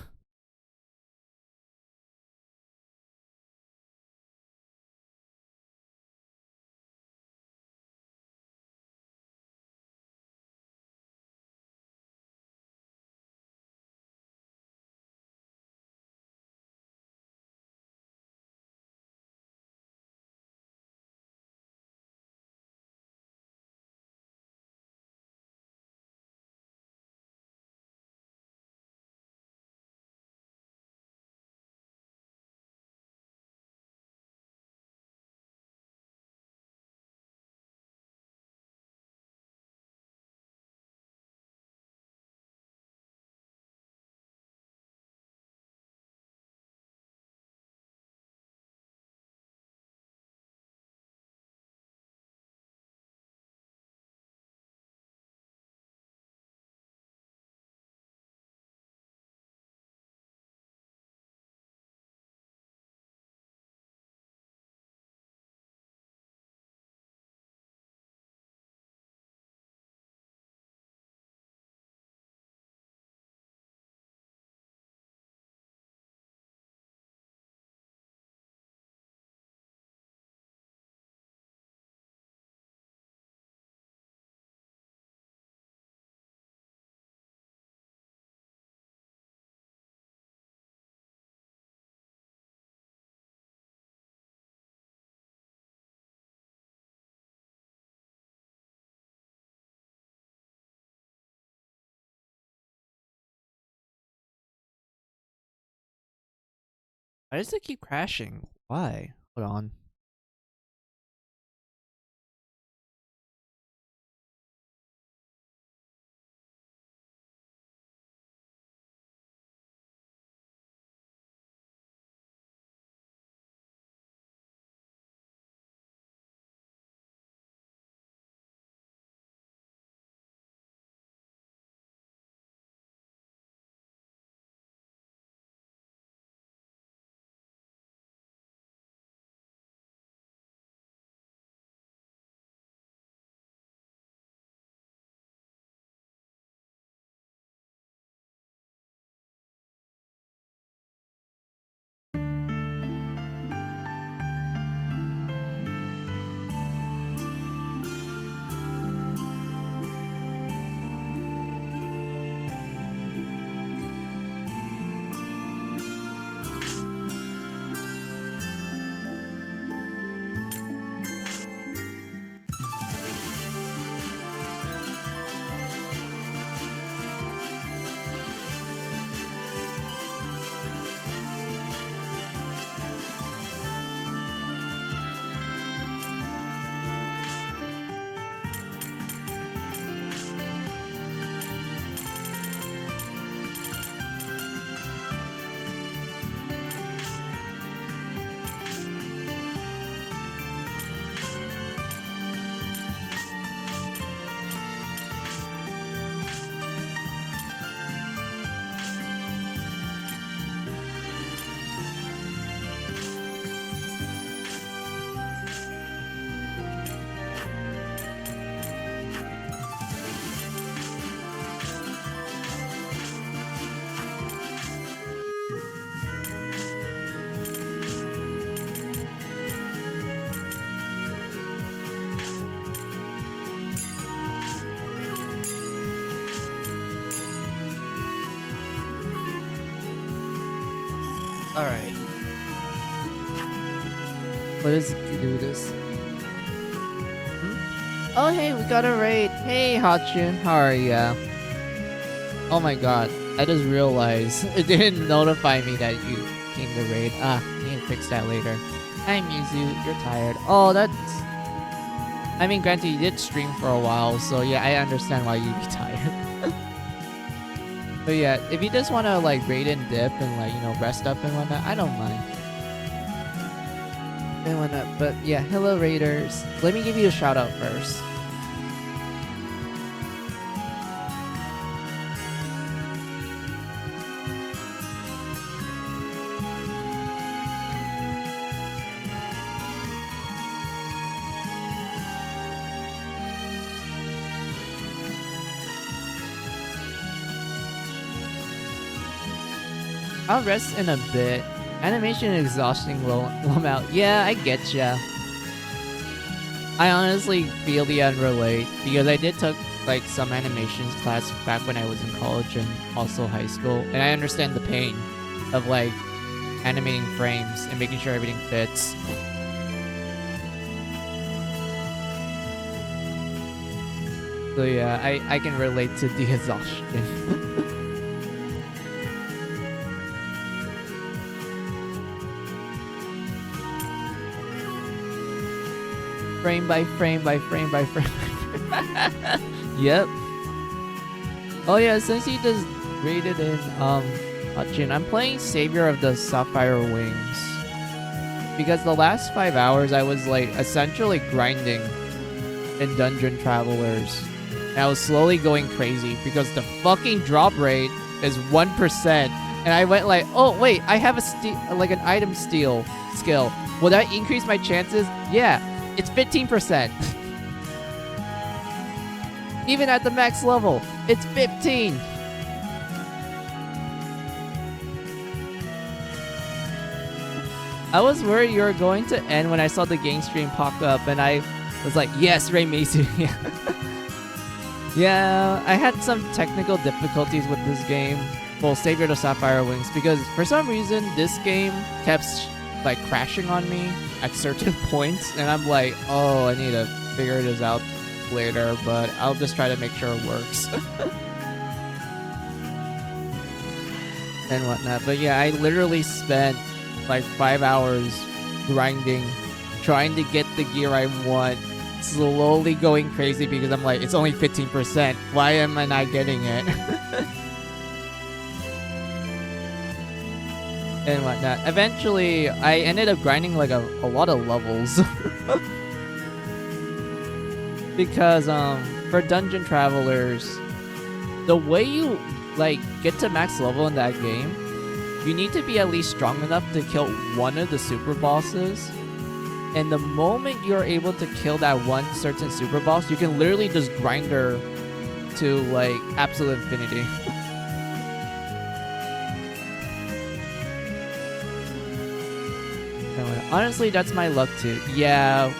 Why does it keep crashing? Why? Hold on. Alright. What does it do this? Hmm? Oh hey, we got a raid. Hey Hotchun, how are ya? Oh my god, I just realized it didn't notify me that you came to raid. Ah, you can fix that later. Hi Mizu, you're tired. Oh, that's... I mean, granted, you did stream for a while, so yeah, I understand why you'd be tired. But yeah, if you just want to like raid and dip and like, you know, rest up and whatnot, I don't mind. And whatnot. But yeah, hello raiders. Let me give you a shout out first. I'll rest in a bit. Animation is exhausting, LMAO. Yeah, I get ya. I honestly feel the unrelate because I did took like some animations class back when I was in college and also high school, and I understand the pain of like animating frames and making sure everything fits. So yeah, I can relate to the exhaustion. Frame by frame by frame by frame. Yep. Oh yeah, since he just rated in Hutchin, I'm playing Savior of the Sapphire Wings. Because the last 5 hours I was like essentially grinding in Dungeon Travelers. And I was slowly going crazy because the fucking drop rate is 1%. And I went like, oh wait, I have a like an item steal skill. Will that increase my chances? Yeah. It's 15%. Even at the max level, it's 15. I was worried you were going to end when I saw the game stream pop up, and I was like, yes, Ray Macy. Yeah, I had some technical difficulties with this game. Well, Savior of the Sapphire Wings, because for some reason this game kept like crashing on me at certain points, and I'm like, oh, I need to figure this out later, but I'll just try to make sure it works. And whatnot. But yeah, I literally spent like 5 hours grinding, trying to get the gear I want, slowly going crazy because I'm like, it's only 15%. Why am I not getting it? And whatnot. Eventually, I ended up grinding like a lot of levels. Because for Dungeon Travelers, the way you like get to max level in that game, you need to be at least strong enough to kill one of the super bosses. And the moment you're able to kill that one certain super boss, you can literally just grind her to like absolute infinity. Honestly, that's my luck too. Yeah.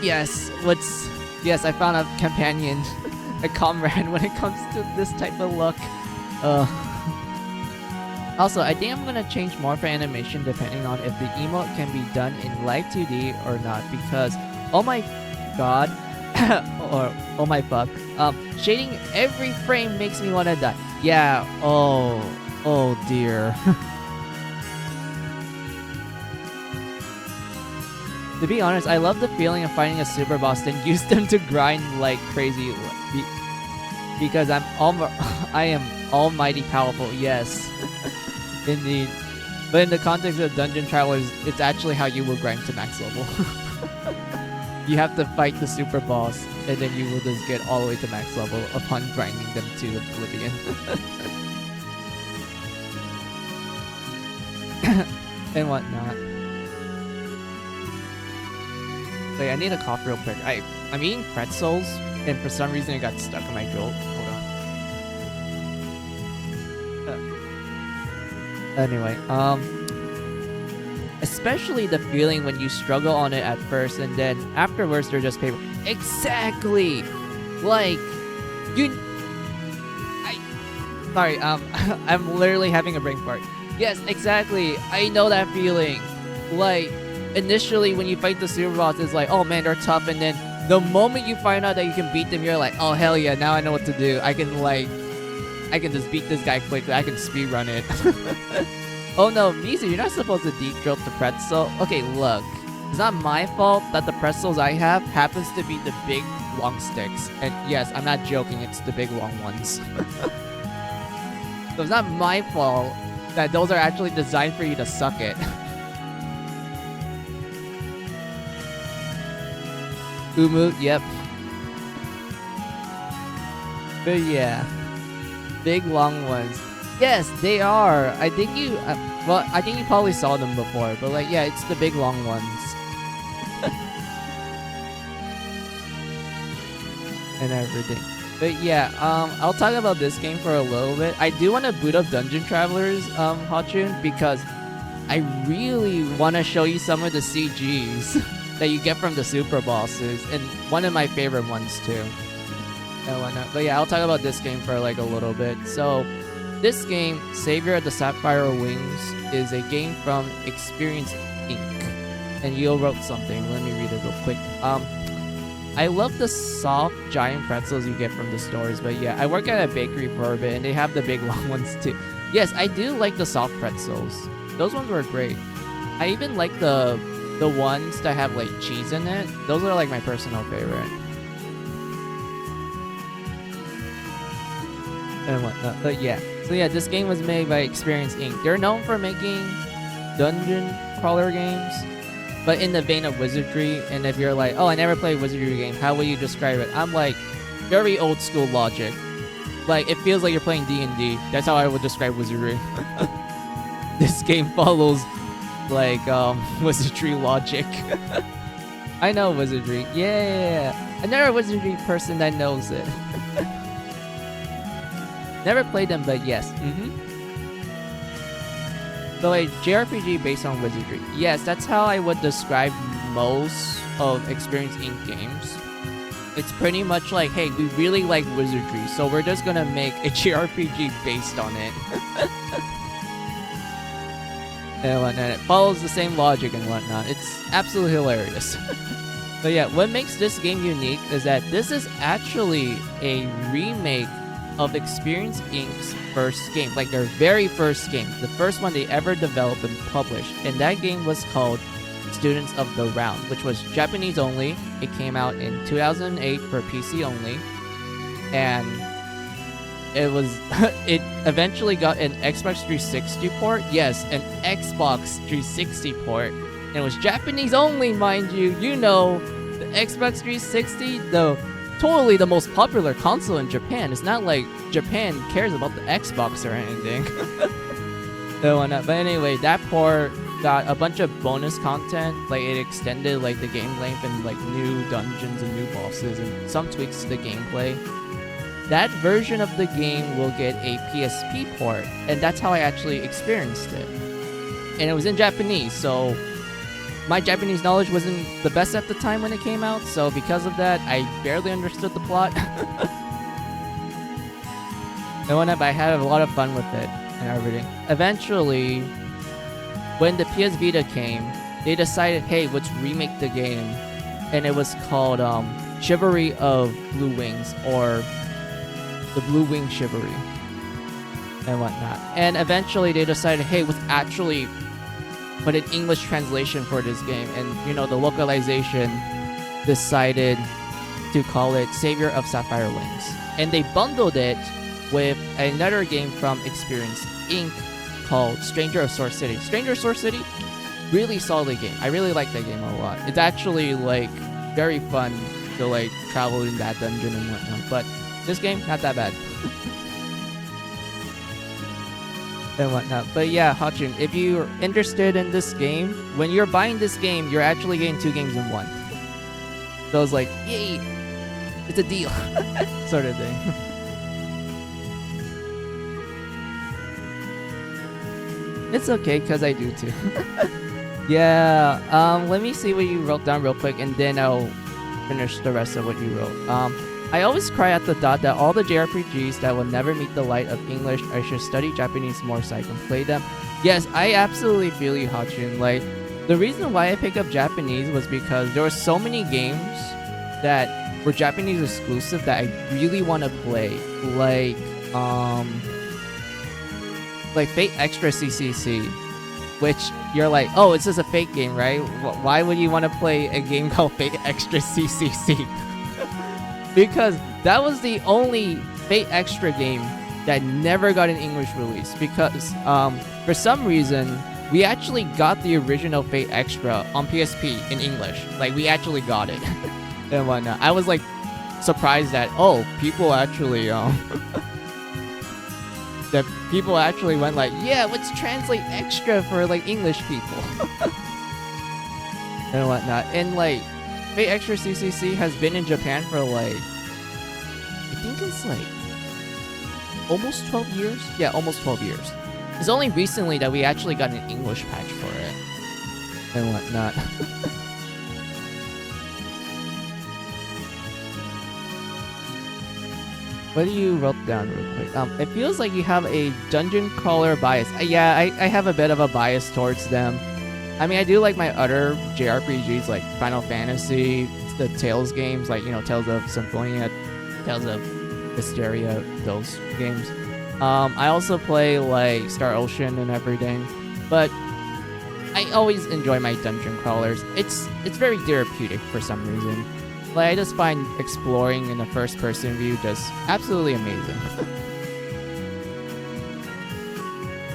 Yes. Yes, I found a companion, a comrade when it comes to this type of luck. Also, I think I'm gonna change more for animation depending on if the emote can be done in live 2D or not, because oh my god, or oh my fuck, shading every frame makes me wanna die. Yeah. Oh dear. To be honest, I love the feeling of finding a super boss and use them to grind like crazy, because I am almighty powerful. Yes, indeed. But in the context of Dungeon Travelers, it's actually how you will grind to max level. You have to fight the super boss, and then you will just get all the way to max level upon grinding them to oblivion. And whatnot. Wait, I need a cough real quick. I'm eating pretzels, and for some reason it got stuck in my throat. Hold on. Anyway, especially the feeling when you struggle on it at first, and then afterwards they're just paper. Exactly! Like, sorry, I'm literally having a brain fart. Yes, exactly. I know that feeling. Like, initially when you fight the super boss, it's like, oh man, they're tough, and then the moment you find out that you can beat them, you're like, oh hell yeah, now I know what to do. I can just beat this guy quickly. I can speedrun it. Oh no, Mizu, you're not supposed to deep drill the pretzel. Okay, look, it's not my fault that the pretzels I have happens to be the big long sticks, and yes, I'm not joking, it's the big long ones. So it's not my fault that those are actually designed for you to suck it. Umu, yep. But yeah, big long ones. Yes, they are. I think you, well, I think you probably saw them before, but like, yeah, it's the big long ones. And everything. But yeah, I'll talk about this game for a little bit. I do want to boot up Dungeon Travelers, Hachun, because I really want to show you some of the CGs that you get from the super bosses, and one of my favorite ones too. And whatnot. But yeah, I'll talk about this game for like a little bit. So, this game, Savior of the Sapphire Wings, is a game from Experience Inc. And Yo wrote something. Let me read it real quick. I love the soft giant pretzels you get from the stores, but yeah, I work at a bakery for a bit, and they have the big long ones too. Yes, I do like the soft pretzels. Those ones were great. I even like the ones that have like cheese in it. Those are like my personal favorite. And whatnot. But yeah, so yeah, this game was made by Experience Inc. They're known for making dungeon crawler games, but in the vein of wizardry. And if you're like, oh, I never played a wizardry game, how would you describe it? I'm like, very old school logic. Like, it feels like you're playing D&D. That's how I would describe wizardry. This game follows, like, wizardry logic. I know wizardry. Yeah. Another wizardry person that knows it. Never played them, but yes. So a JRPG based on wizardry. Yes, that's how I would describe most of Experience Inc. games. It's pretty much like, hey, we really like wizardry, so we're just gonna make a JRPG based on it. And whatnot. It follows the same logic and whatnot. It's absolutely hilarious. But yeah, what makes this game unique is that this is actually a remake of Experience Inc.'s first game, like their very first game, the first one they ever developed and published, and that game was called Students of the Round, which was Japanese only. It came out in 2008 for PC only, and it was it eventually got an Xbox 360 port. Yes, an Xbox 360 port, and it was Japanese only, mind you. You know, the Xbox 360, though. Totally the most popular console in Japan. It's not like Japan cares about the Xbox or anything. But anyway, that port got a bunch of bonus content. Like, it extended like the game length and like new dungeons and new bosses and some tweaks to the gameplay. That version of the game will get a PSP port, and that's how I actually experienced it. And it was in Japanese, so my Japanese knowledge wasn't the best at the time when it came out, so because of that, I barely understood the plot. And whatnot, but I had a lot of fun with it and everything. Eventually, when the PS Vita came, they decided, hey, let's remake the game. And it was called Chivalry of Blue Wings, or the Blue Wing Chivalry, and whatnot. And eventually, they decided, hey, let's actually put an English translation for this game, and you know, the localization decided to call it Savior of Sapphire Wings, and they bundled it with another game from Experience Inc. called Stranger of Source City. Stranger of Source City, really solid game. I really like that game a lot. It's actually like very fun to like travel in that dungeon and whatnot, but this game, not that bad. And whatnot. But yeah, Hachun, if you're interested in this game, when you're buying this game, you're actually getting 2 games in 1. So it's like, yay, it's a deal, sort of thing. It's okay, because I do too. Yeah, let me see what you wrote down real quick, and then I'll finish the rest of what you wrote. I always cry at the thought that all the JRPGs that will never meet the light of English, I should study Japanese more so I can play them. Yes, I absolutely feel you, Hachun. Like, the reason why I picked up Japanese was because there were so many games that were Japanese exclusive that I really want to play. Like Fate Extra CCC, which you're like, oh, it's just a Fate game, right? Why would you want to play a game called Fate Extra CCC? Because that was the only Fate Extra game that never got an English release. Because for some reason, we actually got the original Fate Extra on PSP in English. Like, we actually got it and whatnot. I was like surprised that, oh, people actually that people actually went like, yeah, let's translate Extra for like English people and whatnot. And like, Fate Extra CCC has been in Japan for like, I think it's like almost 12 years. Yeah, almost 12 years. It's only recently that we actually got an English patch for it and whatnot. What do you wrote down real quick? It feels like you have a dungeon crawler bias. Yeah, I have a bit of a bias towards them. I mean, I do like my other JRPGs like Final Fantasy, the Tales games, like, you know, Tales of Symphonia, Tales of Hysteria, those games. I also play like Star Ocean and everything, but I always enjoy my dungeon crawlers. It's very therapeutic for some reason. Like, I just find exploring in the first-person view just absolutely amazing.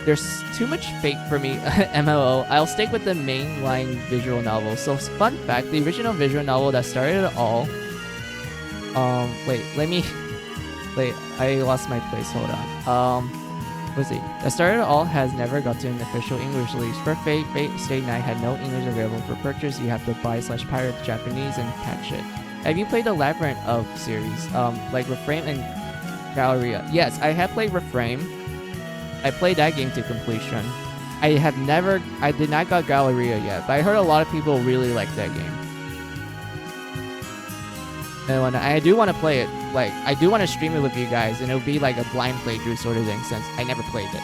There's too much fate for me, MLO. I'll stick with the mainline visual novel. So, fun fact, the original visual novel that started it all... wait, I lost my place, hold on. Let's see. That started it all has never got to an official English release. For Fate Stay Night had no English available for purchase. You have to buy/pirate the Japanese and patch it. Have you played the Labyrinth of series? Like Reframe and Galleria? Yes, I have played Reframe. I played that game to completion. I did not got Galleria yet, but I heard a lot of people really like that game. And when I do want to play it, like, I do want to stream it with you guys, and it'll be like a blind playthrough sort of thing, since I never played it.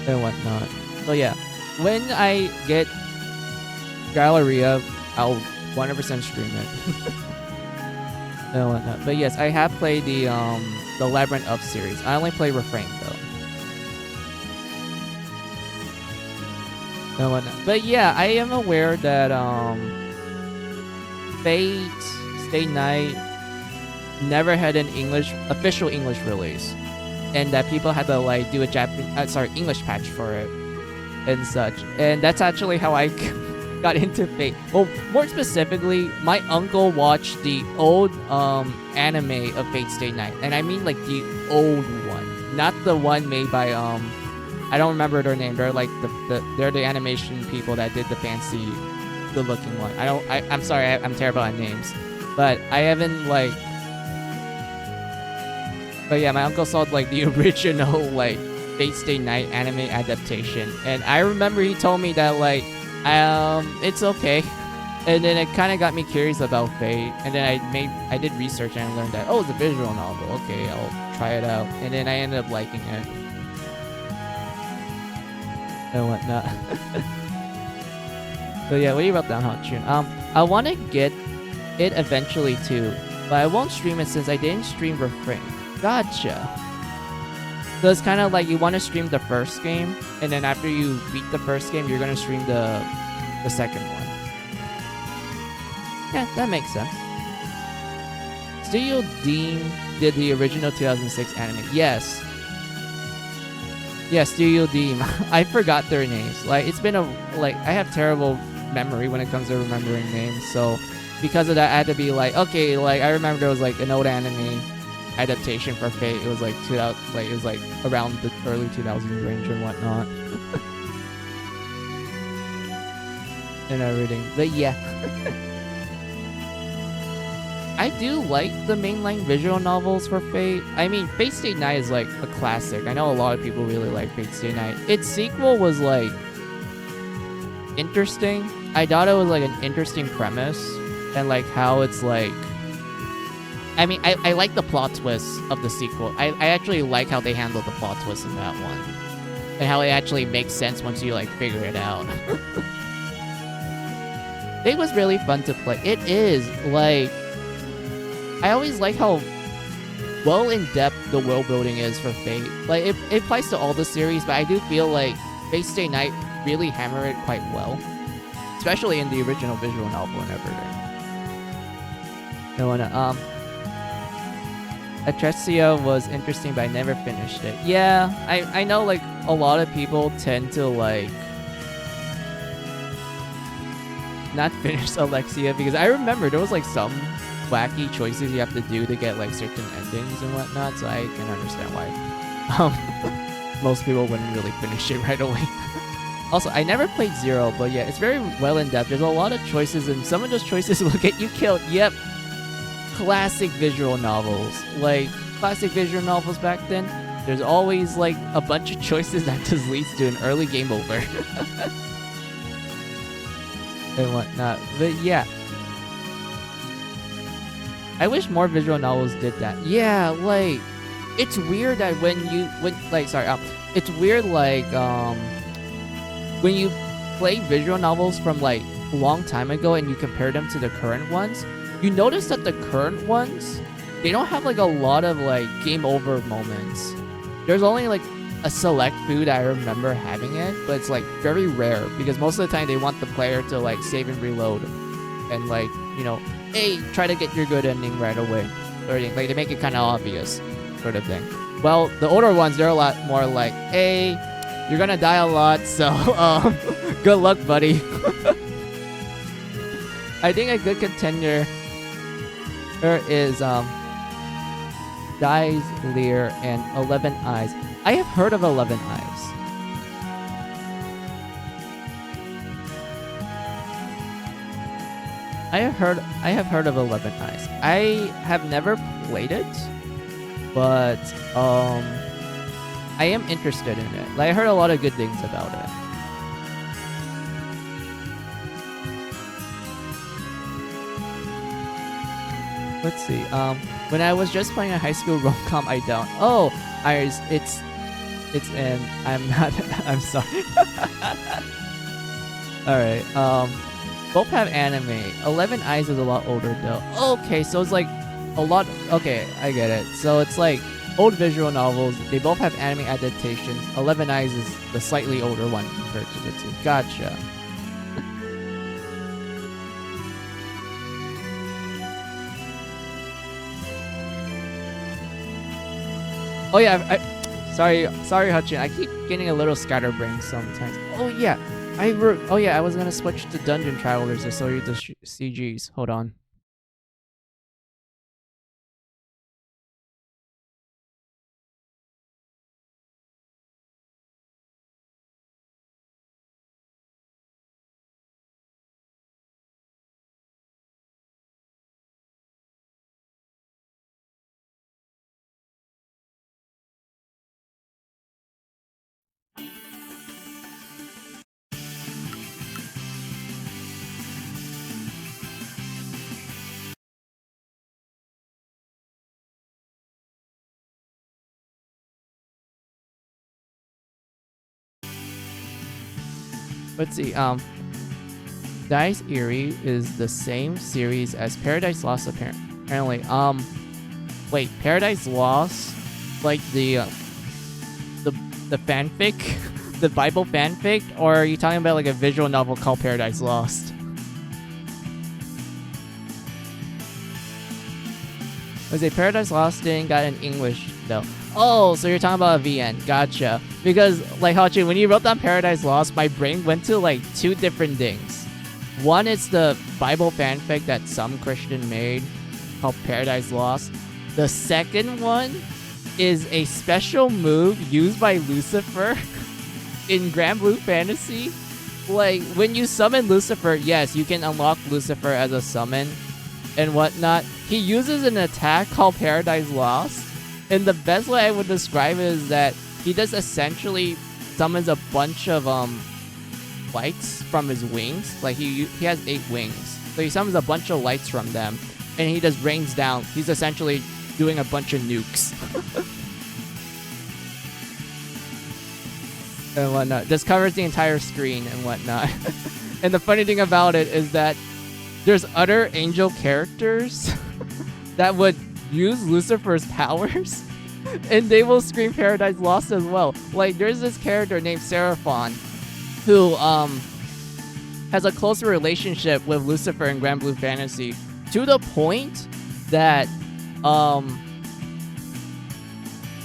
And whatnot. So yeah, when I get Galleria, I'll 100% stream it. And whatnot. But yes, I have played the Labyrinth of series. I only play Reframe though. And whatnot. But yeah, I am aware that Fate Stay Night never had an official English release, and that people had to like do a English patch for it and such. And that's actually how I got into Fate. Well, more specifically, my uncle watched the old anime of Fate Stay Night, and I mean like the old one, not the one made by I don't remember their name. They're like they're the animation people that did the fancy good looking one. I'm sorry, I'm terrible at names, but I haven't like. But yeah, my uncle saw like the original like Fate Stay Night anime adaptation, and I remember he told me that like it's okay, and then it kind of got me curious about Fate, and then I did research and I learned that, oh, it's a visual novel. Okay, I'll try it out, and then I ended up liking it and whatnot. So yeah, what do you wrote down, Hotchun? I want to get it eventually too, but I won't stream it since I didn't stream Reframe. Gotcha. So it's kind of like you want to stream the first game, and then after you beat the first game, you're gonna stream the second one. Yeah, that makes sense. Studio Dean did the original 2006 anime. Yes. Yeah, Studio Dean. I forgot their names. Like, it's been I have terrible memory when it comes to remembering names, so because of that, I had to be like, okay, like I remember there was like an old anime adaptation for Fate. It was like 2000, like it was like around the early 2000s range and whatnot, and everything. But yeah, I do like the mainline visual novels for Fate. I mean, Fate Stay Night is like a classic. I know a lot of people really like Fate Stay Night. Its sequel was like interesting. I thought it was like an interesting premise, and like how it's like, I mean, I like the plot twist of the sequel. I actually like how they handled the plot twist in that one, and how it actually makes sense once you like figure it out. It was really fun to play. It is like, I always like how well in depth the world building is for Fate. Like it applies to all the series, but I do feel like Fate Stay Night really hammer it quite well, especially in the original visual novel and everything. No one, Atresia was interesting, but I never finished it. Yeah, I know like a lot of people tend to like not finish Alexia, because I remember there was like some wacky choices you have to do to get like certain endings and whatnot, so I can understand why most people wouldn't really finish it right away. Also, I never played Zero, but yeah, it's very well in depth. There's a lot of choices, and some of those choices will get you killed. Yep. classic visual novels. Like classic visual novels back then, there's always like a bunch of choices that just leads to an early game over. And whatnot. But yeah. I wish more visual novels did that. Yeah, like it's weird that it's weird like when you play visual novels from like a long time ago and you compare them to the current ones, you notice that the current ones, they don't have like a lot of like game over moments. There's only like a select few that I remember having it, but it's like very rare because most of the time they want the player to like save and reload and like, you know, hey, try to get your good ending right away. Or like they make it kind of obvious sort of thing. Well, the older ones, they're a lot more like, hey, you're gonna die a lot, so good luck, buddy. I think a good contender is Dies Lear and 11 Eyes. I have heard of 11 Eyes. I have heard of 11 Eyes. I have never played it, but I am interested in it. Like, I heard a lot of good things about it. Let's see. When I was just playing a high school rom-com, I don't. Oh, Iris, it's in. I'm not. I'm sorry. All right. Both have anime. 11 Eyes is a lot older though. Okay, so it's like a lot. Okay, I get it. So it's like old visual novels. They both have anime adaptations. 11 Eyes is the slightly older one compared to the two. Gotcha. Oh yeah, sorry Hutchin. I keep getting a little scatterbrained sometimes. Oh yeah, I was gonna switch to Dungeon Travelers to show you the CGs. Hold on. Let's see. Dice Eerie is the same series as Paradise Lost apparently. Wait, Paradise Lost, like the fanfic, the Bible fanfic, or are you talking about like a visual novel called Paradise Lost? Was it Paradise Lost didn't got in English though? Oh, so you're talking about a VN. Gotcha. Because, like, Hachi, when you wrote down Paradise Lost, my brain went to, like, two different things. One is the Bible fanfic that some Christian made called Paradise Lost. The second one is a special move used by Lucifer in Grand Blue Fantasy. Like, when you summon Lucifer, yes, you can unlock Lucifer as a summon and whatnot. He uses an attack called Paradise Lost. And the best way I would describe it is that he just essentially summons a bunch of lights from his wings. Like he has 8 wings. So he summons a bunch of lights from them and he just rains down. He's essentially doing a bunch of nukes. And whatnot. Just covers the entire screen and whatnot. And the funny thing about it is that there's other angel characters that would use Lucifer's powers and they will scream Paradise Lost as well. Like, there's this character named Seraphon who has a closer relationship with Lucifer in Grand Blue Fantasy to the point that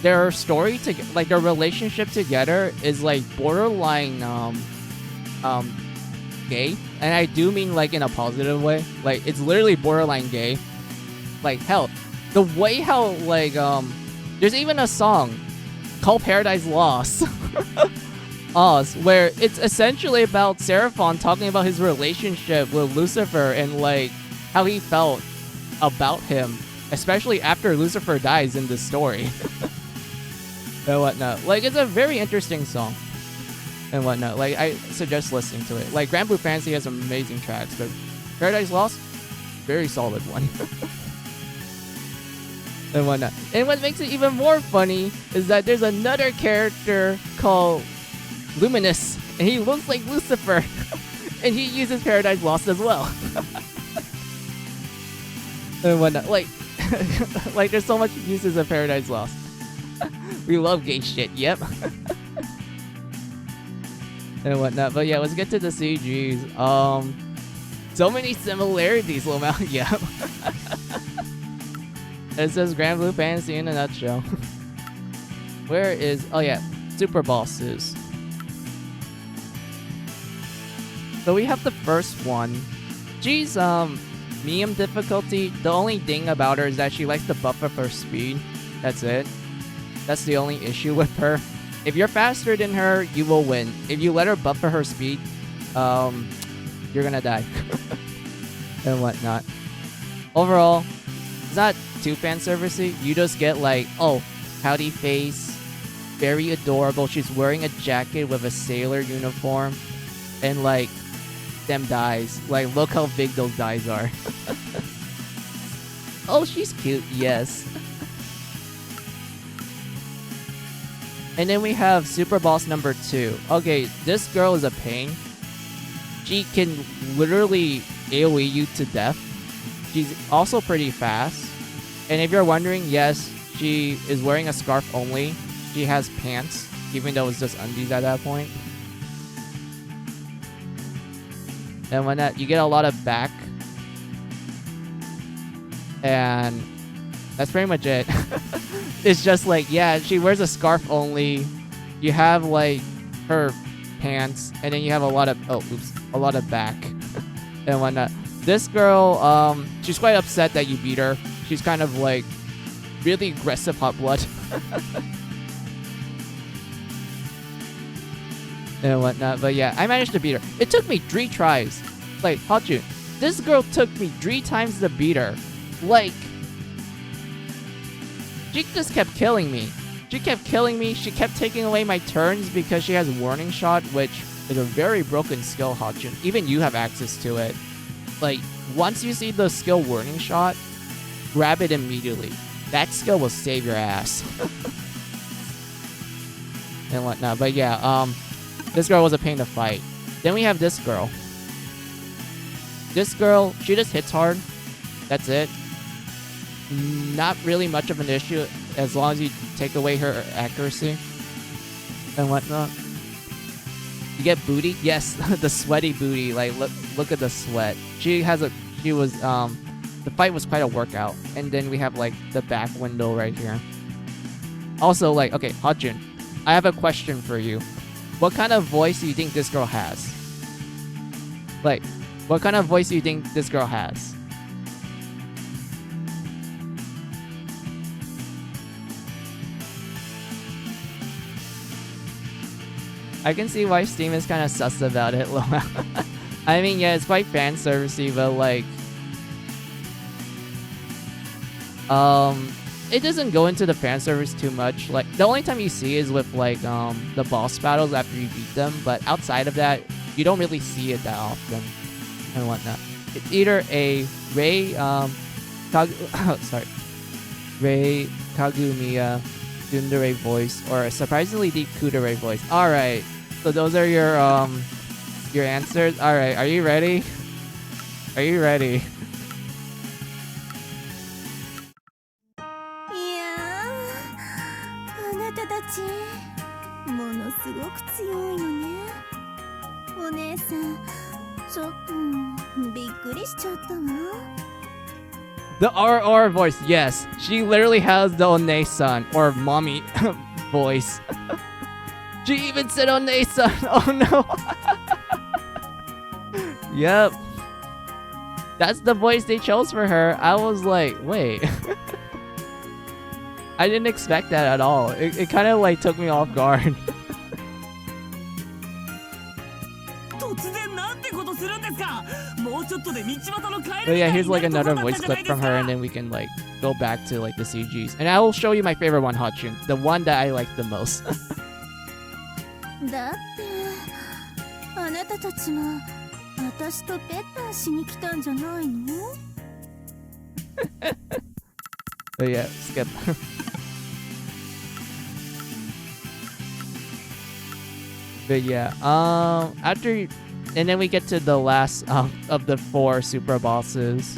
their story like their relationship together is like borderline gay, and I do mean like in a positive way. Like, it's literally borderline gay. Like, hell, the way how, like, there's even a song called Paradise Lost, where it's essentially about Seraphon talking about his relationship with Lucifer and, like, how he felt about him, especially after Lucifer dies in this story. And whatnot. Like, it's a very interesting song. And whatnot. Like, I suggest listening to it. Like, Grand Blue Fantasy has some amazing tracks, but Paradise Lost, very solid one. And whatnot. And what makes it even more funny is that there's another character called Luminous, and he looks like Lucifer, and he uses Paradise Lost as well. And whatnot. Like, like, there's so much uses of Paradise Lost. We love gay shit, yep. And whatnot. But yeah, let's get to the CGs. So many similarities, LMAO. Yep. It says Grand Blue Fantasy in a nutshell. Where is... Oh yeah, Super Bosses. So we have the first one. She's medium difficulty. The only thing about her is that she likes to buff up her speed. That's it. That's the only issue with her. If you're faster than her, you will win. If you let her buff her speed, you're gonna die. And whatnot. Overall, it's not too fan servicey. You just get like, oh, pouty face, very adorable. She's wearing a jacket with a sailor uniform, and like, them dies. Like, look how big those dies are. Oh, she's cute. Yes. And then we have Super Boss number 2. Okay, this girl is a pain. She can literally AoE you to death. She's also pretty fast. And if you're wondering, yes, she is wearing a scarf only. She has pants, even though it's just undies at that point. And when that, you get a lot of back. And that's pretty much it. It's just like, yeah, she wears a scarf only. You have like her pants, and then you have a lot of a lot of back and whatnot. This girl, she's quite upset that you beat her. She's kind of like really aggressive hot blood. And whatnot. But yeah, I managed to beat her. It took me 3 tries. Like, Hotjun, this girl took me 3 times to beat her. Like, she just kept killing me. She kept killing me. She kept taking away my turns because she has Warning Shot, which is a very broken skill, Hotjun. Even you have access to it. Like, once you see the skill Warning Shot, grab it immediately. That skill will save your ass. And whatnot. But yeah, this girl was a pain to fight. Then we have this girl. This girl, she just hits hard. That's it. Not really much of an issue as long as you take away her accuracy and whatnot. You get booty? Yes, the sweaty booty. Like, look at the sweat. The fight was quite a workout. And then we have like the back window right here. Also, like, okay, Hotjun, I have a question for you. What kind of voice do you think this girl has? Like, what kind of voice do you think this girl has? I can see why Steam is kind of sus about it. I mean, yeah, it's quite fan servicey, but like, it doesn't go into the fan service too much. Like, the only time you see is with like the boss battles after you beat them, but outside of that, you don't really see it that often and whatnot. It's either a Rei Rei Kagumiya Tsundere voice or a surprisingly deep Kudere voice. Alright, so those are your answers. Alright, are you ready? Are you ready? いやー、あなたたちものすごく強いのね。お姉さん、ちょっとびっくりしちゃったわ。 The RR voice, yes. She literally has the One-san or mommy voice. She even said One-san. Oh no. Yep. That's the voice they chose for her. I was like, wait. I didn't expect that at all. It kind of like took me off guard. 突然なんてことするんですか。もうちょっとで道端のカエ But ルみ yeah, たい here's にな like るとこ another ろだった voice じゃな clip いで from す her, か and then we can like go back to like the CGs. And I will show you my favorite one, Hachun, the one that I like the most. だってあなたたちは私とペッターしに来たんじゃないの？ But yeah, skip. But yeah, after, and then we get to the last of the 4 super bosses.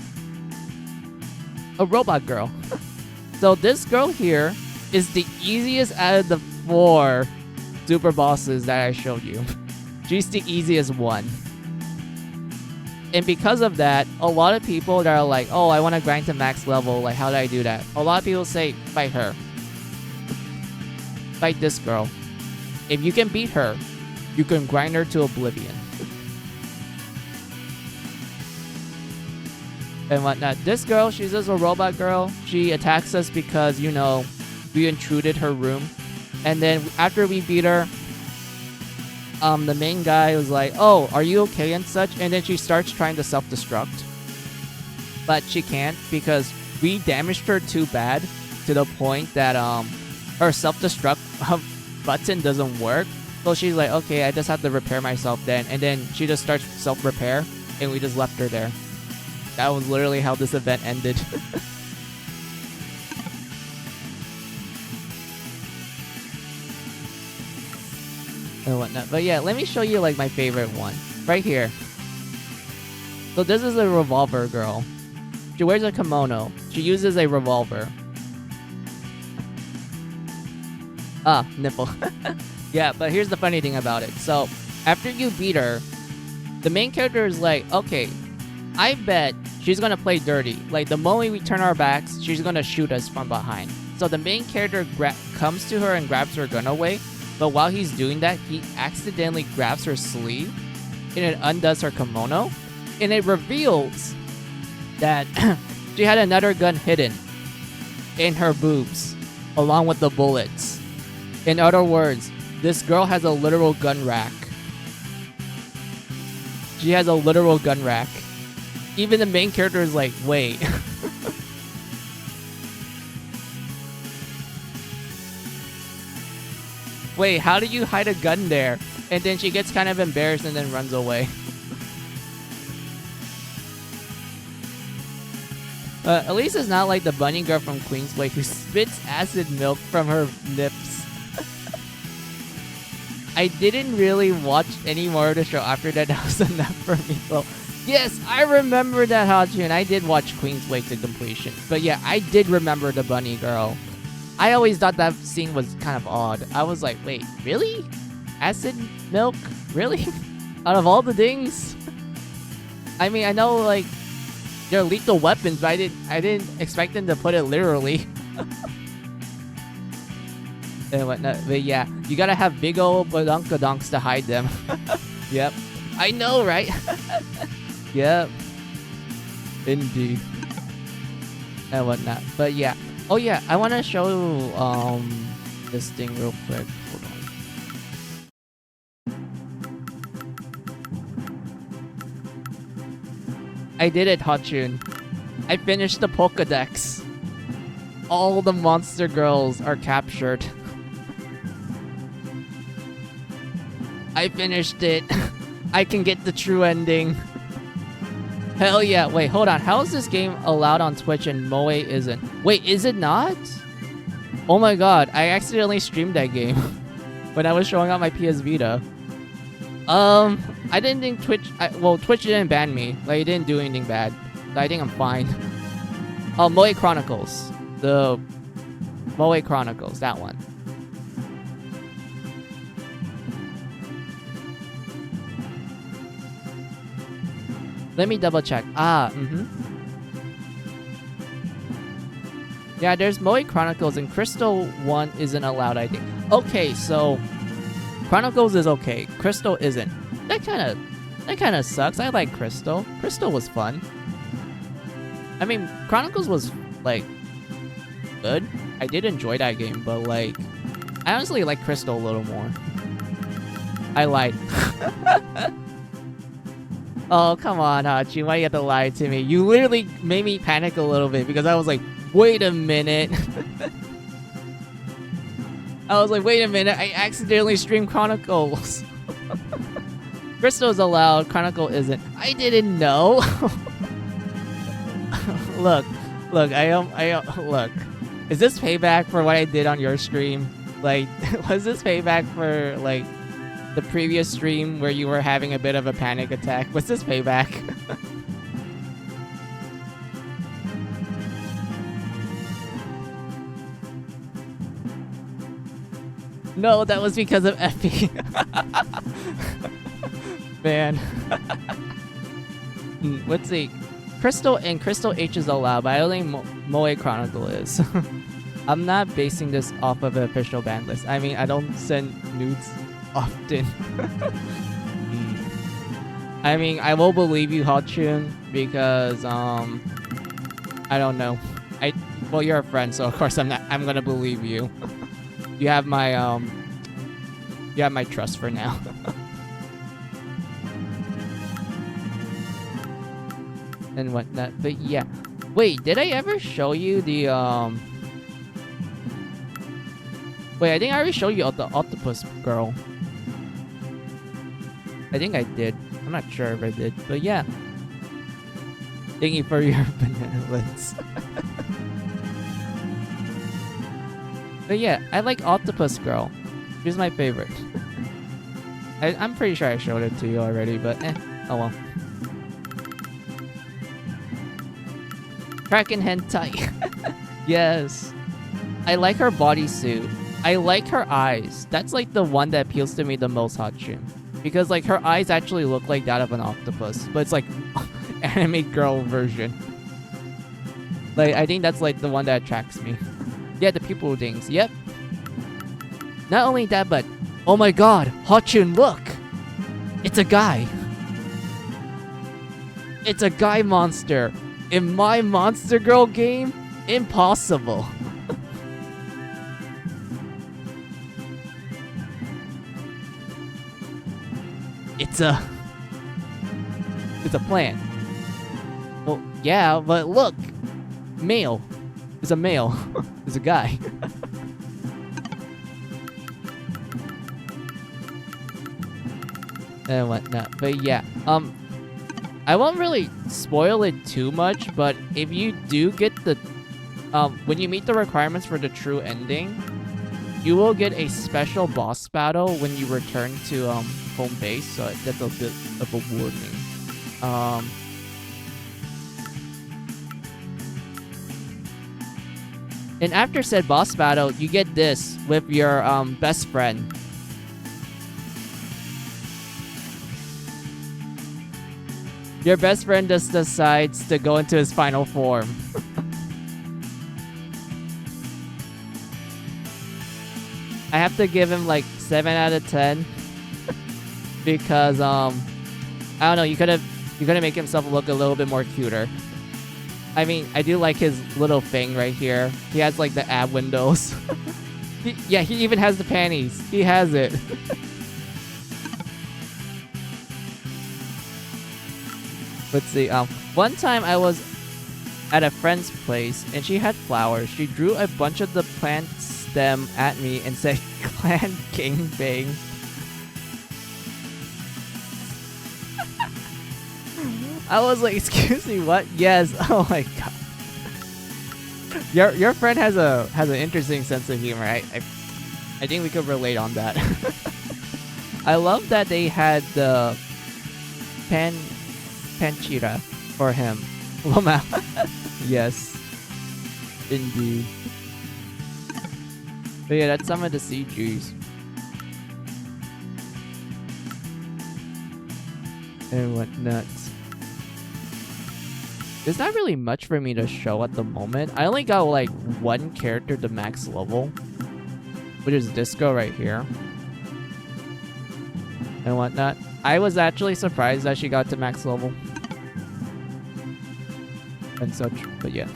A robot girl. So this girl here is the easiest out of the 4 super bosses that I showed you. She's the easiest one. And because of that, a lot of people that are like, oh, I want to grind to max level, like how do I do that? A lot of people say, fight her. Fight this girl. If you can beat her, you can grind her to oblivion. And whatnot. This girl, she's just a robot girl. She attacks us because, you know, we intruded her room. And then after we beat her, the main guy was like, oh, are you okay and such? And then she starts trying to self-destruct. But she can't because we damaged her too bad to the point that her self-destruct button doesn't work. So she's like, okay, I just have to repair myself then. And then she just starts self-repair and we just left her there. That was literally how this event ended. And whatnot. But yeah, let me show you like my favorite one. Right here. So this is a revolver girl. She wears a kimono. She uses a revolver. Ah, nipple. Yeah, but here's the funny thing about it. So, after you beat her, the main character is like, okay, I bet she's gonna play dirty. Like, the moment we turn our backs, she's gonna shoot us from behind. So the main character comes to her and grabs her gun away. But while he's doing that, he accidentally grabs her sleeve and it undoes her kimono. And it reveals that she had another gun hidden in her boobs along with the bullets. In other words, this girl has a literal gun rack. She has a literal gun rack. Even the main character is like, wait. Wait, how do you hide a gun there? And then she gets kind of embarrassed and then runs away. At least it's not like the bunny girl from Queensway who spits acid milk from her nips. I didn't really watch any more of the show after that. That was enough for me. So, yes, I remember that, Hachun. I did watch Queensway to completion. But yeah, I did remember the bunny girl. I always thought that scene was kind of odd. I was like, wait, really? Acid milk? Really? Out of all the things? I mean, I know, like, they're lethal weapons, but I didn't expect them to put it literally. And whatnot. But yeah, you gotta have big old badunkadonks to hide them. Yep. I know, right? Yep. Indeed. And whatnot. But yeah. Oh yeah, I wanna show this thing real quick. Hold on. I did it, Hachun. I finished the Pokédex. All the monster girls are captured. I finished it. I can get the true ending. Hell yeah. Wait, hold on. How is this game allowed on Twitch and Moe isn't? Wait, is it not? Oh my god. I accidentally streamed that game when I was showing out my PS Vita. I didn't think Twitch... well, Twitch didn't ban me. Like, it didn't do anything bad. So I think I'm fine. Oh, Moe Chronicles. The Moe Chronicles. That one. Let me double check. Yeah, there's Moe Chronicles and Crystal 1 isn't allowed, I think. Okay, so Chronicles is okay. Crystal isn't. That kind of sucks. I like Crystal. Crystal was fun. I mean, Chronicles was like good. I did enjoy that game, but like I honestly like Crystal a little more. I lied. Oh, come on, Hachi. Why you have to lie to me? You literally made me panic a little bit because I was like, wait a minute. I was like, wait a minute. I accidentally streamed Chronicles. Crystal's allowed. Chronicle isn't. I didn't know. Look. Look. Look. Is this payback for what I did on your stream? Like, was this payback for, like, the previous stream where you were having a bit of a panic attack? Was this payback? No, that was because of Effie. Man. Let's see. Crystal and Crystal H is allowed, but I don't think Moe Chronicle is. I'm not basing this off of an official ban list. I mean, I don't send nudes often. I mean, I will believe you, Hotchun, because I don't know. Well, you're a friend, so of course I'm gonna believe you. You have my trust for now. And whatnot. But yeah. Wait, did I ever show you the Wait, I think I already showed you the octopus girl. I think I did. I'm not sure if I did, but yeah. Thank you for your benevolence. But yeah, I like Octopus Girl. She's my favorite. I'm pretty sure I showed it to you already, but oh well. Kraken Hentai. Yes. I like her bodysuit. I like her eyes. That's like the one that appeals to me the most, Hotchun. Because like her eyes actually look like that of an octopus, but it's like anime girl version. Like I think that's like the one that attracts me. Yeah, the pupil things. Yep. Not only that, but oh my god, Hotchun, look! It's a guy. It's a guy monster. In my Monster Girl game, impossible. It's a plant. Well, yeah, but look, male. It's a male. It's a guy. And whatnot. But yeah, I won't really spoil it too much. But if you do get the, when you meet the requirements for the true ending, you will get a special boss battle when you return to home base. So that's a bit of a warning. And after said boss battle, you get this with your best friend. Your best friend just decides to go into his final form. I have to give him like 7 out of 10 because I don't know, you could make himself look a little bit more cuter. I mean, I do like his little thing right here. He has like the ab windows. Yeah, he even has the panties. He has it. Let's see. One time I was at a friend's place and she had flowers. She drew a bunch of the plant stem at me and said, "Clan gangbang." I was like, "Excuse me, what?" Yes. Oh my god. Your friend has an interesting sense of humor. I think we could relate on that. I love that they had the Panchira for him. LMAO. Yes. Indeed. But yeah, that's some of the CGs. And whatnot. There's not really much for me to show at the moment. I only got like one character to max level, which is Disco right here. And whatnot. I was actually surprised that she got to max level. And such, but yeah.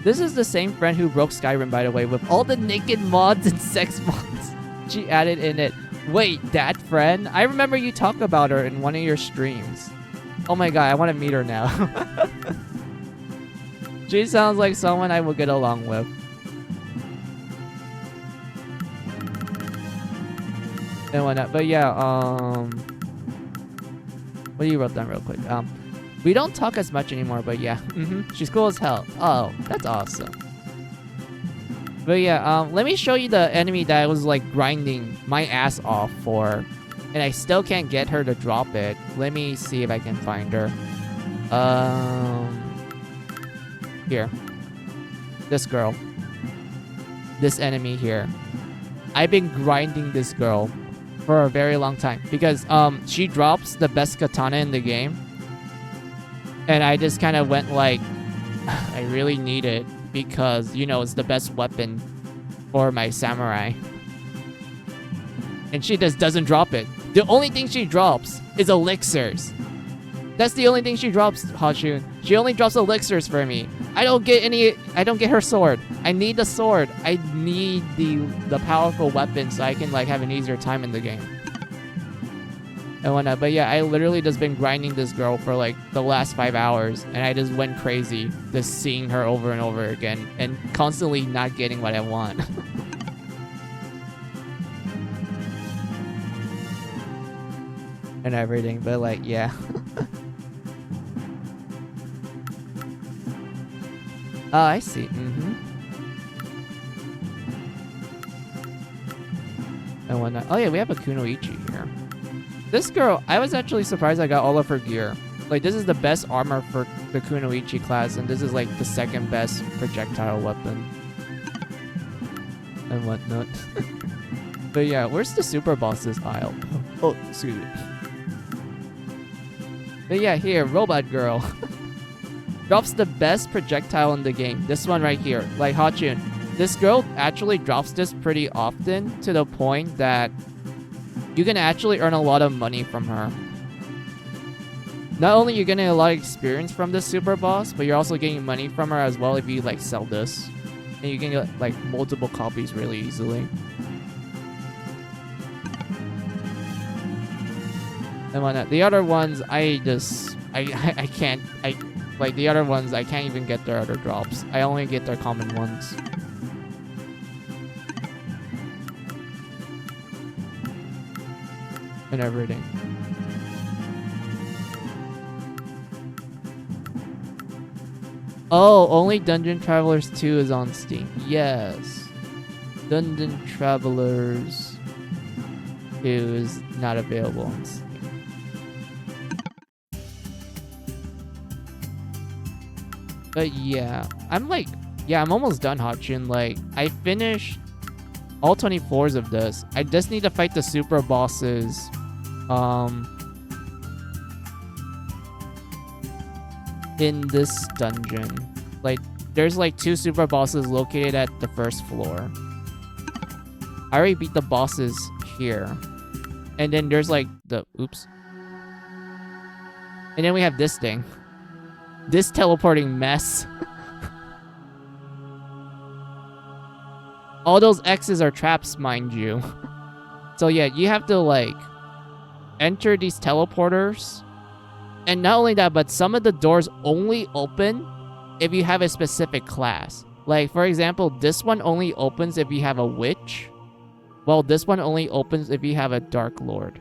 This is the same friend who broke Skyrim, by the way, with all the naked mods and sex mods she added in it. Wait, that friend? I remember you talk about her in one of your streams. Oh my god, I want to meet her now. She sounds like someone I would get along with. And whatnot. But yeah, what do you wrote down real quick? We don't talk as much anymore, but yeah. She's cool as hell. Oh, that's awesome. But yeah, let me show you the enemy that I was like grinding my ass off for. And I still can't get her to drop it. Let me see if I can find her. Here. This girl. This enemy here. I've been grinding this girl for a very long time. Because she drops the best katana in the game. And I just kind of went like, I really need it. Because, you know, it's the best weapon for my samurai. And she just doesn't drop it. The only thing she drops is elixirs. That's the only thing she drops, Hachun. She only drops elixirs for me. I don't get her sword. I need the sword. I need the powerful weapon so I can like have an easier time in the game. And whatnot. But yeah, I literally just been grinding this girl for like the last 5 hours. And I just went crazy just seeing her over and over again. And constantly not getting what I want. And everything. But like, yeah. Oh, I see. And whatnot. Oh yeah, we have a Kunoichi here. This girl, I was actually surprised I got all of her gear. Like, this is the best armor for the Kunoichi class, and this is like the second best projectile weapon. And whatnot. But yeah, where's the super boss's aisle? Oh, excuse me. But yeah, here, Robot Girl. Drops the best projectile in the game. This one right here. Like, Hachun. This girl actually drops this pretty often to the point that you can actually earn a lot of money from her. Not only are you getting a lot of experience from this super boss, but you're also getting money from her as well if you like sell this. And you can get like multiple copies really easily. And whatnot. The other ones, I can't, like the other ones, I can't even get their other drops. I only get their common ones. And everything. Oh, only Dungeon Travelers 2 is on Steam. Yes. Dungeon Travelers 2 is not available on Steam. But yeah, I'm almost done, Hachun. Like, I finished all 24s of this. I just need to fight the super bosses. In this dungeon. Like, there's like 2 super bosses located at the first floor. I already beat the bosses here. And then there's like the... Oops. And then we have this thing. This teleporting mess. All those X's are traps, mind you. So yeah, you have to like enter these teleporters. And not only that, but some of the doors only open if you have a specific class. Like, for example, this one only opens if you have a witch. While this one only opens if you have a dark lord.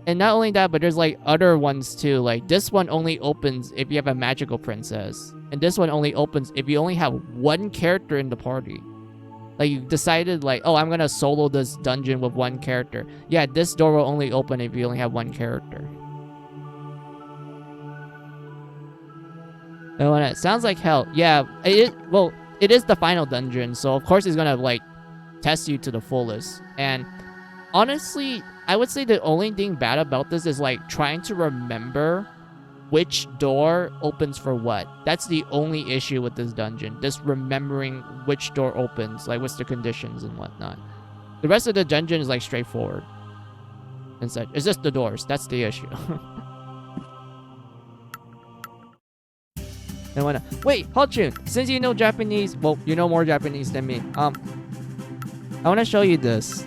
And not only that, but there's like other ones too. Like, this one only opens if you have a magical princess. And this one only opens if you only have one character in the party. Like, you decided like, oh, I'm gonna solo this dungeon with one character. Yeah, this door will only open if you only have one character. And when it sounds like hell, yeah, it is the final dungeon, so of course it's gonna like test you to the fullest. And honestly, I would say the only thing bad about this is like trying to remember which door opens for what. That's the only issue with this dungeon. Just remembering which door opens, like what's the conditions and whatnot. The rest of the dungeon is like straightforward and such. It's just the doors. That's the issue. And wait, Hachun, since you know Japanese, well, you know more Japanese than me. I want to show you this.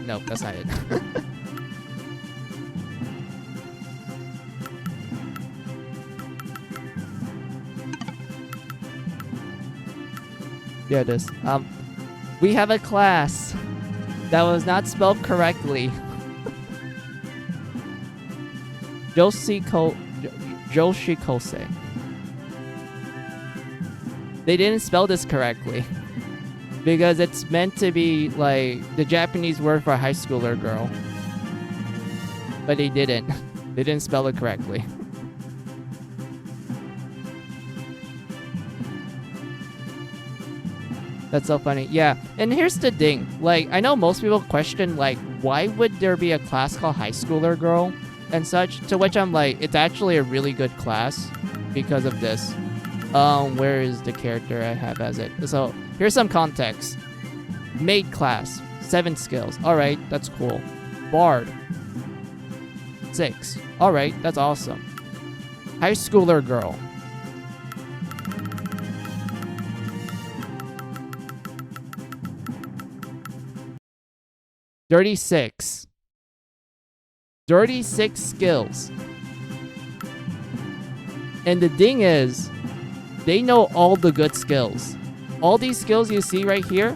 Nope, that's not it. Yeah, it is. We have a class that was not spelled correctly. Joshikose. They didn't spell this correctly. Because it's meant to be like the Japanese word for a high schooler girl. But they didn't. They didn't spell it correctly. That's so funny. Yeah. And here's the thing. Like, I know most people question, like, why would there be a class called high schooler girl and such? To which I'm like, it's actually a really good class because of this. Where is the character I have as it? So, here's some context. Maid class. 7 skills. Alright, that's cool. Bard. 6. Alright, that's awesome. High schooler girl. 36. 36 skills. And the thing is, they know all the good skills. All these skills you see right here,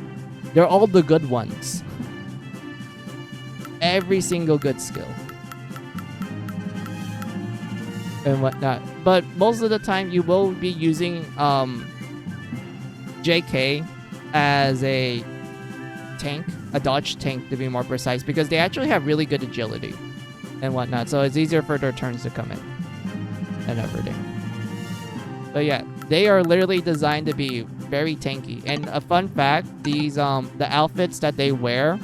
they're all the good ones. Every single good skill. And whatnot. But most of the time, you will be using JK as a tank, a dodge tank to be more precise, because they actually have really good agility and whatnot. So it's easier for their turns to come in and everything. But yeah, they are literally designed to be very tanky. And a fun fact, these the outfits that they wear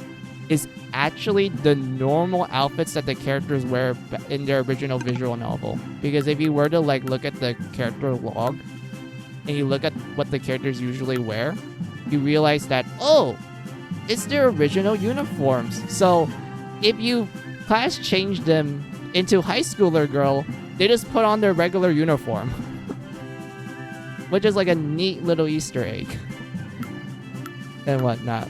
is actually the normal outfits that the characters wear in their original visual novel. Because if you were to like look at the character log and you look at what the characters usually wear, you realize that, oh, it's their original uniforms. So if you class change them into high schooler girl, they just put on their regular uniform. Which is like a neat little Easter egg. And whatnot.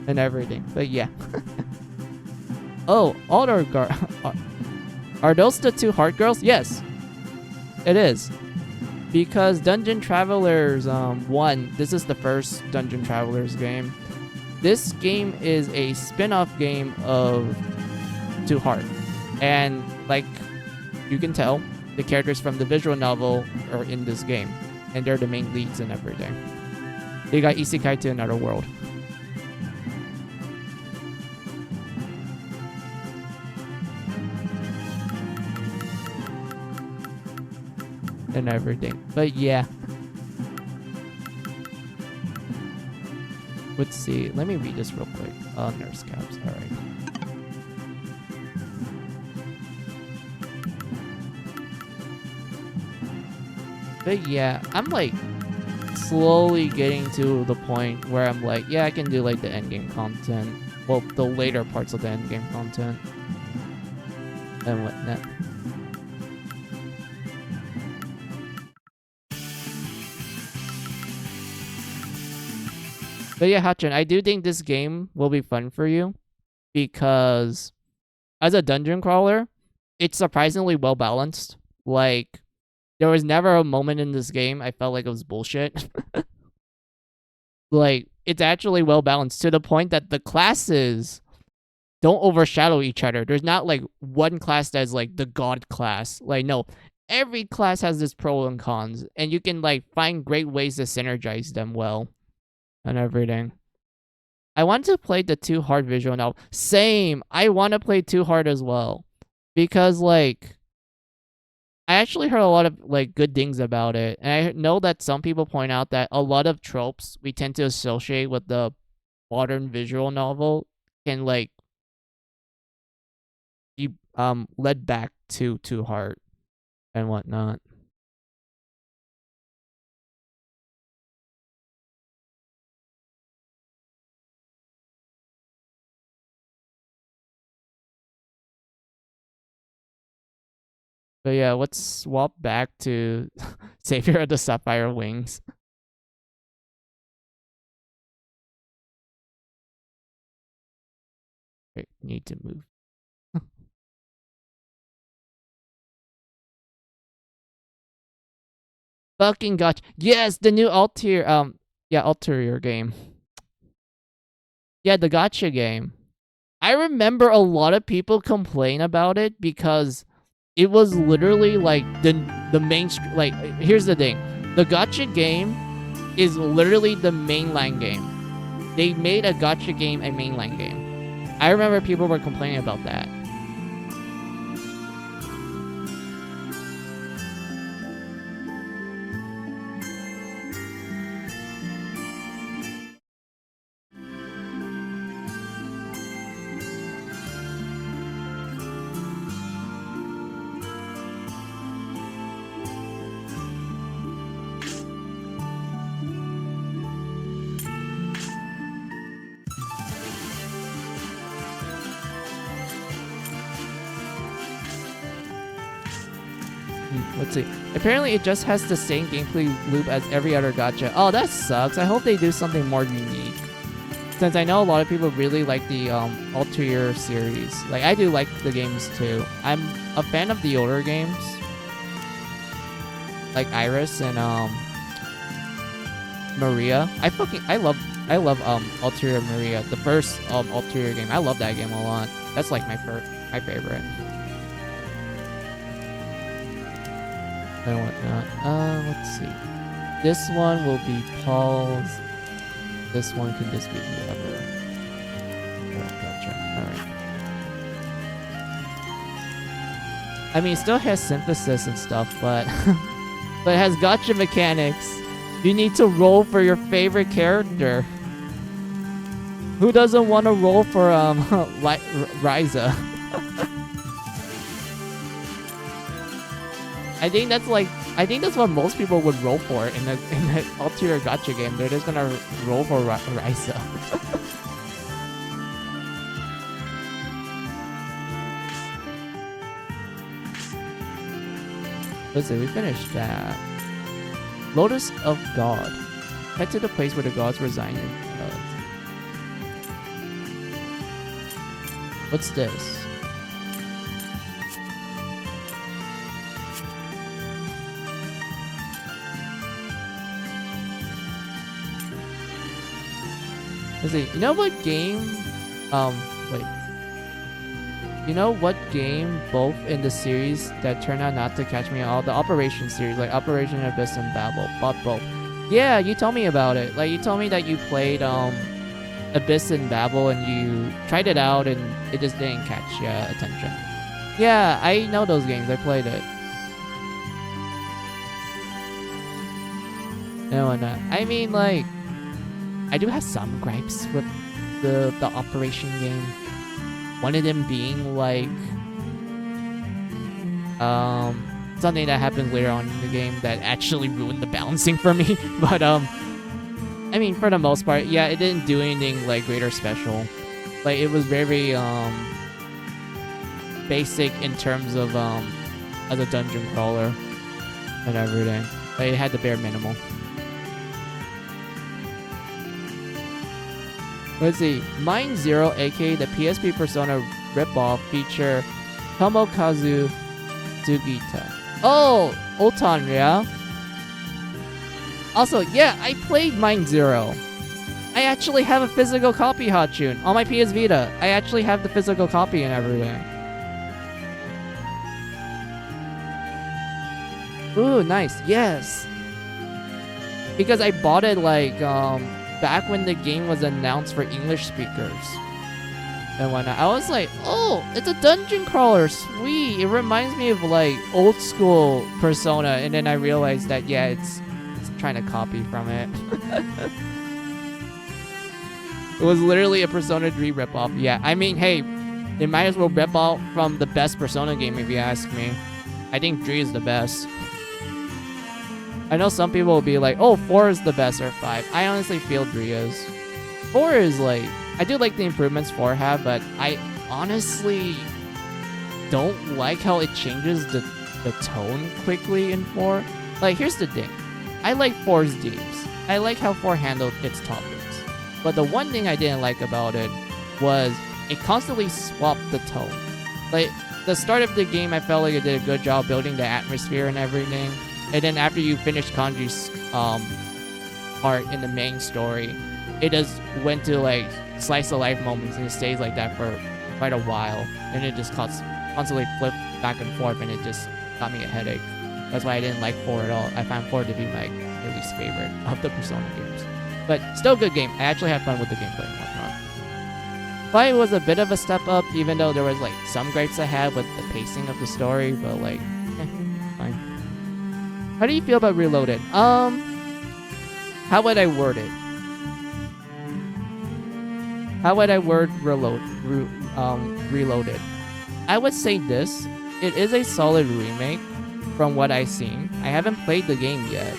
And everything. But yeah. Oh, Alder Guard. Are those the 2 hard girls? Yes. It is. Because Dungeon Travelers 1, this is the first Dungeon Travelers game. This game is a spin-off game of 2 Heart. And like you can tell, the characters from the visual novel are in this game. And they're the main leads and everything. They got isekai to another world. And everything. But yeah. Let's see. Let me read this real quick. Nurse caps. Alright. But yeah, I'm like slowly getting to the point where I'm like, yeah, I can do like the endgame content. Well, the later parts of the endgame content. And whatnot. But yeah, Hachin, I do think this game will be fun for you because as a dungeon crawler, it's surprisingly well balanced. Like, there was never a moment in this game I felt like it was bullshit. Like, it's actually well balanced to the point that the classes don't overshadow each other. There's not like one class that's like the god class. Like, no, every class has this pros and cons, and you can like find great ways to synergize them well. And everything. I want to play the 2 Hard visual novel. Same. I want to play 2 Hard as well. Because, like, I actually heard a lot of, like, good things about it. And I know that some people point out that a lot of tropes we tend to associate with the modern visual novel can, like, be led back to 2 Hard and whatnot. But yeah, let's swap back to Savior of the Sapphire Wings. Wait, need to move. Fucking gotcha. Yes, the new Ulterior, Ulterior game. Yeah, the gotcha game. I remember a lot of people complain about it because it was literally like the main like here's the thing. The gotcha game is literally the mainline game. They made a gotcha game a mainline game. I remember people were complaining about that. Let's see. Apparently, it just has the same gameplay loop as every other gacha. Oh, that sucks. I hope they do something more unique. Since I know a lot of people really like the Ulterior series. Like, I do like the games too. I'm a fan of the older games. Like Iris and Maria. I love Ulterior Maria. The first Ulterior game. I love that game a lot. That's like my favorite. And whatnot. Let's see. This one will be Paul's. This one could just be whoever. Gotcha. Alright. I mean, it still has synthesis and stuff, but but it has gotcha mechanics. You need to roll for your favorite character. Who doesn't want to roll for Ryza? I think that's what most people would roll for in the Ulterior Gotcha game. They're just gonna roll for Ryza. Let's see, we finished that. Lotus of God. Head to the place where the gods reside. What's this? Let's see. You know what game? Wait. You know what game both in the series that turned out not to catch me at all? The Operation series, like Operation Abyss and Babel. Bought both. Yeah, you told me about it. Like, you told me that you played Abyss and Babel and you tried it out and it just didn't catch your attention. Yeah, I know those games. I played it. No, no. I mean, like, I do have some gripes with the Operation game. One of them being like something that happened later on in the game that actually ruined the balancing for me. But I mean, for the most part, yeah, it didn't do anything like great or special. Like, it was very basic in terms of as a dungeon crawler and everything. Like, it had the bare minimum. Let's see. Mind Zero, aka the PSP Persona ripoff, feature Tomokazu Sugita. Oh, Otan, yeah? Also, yeah, I played Mind Zero. I actually have a physical copy, Hachun, on my PS Vita. I actually have the physical copy and everything. Ooh, nice. Yes. Because I bought it like back when the game was announced for English speakers and whatnot. I was like, oh, it's a dungeon crawler, sweet. It reminds me of like old school Persona, and then I realized that yeah, it's trying to copy from it. It was literally a Persona 3 ripoff. Yeah, I mean, hey, they might as well rip off from the best Persona game if you ask me. I think 3 is the best. I know some people will be like, oh, 4 is the best, or 5. I honestly feel 3 is. 4 is like, I do like the improvements 4 have, but I honestly don't like how it changes the the tone quickly in 4. Like, here's the thing. I like 4's themes. I like how 4 handled its topics. But the one thing I didn't like about it was it constantly swapped the tone. Like, the start of the game, I felt like it did a good job building the atmosphere and everything. And then after you finish Kanji's part in the main story, it just went to like slice of life moments and it stays like that for quite a while. And it just constantly flipped back and forth and it just got me a headache. That's why I didn't like 4 at all. I found 4 to be my least favorite of the Persona games. But still a good game. I actually had fun with the gameplay and whatnot. 5 was a bit of a step up, even though there was like some gripes I had with the pacing of the story, but like, fine. How do you feel about Reloaded? How would I word it? How would I word Reloaded? I would say this. It is a solid remake from what I've seen. I haven't played the game yet.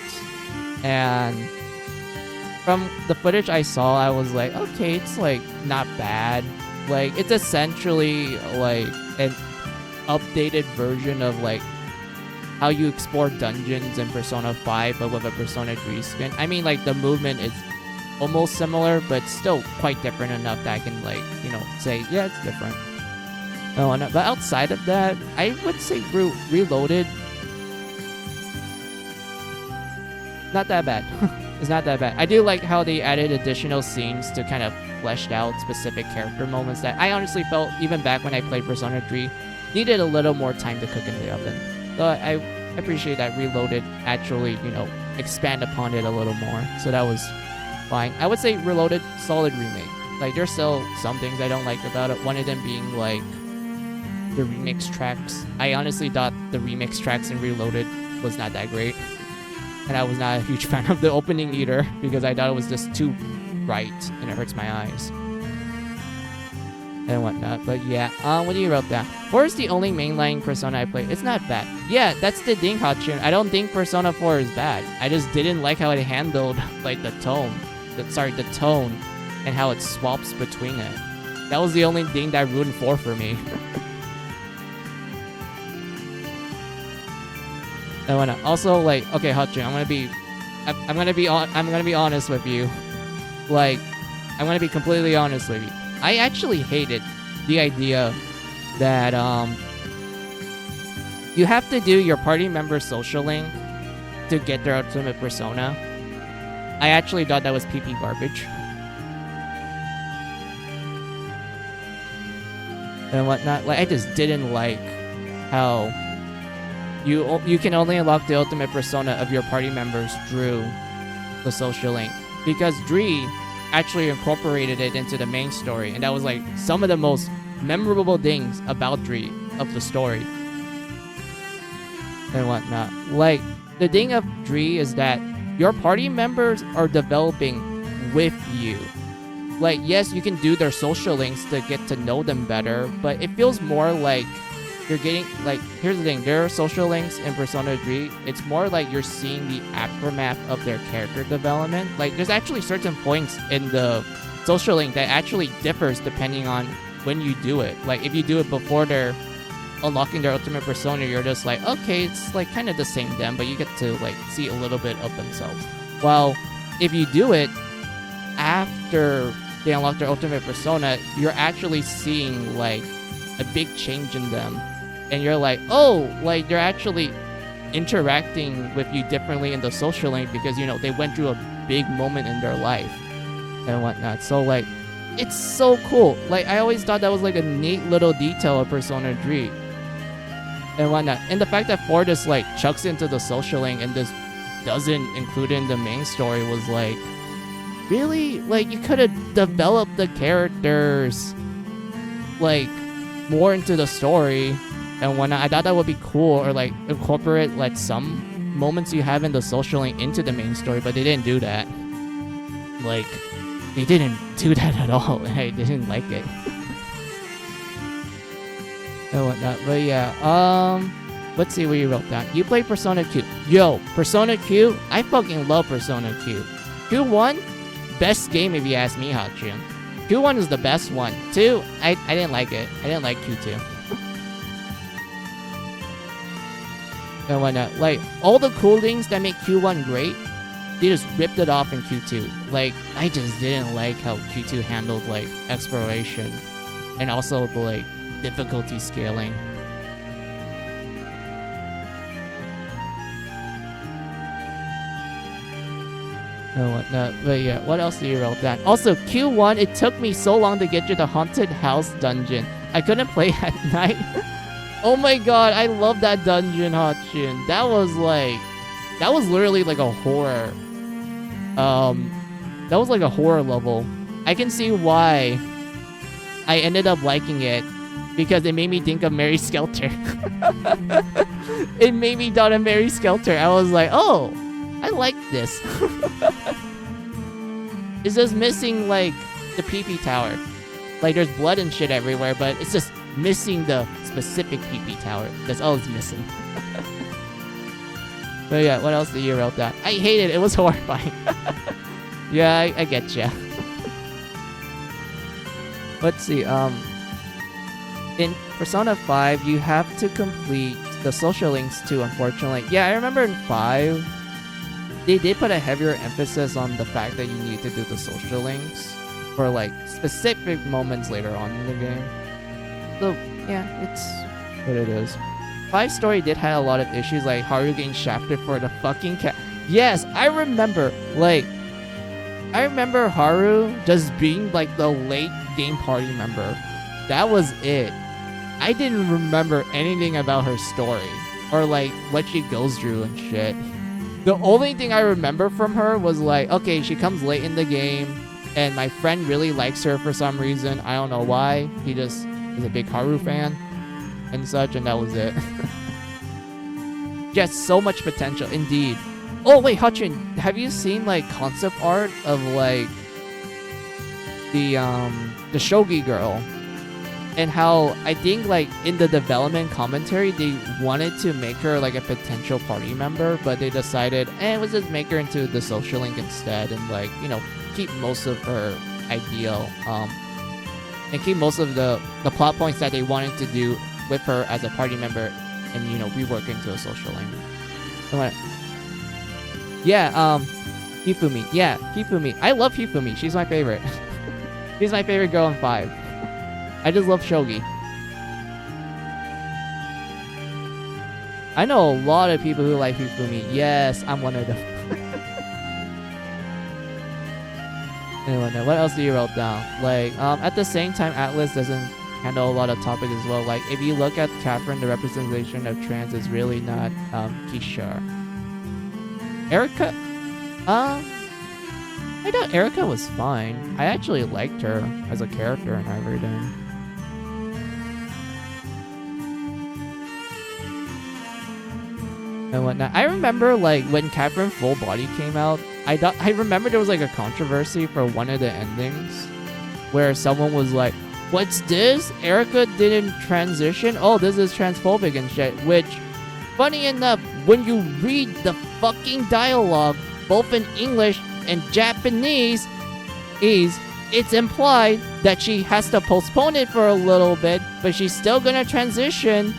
And from the footage I saw, I was like, okay, it's like not bad. Like, it's essentially like an updated version of like how you explore dungeons in Persona 5, but with a Persona 3 skin. I mean, like, the movement is almost similar, but still quite different enough that I can, like, you know, say, yeah, it's different. No, but outside of that, I would say Reloaded, not that bad. It's not that bad. I do like how they added additional scenes to kind of fleshed out specific character moments that I honestly felt, even back when I played Persona 3, needed a little more time to cook in the oven. So I appreciate that Reloaded actually, you know, expand upon it a little more. So that was fine. I would say Reloaded, solid remake. Like, there's still some things I don't like about it. One of them being, like, the remix tracks. I honestly thought the remix tracks in Reloaded was not that great. And I was not a huge fan of the opening either, because I thought it was just too bright and it hurts my eyes and whatnot. But yeah, what do you wrote that? 4 is the only mainline Persona I played. It's not bad. Yeah, that's the thing, Hachun. I don't think Persona 4 is bad. I just didn't like how it handled like the tone. The tone and how it swaps between it. That was the only thing that ruined 4 for me. I wanna also, like, okay, Hachun, I'm gonna be honest with you. Like, I'm gonna be completely honest with you. I actually hated the idea that you have to do your party member social link to get their ultimate persona. I actually thought that was PP garbage. And whatnot. Like, I just didn't like how you can only unlock the ultimate persona of your party members through the social link, because Dree actually incorporated it into the main story, and that was like some of the most memorable things about Dree of the story and whatnot. Like, the thing of Dree is that your party members are developing with you. Like, yes, you can do their social links to get to know them better, but it feels more like you're getting, like, here's the thing, their social links in Persona 3, it's more like you're seeing the aftermath of their character development. Like, there's actually certain points in the social link that actually differs depending on when you do it. Like, if you do it before they're unlocking their ultimate persona, you're just like, okay, it's like kind of the same them, but you get to like see a little bit of themselves. While if you do it after they unlock their ultimate persona, you're actually seeing like a big change in them, and you're like, oh, like they're actually interacting with you differently in the social link because, you know, they went through a big moment in their life and whatnot. So like, it's so cool. Like, I always thought that was like a neat little detail of Persona 3 and whatnot. And the fact that 4 just like chucks into the social link and just doesn't include it in the main story was like, really? Like, you could have developed the characters like more into the story and whatnot. I thought that would be cool, or like incorporate like some moments you have in the social link into the main story, but they didn't do that. Like, they didn't do that at all, and I didn't like it. And whatnot. But yeah, let's see what you wrote down. You play Persona Q. Yo, Persona Q, I fucking love Persona Q. Q1, best game if you ask me, Hachun. Q1 is the best one. 2, I didn't like it. I didn't like Q2. and whatnot. Like, all the cool things that make Q1 great, they just ripped it off in Q2. Like, I just didn't like how Q2 handled, like, exploration. And also the, like, difficulty scaling. And whatnot. But yeah, what else do you wrote down? Also, Q1, it took me so long to get to the haunted house dungeon. I couldn't play at night. Oh my god, I love that dungeon, Hotchin. That was literally like a horror. That was like a horror level. I can see why I ended up liking it, because it made me think of Mary Skelter. It made me thought of Mary Skelter. I was like, oh, I like this. It's just missing, like, the pee-pee tower. Like, there's blood and shit everywhere, but it's just missing the specific pee-pee tower. That's all it's missing. But yeah, what else did you wrote down? I hate it. It was horrifying. Yeah, I get ya. Let's see. In Persona 5, you have to complete the social links too, unfortunately. Yeah, I remember in 5, they did put a heavier emphasis on the fact that you need to do the social links for, like, specific moments later on in the game. So, yeah, it's what it is. 5 story did have a lot of issues, like Haru getting shafted for the fucking cat. Yes, I remember Haru just being, like, the late game party member. That was it. I didn't remember anything about her story or, like, what she goes through and shit. The only thing I remember from her was, like, okay, she comes late in the game, and my friend really likes her for some reason. I don't know why. He just is a big Haru fan and such, and that was it. Just so much potential, indeed. Oh, wait, Hutchin, have you seen, like, concept art of, like, the Shogi girl? And how, I think, like, in the development commentary, they wanted to make her, like, a potential party member, but they decided, let's just make her into the social link instead, and, like, you know, keep most of her ideal, and keep most of the plot points that they wanted to do with her as a party member, and, you know, rework into a social link. Alright. Yeah, Hifumi. Yeah, Hifumi. I love Hifumi. She's my favorite. She's my favorite girl in 5. I just love Shogi. I know a lot of people who like Hifumi. Yes, I'm one of them. Anyway, what else do you wrote down? Like, at the same time, Atlas doesn't handle a lot of topics as well. Like, if you look at Catherine, the representation of trans is really not Kisha. Erica? I thought Erica was fine. I actually liked her as a character and everything. And whatnot. I remember, like, when Catherine Full Body came out, I remember there was, like, a controversy for one of the endings where someone was like, what's this? Erica didn't transition? Oh, this is transphobic and shit. Which, funny enough, when you read the fucking dialogue, both in English and Japanese, it's implied that she has to postpone it for a little bit, but she's still gonna transition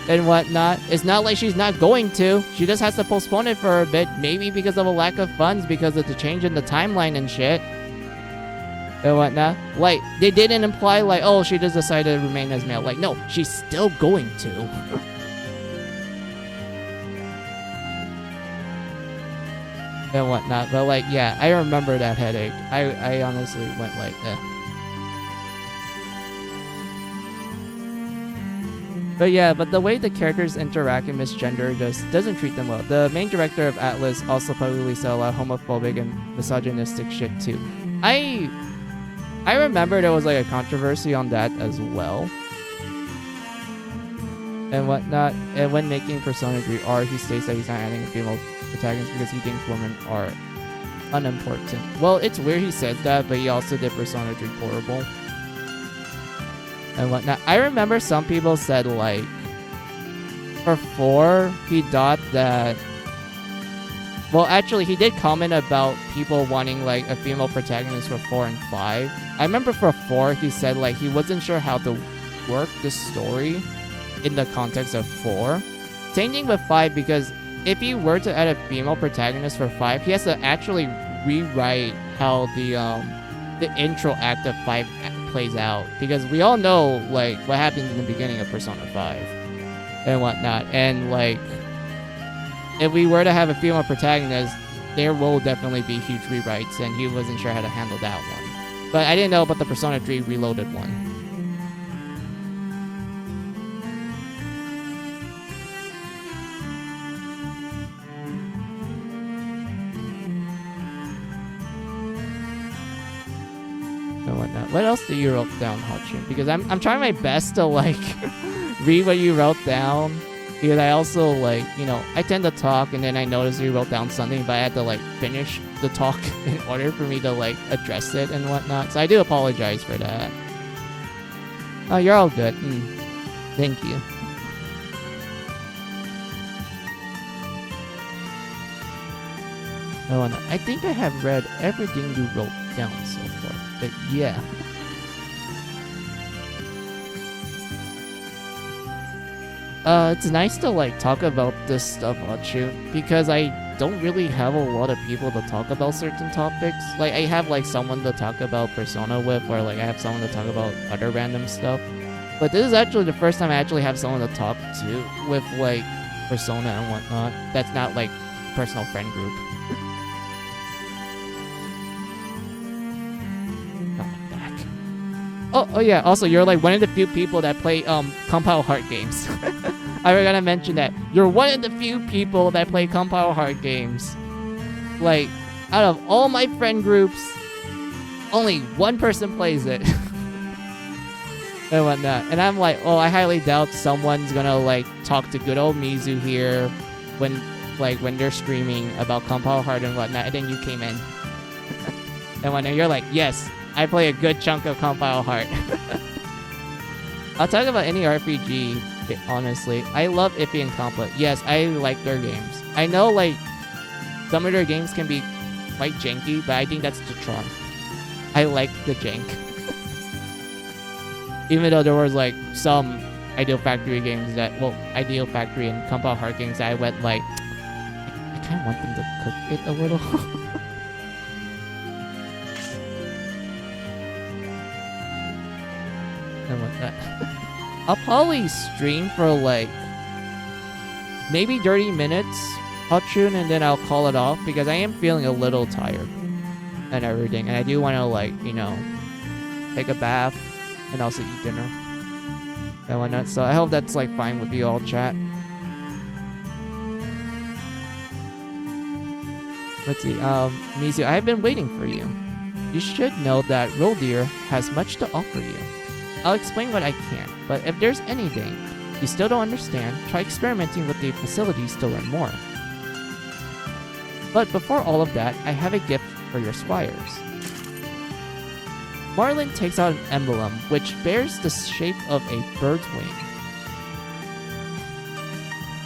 and whatnot. It's not like she's not going to. She just has to postpone it for a bit, maybe because of a lack of funds, because of the change in the timeline and shit. And whatnot. Like, they didn't imply, like, oh, she just decided to remain as male. Like, no, she's still going to. And whatnot. But, like, yeah, I remember that headache. I honestly went like, eh. But yeah, but the way the characters interact in Misgender just doesn't treat them well. The main director of Atlas also probably said a lot of homophobic and misogynistic shit too. I remember there was like a controversy on that as well. And whatnot. And when making Persona 3 R, he states that he's not adding a female protagonist because he thinks women are unimportant. Well, it's weird he said that, but he also did Persona 3 Horrible. And whatnot. I remember some people said, like, for 4, he thought that... Well, actually, he did comment about people wanting, like, a female protagonist for 4 and 5. I remember for 4, he said, like, he wasn't sure how to work the story in the context of 4. Same thing with 5, because if he were to add a female protagonist for 5, he has to actually rewrite how the intro act of 5 plays out, because we all know like what happens in the beginning of Persona 5 and whatnot, and like if we were to have a female protagonist, there will definitely be huge rewrites, and he wasn't sure how to handle that one. But I didn't know about the Persona 3 Reloaded one. And whatnot. What else do you wrote down, Hotchun? Because I'm trying my best to like read what you wrote down. Because I also, like, you know, I tend to talk and then I notice you wrote down something, but I had to, like, finish the talk in order for me to, like, address it and whatnot. So I do apologize for that. Oh, you're all good. Thank you. Oh, and I think I have read everything you wrote down so far. But yeah. It's nice to like talk about this stuff, Hotchun, because I don't really have a lot of people to talk about certain topics. Like I have like someone to talk about Persona with, or like I have someone to talk about other random stuff. But this is actually the first time I actually have someone to talk to with like Persona and whatnot. That's not like personal friend group. Oh yeah, also you're like one of the few people that play Compile Heart games. I was gonna mention that. You're one of the few people that play Compile Heart games. Like, out of all my friend groups, only one person plays it. And whatnot. And I'm like, oh, I highly doubt someone's gonna like talk to good old Mizu here when they're streaming about Compile Heart and whatnot, and then you came in. And when you're like, yes, I play a good chunk of Compile Heart. I'll talk about any RPG, honestly. I love Ippy and Compa. Yes, I like their games. I know, like, some of their games can be quite janky, but I think that's the charm. I like the jank. Even though there was, like, some Ideal Factory games that, well, Ideal Factory and Compile Heart games that I went, like, I kind of want them to cook it a little. And whatnot. I'll probably stream for like maybe 30 minutes, Hotchun, and then I'll call it off because I am feeling a little tired and everything, and I do want to, like, you know, take a bath and also eat dinner and whatnot. So I hope that's like fine with you all, chat. Let's see. Mizu, I've been waiting for you. You should know that Roldeer has much to offer you. I'll explain what I can, but if there's anything you still don't understand, try experimenting with the facilities to learn more. But before all of that, I have a gift for your squires. Marlin takes out an emblem which bears the shape of a bird's wing.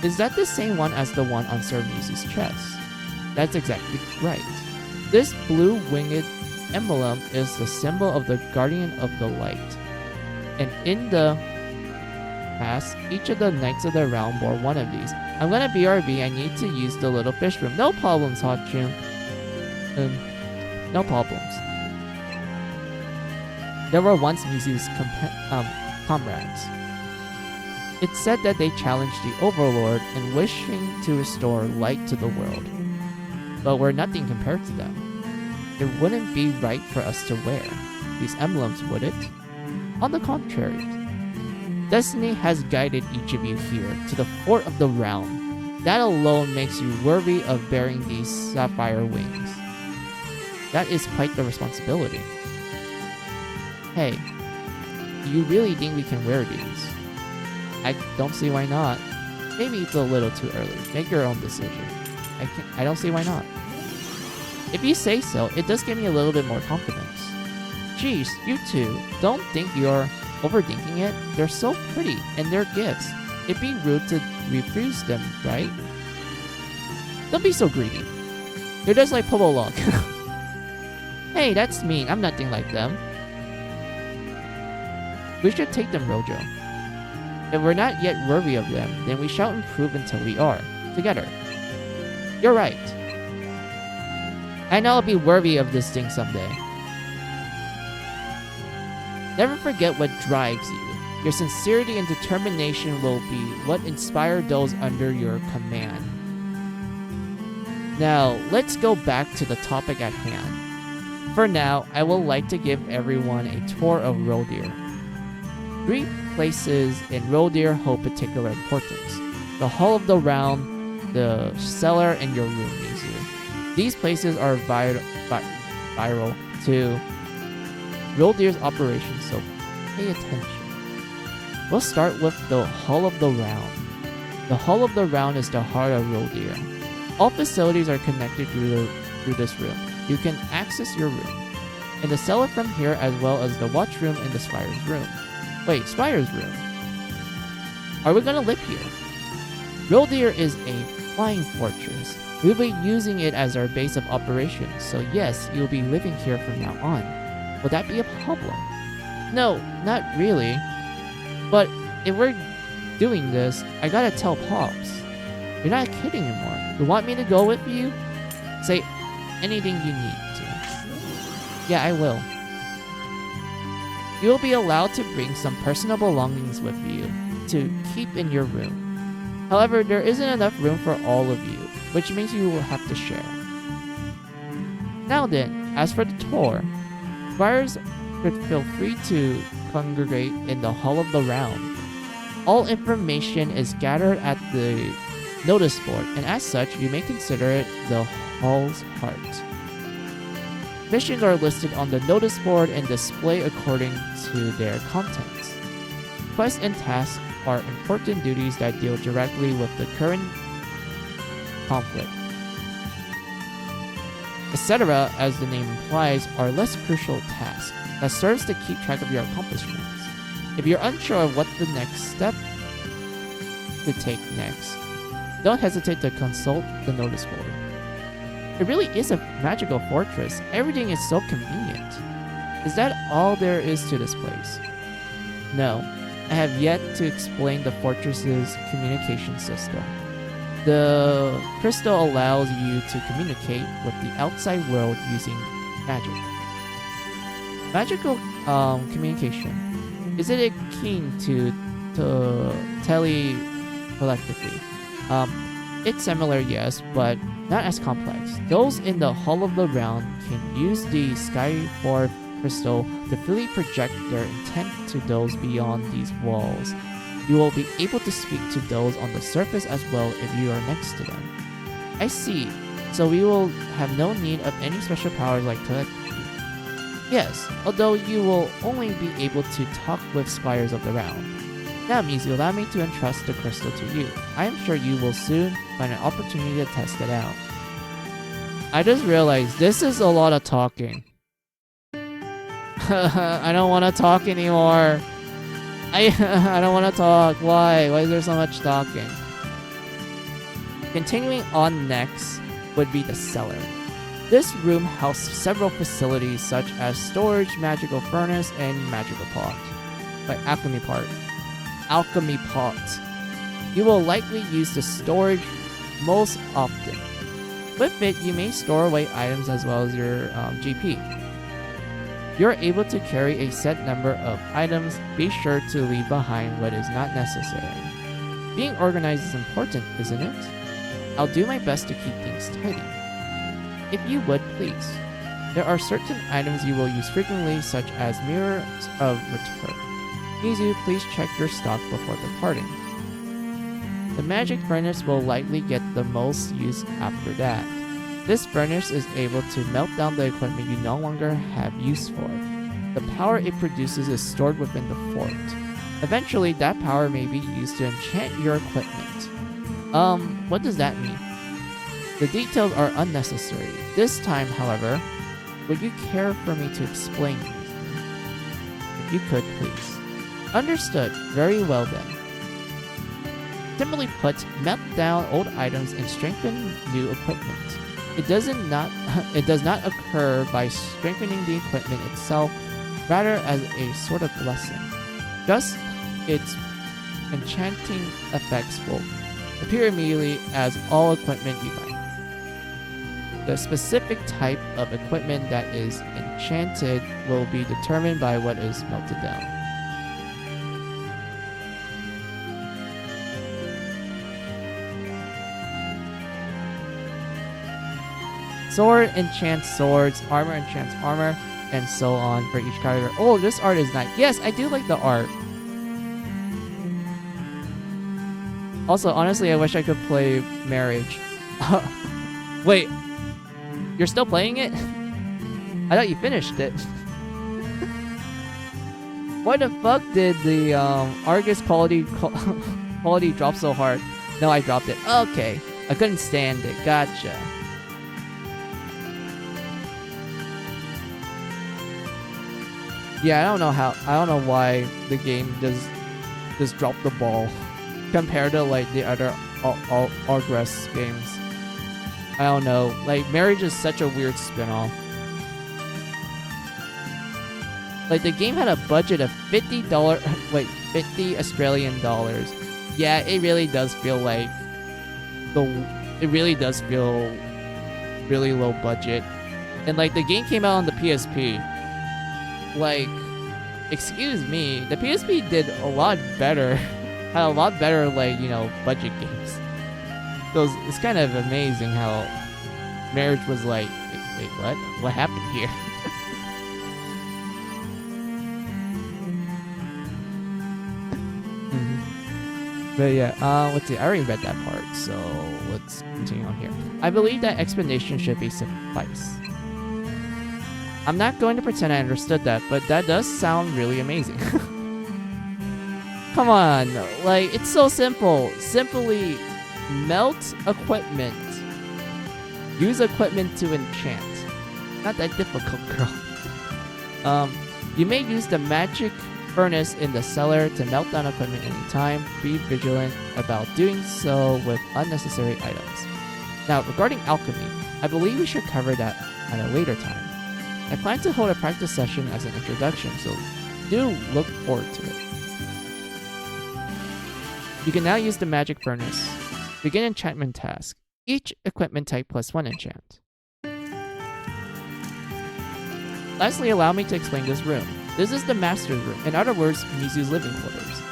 Is that the same one as the one on Sir Mizu's chest? That's exactly right. This blue winged emblem is the symbol of the Guardian of the Light. And in the past, each of the Knights of the Realm wore one of these. I'm gonna BRB, I need to use the little fish room. No problems, Hotchun. No problems. There were once Mizu's comrades. It's said that they challenged the Overlord in wishing to restore light to the world. But we're nothing compared to them. It wouldn't be right for us to wear these emblems, would it? On the contrary, destiny has guided each of you here to the fort of the realm. That alone makes you worthy of bearing these sapphire wings. That is quite the responsibility. Hey, do you really think we can wear these? I don't see why not. Maybe it's a little too early. Make your own decision. I don't see why not. If you say so, it does give me a little bit more confidence. Jeez, you two, don't think you're overthinking it. They're so pretty, and they're gifts. It'd be rude to refuse them, right? Don't be so greedy. You're just like Popo Log. Hey, that's mean. I'm nothing like them. We should take them, Rojo. If we're not yet worthy of them, then we shall improve until we are, together. You're right. I know I'll be worthy of this thing someday. Never forget what drives you. Your sincerity and determination will be what inspire those under your command. Now, let's go back to the topic at hand. For now, I would like to give everyone a tour of Rodir. 3 places in Rodir hold particular importance. The Hall of the Round, the Cellar, and your room, Mizu. These places are vital to Rodir's operations, so pay attention. We'll start with the Hall of the Round. The Hall of the Round is the heart of Rodir. All facilities are connected through this room. You can access your room and the cellar from here, as well as the watch room and the Spire's room. Wait, Spire's room? Are we gonna live here? Rodir is a flying fortress. We'll be using it as our base of operations, so yes, you'll be living here from now on. Will that be a problem? No, not really. But if we're doing this, I gotta tell Pops. You're not kidding anymore. You want me to go with you? Say anything you need to. Yeah, I will. You will be allowed to bring some personal belongings with you to keep in your room. However, there isn't enough room for all of you, which means you will have to share. Now then, as for the tour, Spires should feel free to congregate in the Hall of the Round. All information is gathered at the notice board, and as such, you may consider it the Hall's heart. Missions are listed on the notice board and displayed according to their contents. Quests and tasks are important duties that deal directly with the current conflict. Etc., as the name implies, are less crucial tasks that serves to keep track of your accomplishments. If you're unsure of what the next step to take next, don't hesitate to consult the notice board. It really is a magical fortress. Everything is so convenient. Is that all there is to this place? No, I have yet to explain the fortress's communication system. The crystal allows you to communicate with the outside world using magic. Magical communication. Is it akin to telepathy? It's similar, yes, but not as complex. Those in the Hall of the Round can use the Skyforth crystal to freely project their intent to those beyond these walls. You will be able to speak to those on the surface as well if you are next to them. I see. So we will have no need of any special powers like telepathy. Yes, although you will only be able to talk with Spires of the Round. Now, Mizu, allow me to entrust the crystal to you. I am sure you will soon find an opportunity to test it out. I just realized this is a lot of talking. I don't want to talk anymore. I don't want to talk. Why? Why is there so much talking? Continuing on next would be the cellar. This room houses several facilities such as storage, magical furnace, and magical pot. Alchemy pot. You will likely use the storage most often. With it, you may store away items as well as your GP. You're able to carry a set number of items. Be sure to leave behind what is not necessary. Being organized is important, isn't it? I'll do my best to keep things tidy. If you would, please. There are certain items you will use frequently, such as Mirrors of Return. Mizu, please check your stock before departing. The magic furnace will likely get the most use after that. This furnace is able to melt down the equipment you no longer have use for. The power it produces is stored within the fort. Eventually, that power may be used to enchant your equipment. What does that mean? The details are unnecessary. This time, however, would you care for me to explain these? If you could, please. Understood. Very well then. Simply put, melt down old items and strengthen new equipment. It does not occur by strengthening the equipment itself, rather as a sort of blessing. Thus, its enchanting effects will appear immediately as all equipment you find. The specific type of equipment that is enchanted will be determined by what is melted down. Sword enchants swords, armor enchants armor, and so on for each character. Oh, this art is nice. Yes, I do like the art. Also, honestly, I wish I could play Marriage. Wait, you're still playing it? I thought you finished it. Why the fuck did the Argus quality drop so hard? No, I dropped it. Okay, I couldn't stand it. Gotcha. Yeah, I don't know why the game does just drop the ball compared to like the other Argus games. I don't know. Like, Marriage is such a weird spin-off. Like, the game had a budget of $50 Australian dollars. Yeah, it really does feel like it really does feel really low budget. And like, the game came out on the PSP. Like, excuse me, the PSP did a lot better. Had a lot better, like, you know, budget games. So it's kind of amazing how Marriage was like, wait, what? What happened here? But yeah, let's see. I already read that part, so let's continue on here. I believe that explanation should be suffice. I'm not going to pretend I understood that, but that does sound really amazing. Come on, like, it's so simple. Simply melt equipment. Use equipment to enchant. Not that difficult, girl. You may use the magic furnace in the cellar to melt down equipment anytime. Be vigilant about doing so with unnecessary items. Now, regarding alchemy, I believe we should cover that at a later time. I plan to hold a practice session as an introduction, so do look forward to it. You can now use the magic furnace. Begin enchantment task. Each equipment type +1 enchant. Lastly, allow me to explain this room. This is the master's room. In other words, Mizu's living quarters.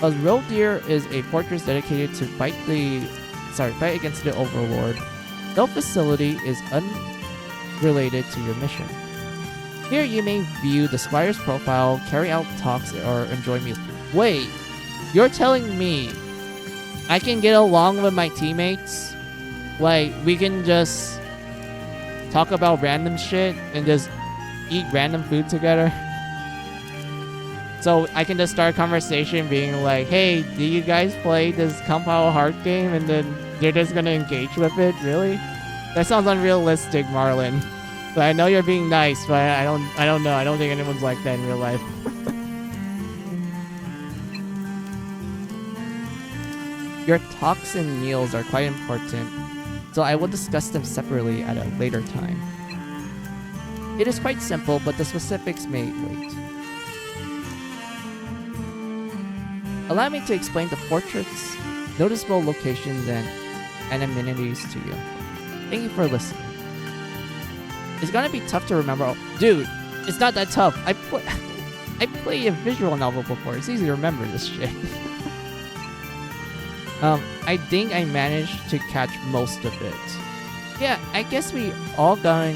A roe deer is a fortress dedicated to fight against the overlord. No facility is unrelated to your mission. Here you may view the squire's profile, carry out talks, or enjoy meals. Wait, you're telling me I can get along with my teammates? Like, we can just talk about random shit and just eat random food together? So I can just start a conversation being like, hey, do you guys play this Compile Heart game? And then they're just gonna engage with it? Really? That sounds unrealistic, Marlon. But I know you're being nice, but I don't know. I don't think anyone's like that in real life. Your talks and meals are quite important, so I will discuss them separately at a later time. It is quite simple, but the specifics may wait. Allow me to explain the fortress, noticeable locations, and amenities to you. Thank you for listening. It's gonna be tough to remember. Dude, it's not that tough. I play a visual novel before. It's easy to remember this shit. I think I managed to catch most of it. Yeah, I guess we all got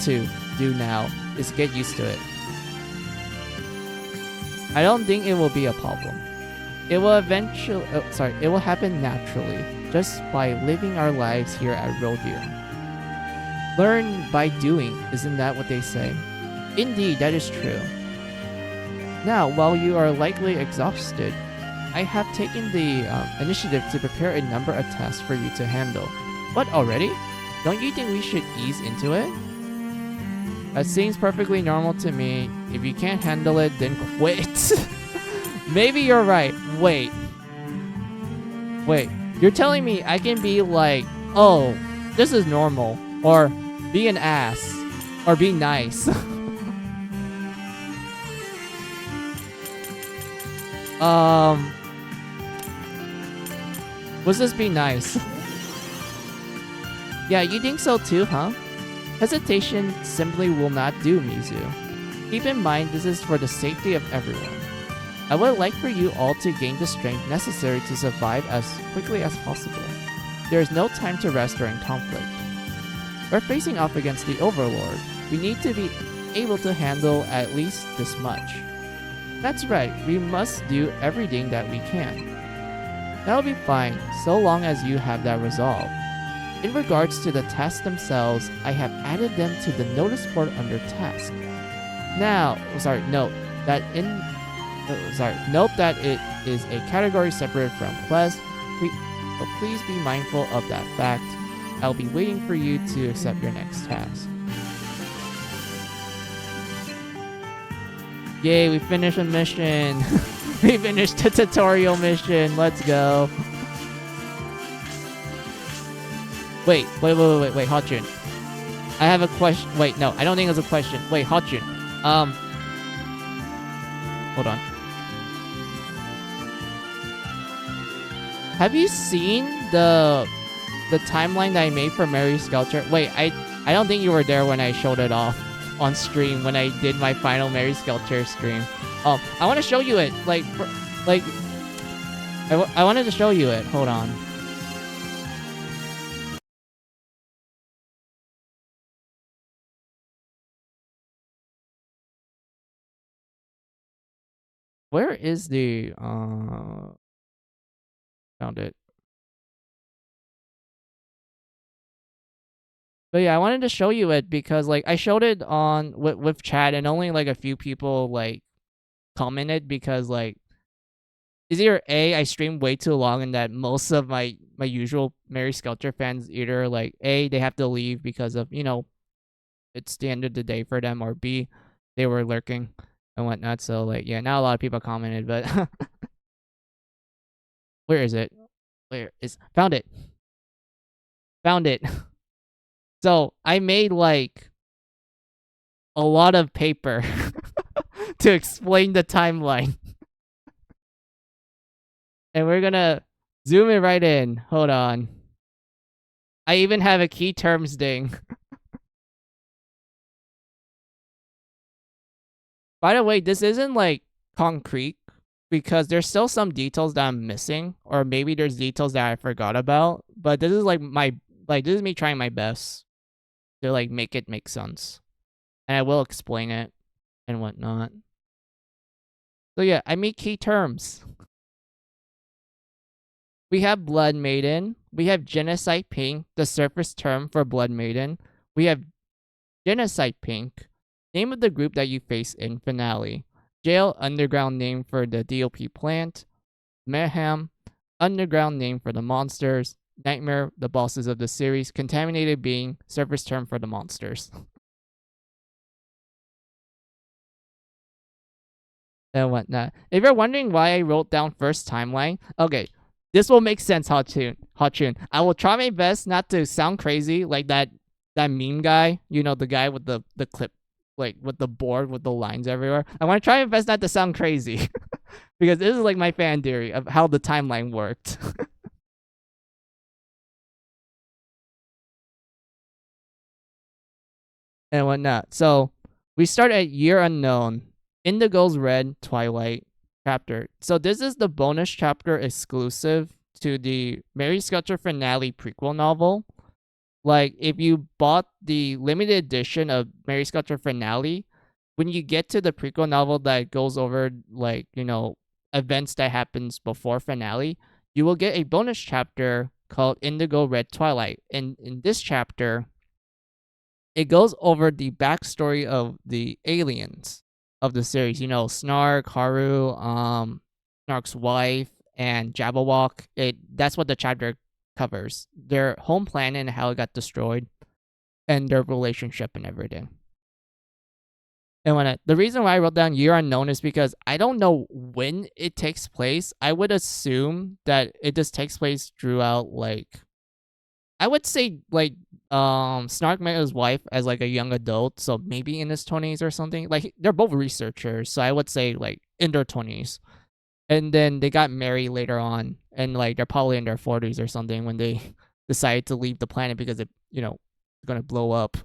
to do now is get used to it. I don't think it will be a problem. It will it will happen naturally, just by living our lives here at Roe Deer. Learn by doing, isn't that what they say? Indeed, that is true. Now, while you are likely exhausted, I have taken the initiative to prepare a number of tasks for you to handle. What, already? Don't you think we should ease into it? That seems perfectly normal to me. If you can't handle it, then quit. Maybe you're right. Wait, you're telling me I can be like, oh, this is normal, or be an ass, or be nice. Was this be nice? Yeah, you think so too, huh? Hesitation simply will not do, Mizu. Keep in mind this is for the safety of everyone. I would like for you all to gain the strength necessary to survive as quickly as possible. There is no time to rest during conflict. We're facing off against the Overlord. We need to be able to handle at least this much. That's right, we must do everything that we can. That'll be fine, so long as you have that resolve. In regards to the tasks themselves, I have added them to the notice board under task. Now, note that it is a category separate from quest. So please be mindful of that fact. I'll be waiting for you to accept your next task. Yay, we finished a mission. We finished the tutorial mission. Let's go. Wait, Hotjun. I have a question. Wait, no, I don't think it's a question. Wait, Hotjun. Hold on. Have you seen the timeline that I made for Mary Sculpture? Wait, I don't think you were there when I showed it off on stream when I did my final Mary Sculpture stream. I want to show you it. I wanted to show you it. Hold on. Where is the found it. But yeah, I wanted to show you it because like I showed it on with chat and only like a few people like commented because like is either A, I streamed way too long and that most of my usual Mary Sculpture fans either like A, they have to leave because of, you know, it's the end of the day for them, or B, they were lurking and whatnot. So like yeah, not a lot of people commented, but where is it? Found it. Found it. So I made like a lot of paper to explain the timeline. And we're gonna zoom it right in. Hold on. I even have a key terms thing. By the way, this isn't like concrete because there's still some details that I'm missing, or maybe there's details that I forgot about. But this is like this is me trying my best to like make it make sense, and I will explain it and whatnot. So yeah, I made key terms. We have Blood Maiden. We have Genocide Pink, the surface term for Blood Maiden. We have Genocide Pink, name of the group that you face in finale. Jail, underground name for the DOP plant. Mayhem, underground name for the monsters. Nightmare, the bosses of the series. Contaminated being, surface term for the monsters. And whatnot. If you're wondering why I wrote down first timeline, okay, this will make sense, Hotchun. I will try my best not to sound crazy like that meme guy. You know, the guy with the clip, like with the board with the lines everywhere. I want to try my best not to sound crazy. Because this is like my fan theory of how the timeline worked. And whatnot. So we start at Year Unknown. Indigo's Red Twilight chapter. So this is the bonus chapter exclusive to the Mary Sculpture finale prequel novel. Like if you bought the limited edition of Mary Sculpture finale, when you get to the prequel novel that goes over like, you know, events that happens before finale, you will get a bonus chapter called Indigo Red Twilight. And in this chapter, it goes over the backstory of the aliens of the series. You know, Snark, Haru, Snark's wife, and Jabberwock. That's what the chapter covers. Their home planet and how it got destroyed, and their relationship and everything. And the reason why I wrote down Year Unknown is because I don't know when it takes place. I would assume that it just takes place throughout, like, I would say like Snark met his wife as like a young adult, so maybe in his 20s or something. Like they're both researchers, so I would say like in their 20s. And then they got married later on, and like they're probably in their 40s or something when they decide to leave the planet because it, it's gonna blow up.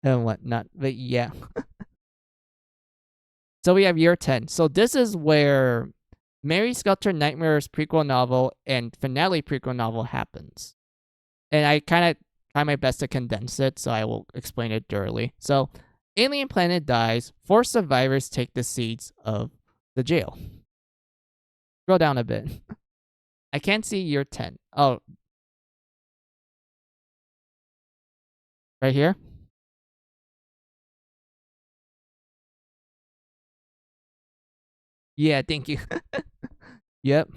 And whatnot. But yeah. So we have year 10. So this is where Mary Sculptor Nightmares prequel novel and finale prequel novel happens. And I kind of try my best to condense it, so I will explain it thoroughly. So, alien planet dies. 4 survivors take the seeds of the jail. Scroll down a bit. I can't see year 10. Oh. Right here? Yeah, thank you. Yep.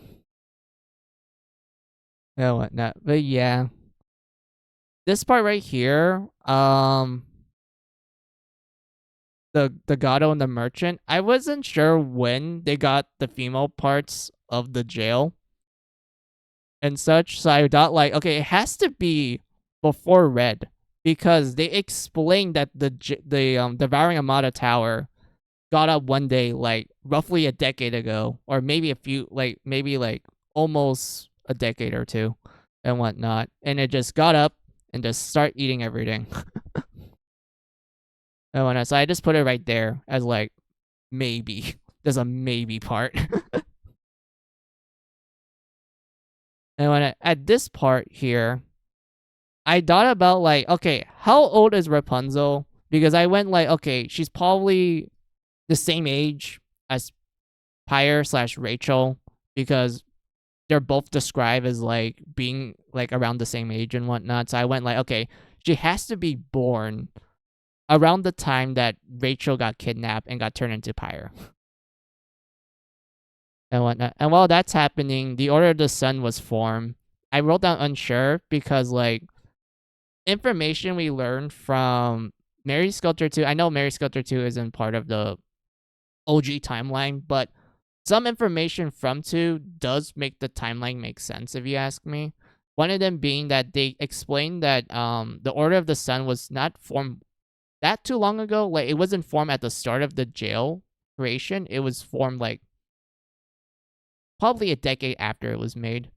And whatnot. But yeah. This part right here, the Gato and the merchant, I wasn't sure when they got the female parts of the jail and such, so I thought like, okay, it has to be before Red, because they explained that the Devouring Amada Tower got up one day, like roughly a decade ago, or maybe almost a decade or two, and whatnot, and it just got up and just start eating everything. And whatnot. So I just put it right there as like maybe. There's a maybe part. And at this part here, I thought about like, okay, how old is Rapunzel? Because I went like, okay, she's probably the same age as Pyre/Rachel, because they're both described as like being like around the same age and whatnot. So I went like, okay, she has to be born around the time that Rachel got kidnapped and got turned into Pyre. And whatnot. And while that's happening, the Order of the Sun was formed. I wrote down unsure because like information we learned from Mary Sculptor 2. I know Mary Sculptor 2 isn't part of the OG timeline, but some information from 2 does make the timeline make sense, if you ask me. One of them being that they explained that the Order of the Sun was not formed that too long ago. Like, it wasn't formed at the start of the jail creation. It was formed like probably a decade after it was made.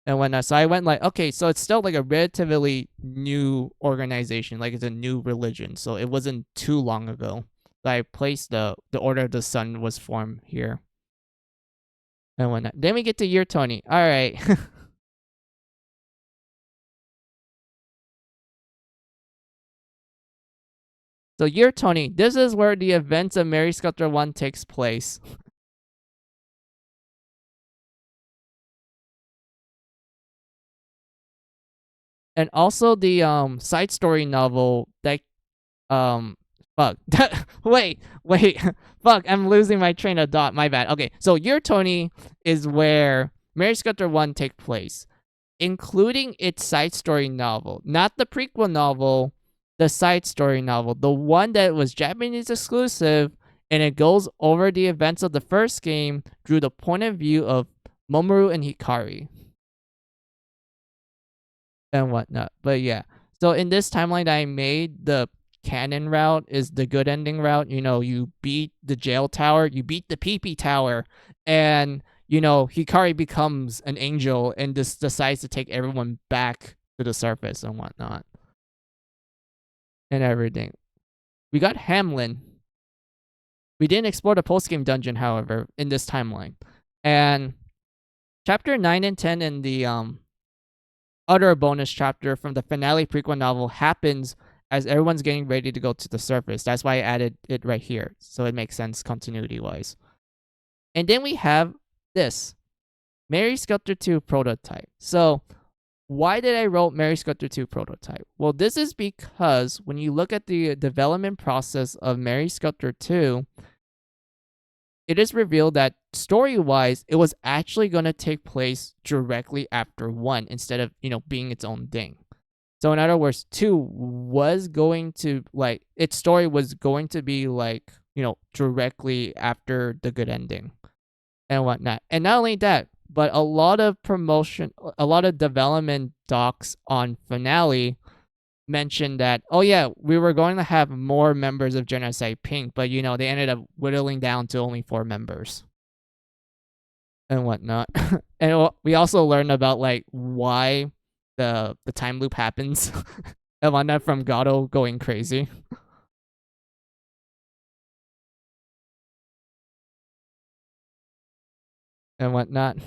And when so I went like, okay, so it's still like a relatively new organization, like it's a new religion, so it wasn't too long ago that I placed the Order of the Sun was formed here. And whatnot. Then we get to year 20. All right. So year 20, this is where the events of Mary Sculptor 1 takes place. And also the side story novel that fuck. wait. Fuck, I'm losing my train of thought. My bad. Okay, so year 20 is where Mary Sculptor 1 takes place, including its side story novel. Not the prequel novel, the side story novel. The one that was Japanese exclusive, and it goes over the events of the first game through the point of view of Mamoru and Hikari. And whatnot. But yeah. So in this timeline that I made, the canon route is the good ending route. You know, you beat the jail tower, you beat the pee-pee tower, and Hikari becomes an angel and just decides to take everyone back to the surface and whatnot. And everything. We got Hamlin. We didn't explore the post-game dungeon, however, in this timeline. And chapter 9 and 10 in the other bonus chapter from the finale prequel novel happens as everyone's getting ready to go to the surface. That's why I added it right here, so it makes sense continuity-wise. And then we have this, Mary Sculptor 2 prototype. So why did I write Mary Sculptor 2 prototype? Well, this is because when you look at the development process of Mary Sculptor 2, it is revealed that story-wise, it was actually going to take place directly after 1 instead of, being its own thing. So in other words, 2 was going to, like, its story was going to be, like, directly after the good ending and whatnot. And not only that, but a lot of development docs on finale mentioned that, oh yeah, we were going to have more members of Genocide Pink, but you know, they ended up whittling down to only 4 members and whatnot. And we also learned about like why the time loop happens and whatnot from Gato going crazy. And whatnot.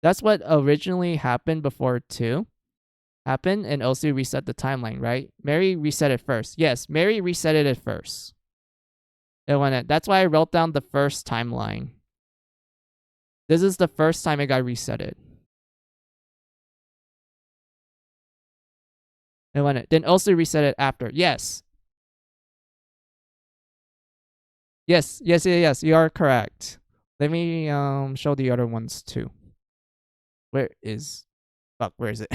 That's what originally happened before 2 happened, and also reset the timeline, right? Mary reset it first. Yes, Mary resetted it first. And when that's why I wrote down the first timeline. This is the first time it got resetted. And when then also reset it after. Yes. Yes, you are correct. Let me show the other ones too. Where is it?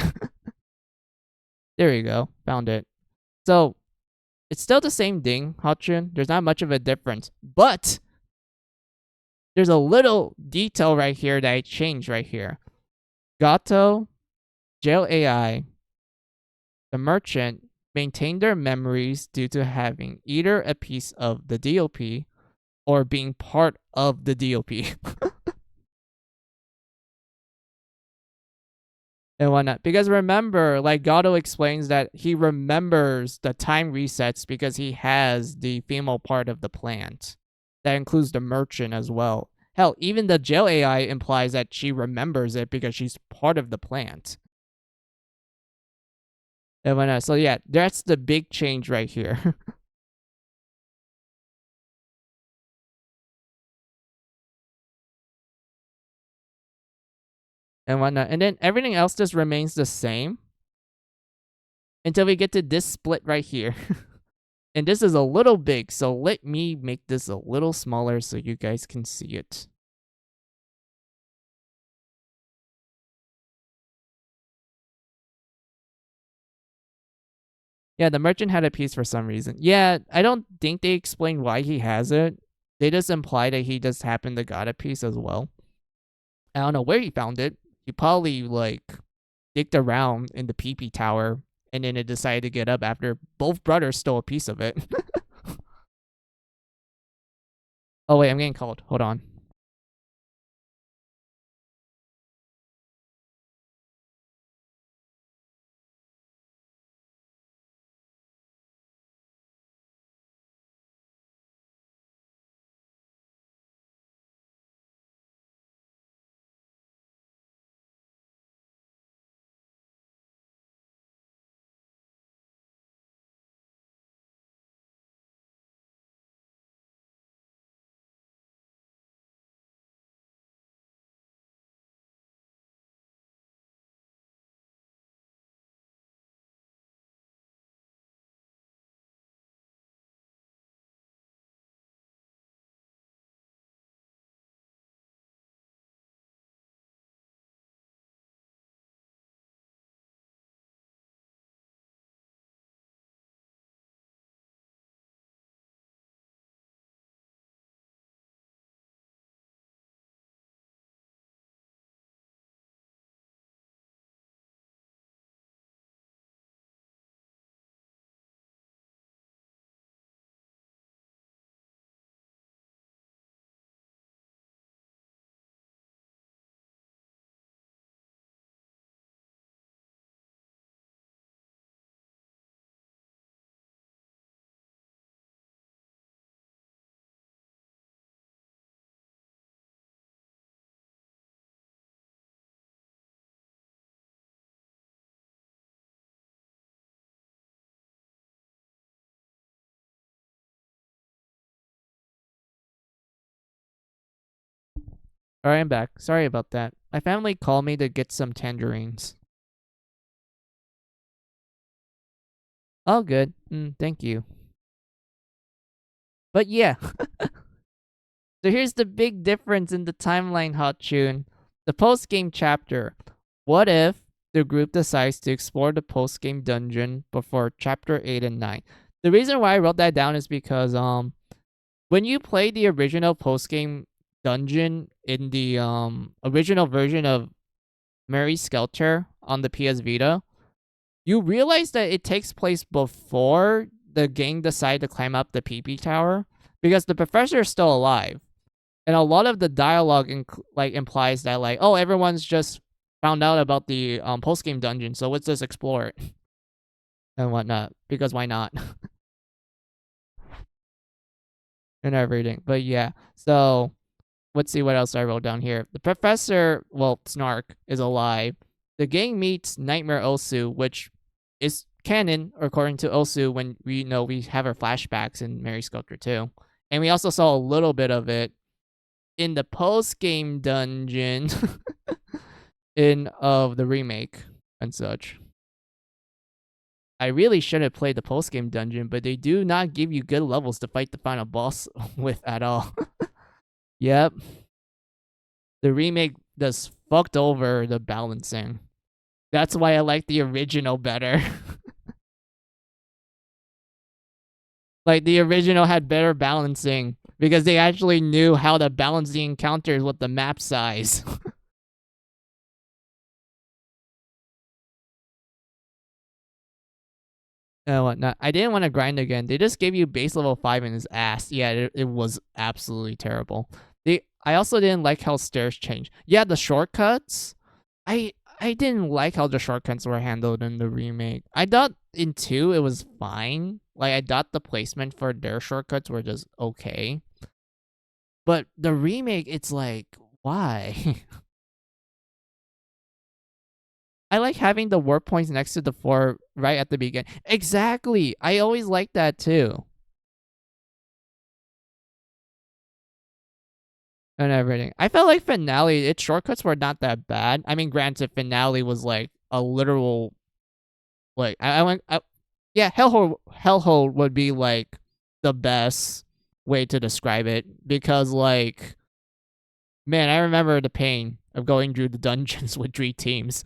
There you go. Found it. So it's still the same thing, Hachun. There's not much of a difference. But there's a little detail right here that I changed right here. Gato, Jail AI, the merchant maintain their memories due to having either a piece of the DOP or being part of the DOP. And whatnot. Because remember, like Gato explains that he remembers the time resets because he has the female part of the plant. That includes the merchant as well. Hell, even the jail AI implies that she remembers it because she's part of the plant. And whatnot. So yeah, that's the big change right here. And whatnot. And then everything else just remains the same until we get to this split right here. And this is a little big, so let me make this a little smaller so you guys can see it. Yeah, the merchant had a piece for some reason. Yeah, I don't think they explain why he has it. They just imply that he just happened to got a piece as well. I don't know where he found it. He probably, like, digged around in the PP tower, and then it decided to get up after both brothers stole a piece of it. Oh, wait, I'm getting called. Hold on. Alright, I'm back. Sorry about that. My family called me to get some tangerines. All good. Thank you. But yeah. So here's the big difference in the timeline, Hotchun. The post-game chapter. What if the group decides to explore the post-game dungeon before chapter 8 and 9? The reason why I wrote that down is because when you play the original post-game dungeon in the original version of Mary Skelter on the PS Vita, you realize that it takes place before the gang decide to climb up the PP tower because the professor is still alive. And a lot of the dialogue implies that like, oh, everyone's just found out about the post game dungeon, so let's just explore it and whatnot. Because why not? And everything. But yeah, so let's see what else I wrote down here. The professor, well, Snark, is alive. The gang meets Nightmare Osu, which is canon according to Osu when we have our flashbacks in Mary Sculptor 2. And we also saw a little bit of it in the post-game dungeon of the remake and such. I really should have played the post-game dungeon, but they do not give you good levels to fight the final boss with at all. Yep. The remake just fucked over the balancing. That's why I like the original better. Like, the original had better balancing because they actually knew how to balance the encounters with the map size. And whatnot. I didn't want to grind again. They just gave you base level 5 in his ass. Yeah, it was absolutely terrible. I also didn't like how stairs changed. Yeah, the shortcuts. I didn't like how the shortcuts were handled in the remake. I thought in 2 it was fine. Like, I thought the placement for their shortcuts were just okay. But the remake, it's like, why? I like having the warp points next to the 4 right at the beginning. Exactly. I always like that too. And everything. I felt like Finale, its shortcuts were not that bad. I mean, granted, Finale was like a literal, like, yeah, Hellhole would be like the best way to describe it because, like, man, I remember the pain of going through the dungeons with 3 teams.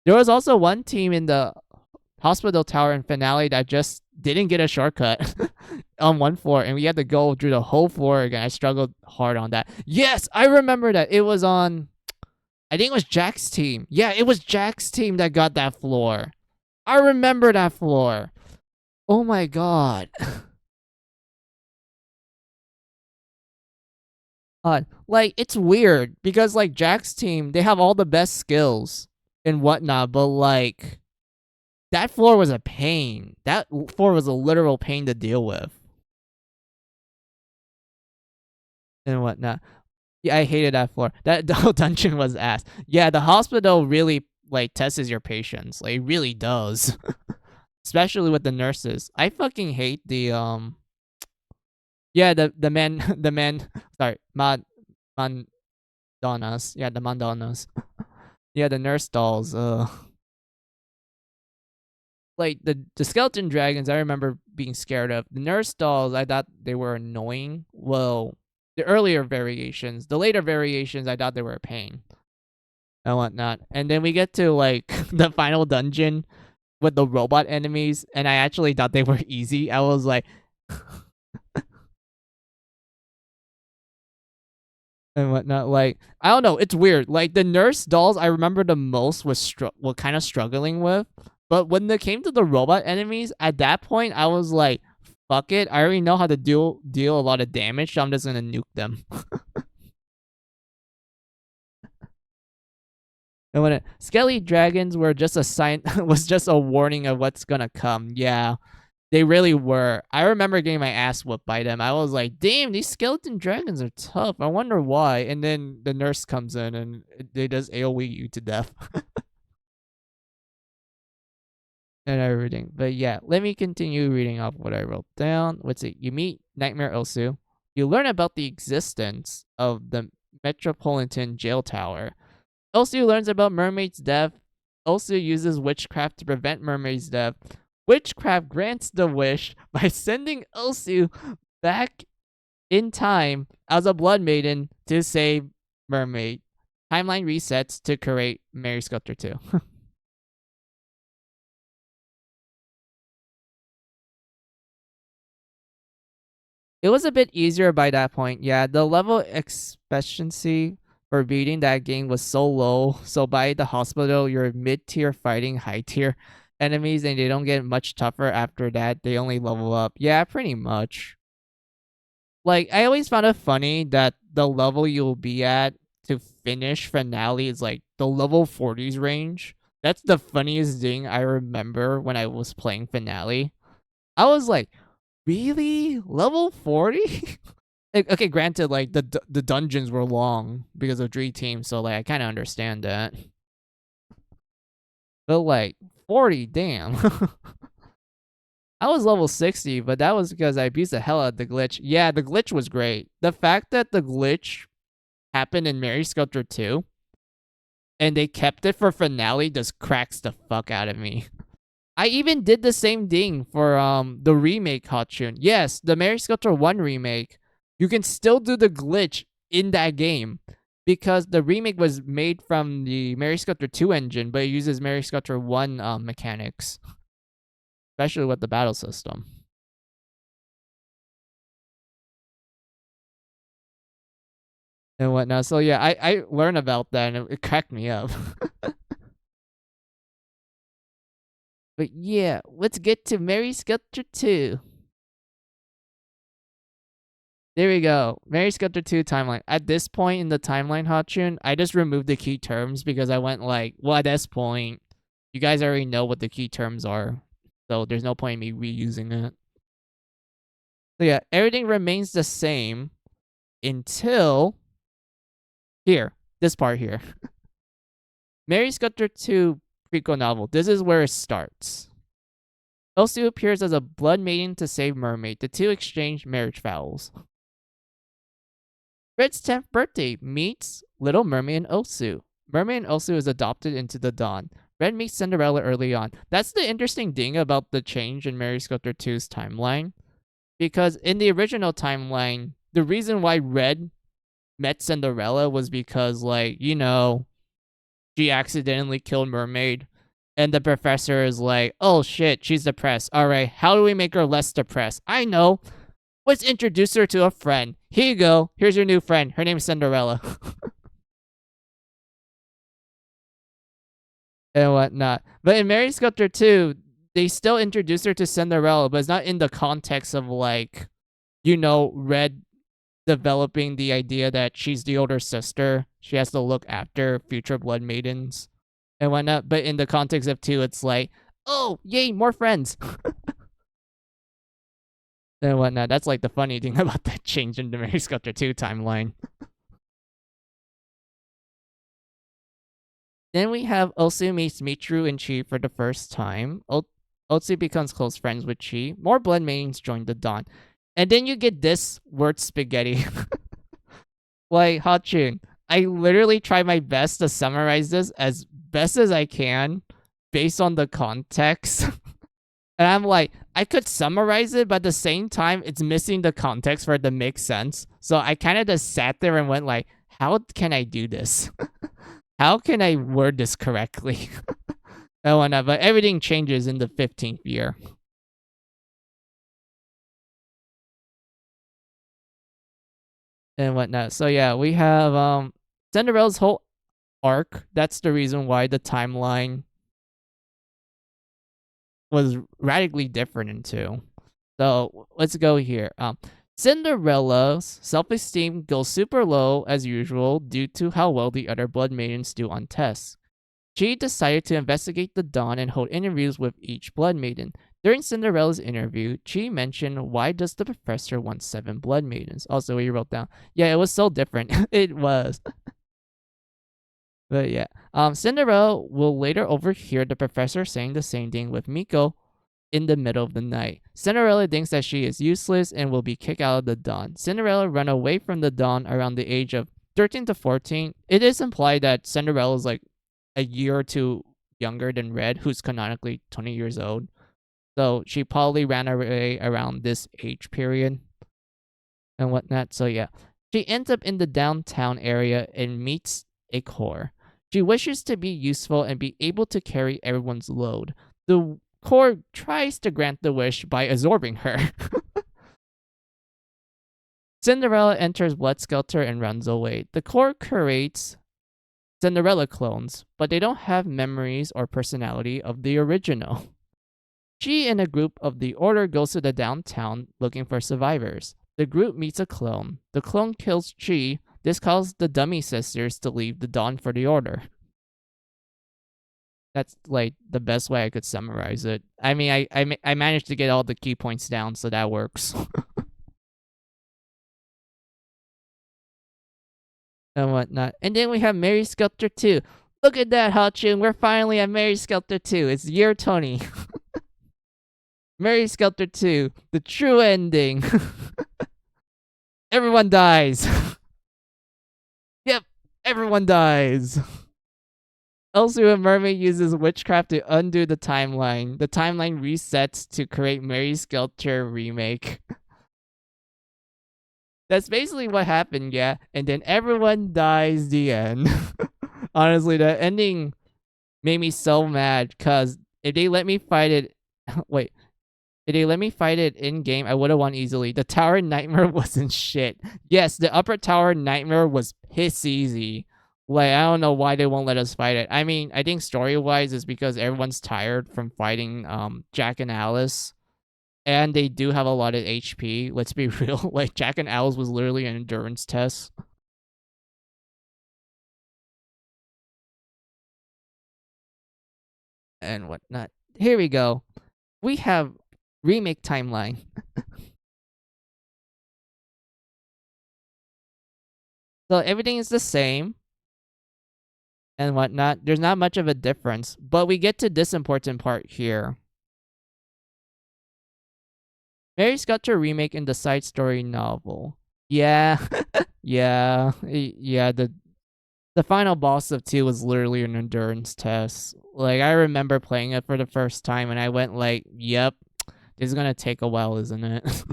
There was also one team in the hospital tower in Finale that just didn't get a shortcut on one floor, and we had to go through the whole floor again. I struggled hard on that. Yes, I remember that. It was on, I think it was Jack's team. Yeah, it was Jack's team that got that floor. I remember that floor. Oh my god. Like, it's weird because, like, Jack's team, they have all the best skills and whatnot, but, like, that floor was a pain. That floor was a literal pain to deal with. And whatnot. Yeah, I hated that floor. That the whole dungeon was ass. Yeah, the hospital really, like, tests your patience. Like, it really does. Especially with the nurses. I fucking hate the, yeah, the man, sorry, Mandonas. Yeah, the Mandonas. Yeah, the nurse dolls, like, the skeleton dragons, I remember being scared of. The nurse dolls, I thought they were annoying. Well, the earlier variations. The later variations, I thought they were a pain. And whatnot. And then we get to, like, the final dungeon with the robot enemies, and I actually thought they were easy. I was like... and whatnot. Like, I don't know. It's weird. Like, the nurse dolls I remember the most was kind of struggling with. But when it came to the robot enemies, at that point, I was like, fuck it. I already know how to deal a lot of damage, so I'm just gonna nuke them. And when Skelly Dragons were just a sign, was just a warning of what's gonna come. Yeah, they really were. I remember getting my ass whooped by them. I was like, damn, these skeleton dragons are tough. I wonder why. And then the nurse comes in and they just AoE you to death. And everything. But yeah, let me continue reading off what I wrote down. Let's see. You meet Nightmare Osu. You learn about the existence of the Metropolitan Jail Tower. Osu learns about Mermaid's death. Osu uses witchcraft to prevent Mermaid's death. Witchcraft grants the wish by sending Osu back in time as a blood maiden to save Mermaid. Timeline resets to create Mary Sculptor 2. It was a bit easier by that point. Yeah, the level expectancy for beating that game was so low. So by the hospital, you're mid-tier fighting high-tier enemies, and they don't get much tougher after that. They only level up. Yeah, pretty much. Like, I always found it funny that the level you'll be at to finish finale is like the level 40s range. That's the funniest thing I remember when I was playing finale. I was like, really? Level 40? Okay, granted, like the dungeons were long because of Dream Team, so like I kind of understand that. But like 40, damn. I was level 60, but that was because I abused the hell out of the glitch. Yeah, the glitch was great. The fact that the glitch happened in Mary Sculptor 2 and they kept it for finale just cracks the fuck out of me. I even did the same thing for the remake Hotchun. Yes, the Mary Sculptor 1 remake. You can still do the glitch in that game because the remake was made from the Mary Sculptor 2 engine, but it uses Mary Sculptor 1 mechanics, especially with the battle system. And whatnot. So yeah, I learned about that and it cracked me up. But yeah, let's get to Mary Sculptor 2. There we go. Mary Sculptor 2 timeline. At this point in the timeline, Hotchun, I just removed the key terms because I went like, well, at this point, you guys already know what the key terms are. So there's no point in me reusing it. So yeah, everything remains the same until here. This part here. Mary Sculptor 2 prequel novel. This is where it starts. Osu appears as a blood maiden to save Mermaid. The two exchange marriage vows. Red's 10th birthday meets Little Mermaid and Osu. Mermaid and Osu is adopted into the Dawn. Red meets Cinderella early on. That's the interesting thing about the change in Mary Sculptor 2's timeline. Because in the original timeline, the reason why Red met Cinderella was because, like, you know, she accidentally killed Mermaid. And the professor is like, oh shit, she's depressed. Alright, how do we make her less depressed? I know. Let's introduce her to a friend. Here you go. Here's your new friend. Her name's Cinderella. And whatnot. But in Mary Sculptor 2, they still introduce her to Cinderella, but it's not in the context of, like, you know, Red developing the idea that she's the older sister. She has to look after future blood maidens and whatnot. But in the context of 2, it's like, oh, yay, more friends. And whatnot. That's like the funny thing about that change in the Mary Sculptor 2 timeline. Then we have Osu meets Michiru and Chi for the first time. Otsu becomes close friends with Chi. More blood maidens join the Dawn. And then you get this word spaghetti. Like, Hotchun, I literally try my best to summarize this as best as I can based on the context. And I'm like, I could summarize it, but at the same time, it's missing the context for it to make sense. So I kind of just sat there and went like, how can I do this? How can I word this correctly? And whatnot, but everything changes in the 15th year. And whatnot. So yeah, we have Cinderella's whole arc. That's the reason why the timeline was radically different in 2. So let's go here. Cinderella's self-esteem goes super low as usual due to how well the other blood maidens do on tests. She decided to investigate the Dawn and hold interviews with each blood maiden. During Cinderella's interview, Chi mentioned, why does the professor want 7 blood maidens? Also, he wrote down, yeah, it was so different. It was. But yeah, Cinderella will later overhear the professor saying the same thing with Miko in the middle of the night. Cinderella thinks that she is useless and will be kicked out of the Dawn. Cinderella ran away from the Dawn around the age of 13 to 14. It is implied that Cinderella is like a year or two younger than Red, who's canonically 20 years old. So she probably ran away around this age period and whatnot. So yeah, she ends up in the downtown area and meets a core. She wishes to be useful and be able to carry everyone's load. The core tries to grant the wish by absorbing her. Cinderella enters Blood Skelter and runs away. The Corps creates Cinderella clones, but they don't have memories or personality of the original. She and a group of the Order goes to the downtown looking for survivors. The group meets a clone. The clone kills Chi. This causes the Dummy Sisters to leave the Dawn for the Order. That's like the best way I could summarize it. I mean, I managed to get all the key points down, so that works. And whatnot. And then we have Mary Sculptor 2. Look at that, Hachun. We're finally at Mary Sculptor 2. It's year 20. Mary Sculptor 2. The true ending. Everyone dies. Yep, everyone dies. Elsu and Mermaid uses witchcraft to undo the timeline. The timeline resets to create Mary Sculptor remake. That's basically what happened, yeah. And then everyone dies, the end. Honestly, the ending made me so mad, because if they let me fight it... Wait. If they let me fight it in-game, I would have won easily. The Tower Nightmare wasn't shit. Yes, the Upper Tower Nightmare was piss easy. Like, I don't know why they won't let us fight it. I mean, I think story-wise is because everyone's tired from fighting Jack and Alice. And they do have a lot of HP. Let's be real. Like, Jack and Alice was literally an endurance test. And whatnot. Here we go. We have remake timeline. So everything is the same. And whatnot. There's not much of a difference. But we get to this important part here. Mary Sculptor remake in the side story novel. Yeah. yeah. Yeah, the final boss of 2 was literally an endurance test. Like, I remember playing it for the first time and I went like, yep, this is gonna take a while, isn't it?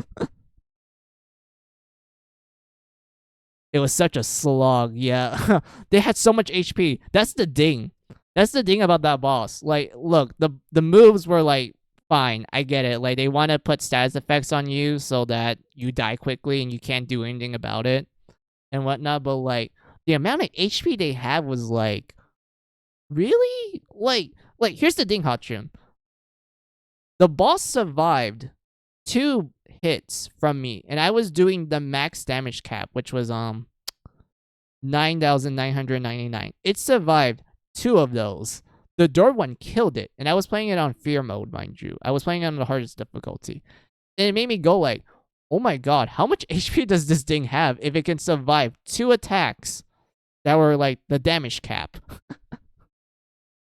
It was such a slog, yeah. They had so much HP. That's the ding. That's the thing about that boss. Like, look, the moves were like, fine, I get it. Like, they want to put status effects on you so that you die quickly and you can't do anything about it and whatnot. But, like, the amount of HP they had was, like, really? Like, here's the thing, Hachun. The boss survived 2 hits from me, and I was doing the max damage cap, which was, 9,999. It survived 2 of those. The door one killed it, and I was playing it on fear mode, mind you. I was playing it on the hardest difficulty. And it made me go like, oh my god, how much HP does this thing have if it can survive 2 attacks that were like the damage cap?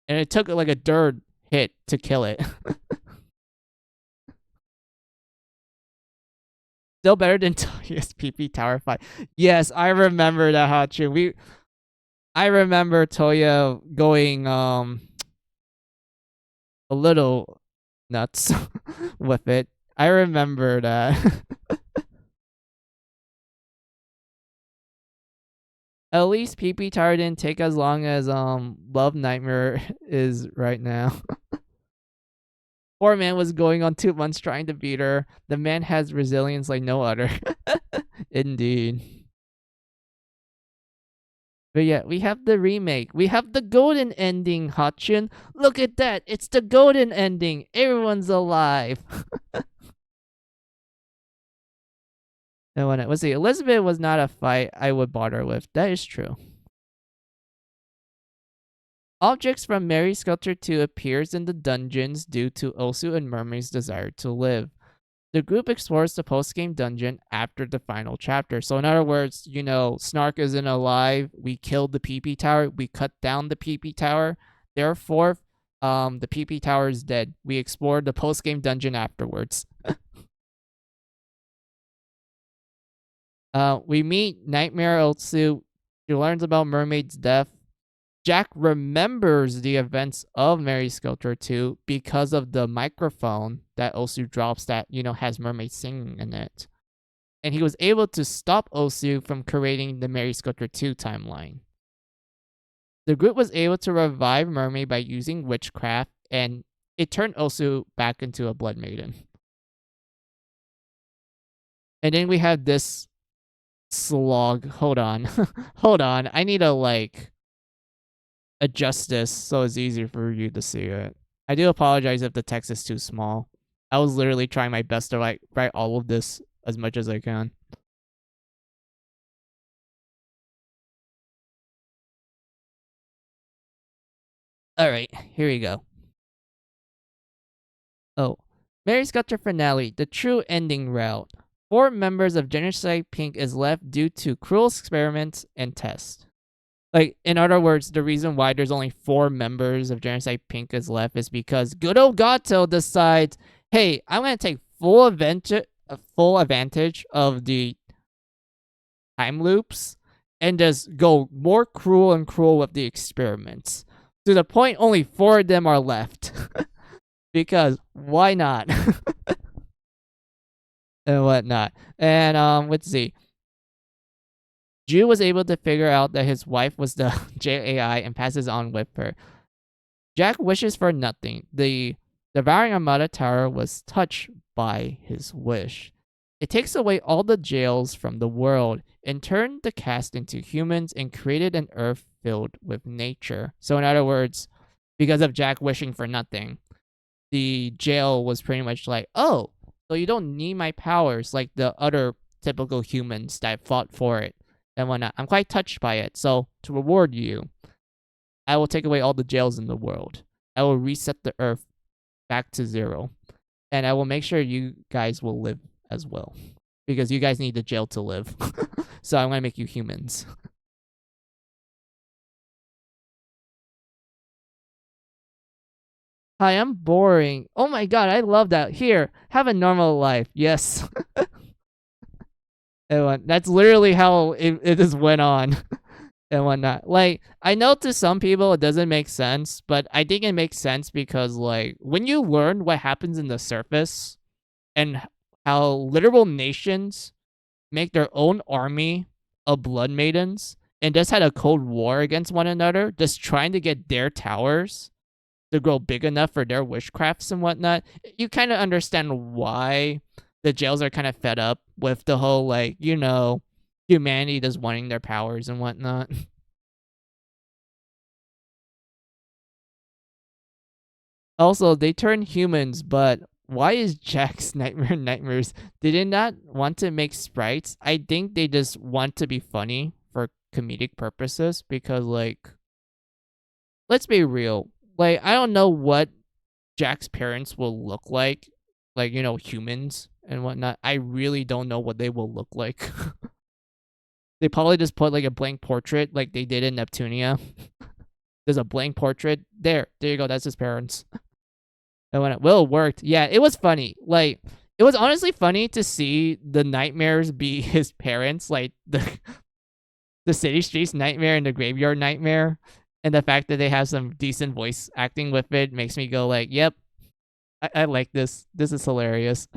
And it took like a third hit to kill it. Still better than Toya's PP Tower fight. Yes, I remember that, Hachu. I remember Toya going a little nuts with it. I remember that. At least PP Tower didn't take as long as Love Nightmare is right now. Poor man was going on 2 months trying to beat her. The man has resilience like no other. Indeed. But yeah, we have the remake. We have the golden ending, Hachun. Look at that. It's the golden ending. Everyone's alive. And when let's see, Elizabeth was not a fight I would bother with. That is true. Objects from Mary Sculptor 2 appears in the dungeons due to Osu and Mermaid's desire to live. The group explores the post-game dungeon after the final chapter. So in other words, you know, Snark isn't alive. We killed the PP Tower. We cut down the PP Tower. Therefore, the PP Tower is dead. We explored the post-game dungeon afterwards. We meet Nightmare Osu. She learns about Mermaid's death. Jack remembers the events of Mary Sculptor 2 because of the microphone that Osu drops that, you know, has Mermaid singing in it. And he was able to stop Osu from creating the Mary Sculptor 2 timeline. The group was able to revive Mermaid by using witchcraft, and it turned Osu back into a Blood Maiden. And then we have this slog. Hold on. Hold on. I need to like adjust this so it's easier for you to see it. I do apologize if the text is too small. I was literally trying my best to write all of this as much as I can. Alright, here we go. Oh. Mary's got her finale, the true ending route. 4 members of Genocide Pink is left due to cruel experiments and tests. Like, in other words, the reason why there's only 4 members of Genocide Pink is left is because good old Gato decides, hey, I'm going to take full advantage of the time loops and just go more cruel and cruel with the experiments. To the point only 4 of them are left. Because why not? And whatnot. And let's see. Ju was able to figure out that his wife was the JAI and passes on with her. Jack wishes for nothing. The devouring Armada Tower was touched by his wish. It takes away all the jails from the world and turned the cast into humans and created an earth filled with nature. So in other words, because of Jack wishing for nothing, the jail was pretty much like, oh, so you don't need my powers like the other typical humans that fought for it and whatnot. I'm quite touched by it. So to reward you, I will take away all the jails in the world. I will reset the earth back to 0. And I will make sure you guys will live as well. Because you guys need the jail to live. So I'm going to make you humans. Hi, I'm boring. Oh my god, I love that. Here, have a normal life. Yes. That's literally how it just went on. And whatnot. Like, I know to some people it doesn't make sense, but I think it makes sense because, like, when you learn what happens in the surface and how literal nations make their own army of blood maidens and just had a cold war against one another, just trying to get their towers to grow big enough for their witchcrafts and whatnot, you kind of understand why the jails are kind of fed up with the whole, like, you know, humanity just wanting their powers and whatnot. Also, they turn humans, but why is Jack's nightmares? Did they not want to make sprites? I think they just want to be funny for comedic purposes because, like, let's be real. Like, I don't know what Jack's parents will look like, you know, humans and whatnot. I really don't know what they will look like. They probably just put, like, a blank portrait like they did in Neptunia. There's a blank portrait. There you go. That's his parents. And when it worked. Yeah, it was funny. Like, it was honestly funny to see the nightmares be his parents. Like, the City Streets nightmare and the Graveyard nightmare. And the fact that they have some decent voice acting with it makes me go like, yep, I like this. This is hilarious.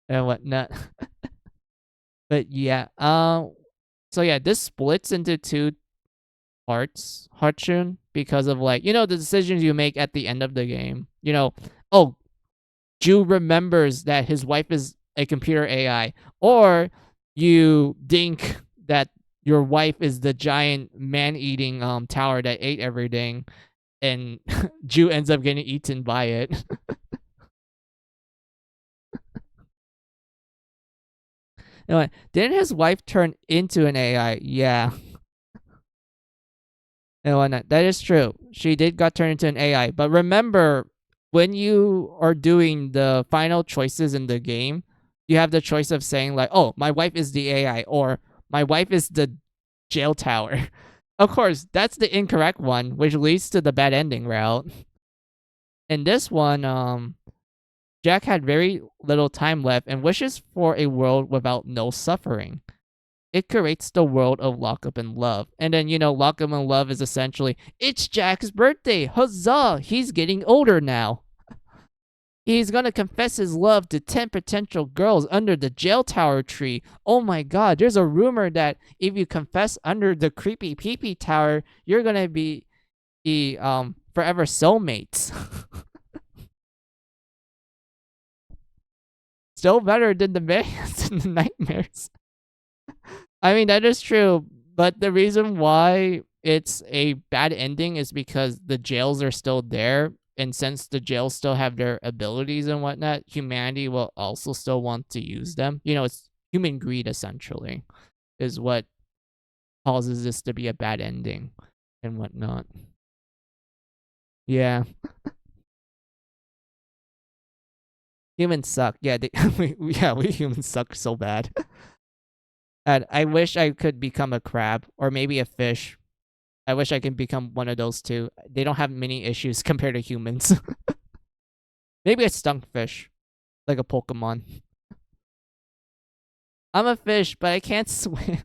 And whatnot. But yeah, so yeah, this splits into 2 parts, Harchun, because of, like, you know, the decisions you make at the end of the game. You know, oh, Ju remembers that his wife is a computer AI, or you think that your wife is the giant man-eating tower that ate everything, and Ju ends up getting eaten by it. Anyway, didn't his wife turn into an AI? Yeah. And whatnot. That is true. She got turned into an AI. But remember, when you are doing the final choices in the game, you have the choice of saying, like, oh, my wife is the AI, or my wife is the jail tower. Of course, that's the incorrect one, which leads to the bad ending route. In this one, Jack had very little time left and wishes for a world without no suffering. It creates the world of Lock Up in Love. And then, you know, Lock Up in Love is essentially, it's Jack's birthday! Huzzah! He's getting older now. He's gonna confess his love to 10 potential girls under the jail tower tree. Oh my god, there's a rumor that if you confess under the creepy pee-pee tower, you're gonna be forever soulmates. still better than the than the nightmares. I mean, that is true, but the reason why it's a bad ending is because the jails are still there, and since the jails still have their abilities and whatnot, humanity will also still want to use them. You know, it's human greed essentially, is what causes this to be a bad ending and whatnot. Yeah. Humans suck. Yeah, we humans suck so bad. And I wish I could become a crab or maybe a fish. I wish I could become one of those two. They don't have many issues compared to humans. Maybe a skunkfish, like a Pokemon. I'm a fish, but I can't swim.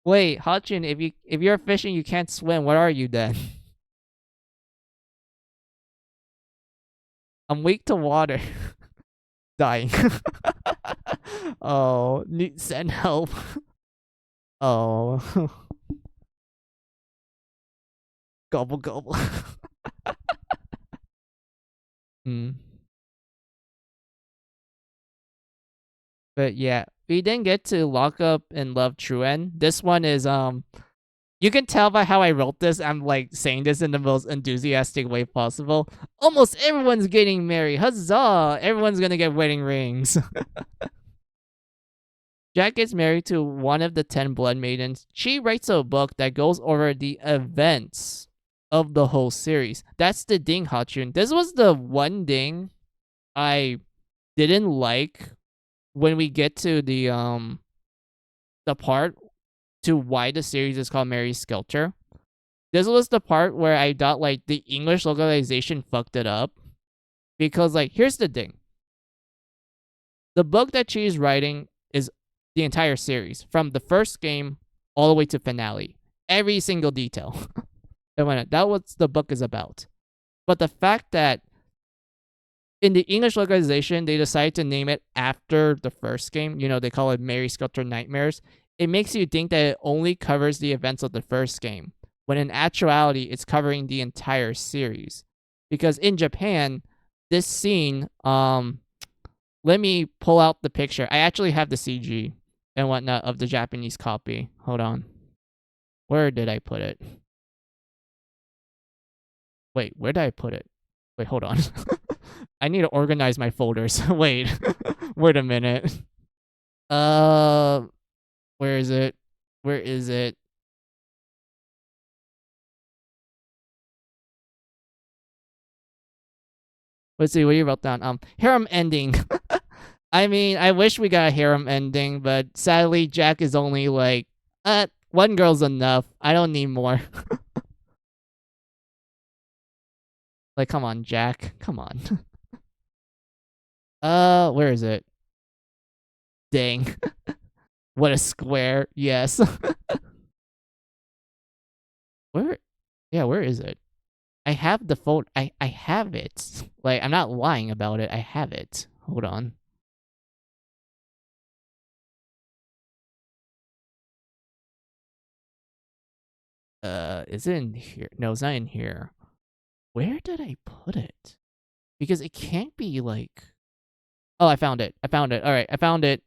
Wait, Hachin, if you're a fish and you can't swim, what are you then? I'm weak to water. Dying. Oh, send help. Oh. Gobble gobble. Hmm. But yeah, we didn't get to lock up and love Truen. This one is you can tell by how I wrote this, I'm like saying this in the most enthusiastic way possible. Almost everyone's getting married. Huzzah! Everyone's gonna get wedding rings. Jack gets married to one of the 10 Blood Maidens. She writes a book that goes over the events of the whole series. That's the thing, Hachun. This was the one thing I didn't like when we get to the part to why the series is called Mary Skelter. This was the part where I thought like the English localization fucked it up. Because like here's the thing. The book that she's writing is the entire series, from the first game all the way to finale. Every single detail. And that what the book is about. But the fact that in the English localization, they decide to name it after the first game. You know, they call it Mary Skelter Nightmares. It makes you think that it only covers the events of the first game, when in actuality, it's covering the entire series. Because in Japan, this scene, let me pull out the picture. I actually have the CG and whatnot of the Japanese copy. Hold on. Where did I put it? Wait, where did I put it? Wait, hold on. I need to organize my folders. Wait. Wait a minute. Where is it? Where is it? Let's see what you wrote down. Harem ending. I mean, I wish we got a harem ending, but sadly, Jack is only like, one girl's enough. I don't need more. Like, come on, Jack. Come on. Where is it? Dang. What a square. Yes. Where? Yeah, where is it? I have the phone. I have it. Like, I'm not lying about it. I have it. Hold on. Is it in here? No, it's not in here. Where did I put it? Because it can't be like... Oh, I found it. I found it. All right, I found it.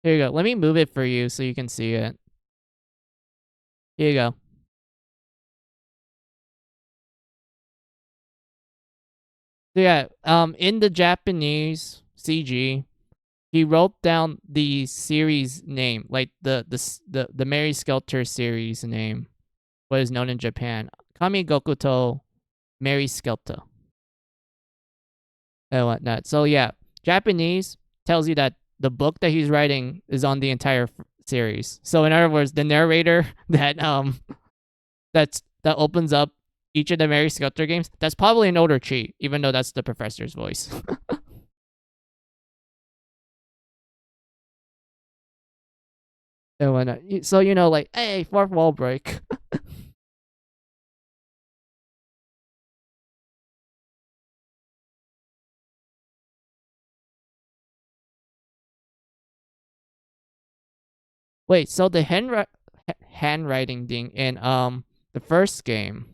Here you go. Let me move it for you so you can see it. Here you go. So yeah, in the Japanese CG, he wrote down the series name, like the Mary Skelter series name, what is known in Japan. Kamigokuto Mary Skelter. And whatnot. So yeah, Japanese tells you that the book that he's writing is on the entire series. So in other words, the narrator that that opens up each of the Mary Skelter games, that's probably an older cheat, even though that's the professor's voice. And whatnot. So you know, like, hey, fourth wall break. Wait, so the handwriting thing in the first game.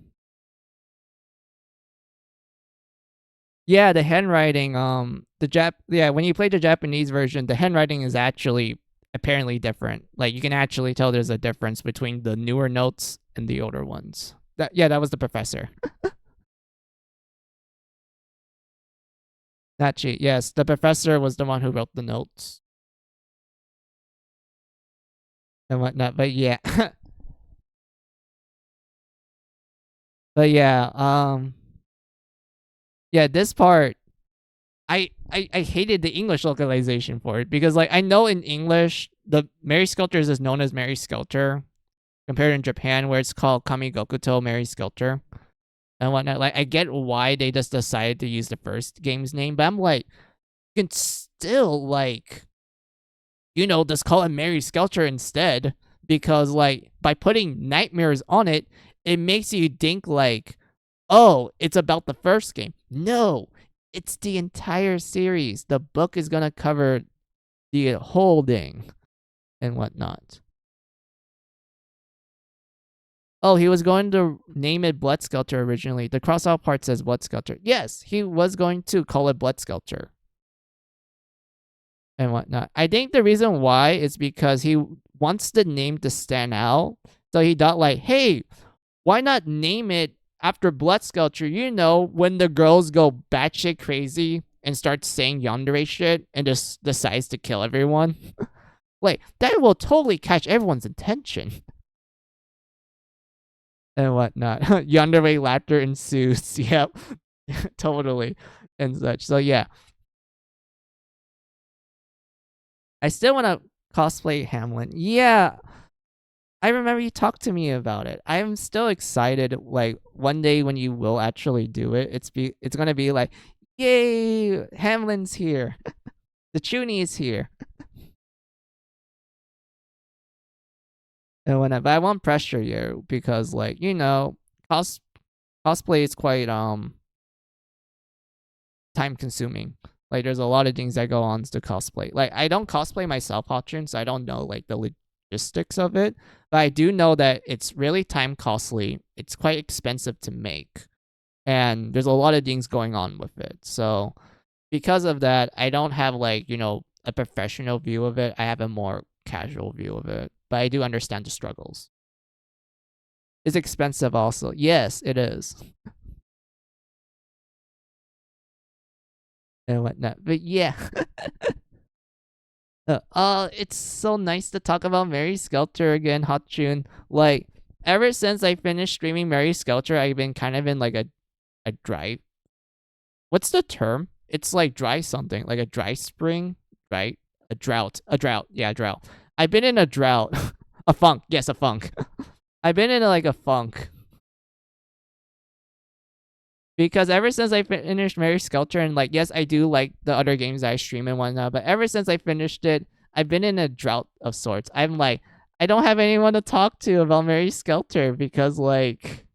Yeah, the handwriting when you play the Japanese version, the handwriting is actually apparently different. Like you can actually tell there's a difference between the newer notes and the older ones. That was the professor. Nachi, yes, the professor was the one who wrote the notes and whatnot. But yeah, but yeah, yeah, this part, I hated the English localization for it because like I know in English the Mary Skelters is known as Mary Skelter compared in Japan where it's called Kamigokuto Mary Skelter and whatnot. Like I get why they just decided to use the first game's name, but I'm like, you can still like, just call it Mary Skelter instead because like by putting nightmares on it, it makes you think like, oh, it's about the first game. No, it's the entire series. The book is gonna cover the whole thing and whatnot. Oh, he was going to name it Blood Skelter originally. The cross-out part says Blood Skelter. Yes, he was going to call it Blood Skelter and whatnot. I think the reason why is because he wants the name to stand out. So he thought like, hey, why not name it after Blood Skelter? When the girls go batshit crazy and start saying yandere shit and just decides to kill everyone. Like, that will totally catch everyone's attention. And whatnot. Yandere laughter ensues. Yep. Totally. And such. So yeah. I still want to cosplay Hamlin. Yeah. I remember you talked to me about it. I'm still excited. Like one day when you will actually do it, it's gonna be like, yay, Hamlin's here. The Chuny is here. And whatnot. But I won't pressure you because like, cosplay is quite time consuming. Like there's a lot of things that go on to cosplay. Like I don't cosplay myself, Hotchun, so I don't know like the logistics of it. But I do know that it's really time costly. It's quite expensive to make. And there's a lot of things going on with it. So because of that, I don't have like, a professional view of it. I have a more casual view of it. But I do understand the struggles. It's expensive also. Yes, it is. And whatnot. But yeah. It's so nice to talk about Mary Skelter again, Hotchun. Like, ever since I finished streaming Mary Skelter, I've been kind of in like a dry. What's the term? It's like dry something, like a dry spring, right? A drought. A drought. Yeah, drought. I've been in a drought. A funk. Yes, a funk. I've been in like a funk. Because ever since I finished Mary Skelter, and like, yes, I do like the other games I stream and whatnot, but ever since I finished it, I've been in a drought of sorts. I'm like, I don't have anyone to talk to about Mary Skelter because, like,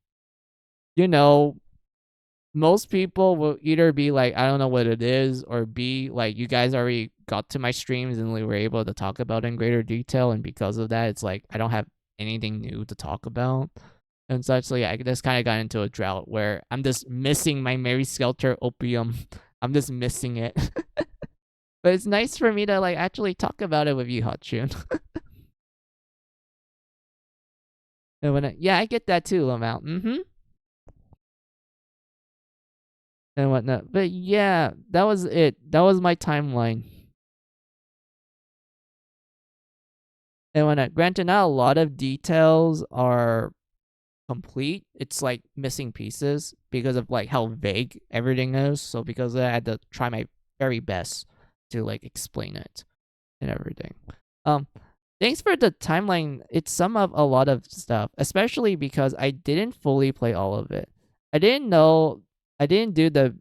most people will either be like, I don't know what it is, or B, like, you guys already got to my streams and we were able to talk about it in greater detail, and because of that, it's like, I don't have anything new to talk about. And such. So yeah, I just kind of got into a drought where I'm just missing my Mary Skelter opium. I'm just missing it. But it's nice for me to like actually talk about it with you, Hotchun. And yeah, I get that too, LMAO. And whatnot. But yeah, that was it. That was my timeline. And whatnot. Granted, not a lot of details are complete. It's like missing pieces because of like how vague everything is. So because of that, I had to try my very best to like explain it and everything. Thanks for the timeline. It summed up a lot of stuff, especially because I didn't fully play all of it. I didn't do the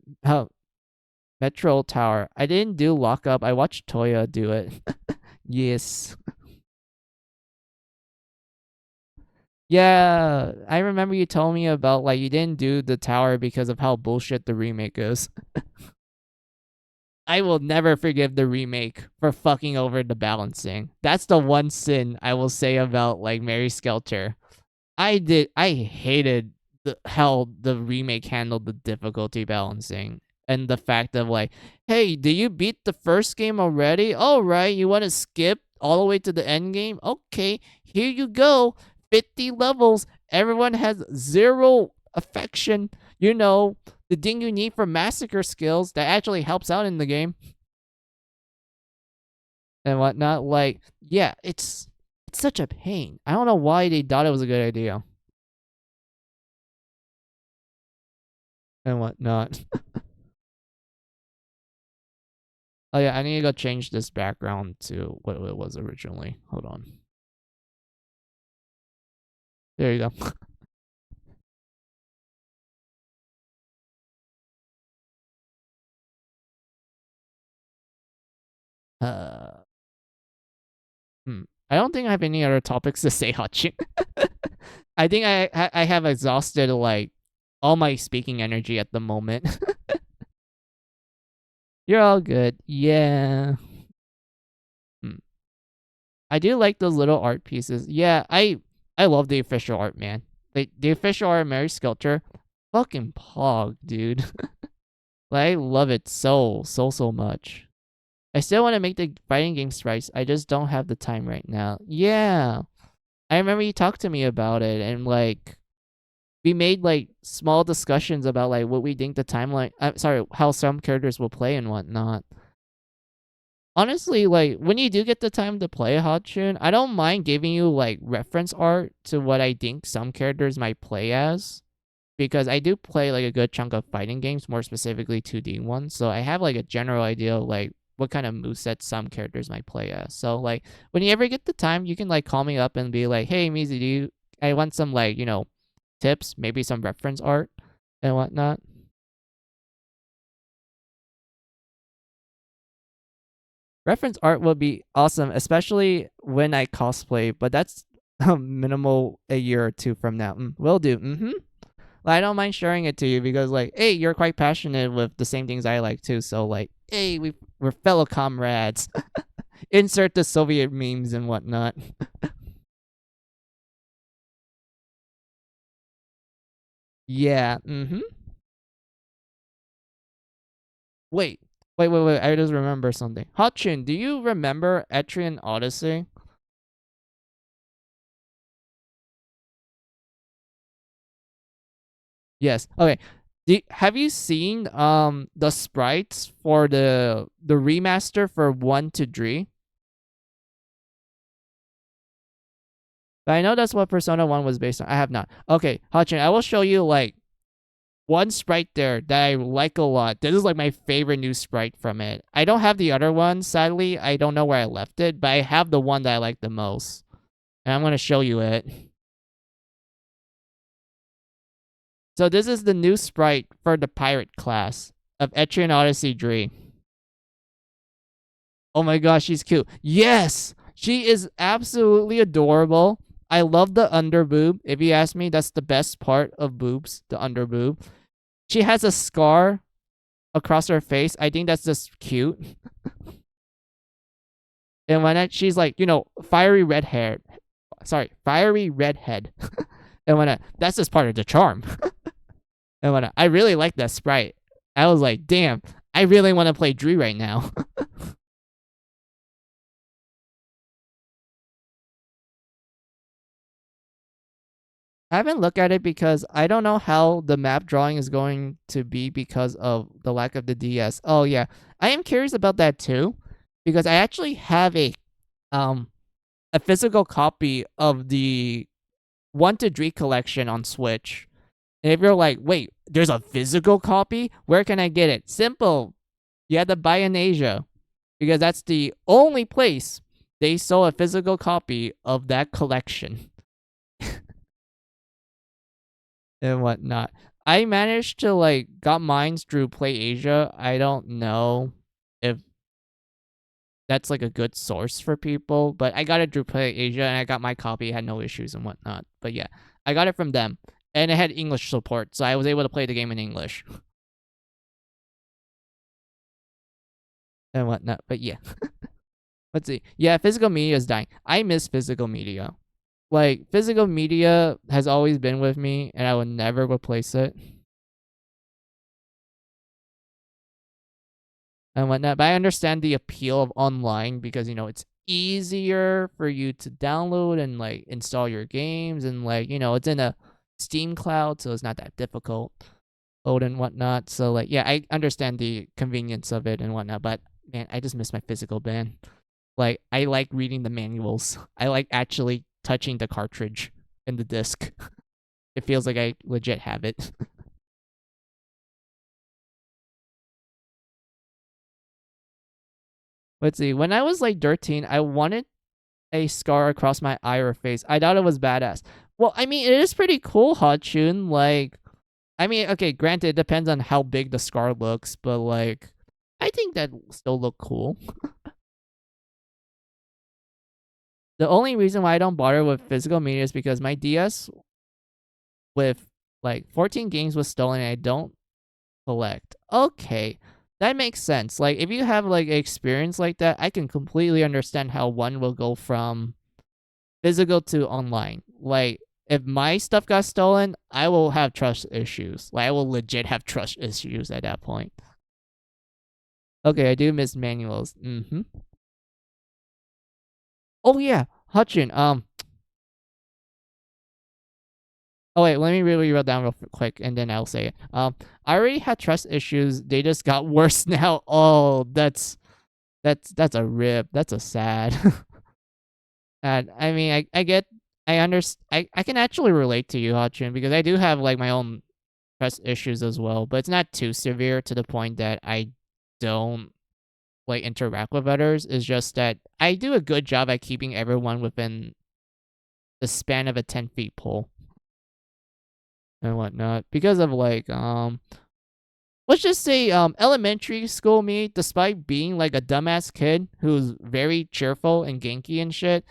Metro Tower. I didn't do Lockup. I watched Toya do it. Yes. Yeah, I remember you told me about like you didn't do the tower because of how bullshit the remake is. I will never forgive the remake for fucking over the balancing. That's the one sin I will say about like Mary Skelter. I hated how the remake handled the difficulty balancing and the fact of like, hey, did you beat the first game already? All right, you want to skip all the way to the end game? Okay, here you go. 50 levels. Everyone has zero affection. You know, the thing you need for massacre skills that actually helps out in the game and whatnot. Like, yeah, it's such a pain. I don't know why they thought it was a good idea and whatnot. Oh yeah, I need to go change this background to what it was originally. Hold on. There you go. uh, I don't think I have any other topics to say, Hachin. I think I have exhausted like all my speaking energy at the moment. You're all good. Yeah. I do like those little art pieces. Yeah, I love the official art, man. Like the official art of Mary Skelter, fucking pog, dude. Like, I love it so much. I still want to make the fighting game sprites. I just don't have the time right now. Yeah. I remember you talked to me about it and like we made like small discussions about like what we think the timeline how some characters will play and whatnot. Honestly, like when you do get the time to play Hotchun, I don't mind giving you like reference art to what I think some characters might play as. Because I do play like a good chunk of fighting games, more specifically 2D ones. So I have like a general idea of like what kind of moveset some characters might play as. So like when you ever get the time, you can like call me up and be like, hey Mizu, I want some like, you know, tips, maybe some reference art and whatnot. Reference art would be awesome, especially when I cosplay, but that's minimal a year or two from now. Will do. I don't mind sharing it to you because, like, hey, you're quite passionate with the same things I like too. So, like, hey, we're fellow comrades. Insert the Soviet memes and whatnot. Yeah. Wait. I just remember something. Hotchin, do you remember Etrian Odyssey? Yes. Okay. Have you seen the sprites for the remaster for 1 to 3? But I know that's what Persona 1 was based on. I have not. Okay, Hachin, I will show you like one sprite there that I like a lot. This is like my favorite new sprite from it. I don't have the other one, sadly. I don't know where I left it, but I have the one that I like the most. And I'm going to show you it. So this is the new sprite for the pirate class of Etrian Odyssey 3. Oh my gosh, she's cute. Yes! She is absolutely adorable. I love the under boob. If you ask me, that's the best part of boobs, the under boob. She has a scar across her face. I think that's just cute. And when she's like, you know, fiery redhead. And that's just part of the charm. And I really like that sprite. I was like, damn, I really want to play Dree right now. I haven't looked at it because I don't know how the map drawing is going to be because of the lack of the DS. Oh yeah, I am curious about that too, because I actually have a physical copy of the 1 to 3 collection on Switch. And if you're like, wait, there's a physical copy? Where can I get it? Simple. You have to buy in Asia, because that's the only place they sell a physical copy of that collection. And whatnot. I managed to like got mines through Play Asia. I don't know if that's like a good source for people, but I got it through Play Asia and I got my copy, had no issues and whatnot. But yeah, I got it from them. And it had English support, so I was able to play the game in English. and whatnot. But yeah. Let's see. Yeah, physical media is dying. I miss physical media. Like, physical media has always been with me, and I will never replace it. And whatnot. But I understand the appeal of online because, you know, it's easier for you to download and, like, install your games. And, like, you know, it's in a Steam cloud, so it's not that difficult. And whatnot. So, like, yeah, I understand the convenience of it and whatnot. But, man, I just miss my physical band. Like, I like reading the manuals. I like actually touching the cartridge in the disc. It feels like I legit have it. Let's see. When I was like 13, I wanted a scar across my eye or face. I thought it was badass. Well, I mean, it is pretty cool, Hotchun. Like, I mean, okay, granted, it depends on how big the scar looks, but like, I think that still look cool. The only reason why I don't bother with physical media is because my DS with like 14 games was stolen and I don't collect. Okay, that makes sense. Like, if you have like experience like that, I can completely understand how one will go from physical to online. Like, if my stuff got stolen, I will have trust issues. Like, I will legit have trust issues at that point. Okay, I do miss manuals. Oh yeah, Hutchin. Oh wait, let me really write down real quick and then I'll say it. I already had trust issues. They just got worse now. Oh, that's a rip. That's a sad. And I mean, I understand. I can actually relate to you, Hotchin, because I do have like my own trust issues as well, but it's not too severe to the point that I don't like interact with others. It's just that I do a good job at keeping everyone within the span of a 10 feet pole and whatnot because of like let's just say elementary school me, despite being like a dumbass kid who's very cheerful and ganky and shit,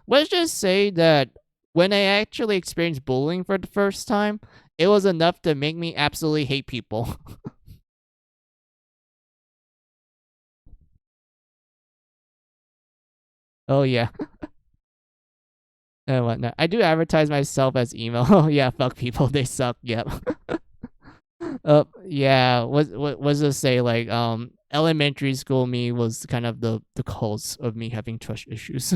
let's just say that when I actually experienced bullying for the first time, it was enough to make me absolutely hate people. Oh yeah. And whatnot. I do advertise myself as emo. Oh yeah, fuck people, they suck. Yep. Yeah. What was to say? Like, elementary school me was kind of the cause of me having trust issues.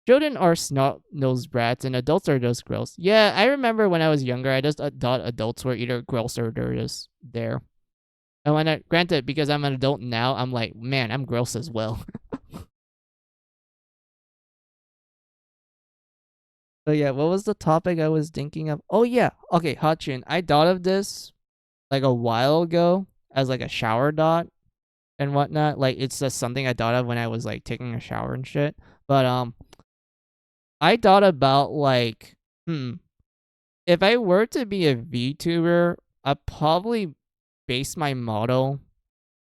Children are snot-nosed brats, and adults are just gross. Yeah, I remember when I was younger, I just thought adults were either gross or they're just there. And when granted, because I'm an adult now, I'm like, man, I'm gross as well. So yeah, what was the topic I was thinking of? Oh yeah, okay, Hotchin. I thought of this like a while ago as like a shower dot and whatnot. Like, it's just something I thought of when I was like taking a shower and shit. But I thought about like, if I were to be a VTuber, I'd probably base my model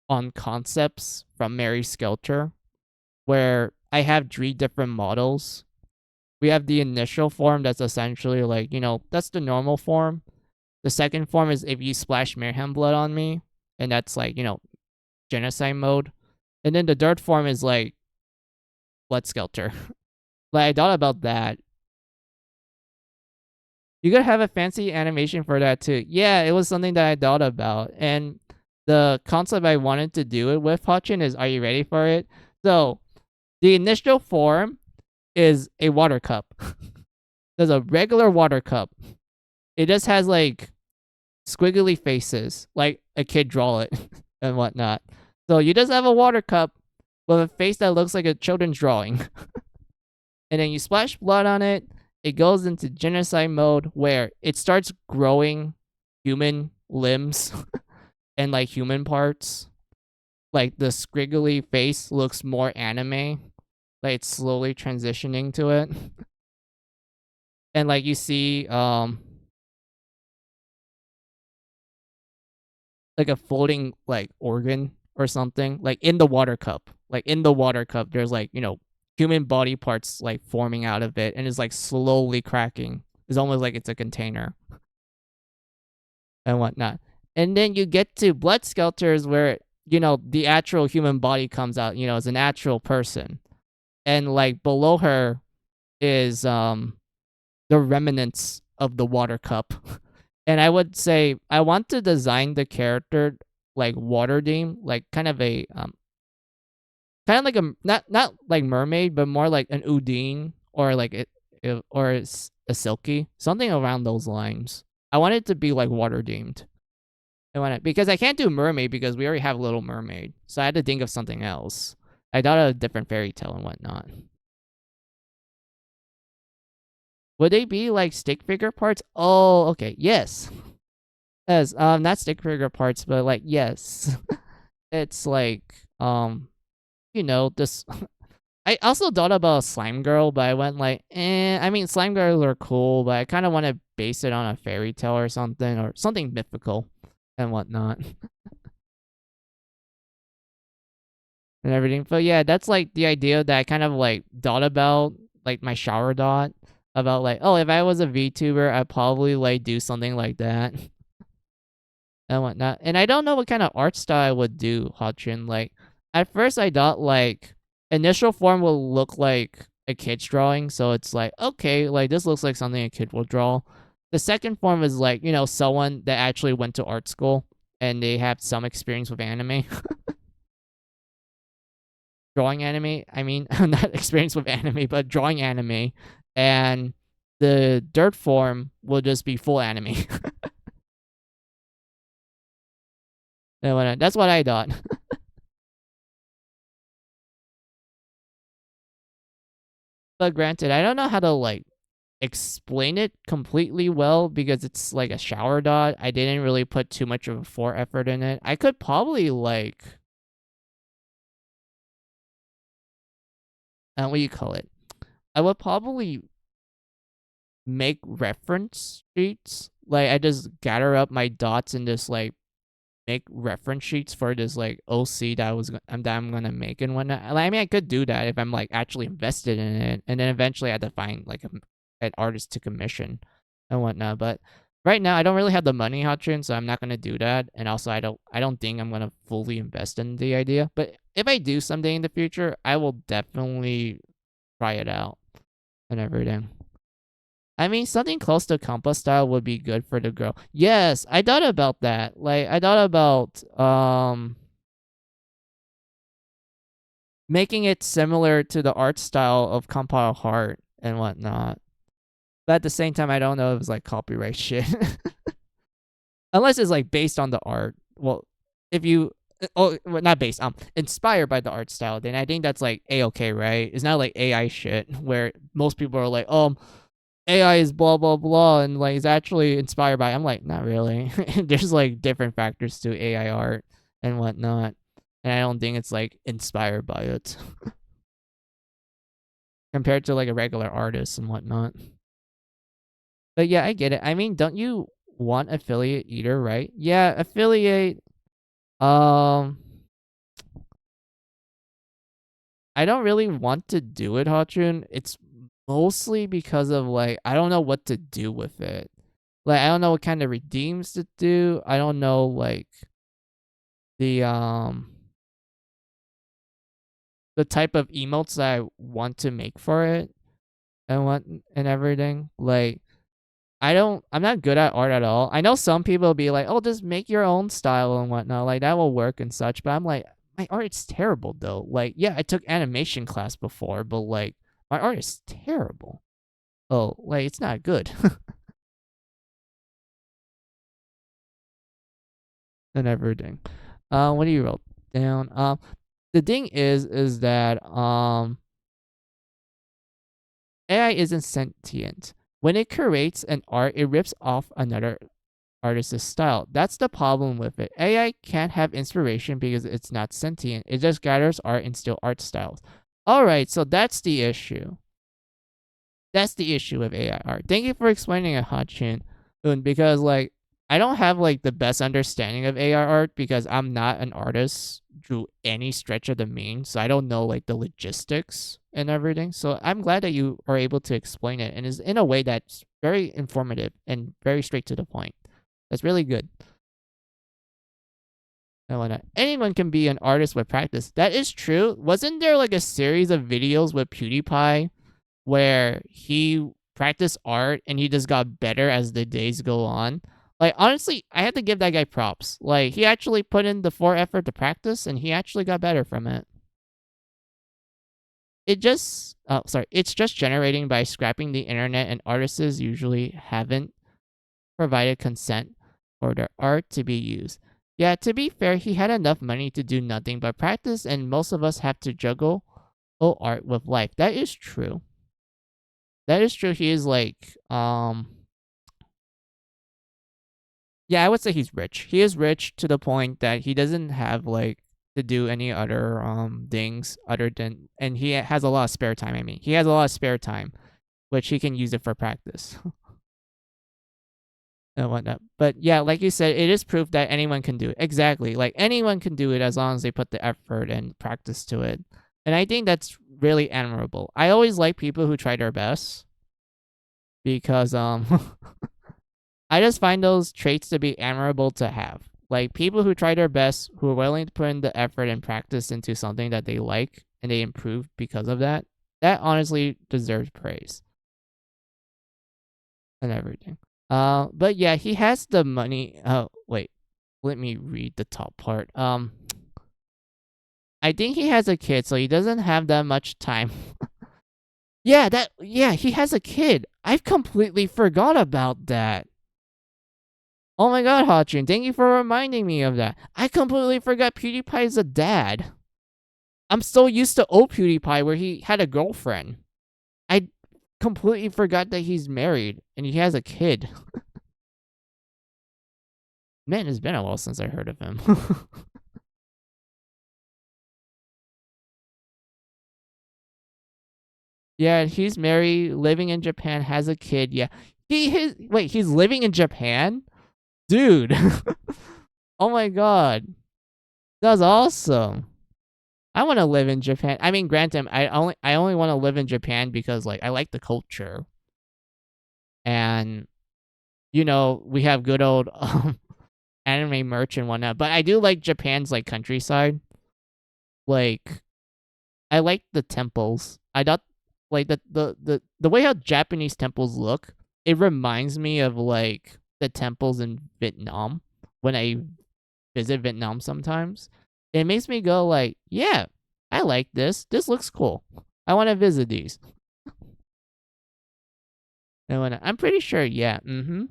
on concepts from Mary Skelter, where I have 3 different models. We have the initial form that's essentially like, you know, that's the normal form. The second form is if you splash mayhem blood on me, and that's like, you know, genocide mode. And then the third form is like Blood Skelter. Like, I thought about that. You could have a fancy animation for that too. Yeah, it was something that I thought about. And the concept I wanted to do it with, Hotchin, is, are you ready for it? So, the initial form is a water cup. There's a regular water cup. It just has like squiggly faces, like a kid draw it and whatnot. So you just have a water cup with a face that looks like a children's drawing. And then you splash blood on it. It goes into genocide mode where it starts growing human limbs and like human parts. Like, the squiggly face looks more anime. Like, it's slowly transitioning to it. And like you see like a floating like organ or something, like in the water cup. Like, in the water cup there's like, you know, human body parts like forming out of it, and it's like slowly cracking. It's almost like it's a container and whatnot. And then you get to Blood Skelters, where the actual human body comes out, as an actual person. And like below her is the remnants of the water cup. And I would say I want to design the character like water theme, like kind of like a not like mermaid, but more like an Udine or like a Silky, something around those lines. I want it to be like water themed. Because I can't do mermaid because we already have Little Mermaid, so I had to think of something else. I thought of a different fairy tale and whatnot. Would they be like stick figure parts? Oh, okay, yes. Yes, not stick figure parts, but like yes. It's like this. I also thought about a slime girl, but I went like, I mean, slime girls are cool, but I kind of want to base it on a fairy tale or something mythical and whatnot. And everything. But yeah, that's like the idea that I kind of like thought about, like my shower dot, about like, oh, if I was a VTuber, I'd probably like do something like that. And whatnot. And I don't know what kind of art style I would do, Hotchin. Like, at first I thought like initial form will look like a kid's drawing, so it's like, okay, like this looks like something a kid will draw. The second form is like, someone that actually went to art school and they have some experience with anime. Drawing anime, I mean, not experience with anime, but drawing anime. And the dirt form will just be full anime. That's what I thought. But granted, I don't know how to like explain it completely well because it's like a shower dot. I didn't really put too much of a fore effort in it. I could probably like what do you call it? I would probably make reference sheets. Like I just gather up my dots and just like make reference sheets for this like OC that I'm gonna make and whatnot. I mean, I could do that if I'm like actually invested in it, and then eventually I had to find like an artist to commission and whatnot. But right now, I don't really have the money, Hotchin, so I'm not gonna do that. And also, I don't think I'm gonna fully invest in the idea. But if I do someday in the future, I will definitely try it out and everything. I mean, something close to Compa style would be good for the girl. Yes, I thought about that. Like, I thought about making it similar to the art style of Compa Heart and whatnot. But at the same time, I don't know if it's like copyright shit. Unless it's like based on the art. Well, if you not based, inspired by the art style, then I think that's like A-okay, right? It's not like AI shit where most people are like, AI is blah blah blah and like is actually inspired by. I'm like, not really. There's like different factors to AI art and whatnot, and I don't think it's like inspired by it compared to like a regular artist and whatnot. But yeah, I get it. I mean, don't you want affiliate either, right? Yeah, affiliate. I don't really want to do it, Hotchun. It's mostly because of like I don't know what to do with it. Like I don't know what kind of redeems to do. I don't know like the type of emotes that I want to make for it and everything. Like I'm not good at art at all. I know some people will be like, oh, just make your own style and whatnot. Like that will work and such. But I'm like, my art's terrible though. Like, yeah, I took animation class before, but like my art is terrible. Oh, like it's not good. And everything. What do you wrote down? The thing is that AI isn't sentient. When it creates an art, it rips off another artist's style. That's the problem with it. AI can't have inspiration because it's not sentient. It just gathers art and steals art styles. Alright, so that's the issue. That's the issue with AI art. Thank you for explaining it, Hachin. Because like I don't have like the best understanding of AI art because I'm not an artist through any stretch of the means. So I don't know like the logistics and everything. So I'm glad that you are able to explain it and is in a way that's very informative and very straight to the point. That's really good. and whatnot. Anyone can be an artist with practice. That is true. Wasn't there like a series of videos with PewDiePie where he practiced art and he just got better as the days go on? Like, honestly, I have to give that guy props. Like, he actually put in the effort to practice and he actually got better from it. It's just generating by scrapping the internet, and artists usually haven't provided consent for their art to be used. Yeah, to be fair, he had enough money to do nothing but practice, and most of us have to juggle art with life. That is true. That is true. He is like, yeah, I would say he's rich. He is rich to the point that he doesn't have like to do any other things other than, and he has a lot of spare time. I mean, he has a lot of spare time, which he can use it for practice and whatnot. But yeah, like you said, it is proof that anyone can do it. Exactly, like anyone can do it as long as they put the effort and practice to it. And I think that's really admirable. I always like people who try their best because I just find those traits to be admirable to have. Like people who try their best, who are willing to put in the effort and practice into something that they like and they improve because of that, that honestly deserves praise and everything. But yeah, he has the money. Oh, wait. Let me read the top part. I think he has a kid, so he doesn't have that much time. Yeah, he has a kid. I've completely forgot about that. Oh my god, Hotchun, thank you for reminding me of that. I completely forgot PewDiePie is a dad. I'm so used to old PewDiePie where he had a girlfriend. I completely forgot that he's married and he has a kid. Man, it's been a while since I heard of him. Yeah, he's married, living in Japan, has a kid. Yeah. Wait, he's living in Japan? Dude. Oh my god. That's awesome. I want to live in Japan. I mean, granted, I only want to live in Japan because like I like the culture. And you know, we have good old anime merch and whatnot. But I do like Japan's like countryside. Like I like the temples. I thought like the way how Japanese temples look, it reminds me of like the temples in Vietnam when I visit Vietnam sometimes. It makes me go like, yeah, I like this. This looks cool. I want to visit these. And I'm pretty sure, yeah, and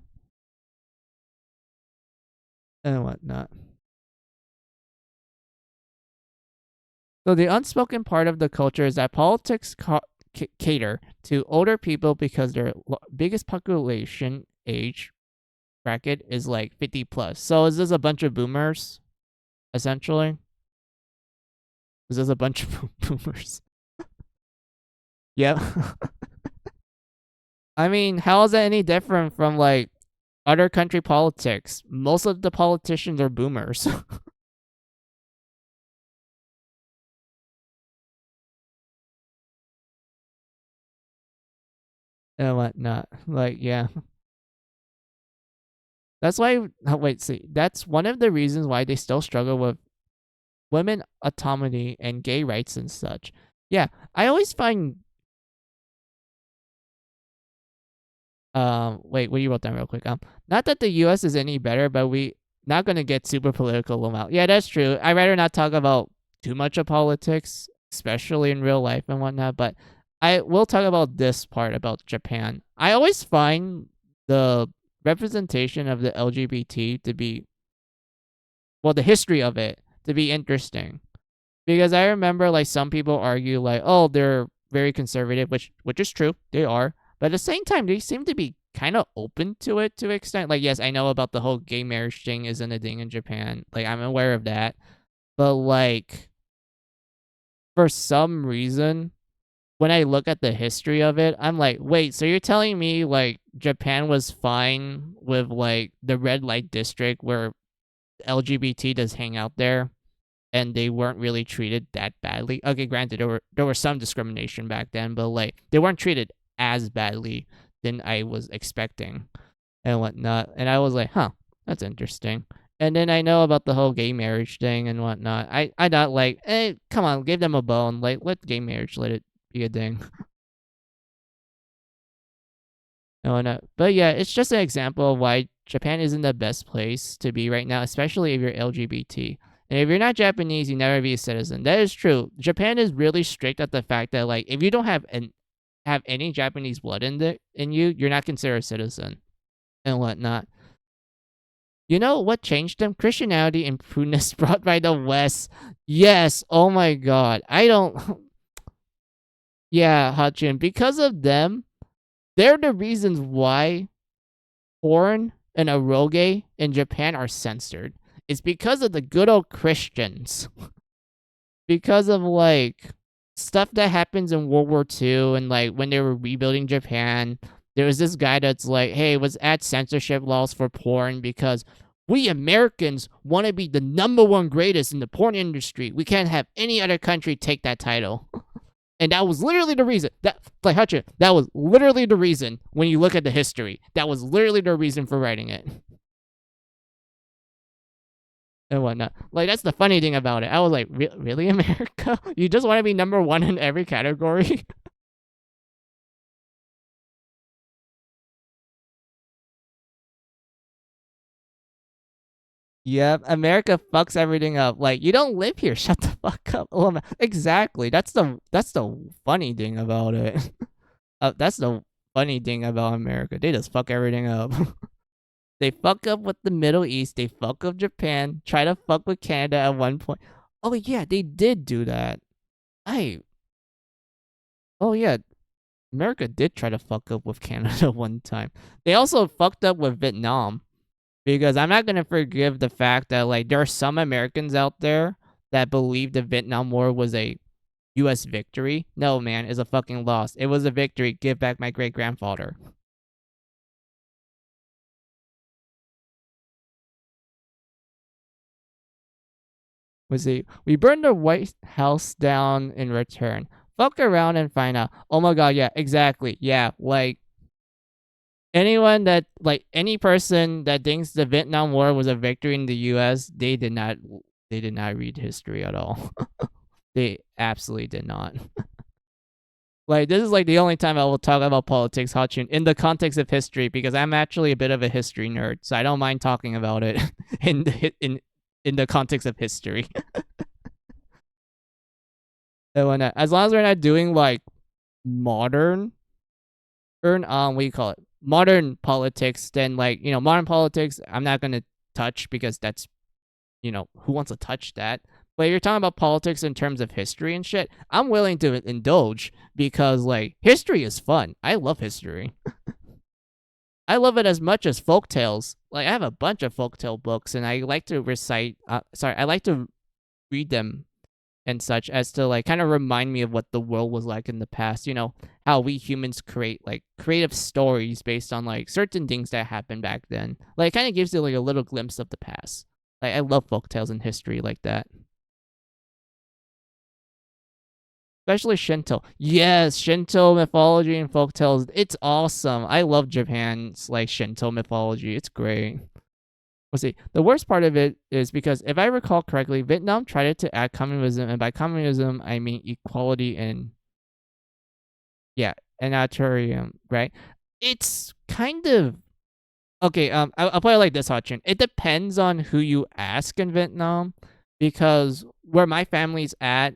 whatnot. So the unspoken part of the culture is that politics cater to older people because their biggest population age bracket is like 50 plus. So is this a bunch of boomers, essentially? Is this a bunch of boomers? Yep. I mean, how is that any different from like other country politics? Most of the politicians are boomers. And whatnot. Like, yeah. That's why, wait, see, that's one of the reasons why they still struggle with women autonomy and gay rights and such. Yeah, I always find, wait, what you wrote down real quick? Not that the U.S. is any better, but we not gonna get super political about. Yeah, that's true. I'd rather not talk about too much of politics, especially in real life and whatnot. But I will talk about this part about Japan. I always find the representation of the LGBT to be, well, the history of it to be interesting, because I remember like some people argue like, oh, they're very conservative, which is true, they are, but at the same time they seem to be kind of open to it to an extent. Like, yes, I know about the whole gay marriage thing isn't a thing in Japan, like I'm aware of that, but like for some reason when I look at the history of it, I'm like, wait, so you're telling me like Japan was fine with like the red light district where LGBT does hang out there and they weren't really treated that badly? Okay, granted there were some discrimination back then, but like they weren't treated as badly than I was expecting and whatnot. And I was like, huh, that's interesting. And then I know about the whole gay marriage thing and whatnot. I not like, come on, give them a bone. Like, let gay marriage, let it be a thing. And whatnot. But yeah, it's just an example of why Japan isn't the best place to be right now, especially if you're LGBT. And if you're not Japanese, you never be a citizen. That is true. Japan is really strict at the fact that like if you don't have any Japanese blood in you, you're not considered a citizen and whatnot. You know what changed them? Christianity and prudence brought by the West. Yes. Oh my God. I don't. Yeah, Hachin. Because of them, they're the reasons why porn and eroge in Japan are censored. It's because of the good old Christians. Because of like stuff that happens in World War II and like when they were rebuilding Japan, there was this guy that's like, hey, let's add censorship laws for porn because we Americans want to be the #1 greatest in the porn industry. We can't have any other country take that title. And that was literally the reason. That was literally the reason when you look at the history. That was literally the reason for writing it. And whatnot. Like, that's the funny thing about it. I was like, really, America? You just want to be #1 in every category? Yep, America fucks everything up. Like, you don't live here. Shut the fuck up. Exactly. That's the funny thing about it. That's the funny thing about America. They just fuck everything up. They fuck up with the Middle East. They fuck up Japan. Try to fuck with Canada at one point. Oh yeah, they did do that. Oh yeah, America did try to fuck up with Canada one time. They also fucked up with Vietnam. Because I'm not gonna forgive the fact that like there are some Americans out there that believe the Vietnam War was a US victory. No man, it's a fucking loss. It was a victory. Give back my great grandfather. We burned the White House down in return. Fuck around and find out. Oh my god, yeah, exactly. Yeah, like anyone that like any person that thinks the Vietnam War was a victory in the US, they did not read history at all. They absolutely did not. Like this is like the only time I will talk about politics, Hachin, in the context of history because I'm actually a bit of a history nerd, so I don't mind talking about it in the context of history. And as long as we're not doing like modern what do you call it? Modern politics, then like, modern politics, I'm not gonna touch because that's, who wants to touch that? But if you're talking about politics in terms of history and shit, I'm willing to indulge because like history is fun. I love history. I love it as much as folktales. Like I have a bunch of folktale books and I like to I like to read them and such as to like kind of remind me of what the world was like in the past, how we humans create like creative stories based on like certain things that happened back then. Like it kind of gives you like a little glimpse of the past. Like I love folktales and history like that. Especially Shinto. Yes, Shinto mythology and folktales. It's awesome. I love Japan's like Shinto mythology. It's great. Let's see. The worst part of it is because if I recall correctly, Vietnam tried to add communism, and by communism I mean equality and egalitarian, right? It's kind of okay. I'll put it like this, Hachin. It depends on who you ask in Vietnam, because where my family's at,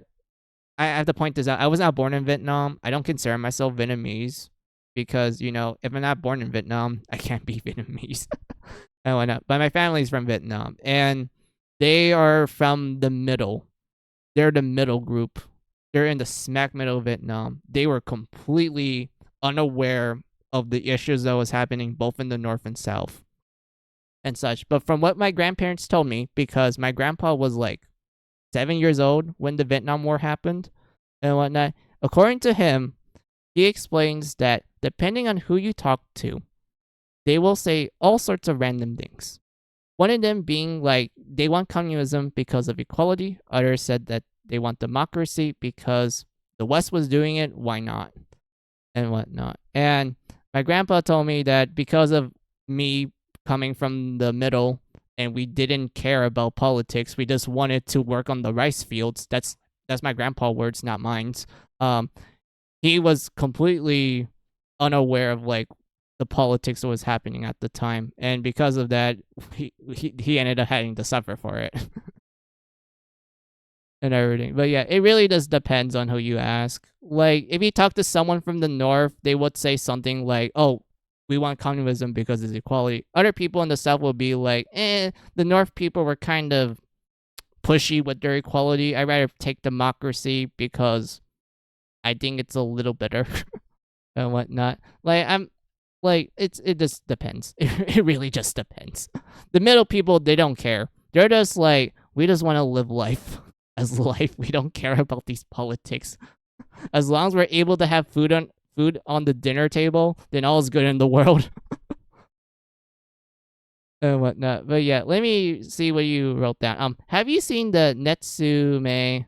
I have to point this out. I was not born in Vietnam. I don't consider myself Vietnamese because if I'm not born in Vietnam, I can't be Vietnamese. And whatnot. But my family's from Vietnam, and they are from the middle. They're the middle group. They're in the smack middle of Vietnam. They were completely unaware of the issues that was happening both in the north and south and such. But from what my grandparents told me, because my grandpa was like 7 years old when the Vietnam War happened and whatnot, according to him, he explains that depending on who you talk to, they will say all sorts of random things. One of them being like they want communism because of equality. Others said that they want democracy because the West was doing it. Why not? And whatnot. And my grandpa told me that because of me coming from the middle and we didn't care about politics. We just wanted to work on the rice fields. That's my grandpa words, not mine. He was completely unaware of like the politics that was happening at the time, and because of that, he ended up having to suffer for it. And everything. But yeah, it really just depends on who you ask. Like, if you talk to someone from the north, they would say something like, oh, we want communism because it's equality. Other people in the south will be like, the north people were kind of pushy with their equality. I'd rather take democracy because I think it's a little better and whatnot. It just depends. It really just depends. The middle people, they don't care. They're just like, we just want to live life as life. We don't care about these politics. As long as we're able to have food on the dinner table, then all is good in the world. And whatnot. But yeah, let me see what you wrote down. Have you seen the Netsume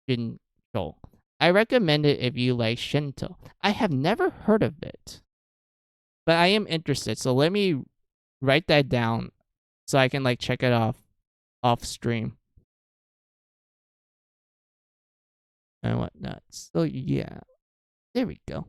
Shinto? I recommend it if you like Shinto. I have never heard of it, but I am interested. So let me write that down so I can like check it off stream and whatnot. So yeah, there we go.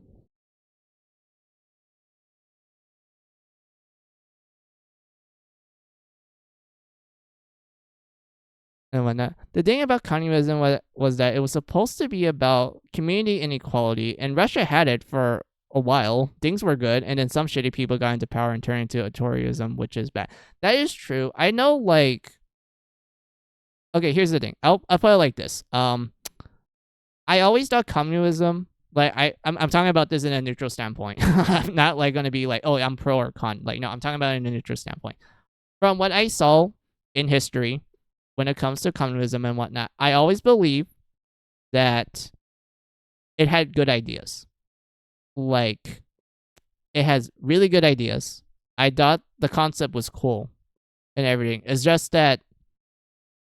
And whatnot. The thing about communism was that it was supposed to be about community inequality, and Russia had it for a while. Things were good, and then some shitty people got into power and turned into authoritarianism, which is bad. That is true. I know, like, okay, here's the thing. I'll put it like this. I always thought communism, like, I'm talking about this in a neutral standpoint. I'm not like gonna be like, oh, I'm pro or con. Like, no, I'm talking about it in a neutral standpoint. From what I saw in history, when it comes to communism and whatnot, I always believe that it had good ideas. Like, it has really good ideas. I thought the concept was cool and everything. It's just that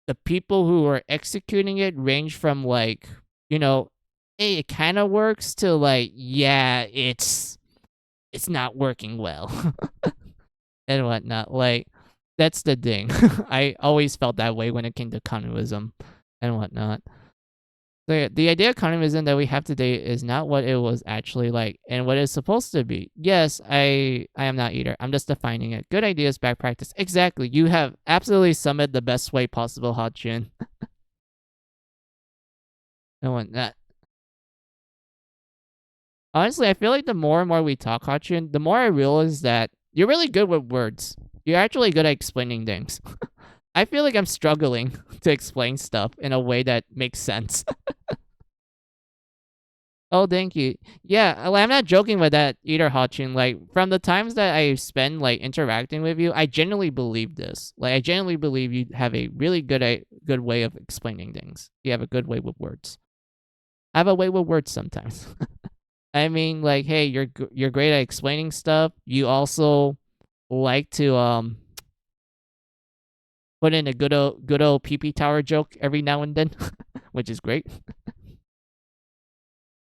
the people who were executing it range from like, hey, it kind of works to like, yeah, it's not working well and whatnot. Like, that's the thing. I always felt that way when it came to communism and whatnot. So yeah, the idea of communism that we have today is not what it was actually like and what it's supposed to be. Yes, I am not either. I'm just defining it. Good ideas, bad practice. Exactly. You have absolutely summed the best way possible, Hachin. And whatnot. Honestly, I feel like the more and more we talk, Hachin, the more I realize that you're really good with words. You're actually good at explaining things. I feel like I'm struggling to explain stuff in a way that makes sense. Oh, thank you. Yeah, I'm not joking with that either, Hachin. Like, from the times that I spend, like, interacting with you, I genuinely believe this. Like, I genuinely believe you have a really good way of explaining things. You have a good way with words. I have a way with words sometimes. I mean, like, hey, you're great at explaining stuff. You also like to put in a good old pee tower joke every now and then, which is great.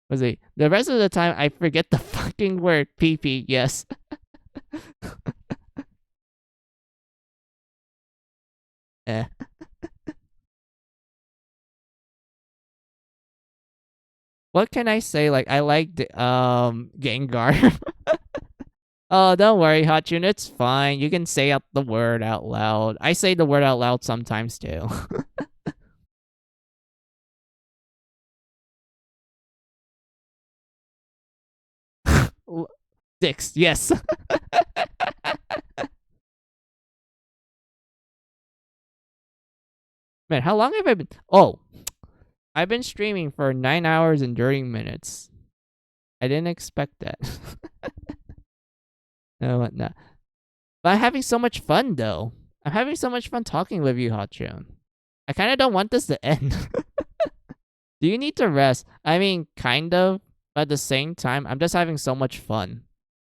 Was it the rest of the time I forget the fucking word pee? Yes. Eh. What can I say? Like, I like the Gengar. Oh, don't worry, Hachun. It's fine. You can say out the word out loud. I say the word out loud sometimes too. Six, yes. Man, how long have I been? Oh, I've been streaming for 9 hours and 30 minutes. I didn't expect that. No, whatnot. But I'm having so much fun, though. I'm having so much fun talking with you, Hotchun. I kind of don't want this to end. Do you need to rest? I mean, kind of. But at the same time, I'm just having so much fun.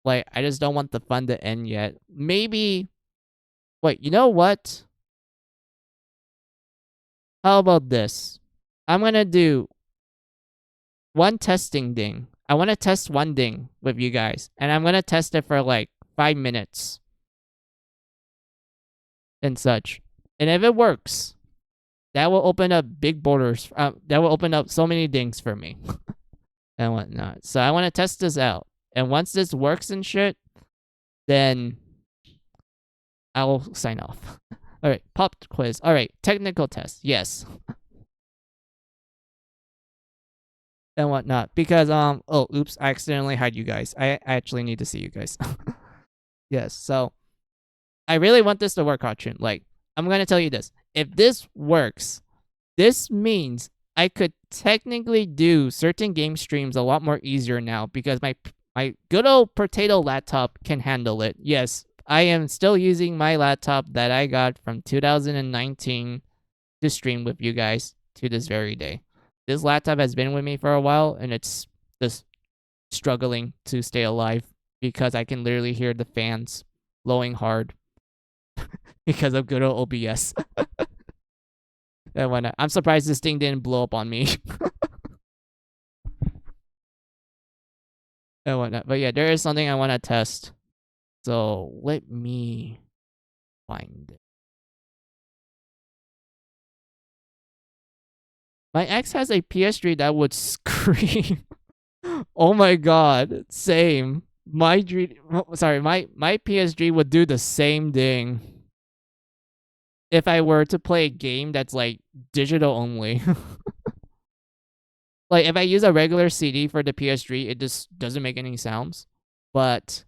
Like, I just don't want the fun to end yet. Maybe... Wait, you know what? How about this? I'm gonna do one testing thing. I want to test one thing with you guys. And I'm gonna test it for like 5 minutes and such. And if it works, that will open up big borders. That will open up so many things for me and whatnot. So I want to test this out. And once this works and shit, then I will sign off. All right, pop quiz. All right, technical test. Yes. And whatnot. Because, oh, oops, I accidentally hide you guys. I actually need to see you guys. Yes, so I really want this to work, Hachun. Like, I'm going to tell you this. If this works, this means I could technically do certain game streams a lot more easier now because my good old potato laptop can handle it. Yes, I am still using my laptop that I got from 2019 to stream with you guys to this very day. This laptop has been with me for a while, and it's just struggling to stay alive because I can literally hear the fans blowing hard because of good old OBS. And whatnot. I'm surprised this thing didn't blow up on me. And whatnot. But yeah, there is something I want to test. So let me find it. My ex has a PS3 that would scream. Oh my god, same. My PS3 would do the same thing if I were to play a game that's like digital only. Like if I use a regular CD for the PS3, it just doesn't make any sounds. But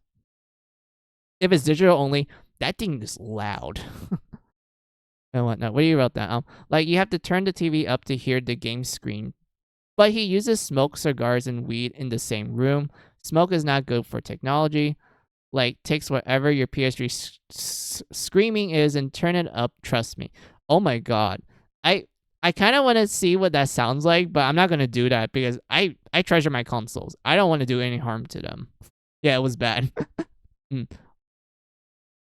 if it's digital only, that thing is loud. And whatnot. What do you wrote that? Like you have to turn the TV up to hear the game screen. But he uses smoke, cigars, and weed in the same room. Smoke is not good for technology. Like, takes whatever your PS3 screaming is and turn it up, trust me. Oh my god. I kind of want to see what that sounds like, but I'm not going to do that because I treasure my consoles. I don't want to do any harm to them. Yeah, it was bad.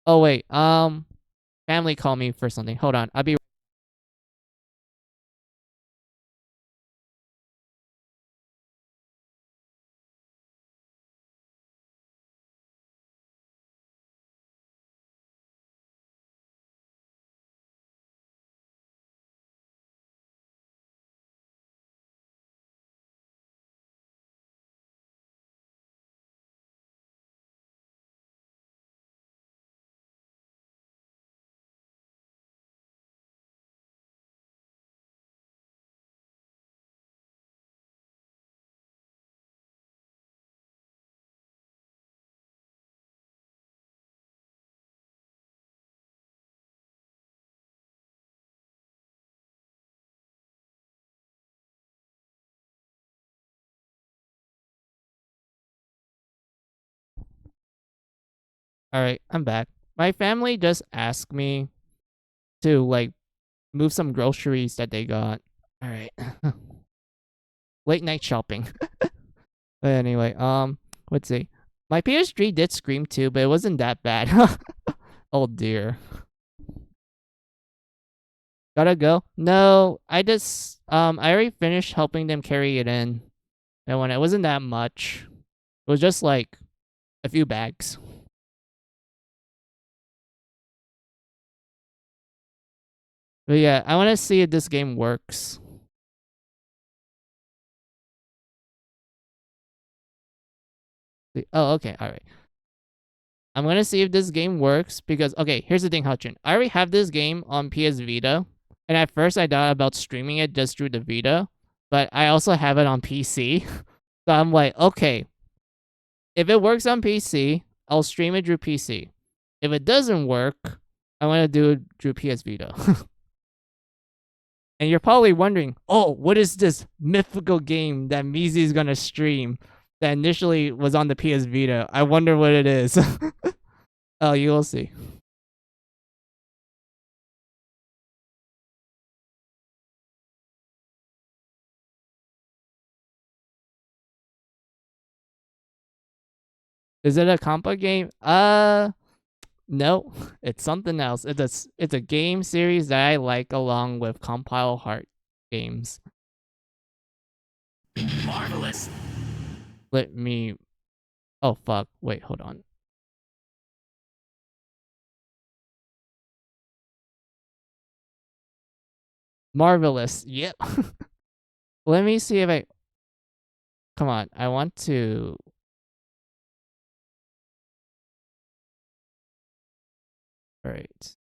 Oh, wait. Family called me for something. Hold on. I'll be... All right, I'm back. My family just asked me to like move some groceries that they got. All right. Late night shopping. But anyway, let's see. My PS3 did scream too, but it wasn't that bad. Oh dear. Gotta go? No, I already finished helping them carry it in. And when it wasn't that much, it was just like a few bags. But yeah, I want to see if this game works. Oh, okay, all right. I'm gonna see if this game works because, okay, here's the thing, Hutchin. I already have this game on PS Vita, and at first I thought about streaming it just through the Vita, but I also have it on PC. So I'm like, okay, if it works on PC, I'll stream it through PC. If it doesn't work, I want to do it through PS Vita. And you're probably wondering, oh, what is this mythical game that Mizi is gonna stream that initially was on the PS Vita? I wonder what it is. Oh, you will see. Is it a compa game? No, it's something else. It's a game series that I like along with Compile Heart games. Marvelous. Let me... Oh, fuck. Wait, hold on. Marvelous. Yep. Let me see if I... Come on, I want to... Alright.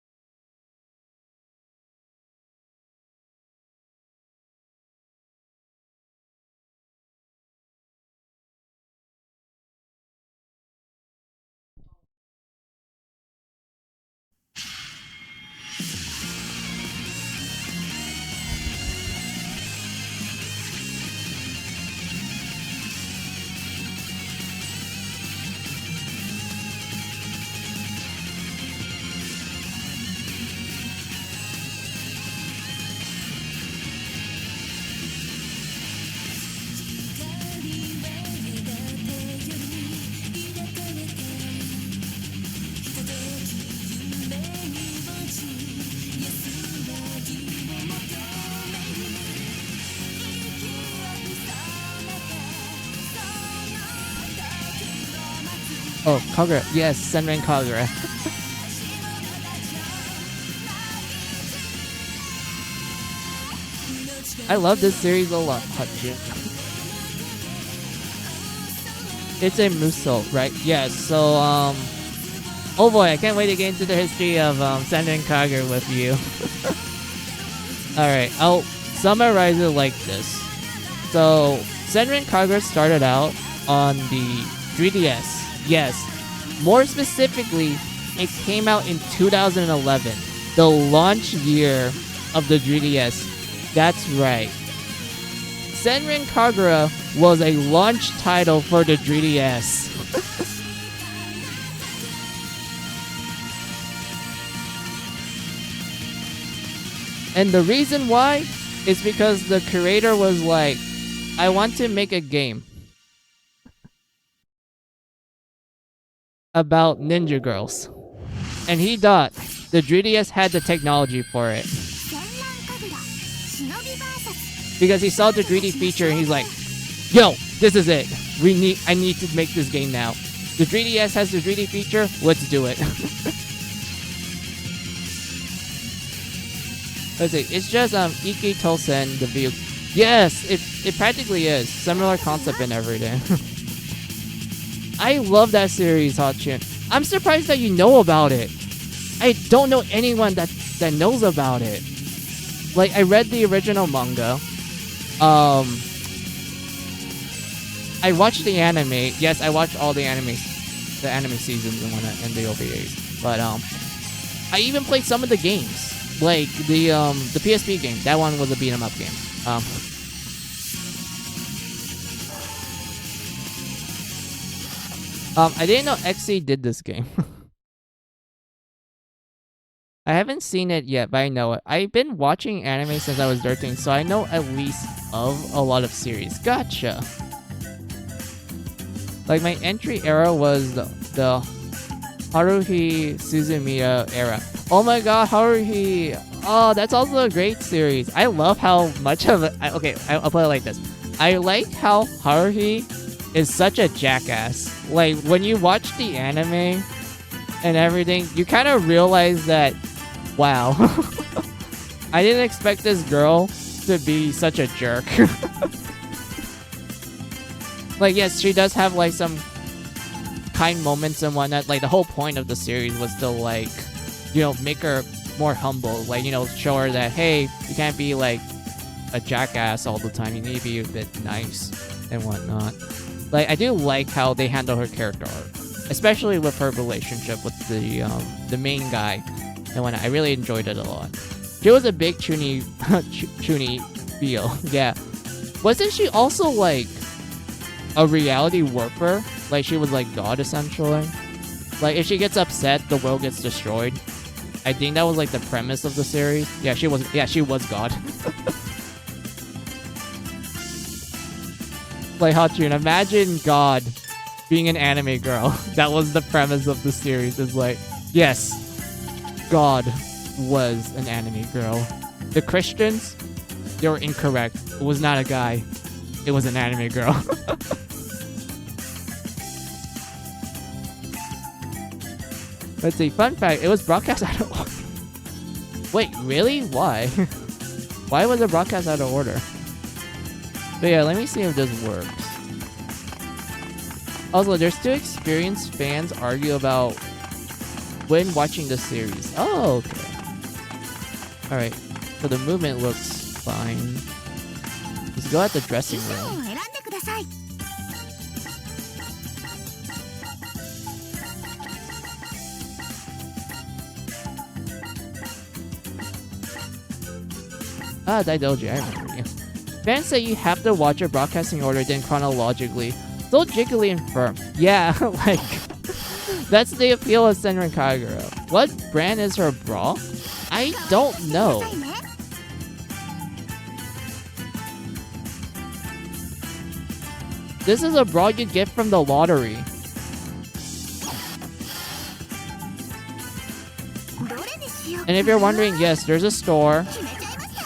Oh, Kagura. Yes, Senran Kagura. I love this series a lot, Hutchin. It's a Muso, right? Yes, so, oh boy, I can't wait to get into the history of Senran Kagura with you. Alright, I'll summarize it like this. So, Senran Kagura started out on the 3DS. Yes, more specifically, it came out in 2011, the launch year of the 3DS. That's right. Senran Kagura was a launch title for the 3DS. And the reason why is because the creator was like, I want to make a game about ninja girls. And he thought the 3DS had the technology for it. Because he saw the 3D feature and he's like, yo, this is it. I need to make this game now. The 3DS has the 3D feature, let's do it. Let's see, it's just Iki Tosen, the view. Yes, it practically is. Similar concept and everything. I love that series, Hotchin. I'm surprised that you know about it. I don't know anyone that knows about it. Like, I read the original manga. I watched the anime. Yes, I watched all the anime seasons and whatnot, and the OVAs. But I even played some of the games. Like the PSP game. That one was a beat 'em up game. I didn't know XC did this game. I haven't seen it yet, but I know it. I've been watching anime since I was 13, so I know at least of a lot of series. Gotcha. Like, my entry era was the Haruhi Suzumiya era. Oh my god, Haruhi! Oh, that's also a great series. I love how much of it... Okay, I'll put it like this. I like how Haruhi is such a jackass. Like, when you watch the anime and everything, you kind of realize that, wow, I didn't expect this girl to be such a jerk. Like, yes, she does have, like, some kind moments and whatnot. Like, the whole point of the series was to, like, you know, make her more humble. Like, you know, show her that, hey, you can't be, like, a jackass all the time. You need to be a bit nice and whatnot. Like, I do like how they handle her character arc, especially with her relationship with the main guy and whatnot. I really enjoyed it a lot. She was a big Chuni feel. Yeah. Wasn't she also, like, a reality warper? Like, she was like God, essentially. Like, if she gets upset, the world gets destroyed. I think that was like the premise of the series. Yeah, she was God. Like, Hotchun, imagine God being an anime girl. That was the premise of the series. It's like, yes, God was an anime girl. The Christians, they were incorrect. It was not a guy. It was an anime girl. Let's see, fun fact, it was broadcast out of... Wait, really? Why? Why was the broadcast out of order? But yeah, let me see if this works. Also, there's two experienced fans argue about when watching the series. Oh, okay. Alright, so the movement looks fine. Let's go at the dressing 衣装を room. 選んでください。 Ah, Daidoji, I remember you. Fans say you have to watch your broadcasting order then chronologically. So jiggly and firm. Yeah, like... That's the appeal of Senran Kagura. What brand is her bra? I don't know. くださいね。 This is a bra you get from the lottery. どれにしようか And な if you're wondering, yes, there's a store. 決めちゃいますか。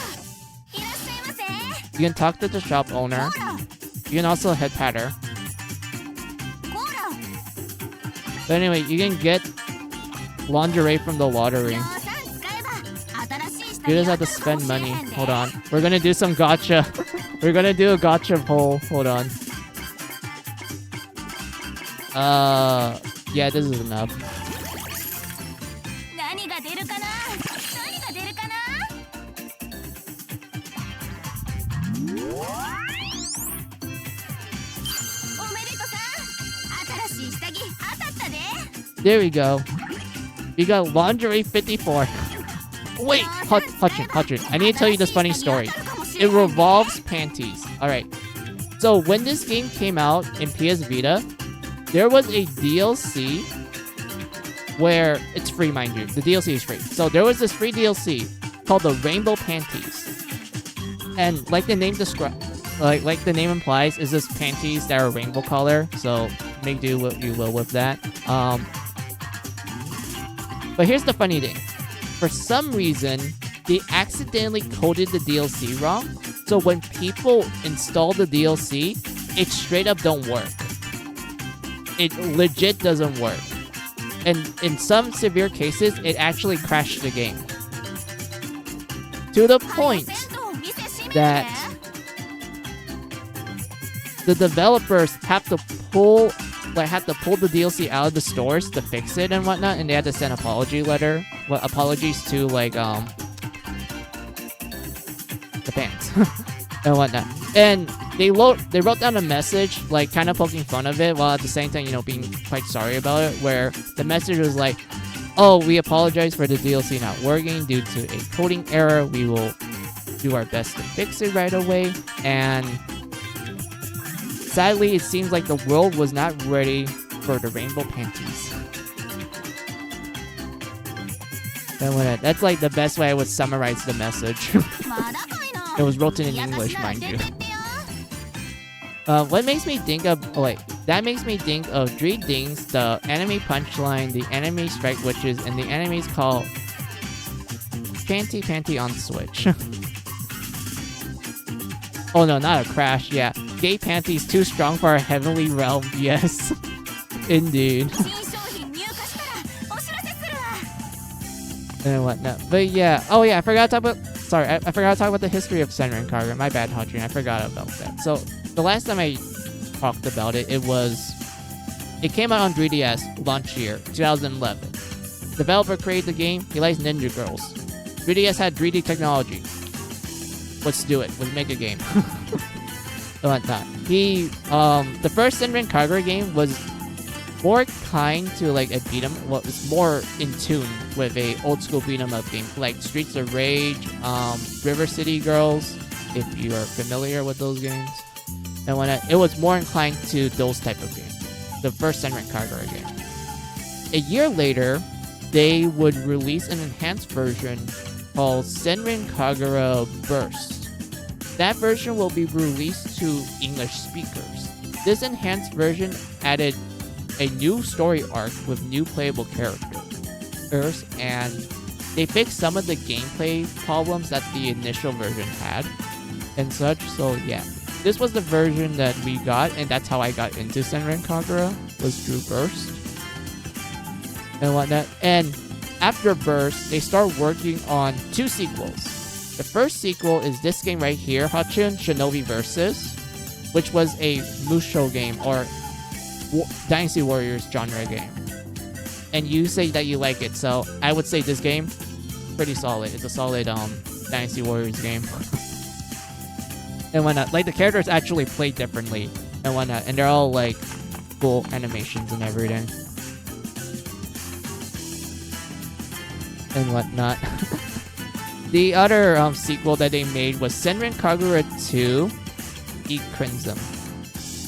いらっしゃいませ。 You can talk to the shop owner. コーラ You can also head pat her. コーラ But anyway, you can get lingerie from the lottery. 量産使えば新しい下 You 着 just が have to 当たるか spend もしれ money. へんで Hold on. We're gonna do some gotcha. We're gonna do a gotcha poll. Hold on. Yeah, this is enough. 何が出るかな。何が出るかな。おめでとさん。新しい下着当たったで。 There we go. You got lingerie 54. Wait, Hutchin. I need to tell you this funny story. It revolves panties. Alright. So when this game came out in PS Vita, there was a DLC where it's free, mind you. The DLC is free. So there was this free DLC called the Rainbow Panties. And like the name like the name implies, is this panties that are rainbow color. So make do what you will with that. But here's the funny thing. For some reason, they accidentally coded the DLC wrong. So when people install the DLC, it straight up don't work. It legit doesn't work. And in some severe cases, it actually crashed the game. To the point 弁当見せしめて that the developers have to pull the DLC out of the stores to fix it and whatnot, and they had to send apologies to the fans and whatnot. And they wrote down a message like kind of poking fun of it while at the same time, being quite sorry about it, where the message was like, oh, we apologize for the DLC not working due to a coding error. We will do our best to fix it right away. And sadly, it seems like the world was not ready for the rainbow panties. And that's like the best way I would summarize the message. まだかいな。 It was written in 私 English, なら mind 出 you. てってよ。 What makes me think of... Oh, wait. That makes me think of three things. The anime punchline, the anime strike witches, and the animes called... Panty on Switch. Oh no, not a crash. Yeah. Gay panties too strong for our heavenly realm. Yes. Indeed. 新商品入荷したらお知らせするわ。 And whatnot. But yeah. Oh yeah, I forgot to talk about... Sorry, I forgot to talk about the history of Senran Kagura. My bad, Hudrin. I forgot about that. So, the last time I talked about it, it came out on 3DS launch year, 2011. Developer created the game. He likes ninja girls. 3DS had 3D technology. Let's do it. Let's make a game. Whatnot. The first Senran Kagura game was more kind to like a beat 'em. Well, it's more in tune with a old school beat 'em up game like Streets of Rage, River City Girls, if you are familiar with those games. And it was more inclined to those type of games. The first Senran Kagura game. A year later, they would release an enhanced version called Senran Kagura Burst. That version will be released to English speakers. This enhanced version added a new story arc with new playable characters, and they fixed some of the gameplay problems that the initial version had and such. So yeah, this was the version that we got, and that's how I got into Senran Kagura, was through Burst and whatnot. And after Burst, they start working on two sequels. The first sequel is this game right here, Hachun Shinobi Versus, which was a Musho game or Dynasty Warriors genre game. And you say that you like it, so I would say this game pretty solid. It's a solid Dynasty Warriors game. And whatnot. Like the characters actually play differently and whatnot, and they're all like cool animations and everything. And whatnot. The other sequel that they made was Senran Kagura 2 Eat Crimson.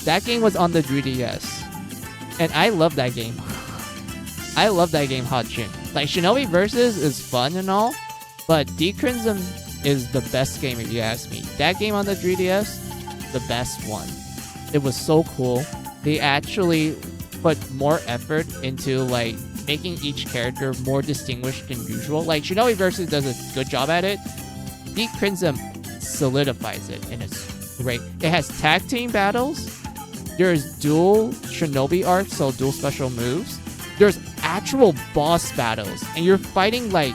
That game was on the 3DS. And I love that game. I love that game, Hachun. Like, Shinobi Versus is fun and all, but Deep Crimson is the best game if you ask me. That game on the 3DS, the best one. It was so cool. They actually put more effort into, like, making each character more distinguished than usual. Like, Shinobi Versus does a good job at it. Deep Crimson solidifies it, and it's great. It has tag team battles. There's dual Shinobi arcs, so dual special moves. There's actual boss battles, and you're fighting, like,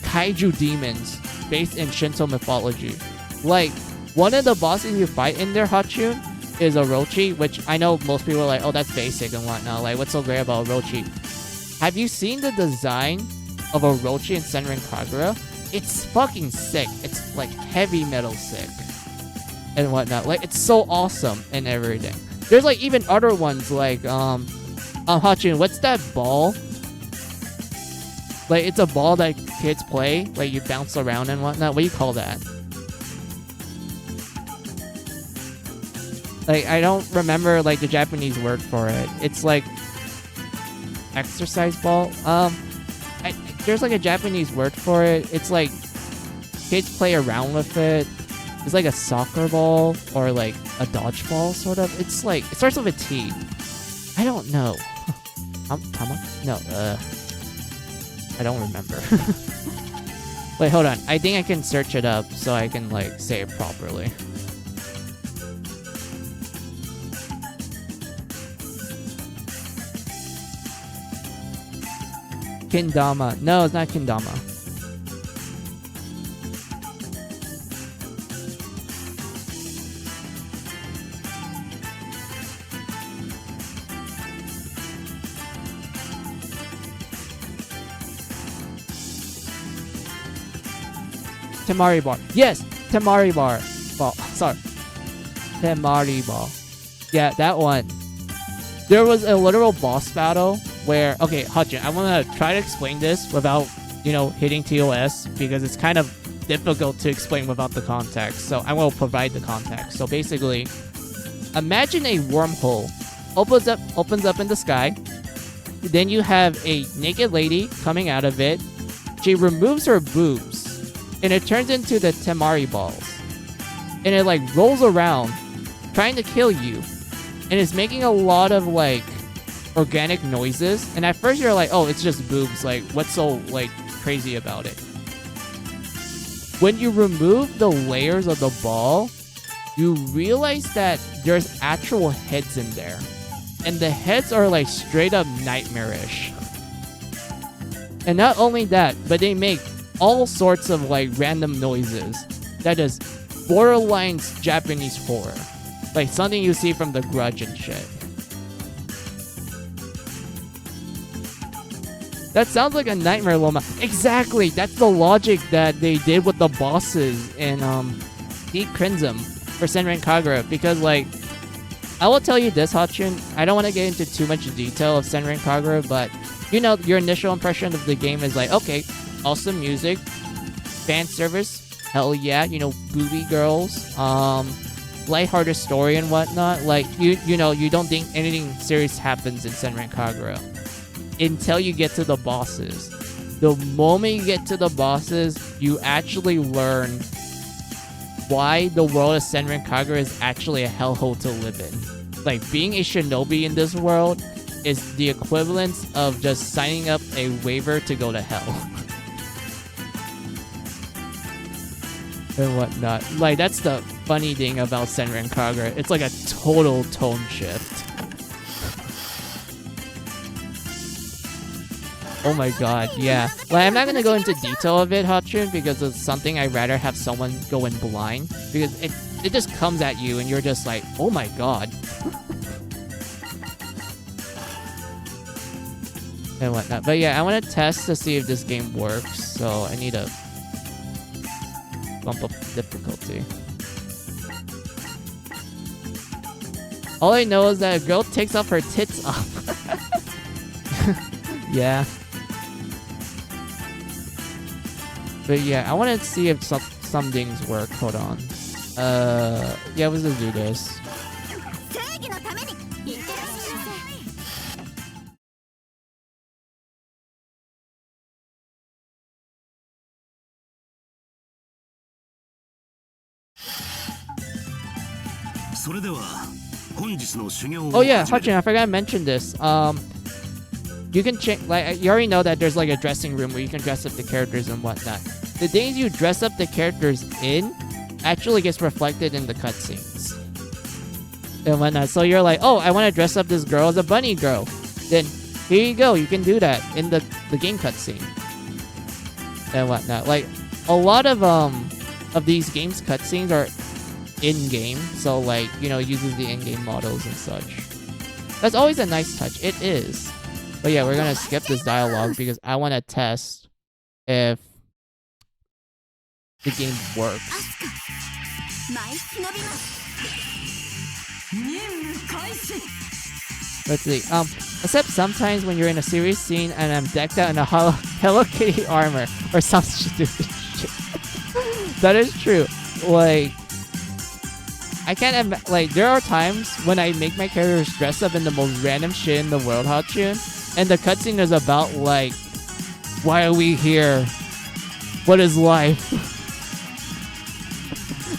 kaiju demons based in Shinto mythology. Like, one of the bosses you fight in there, Hachun, is Orochi, which I know most people are like, oh, that's basic and whatnot. Like, what's so great about Orochi? Have you seen the design of Orochi in Senran Kagura? It's fucking sick. It's like heavy metal sick and whatnot. Like, it's so awesome and everything. There's like even other ones like Hachun, what's that ball? Like, it's a ball that kids play, like you bounce around and whatnot. What do you call that? Like, I don't remember like the Japanese word for it. It's like exercise ball. There's like a Japanese word for it. It's like kids play around with it. It's like a soccer ball or like a dodgeball sort of. It's like, it starts with a T. I don't know. Tama? No, I don't remember. Wait, hold on. I think I can search it up so I can like say it properly. Kendama. No, it's not Kendama. Temari bar. Yes, Temari bar. Ball. Sorry. Temari ball. Yeah, that one. There was a literal boss battle where, okay, Hachun, I want to try to explain this without, you know, hitting TOS because it's kind of difficult to explain without the context. So I will provide the context. So basically, imagine a wormhole opens up in the sky. Then you have a naked lady coming out of it. She removes her boobs and it turns into the Temari balls. And it like rolls around trying to kill you. And it's making a lot of like organic noises. And at first you're like, oh, it's just boobs. Like, what's so like crazy about it? When you remove the layers of the ball, you realize that there's actual heads in there. And the heads are like straight up nightmarish. And not only that, but they make all sorts of like random noises. That is borderline Japanese horror. Like something you see from The Grudge and shit. That sounds like a nightmare, Loma. Exactly! That's the logic that they did with the bosses in Deep Crimson for Senran Kagura. Because like, I will tell you this, Hachun. I don't want to get into too much detail of Senran Kagura, but you know, your initial impression of the game is like, okay, awesome music, fan service, hell yeah, you know, booby girls, lighthearted story and whatnot. Like, you know, you don't think anything serious happens in Senran Kagura until you get to the bosses. The moment you get to the bosses, you actually learn why the world of Senran Kagura is actually a hellhole to live in. Like, being a shinobi in this world is the equivalent of just signing up a waiver to go to hell. And whatnot. Like, that's the funny thing about Senran Kagura. It's like a total tone shift. Oh my god, yeah. Like, I'm not gonna go into detail of it, Hotchun, because it's something I'd rather have someone go in blind. Because it just comes at you and you're just like, oh my god. And whatnot. But yeah, I want to test to see if this game works. So I need to bump up difficulty. All I know is that a girl takes off her tits off. Yeah. But yeah, I want to see if some things work. Hold on. Yeah, let's just do this. Oh yeah, Hutchin, I forgot to mention this. You can change, like, you already know that there's like a dressing room where you can dress up the characters and whatnot. The things you dress up the characters in actually gets reflected in the cutscenes and whatnot. So you're like, oh, I want to dress up this girl as a bunny girl. Then here you go, you can do that in the game cutscene and whatnot. Like, a lot of these games cutscenes are in-game, so like, you know, uses the in-game models and such. That's always a nice touch. It is. But yeah, we're gonna skip this dialogue because I want to test if the game works. Let's see. Except sometimes when you're in a serious scene and I'm decked out in a Hello Kitty armor or some stupid shit. That is true. Like, I can't like, there are times when I make my characters dress up in the most random shit in the world, Hotchun, and the cutscene is about, like, why are we here? What is life?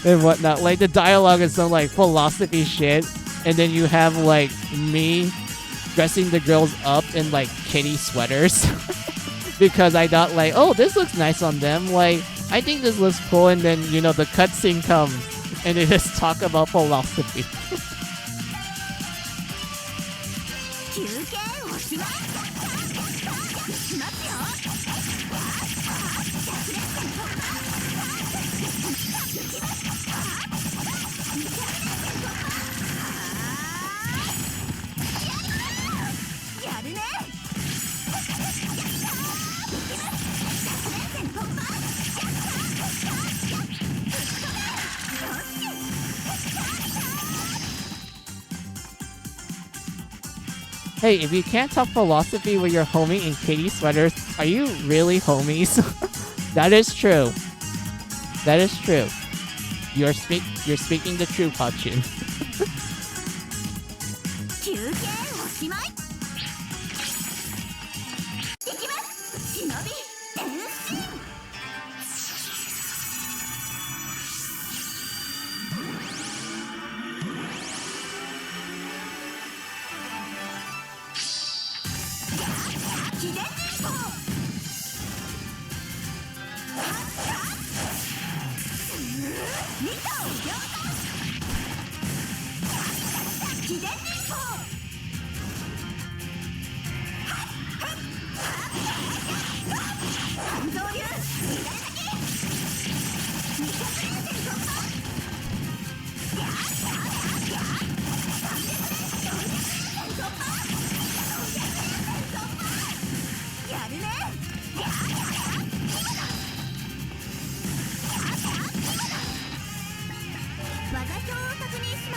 And whatnot. Like, the dialogue is some, like, philosophy shit, and then you have, like, me dressing the girls up in, like, kitty sweaters. Because I thought, like, oh, this looks nice on them. Like, I think this looks cool, and then, you know, the cutscene comes. And it is talk about philosophy. Hey, if you can't talk philosophy with your homie in kitty sweaters, are you really homies? That is true. That is true. You're speaking the truth, Hotchin.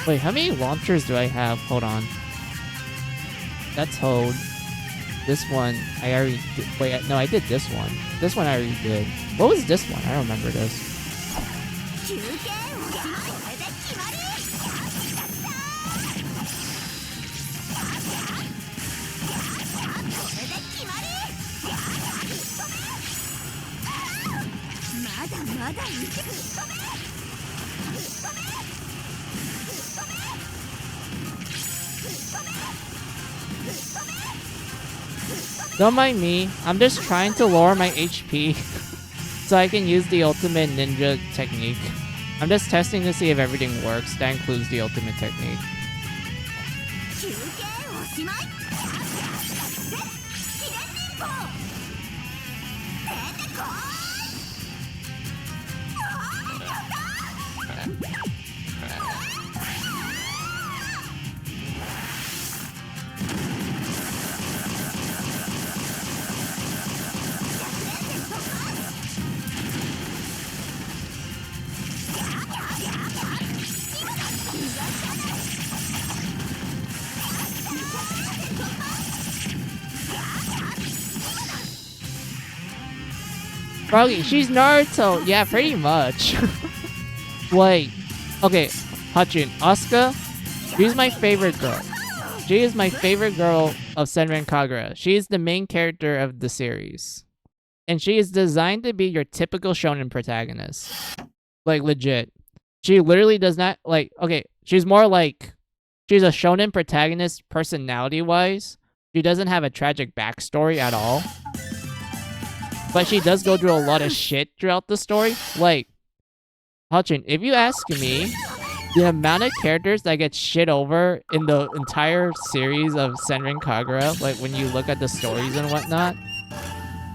Wait, how many launchers do I have? Hold on. That's Hold. This one, I already did. Wait, no, I did this one. This one I already did. What was this one? I don't remember this. Don't mind me, I'm just trying to lower my HP so I can use the ultimate ninja technique. I'm just testing to see if everything works. That includes the ultimate technique. Froggy, she's Naruto. Yeah, pretty much. Wait. Okay, Hachin. Asuka, she's my favorite girl. She is my favorite girl of Senran Kagura. She is the main character of the series. And she is designed to be your typical shonen protagonist. Like, legit. She literally does not, like, okay, she's more like, she's a shonen protagonist personality-wise. She doesn't have a tragic backstory at all. But she does go through a lot of shit throughout the story. Like, Hachin, if you ask me, the amount of characters that get shit over in the entire series of Senran Kagura, like when you look at the stories and whatnot,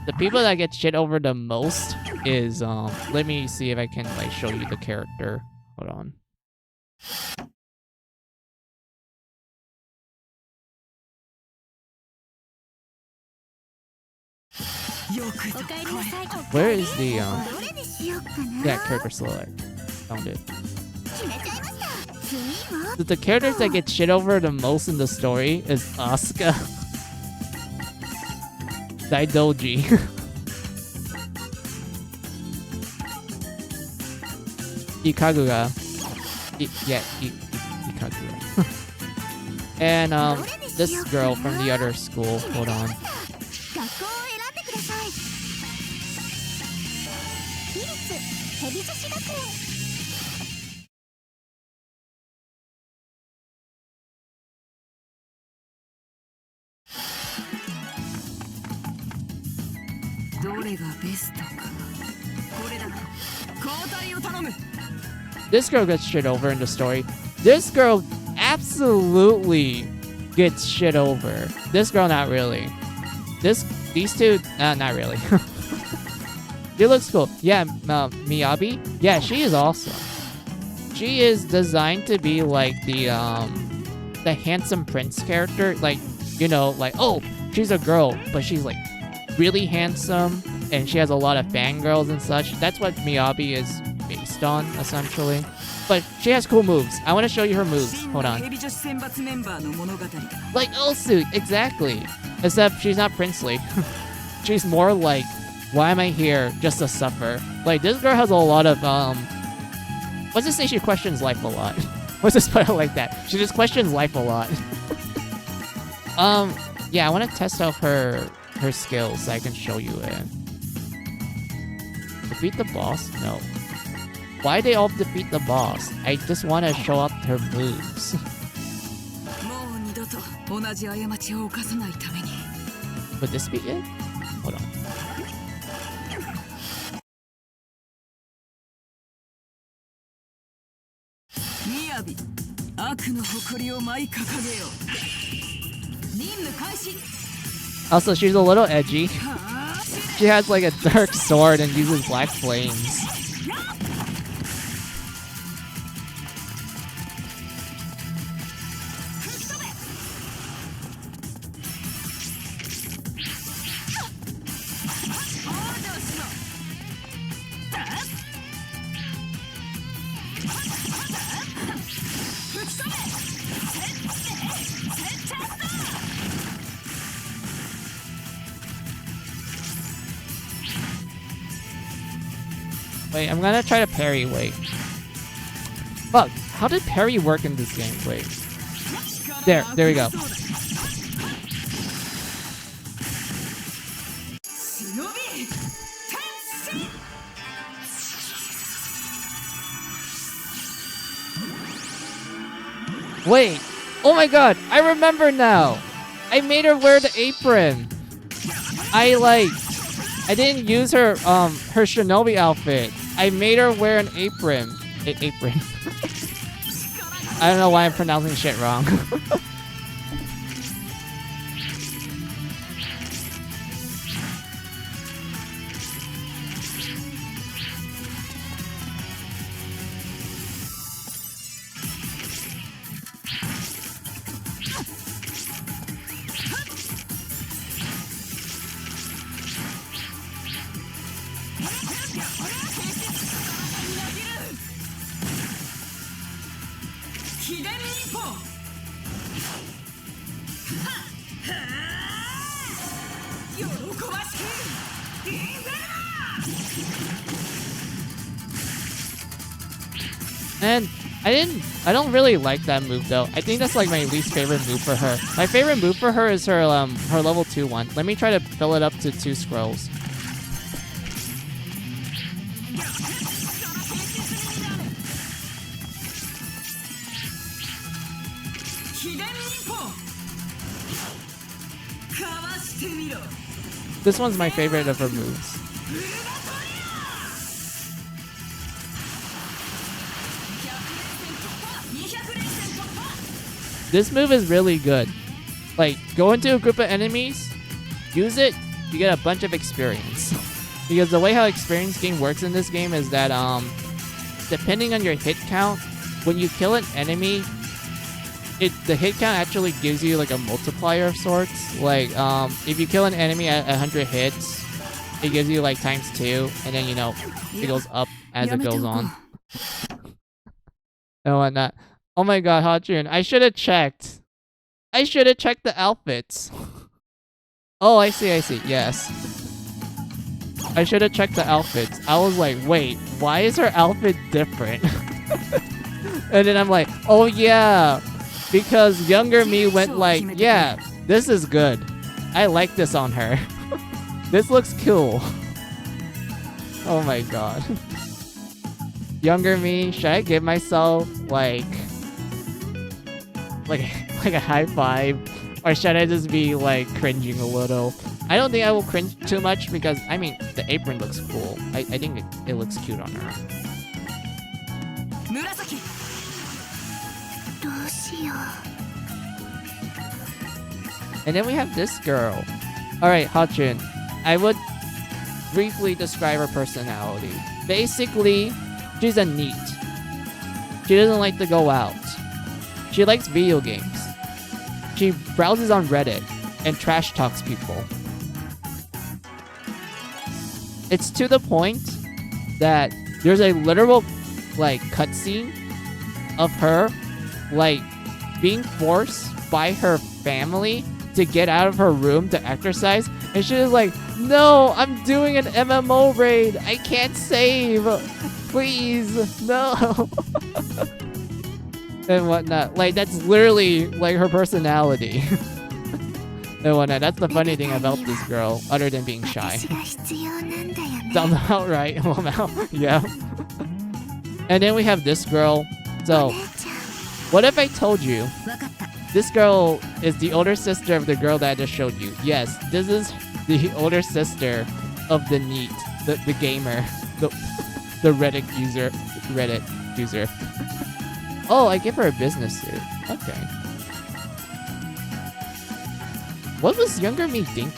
the people that get shit over the most is, let me see if I can, like, show you the character. Hold on. Where is the, yeah, character select? Found it. The characters that get shit over the most in the story is Asuka, Daidoji, Ikagura, Ikagura, and this girl from the other school. Hold on. This girl gets shit over in the story. This girl absolutely gets shit over. This girl, not really. These two, not really. She looks cool. Yeah, Miyabi. Yeah, she is awesome. She is designed to be like the handsome prince character. Like, you know, like, oh, she's a girl, but she's like really handsome, and she has a lot of fangirls and such. That's what Miyabi is based on, essentially. But she has cool moves. I want to show you her moves. Hold on. Like Osu, exactly. Except she's not princely. She's more like, why am I here just to suffer? Like, this girl has a lot of, let's just say she questions life a lot. Let's just put it like that. She just questions life a lot. Yeah, I want to test out her skills so I can show you it. Defeat the boss? No. Why they all defeat the boss? I just want to show up her moves. Would this be it? Hold on. Also, she's a little edgy. She has like a dark sword and uses black flames. Wait, I'm gonna try to parry. Wait. Fuck, how did parry work in this game? Wait. There we go. Wait, oh my god, I remember now. I made her wear the apron. I didn't use her her shinobi outfit. I made her wear an apron. Apron. I don't know why I'm pronouncing shit wrong. And I don't really like that move though. I think that's like my least favorite move for her. My favorite move for her is her her level 2 one. Let me try to fill it up to 2 scrolls. This one's my favorite of her moves. This move is really good. Like, go into a group of enemies, use it, you get a bunch of experience. Because the way how experience game works in this game is that, depending on your hit count, when you kill an enemy, the hit count actually gives you like a multiplier of sorts. Like, if you kill an enemy at 100 hits, it gives you like ×2, and then, you know, it goes up as it goes on. And whatnot. Oh my god, Hotjun, I should have checked. I should have checked the outfits. Oh, I see, yes. I should have checked the outfits. I was like, wait, why is her outfit different? And then I'm like, oh yeah, because younger me went like, yeah, this is good. I like this on her. This looks cool. Oh my god. Younger me, should I give myself like a high five, or should I just be like cringing a little? I don't think I will cringe too much because I mean the apron looks cool. I think it looks cute on her. And then we have this girl. Alright, Hotjun, I would briefly describe her personality. Basically, she's a NEET. She doesn't like to go out. She likes video games. She browses on Reddit and trash talks people. It's to the point that there's a literal like cutscene of her like being forced by her family to get out of her room to exercise, and she's like, no, I'm doing an MMO raid, I can't save, please, no. And whatnot. Like, that's literally like her personality. And whatnot. That's the funny thing about this girl, other than being shy. Sounds about right. Yeah. And then we have this girl. So, what if I told you this girl is the older sister of the girl that I just showed you? Yes, this is the older sister of the NEET, the gamer, the Reddit user. Oh, I give her a business suit. Okay. What was younger me thinking?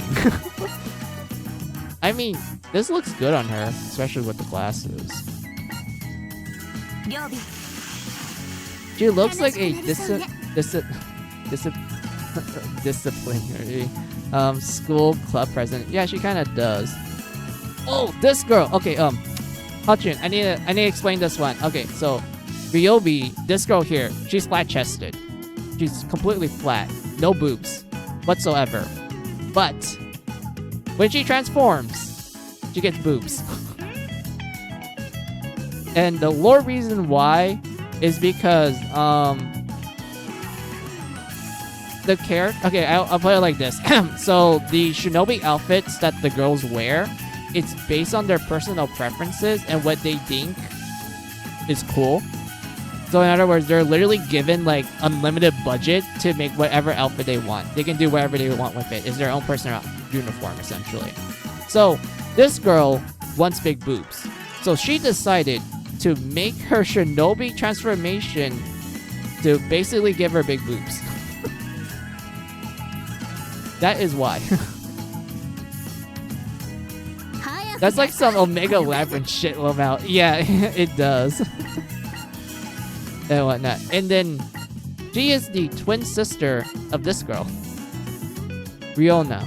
I mean, this looks good on her, especially with the glasses. She looks like a disciplinary school club president. Yeah, she kind of does. Oh, this girl. Okay, Hotjun, I need to explain this one. Okay, so Ryobi, this girl here, she's flat-chested. She's completely flat, no boobs whatsoever. But when she transforms, she gets boobs. And the lore reason why is because the character. Okay, I'll put it like this. So the shinobi outfits that the girls wear, it's based on their personal preferences and what they think is cool. So in other words, they're literally given like unlimited budget to make whatever outfit they want. They can do whatever they want with it. It's their own personal uniform, essentially. So this girl wants big boobs. So she decided to make her shinobi transformation to basically give her big boobs. That is why. That's like some Omega Labyrinth shit, LMAO. Yeah, it does. And whatnot. And then she is the twin sister of this girl, Riona.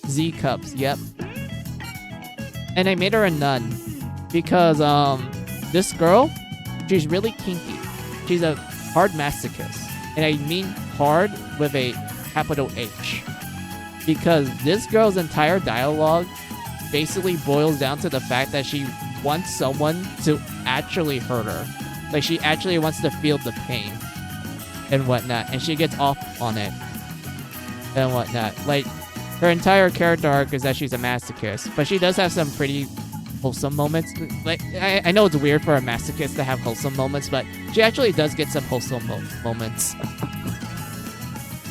Z cups, yep. And I made her a nun because this girl, she's really kinky. She's a hard masochist, and I mean hard with a capital H. because this girl's entire dialogue basically boils down to the fact that she wants someone to actually hurt her. Like, she actually wants to feel the pain and whatnot, and she gets off on it and whatnot. Like, her entire character arc is that she's a masochist, but she does have some pretty wholesome moments. Like, I know it's weird for a masochist to have wholesome moments, but she actually does get some wholesome moments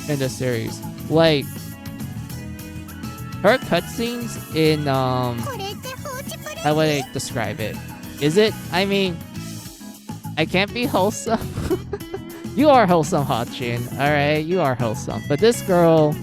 in the series. Like, her cutscenes in, how would I describe it? Is it? I mean, I can't be wholesome. You are wholesome, Hachin. Alright, you are wholesome. But this girl,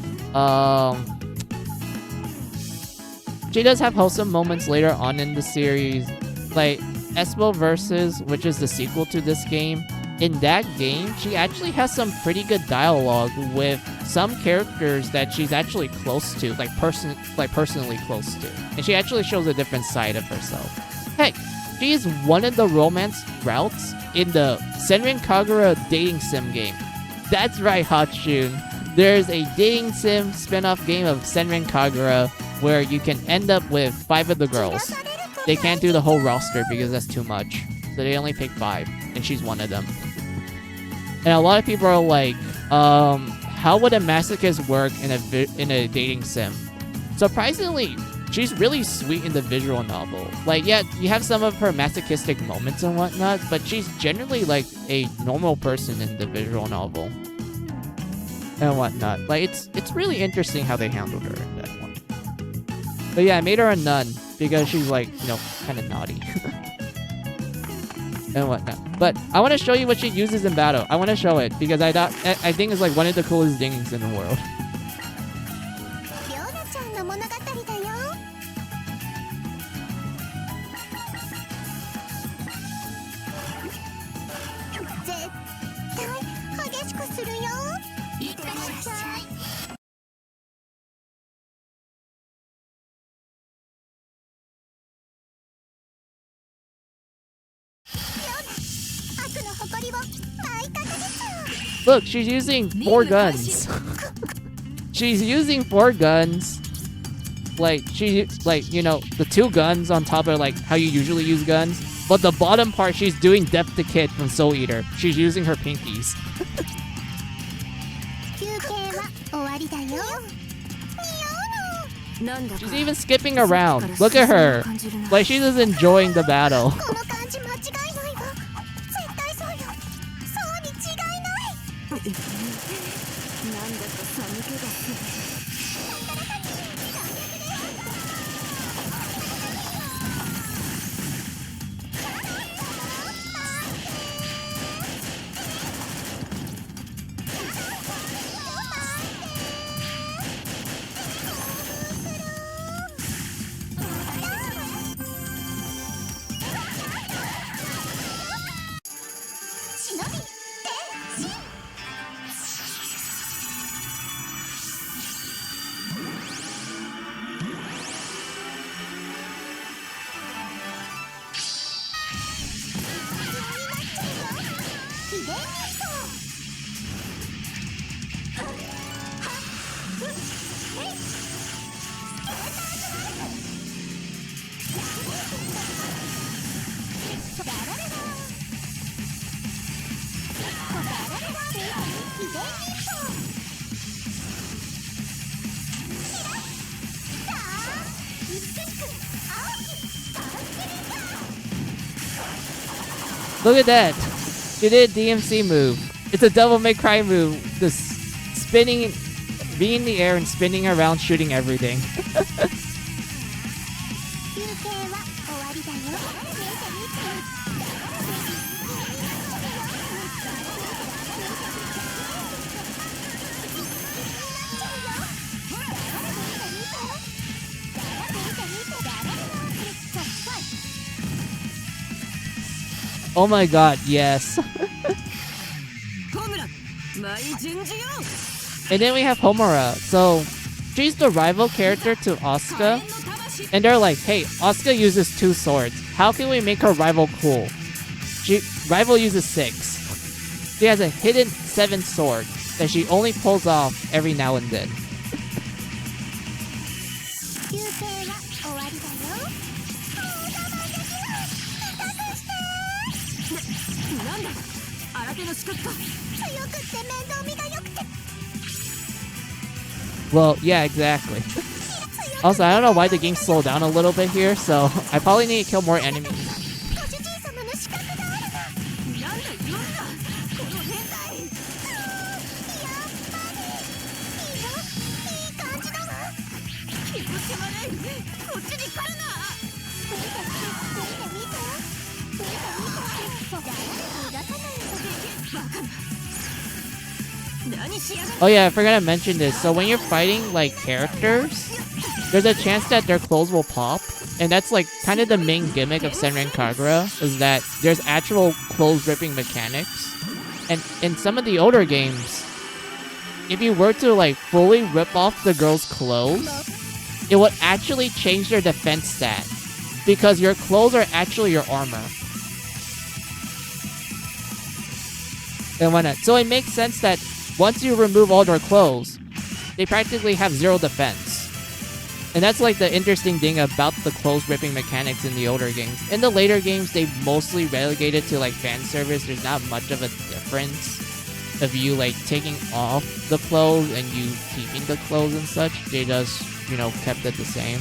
she does have wholesome moments later on in the series. Like, Espo Versus, which is the sequel to this game. In that game, she actually has some pretty good dialogue with some characters that she's actually close to, like personally close to. And she actually shows a different side of herself. Heck, she is one of the romance routes in the Senran Kagura dating sim game. That's right, Hotshun. There's a dating sim spin-off game of Senran Kagura where you can end up with 5 of the girls. They can't do the whole roster because that's too much. So they only pick 5, and she's one of them. And a lot of people are like, how would a masochist work in a dating sim? Surprisingly, she's really sweet in the visual novel. Like, yeah, you have some of her masochistic moments and whatnot, but she's generally like a normal person in the visual novel and whatnot. Like, it's really interesting how they handled her in that one. But yeah, I made her a nun because she's like, you know, kind of naughty and whatnot. But I want to show you what she uses in battle. I want to show it because I think it's like one of the coolest things in the world. Look, she's using 4 guns. She's using 4 guns. Like, you know, the 2 guns on top of like how you usually use guns. But the bottom part, she's doing Death to Kid from Soul Eater. She's using her pinkies. She's even skipping around. Look at her. Like, she's just enjoying the battle. Look at that. She did a DMC move. It's a Devil May Cry move. Just spinning, being in the air and spinning around, shooting everything. Oh my god, yes. And then we have Homura. So, she's the rival character to Asuka. And they're like, hey, Asuka uses 2 swords. How can we make her rival cool? Rival uses 6. She has a hidden 7th sword that she only pulls off every now and then. 休憩は終わりだよ。もう我慢できない。なんだ新手の資格か。強くって面倒見が良くて。 Well, yeah, exactly. Also, I don't know why the game slowed down a little bit here, so I probably need to kill more enemies. ご主人様の資格があるな。なんだ言わんなこの変態。やっぱりいいよ、いい感じだわ。気持ち悪いこっちに来るな。見て見て見て見て。じゃあ逃がさないと。バカな何しやがる。 Oh yeah, I forgot to mention this. So when you're fighting like characters, there's a chance that their clothes will pop, and that's like kind of the main gimmick of Senran Kagura, is that there's actual clothes ripping mechanics. And in some of the older games, if you were to like fully rip off the girl's clothes, it would actually change their defense stat, because your clothes are actually your armor. And whatnot. So it makes sense that once you remove all their clothes, they practically have zero defense. And that's like the interesting thing about the clothes ripping mechanics in the older games. In the later games, they mostly relegated to like fan service. There's not much of a difference of you like taking off the clothes and you keeping the clothes and such. They just, you know, kept it the same.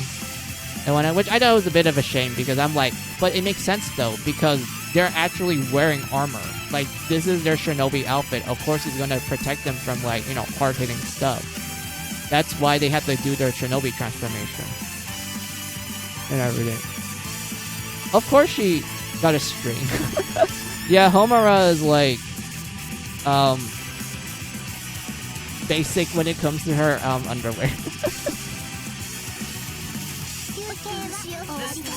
And when which I thought was a bit of a shame, because I'm like, but it makes sense though, because they're actually wearing armor. Like, this is their shinobi outfit. Of course, it's gonna protect them from like, you know, hard-hitting stuff. That's why they have to do their shinobi transformation and everything. Of course, she got a string. Yeah, Homura is like basic when it comes to her underwear. 休憩は終わりだよ。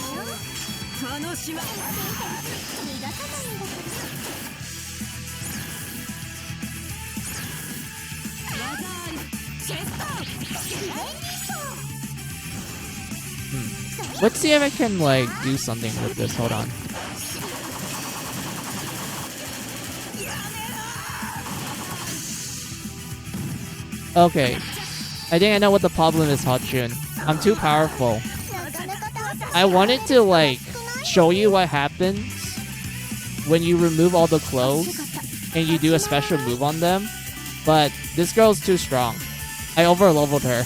楽しま逃がさないんだけど。 Let's see if I can like do something with this. Hold on. Okay, I think I know what the problem is, Hotchun. I'm too powerful. I wanted to like show you what happens when you remove all the clothes and you do a special move on them, but this girl's too strong. I over-leveled her.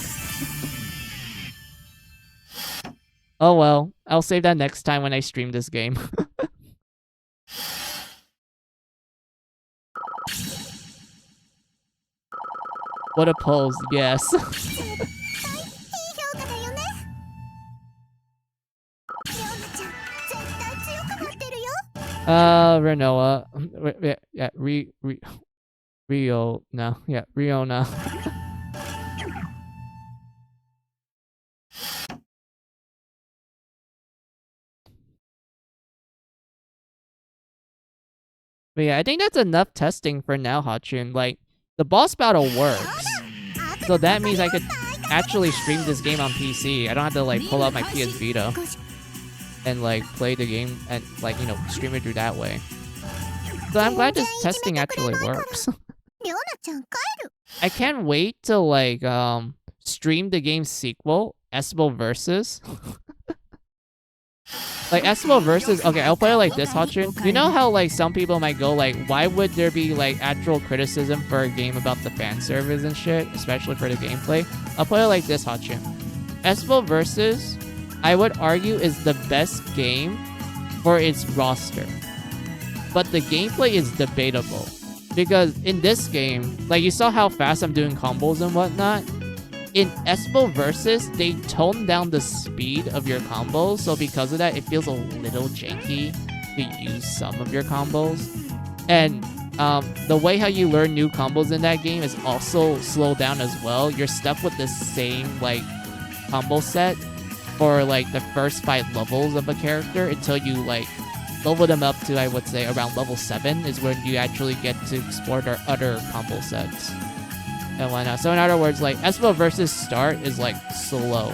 Oh well, I'll save that next time when I stream this game. What a pose, yes. いい評価だよね。レオナちゃん、絶対強くなってるよ。Renoa. Yeah, Rio. No, yeah, Riona. But yeah, I think that's enough testing for now, Hotchun. Like, the boss battle works. So that means I could actually stream this game on PC. I don't have to like pull out my PS Vita and like play the game and like, you know, stream it through that way. So I'm glad this testing actually works. レオナちゃん帰る。 I can't wait to like stream the game's sequel, SoSW Versus. Like SoSW Versus, okay, I'll play it like this, Hotchun. You know how like some people might go like, why would there be like actual criticism for a game about the fan service and shit, especially for the gameplay? I'll play it like this, Hotchun. SoSW Versus, I would argue, is the best game for its roster. But the gameplay is debatable. Because in this game, like you saw how fast I'm doing combos and whatnot. In SoSW Versus, they toned down the speed of your combos, so because of that, it feels a little janky to use some of your combos. And the way how you learn new combos in that game is also slowed down as well. You're stuck with the same like combo set for like the first 5 levels of a character until you like level them up to, I would say, around level 7 is when you actually get to explore their other combo sets and whatnot. So in other words, like SoSW Versus start is like slow.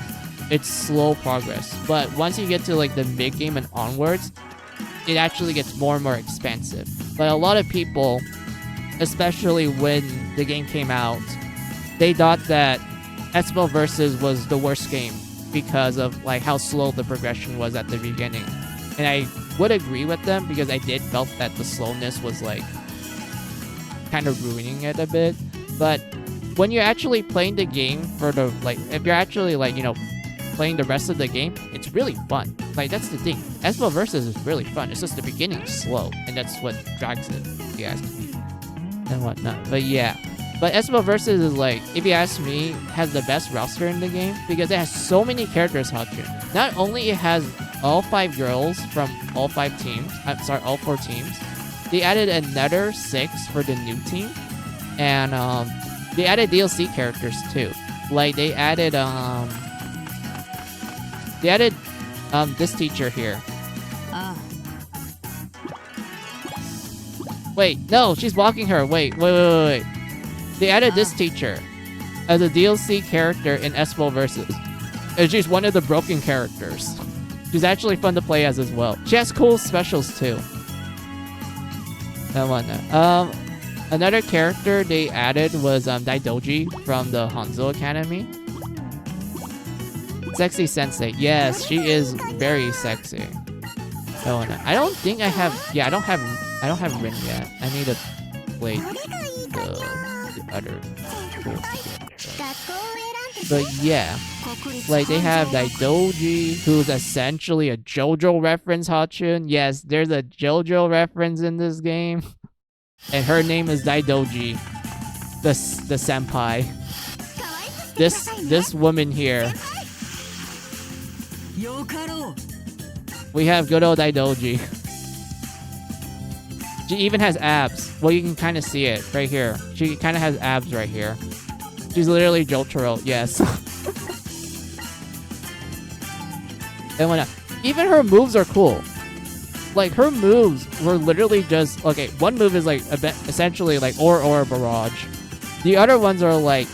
It's slow progress. But once you get to like the mid game and onwards, it actually gets more and more expansive. But a lot of people, especially when the game came out, they thought that SoSW Versus was the worst game because of like how slow the progression was at the beginning. And I would agree with them because I did felt that the slowness was like kind of ruining it a bit. But when you're actually playing the game for the like, if you're actually like, you know, playing the rest of the game, it's really fun. Like, that's the thing. SBO Versus is really fun. It's just the beginning is slow, and that's what drags it, if you ask me, and whatnot. But yeah. But SBO Versus is like, if you ask me, has the best roster in the game because it has so many characters, Hachun. Not only it has all 5 girls from all 5 teams, all 4 teams, they added another 6 for the new team, and they added DLC characters too. Like they added this teacher here. Wait, no, she's blocking her. Wait. They added this teacher as a DLC character in SBO Versus. And she's one of the broken characters. She's actually fun to play as well. She has cool specials too. And whatnot. Another character they added was Daidoji from the Hanzo Academy. Sexy Sensei. Yes, she is very sexy. Oh no. I don't think I have. Yeah, I don't have Rin yet. I need to play the other tools to get her. But yeah, like they have Daidoji, who's essentially a JoJo reference. Hachun. Yes, there's a JoJo reference in this game, and her name is Daidoji, the senpai. This woman here. We have good old Daidoji. She even has abs. Well, you can kind of see it right here. She kind of has abs right here. She's literally Jotaro, yes. And when even her moves are cool. Like her moves were literally just okay. One move is like essentially like or barrage. The other ones are like,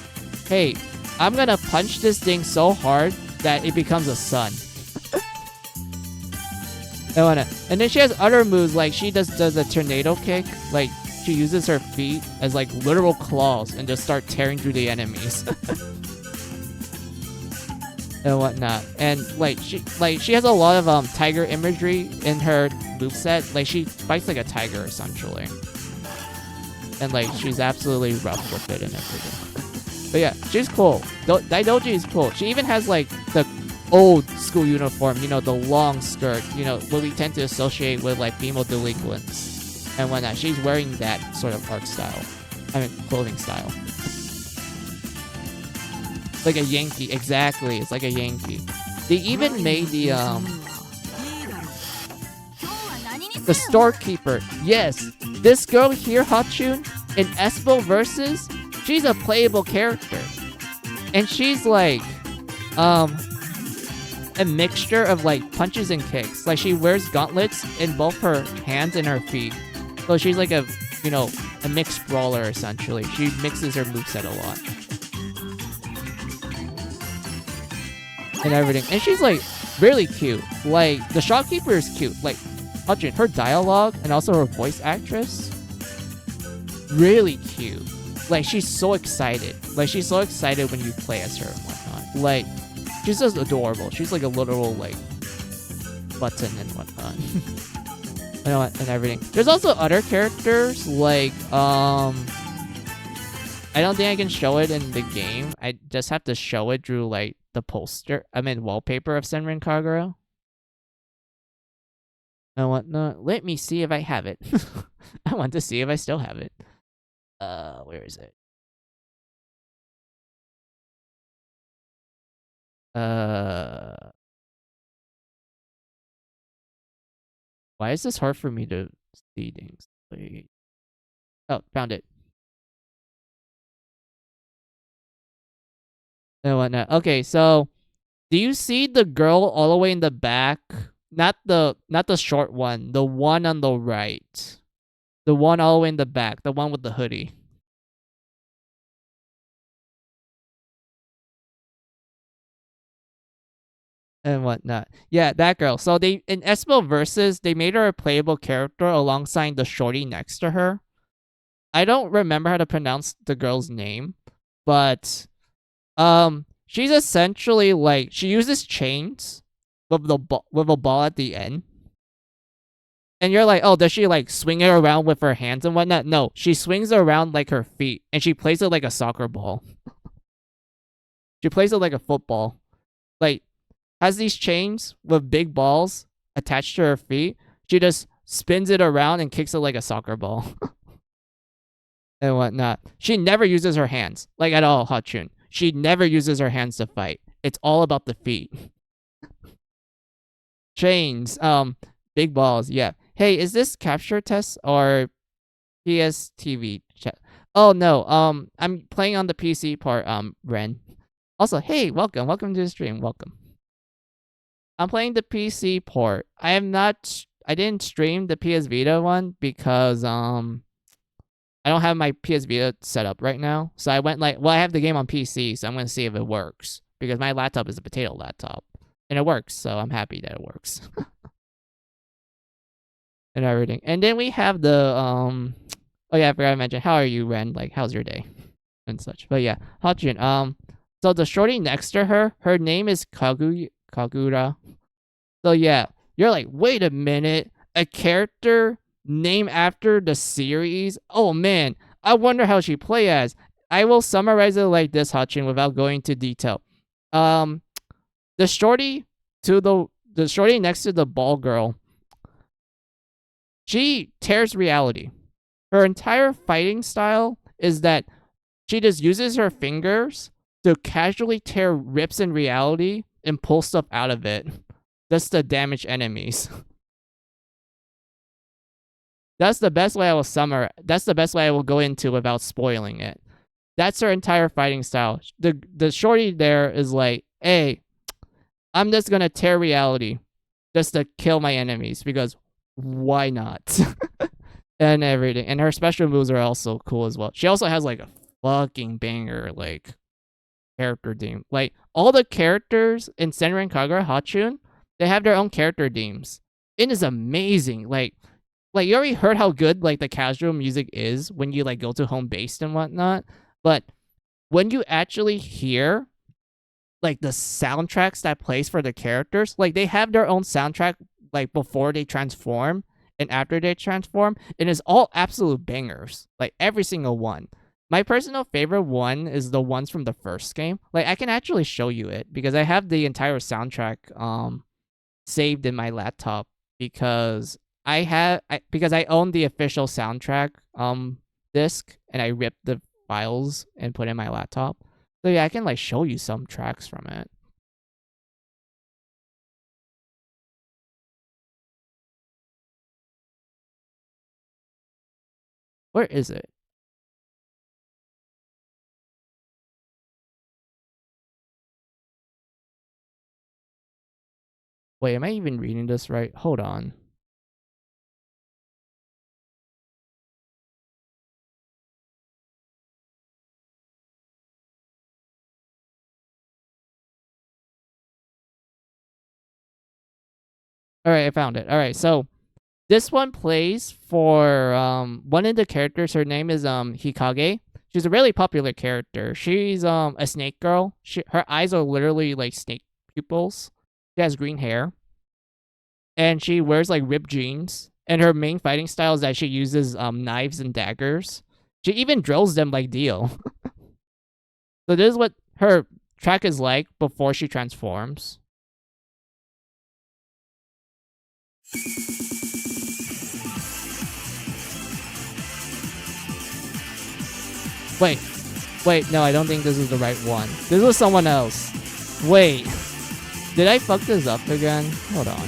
hey, I'm gonna punch this thing so hard that it becomes a sun. And then she has other moves, like she does a tornado kick. Like she uses her feet as like literal claws and just start tearing through the enemies. And whatnot. And like she has a lot of tiger imagery in her moveset. Like she fights like a tiger essentially. And like she's absolutely rough with it and everything. But yeah, she's cool. Daidoji is cool. She even has like the old school uniform, you know, the long skirt, you know, what we tend to associate with like female delinquents and whatnot. She's wearing that sort of art style. I mean, clothing style. Like a Yankee, exactly. It's like a Yankee. They even made the storekeeper. Yes, this girl here, Hachun, in SBO Versus, she's a playable character, and she's like, a mixture of like punches and kicks. Like she wears gauntlets in both her hands and her feet. So she's like a, you know, a mixed brawler essentially. She mixes her moveset a lot. And everything. And she's like really cute. Like the shopkeeper is cute. Like Hachun, her dialogue and also her voice actress, really cute. Like she's so excited. Like she's so excited when you play as her and whatnot. Like she's just adorable. She's like a literal like button and whatnot. And everything. There's also other characters like I don't think I can show it in the game. I just have to show it through like the poster. I mean wallpaper of Senran Kagura. And whatnot. Let me see if I have it. I want to see if I still have it. Where is it? Why is this hard for me to see things? Wait. Oh, found it. And whatnot. Okay, so do you see the girl all the way in the back? Not the short one, the one on the right. The one all the way in the back, the one with the hoodie. And whatnot. Yeah, that girl. So they in SBO Versus, they made her a playable character alongside the shorty next to her. I don't remember how to pronounce the girl's name, but she's essentially like she uses chains with with a ball at the end. And you're like, oh, does she like swing it around with her hands and whatnot? No, she swings it around like her feet, and she plays it like a soccer ball. She plays it like a football. Like, has these chains with big balls attached to her feet. She just spins it around and kicks it like a soccer ball. And whatnot. She never uses her hands, like at all, Hachun. She never uses her hands to fight. It's all about the feet. Chains, big balls, yeah. Hey, is this capture test or PSTV chat? Oh no, I'm playing on the PC part, Ren. Also, hey, welcome to the stream, welcome. I'm playing the PC port. I didn't stream the PS Vita one because, I don't have my PS Vita set up right now. So I went like, well, I have the game on PC, so I'm going to see if it works. Because my laptop is a potato laptop. And it works, so I'm happy that it works. And everything. And then we have the, oh yeah, I forgot to mention, how are you, Ren? Like, how's your day? And such. But yeah, Hachun, so the shorty next to her, her name is Kagura. So yeah, you're like, wait a minute, a character named after the series? Oh man, I wonder how she play as. I will summarize it like this, Hachin, without going into detail. The shorty next to the ball girl, she tears reality. Her entire fighting style is that she just uses her fingers to casually tear rips in reality and pull stuff out of it. Just to damage enemies. That's the best way I will That's the best way I will go into without spoiling it. That's her entire fighting style. The shorty there is like, hey, I'm just gonna tear reality just to kill my enemies because why not? And everything. And her special moves are also cool as well. She also has like a fucking banger like character theme. Like all the characters in Senran Kagura Hachun, they have their own character themes. It is amazing. Like you already heard how good like the casual music is when you like go to home base and whatnot. But when you actually hear like the soundtracks that plays for the characters, like they have their own soundtrack like before they transform and after they transform, and it's all absolute bangers. Like every single one. My personal favorite one is the ones from the first game. Like I can actually show you it because I have the entire soundtrack saved in my laptop because I own the official soundtrack disc and I ripped the files and put it in my laptop. So yeah, I can like show you some tracks from it. Where is it? Wait, am I even reading this right? Hold on. Alright, I found it. Alright, so this one plays for one of the characters. Her name is Hikage. She's a really popular character. She's a snake girl. Her eyes are literally like snake pupils. She has green hair. And she wears like ripped jeans. And her main fighting style is that she uses knives and daggers. She even drills them like Dio. So this is what her track is like before she transforms. Wait, no, I don't think this is the right one. This was someone else. Wait, did I fuck this up again? Hold on.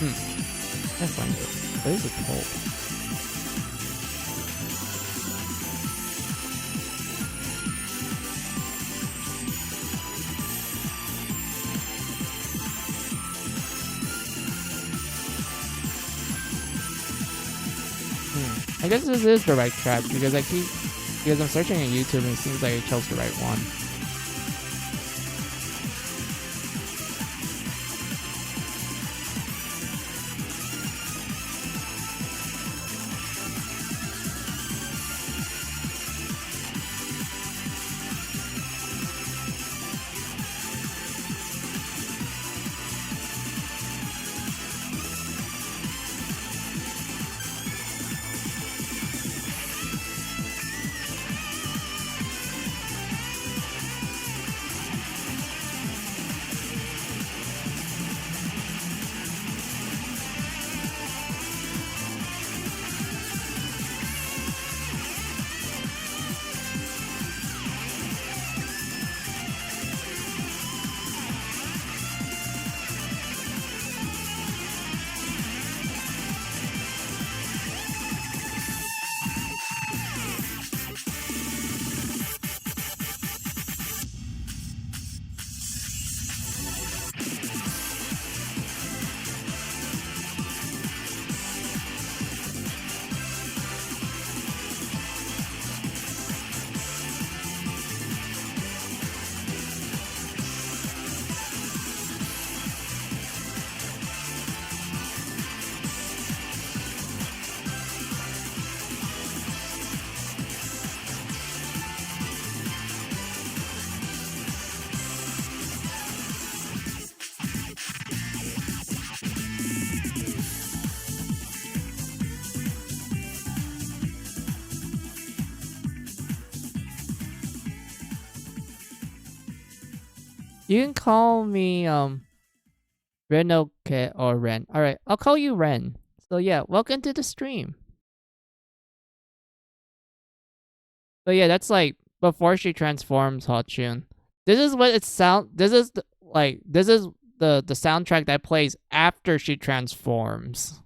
I find it. What is it called? I guess this is the right track because I'm searching on YouTube and it seems like I chose the right one. You can call me Renoke or Ren. Alright, I'll call you Ren. So yeah, welcome to the stream. But yeah, that's like before she transforms Hotchun. This is what it sound this is the soundtrack that plays after she transforms.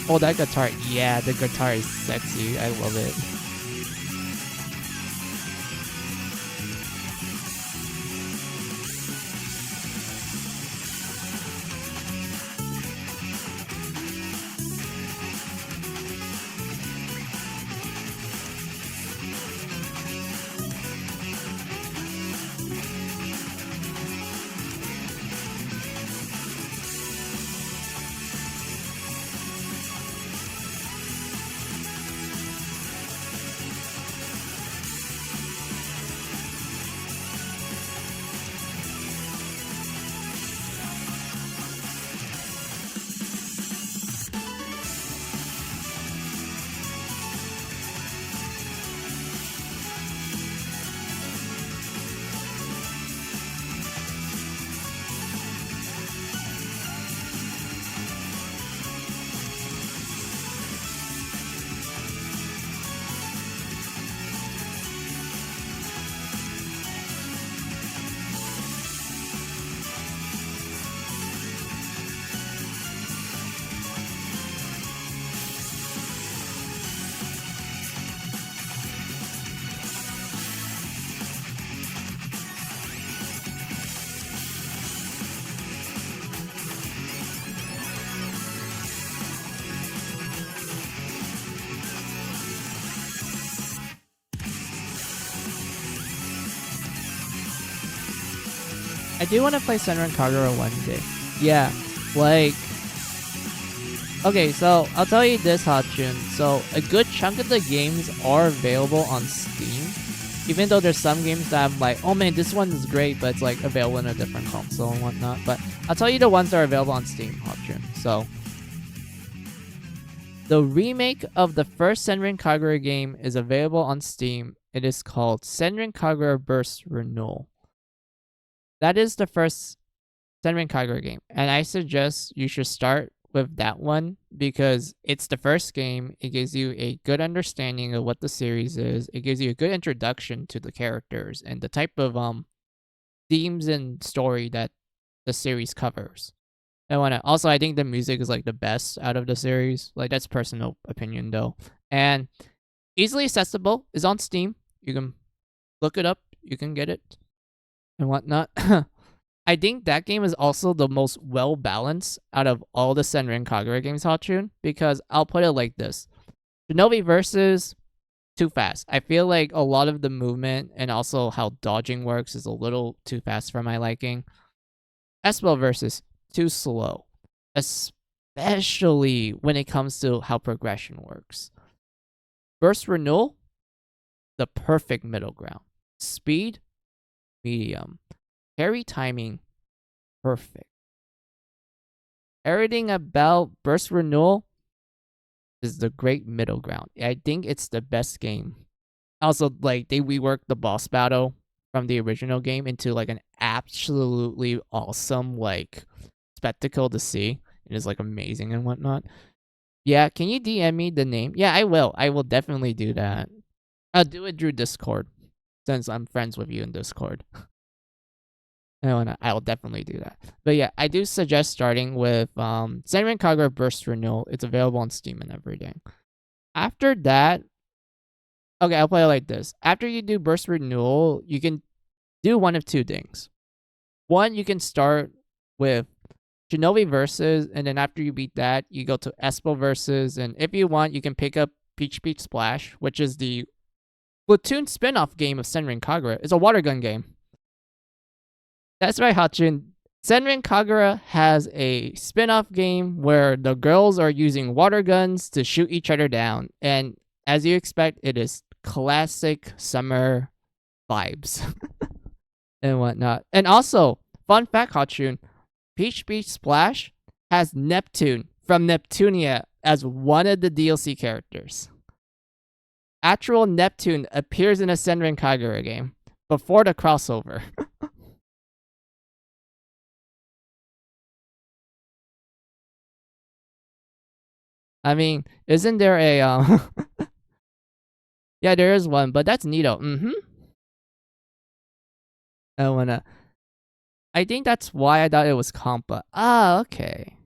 Oh, that guitar. Yeah, the guitar is sexy. I love it. I do want to play Senran Kagura one day. Yeah, like... Okay, so I'll tell you this, Hotchun. So a good chunk of the games are available on Steam. Even though there's some games that I'm like, oh man, this one is great, but it's like available in a different console and whatnot. But I'll tell you the ones that are available on Steam, Hotchun. So the remake of the first Senran Kagura game is available on Steam. It is called Senran Kagura Burst Renewal. That is the first Senran Kagura game, and I suggest you should start with that one because it's the first game. It gives you a good understanding of what the series is. It gives you a good introduction to the characters and the type of themes and story that the series covers. And also, I think the music is like the best out of the series. Like, that's personal opinion though. And easily accessible, is on Steam. You can look it up, you can get it and whatnot. I think that game is also the most well balanced out of all the Senran Kagura games, Hachun, because I'll put it like this: Shinobi versus too fast. I feel like a lot of the movement and also how dodging works is a little too fast for my liking. Espo versus too slow, especially when it comes to how progression works. Burst renewal, the perfect middle ground. Speed, medium. Parry timing, perfect. Everything about burst renewal is the great middle ground. I think it's the best game. Also, like, they reworked the boss battle from the original game into like an absolutely awesome like spectacle to see. It is like amazing and whatnot. Yeah, can you DM me the name? Yeah, I will. I will definitely do that. I'll do it through Discord since I'm friends with you in Discord. I will definitely do that. But yeah, I do suggest starting with Senran Kagura Burst Renewal. It's available on Steam and everything. After that, okay, I'll play it like this. After you do Burst Renewal, you can do one of two things. One, you can start with Shinobi Versus, and then after you beat that, you go to Espo Versus, and if you want, you can pick up Peach Peach Splash, which is the Splatoon spin-off game of Senran Kagura. It's a water gun game. That's right, Hachin. Senran Kagura has a spin-off game where the girls are using water guns to shoot each other down. And as you expect, it is classic summer vibes and whatnot. And also, fun fact, Hachun, Peach Beach Splash has Neptune from Neptunia as one of the DLC characters. Actual Neptune appears in a Senran Kagura game before the crossover. I mean, isn't there a yeah, there is one, but that's Nito. I think that's why I thought it was Compa. Ah, okay.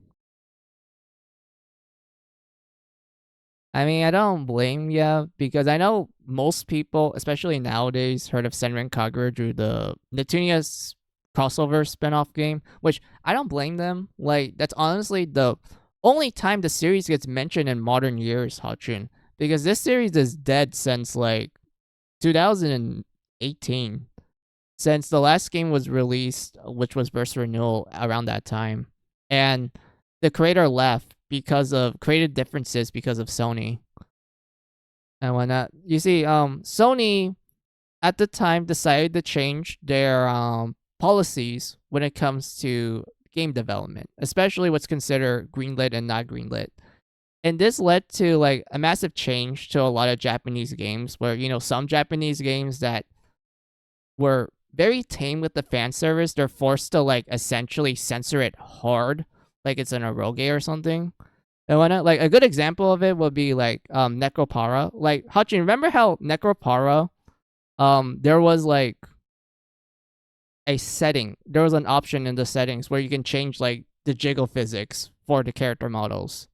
I mean, I don't blame you because I know most people, especially nowadays, heard of Senran Kagura through the Neptunia's crossover spin-off game, which I don't blame them. Like, that's honestly the only time the series gets mentioned in modern years, Hachun, because this series is dead since like 2018, since the last game was released, which was Burst Renewal around that time, and the creator left because of creative differences because of Sony and whatnot. You see, Sony at the time decided to change their policies when it comes to game development, especially what's considered greenlit and not greenlit. And this led to like a massive change to a lot of Japanese games where, you know, some Japanese games that were very tame with the fan service, they're forced to like essentially censor it hard, like it's an eroge or something. And whatnot. Like a good example of it would be like Necropara. Like Hachin, remember how Necropara there was like a setting. There was an option in the settings where you can change like the jiggle physics for the character models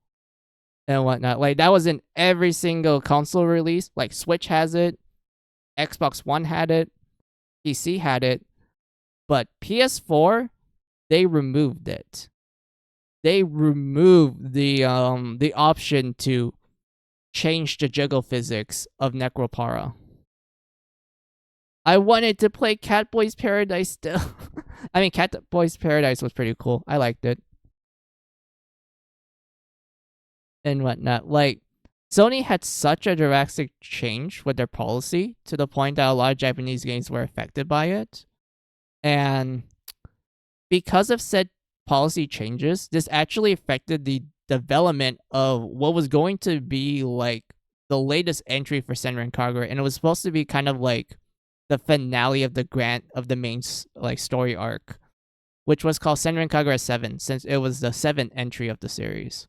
and whatnot. Like that was in every single console release. Like Switch has it, Xbox One had it, PC had it, but PS4 they removed it. They removed the option to change the jiggle physics of Necropara. I wanted to play Catboy's Paradise still. I mean, Catboy's Paradise was pretty cool. I liked it. And whatnot. Like, Sony had such a drastic change with their policy to the point that a lot of Japanese games were affected by it. And because of said policy changes, this actually affected the development of what was going to be like the latest entry for Senran Kagura, and it was supposed to be kind of like the finale of the main like story arc. which was called Senran Kagura 7, since it was the 7th entry of the series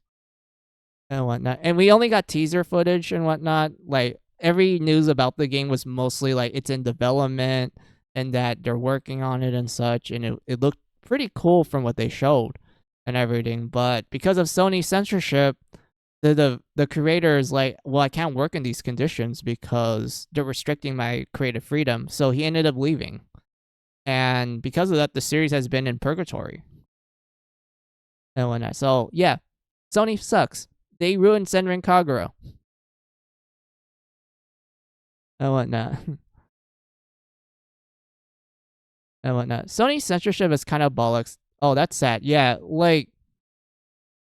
and whatnot. And we only got teaser footage and whatnot. Like, every news about the game was mostly like it's in development and that they're working on it and such. And it looked pretty cool from what they showed and everything. But because of Sony censorship, the creator is like, well, I can't work in these conditions because they're restricting my creative freedom. So he ended up leaving. And because of that, the series has been in purgatory and whatnot. So yeah, Sony sucks. They ruined Senran Kagura and whatnot. And whatnot. Sony's censorship is kind of bollocks. Oh, that's sad. Yeah, like,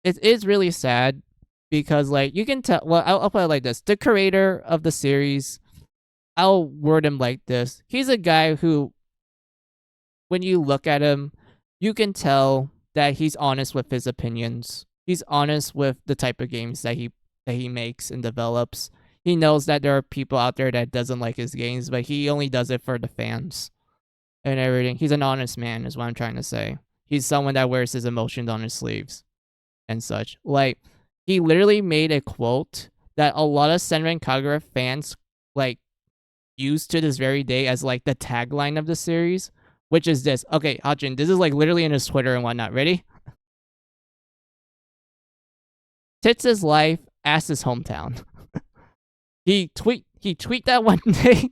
it is really sad because, like, you can tell. Well, I'll put it like this: the creator of the series, I'll word him like this: he's a guy who, when you look at him, you can tell that he's honest with his opinions. He's honest with the type of games that he makes and develops. He knows that there are people out there that doesn't like his games, but he only does it for the fans and everything. He's an honest man, is what I'm trying to say. He's someone that wears his emotions on his sleeves and such. Like, he literally made a quote that a lot of Senran Kagura fans, like, use to this very day as, like, the tagline of the series, which is this. Okay, Hachin, this is, like, literally in his Twitter and whatnot. Ready? Tits his life, ass his hometown. He tweet that one day,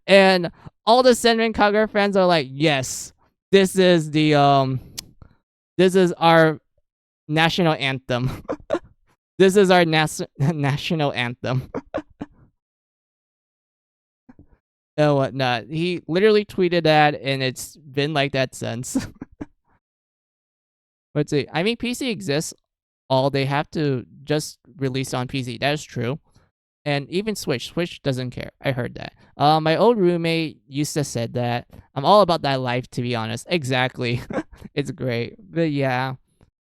and all the Senran Kagura fans are like, yes, this is our national anthem. This is our national anthem. And whatnot. He literally tweeted that, and it's been like that since. Let's see. I mean, PC exists. All they have to just release on PC. That is true. And even Switch doesn't care. I heard that. My old roommate used to said that. I'm all about that life, to be honest. Exactly. It's great. But yeah,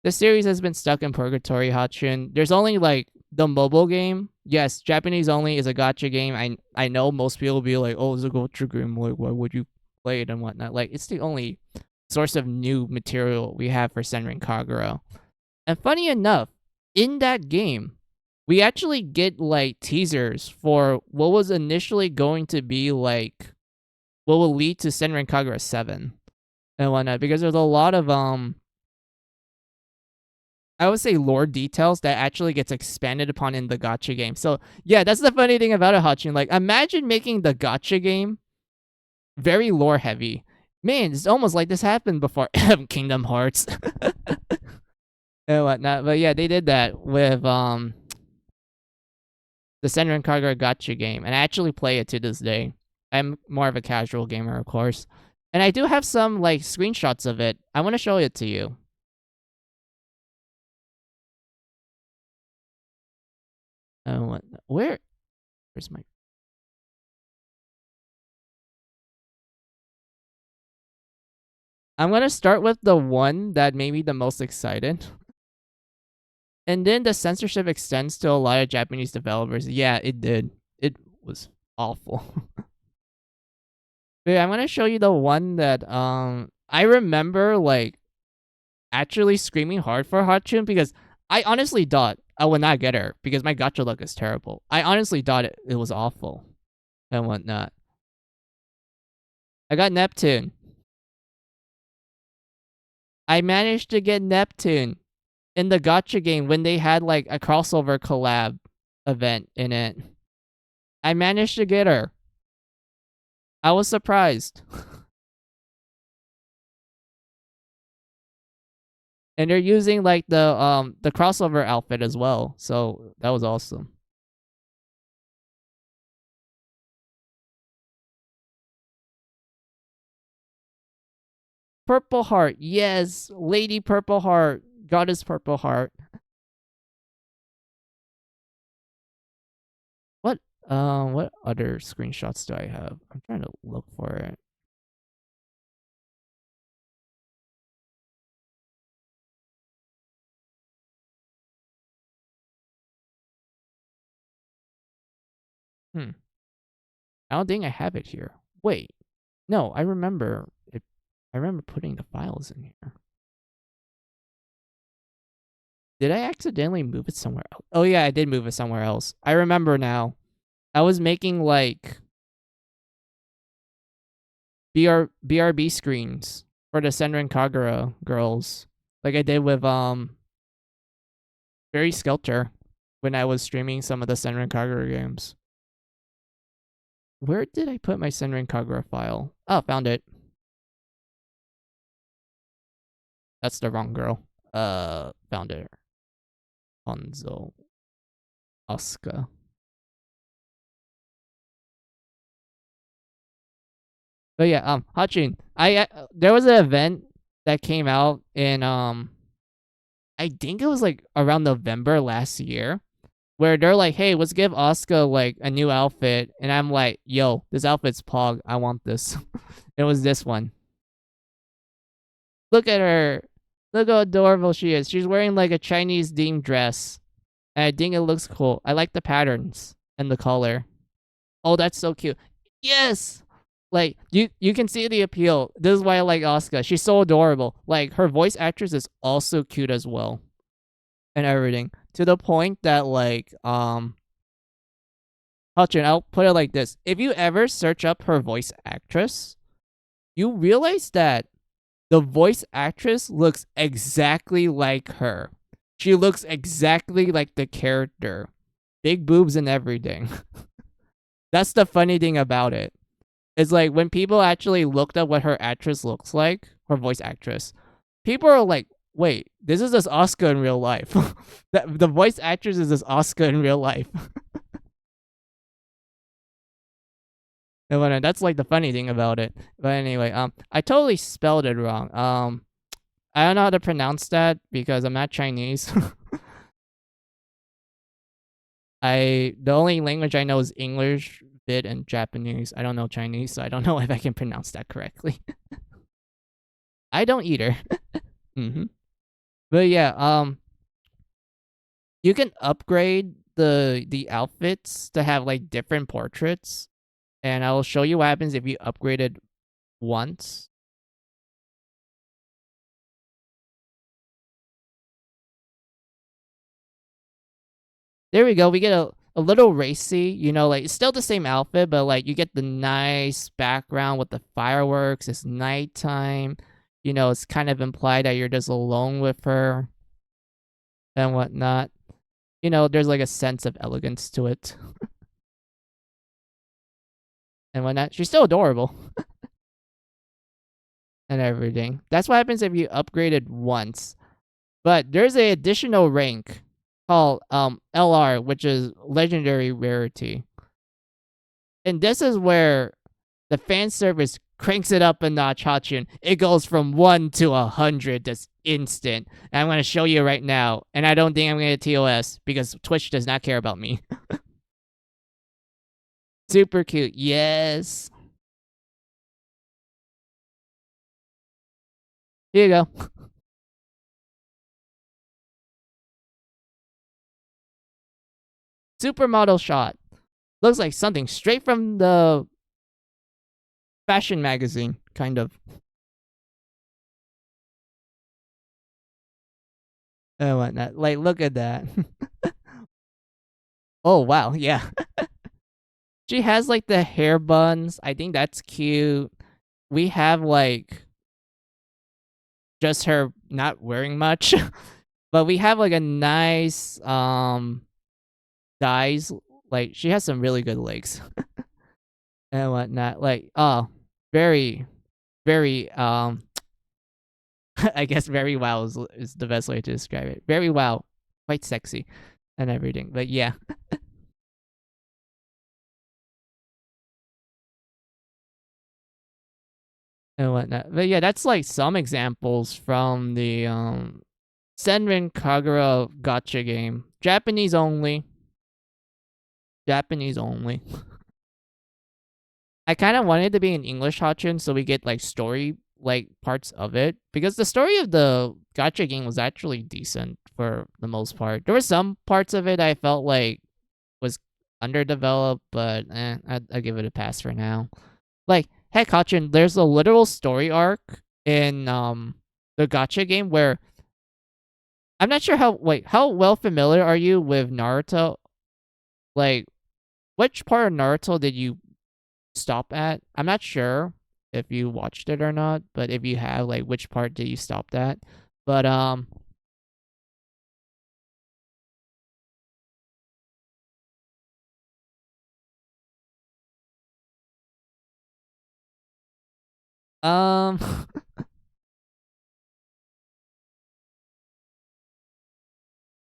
the series has been stuck in purgatory, Hachin. There's only, like, the mobile game. Yes, Japanese only is a gacha game. I know most people will be like, oh, it's a gacha game. Like, why would you play it and whatnot? Like, it's the only source of new material we have for Senran Kagura. And funny enough, in that game, we actually get, like, teasers for what was initially going to be, like, what will lead to Senran Kagura 7 and whatnot, because there's a lot of I would say lore details that actually gets expanded upon in the gacha game. So yeah, that's the funny thing about it, Hachin. Like, imagine making the gacha game very lore heavy. Man, it's almost like this happened before Kingdom Hearts and whatnot. But yeah, they did that with the Senran Kagura gacha game, and I actually play it to this day. I'm more of a casual gamer, of course, and I do have some, like, screenshots of it. I want to show it to you. Where's my... I'm gonna start with the one that made me the most excited. And then the censorship extends to a lot of Japanese developers. Yeah, it did. It was awful. But yeah, I'm gonna show you the one that I remember, like, actually screaming hard for Hachin, because I honestly thought I would not get her because my gacha luck is terrible. I honestly thought it was awful and whatnot. I got Neptune. I managed to get Neptune in the gacha game when they had, like, a crossover collab event in it. I managed to get her. I was surprised. And they're using, like, the crossover outfit as well. So that was awesome. Purple Heart. Yes, Lady Purple Heart. Goddess Purple Heart. What other screenshots do I have? I'm trying to look for it. I don't think I have it here. Wait. No, I remember it I remember putting the files in here. Did I accidentally move it somewhere else? Oh yeah, I did move it somewhere else. I remember now. I was making like BRB screens for the Senran Kagura girls, like I did with Very Skelter when I was streaming some of the Senran Kagura games. Where did I put my Senran Kagura file? Oh, found it. That's the wrong girl. Found it. Hanzo. Asuka. But yeah, Hachin, I there was an event that came out in I think it was like around November last year, where they're like, hey, let's give Asuka like a new outfit, and I'm like, yo, this outfit's pog. I want this. It was this one. Look at her. Look how adorable she is. She's wearing like a Chinese themed dress. And I think it looks cool. I like the patterns and the color. Oh, that's so cute. Yes! Like, you can see the appeal. This is why I like Asuka. She's so adorable. Like, her voice actress is also cute as well. And everything. To the point that, like, Hachin, I'll put it like this. If you ever search up her voice actress, you realize that the voice actress looks exactly like her. She looks exactly like the character. Big boobs and everything. That's the funny thing about it. It's like when people actually looked up what her actress looks like, her voice actress, people are like, wait, this is this Asuka in real life. The voice actress is this Asuka in real life. And that's like the funny thing about it. But anyway, I totally spelled it wrong. I don't know how to pronounce that because I'm not Chinese. The only language I know is English, Vid, and Japanese. I don't know Chinese, so I don't know if I can pronounce that correctly. I don't either. But yeah, you can upgrade the outfits to have like different portraits, and I will show you what happens if you upgrade it once. There we go. We get a little racy, you know, like it's still the same outfit, but like you get the nice background with the fireworks. It's nighttime. You know, it's kind of implied that you're just alone with her and whatnot. You know, there's like a sense of elegance to it. And whatnot. She's still adorable. And everything. That's what happens if you upgrade it once. But there's an additional rank called LR, which is Legendary Rarity. And this is where the fan service cranks it up a notch, Hachin. It goes from 1 to 100 this instant. And I'm going to show you right now. And I don't think I'm going to get TOS because Twitch does not care about me. Super cute. Yes. Here you go. Supermodel shot. Looks like something straight from the fashion magazine, kind of. Oh, whatnot. Like, look at that. Oh, wow. Yeah. She has, like, the hair buns. I think that's cute. We have, like, just her not wearing much. But we have, like, a nice, thighs. Like, she has some really good legs. And whatnot. Like, oh, very, very, I guess very wow is the best way to describe it. Very wow. Quite sexy and everything. But yeah. And whatnot. But yeah, that's like some examples from the Senran Kagura gacha game. Japanese only. Japanese only. I kind of wanted to be in English, Hachin, so we get like story like parts of it, because the story of the gacha game was actually decent for the most part. There were some parts of it I felt like was underdeveloped, but I'll give it a pass for now. Like, heck, Hachin, there's a literal story arc in the gacha game where I'm not sure how well familiar are you with Naruto? Like, which part of Naruto did you stop at? I'm not sure if you watched it or not, but if you have, like, which part did you stop at? But um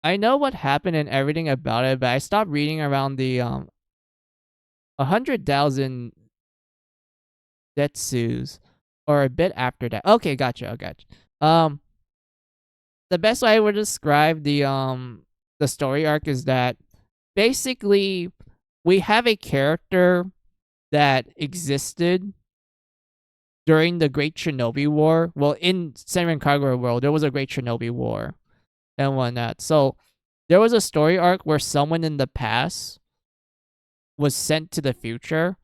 I know what happened and everything about it, but I stopped reading around the 100,000 Detsus or a bit after that. Okay, gotcha, gotcha. The best way I would describe the story arc is that basically we have a character that existed during the Great Shinobi War. Well, in Senran Kagura world, there was a Great Shinobi War and whatnot. So there was a story arc where someone in the past was sent to the future,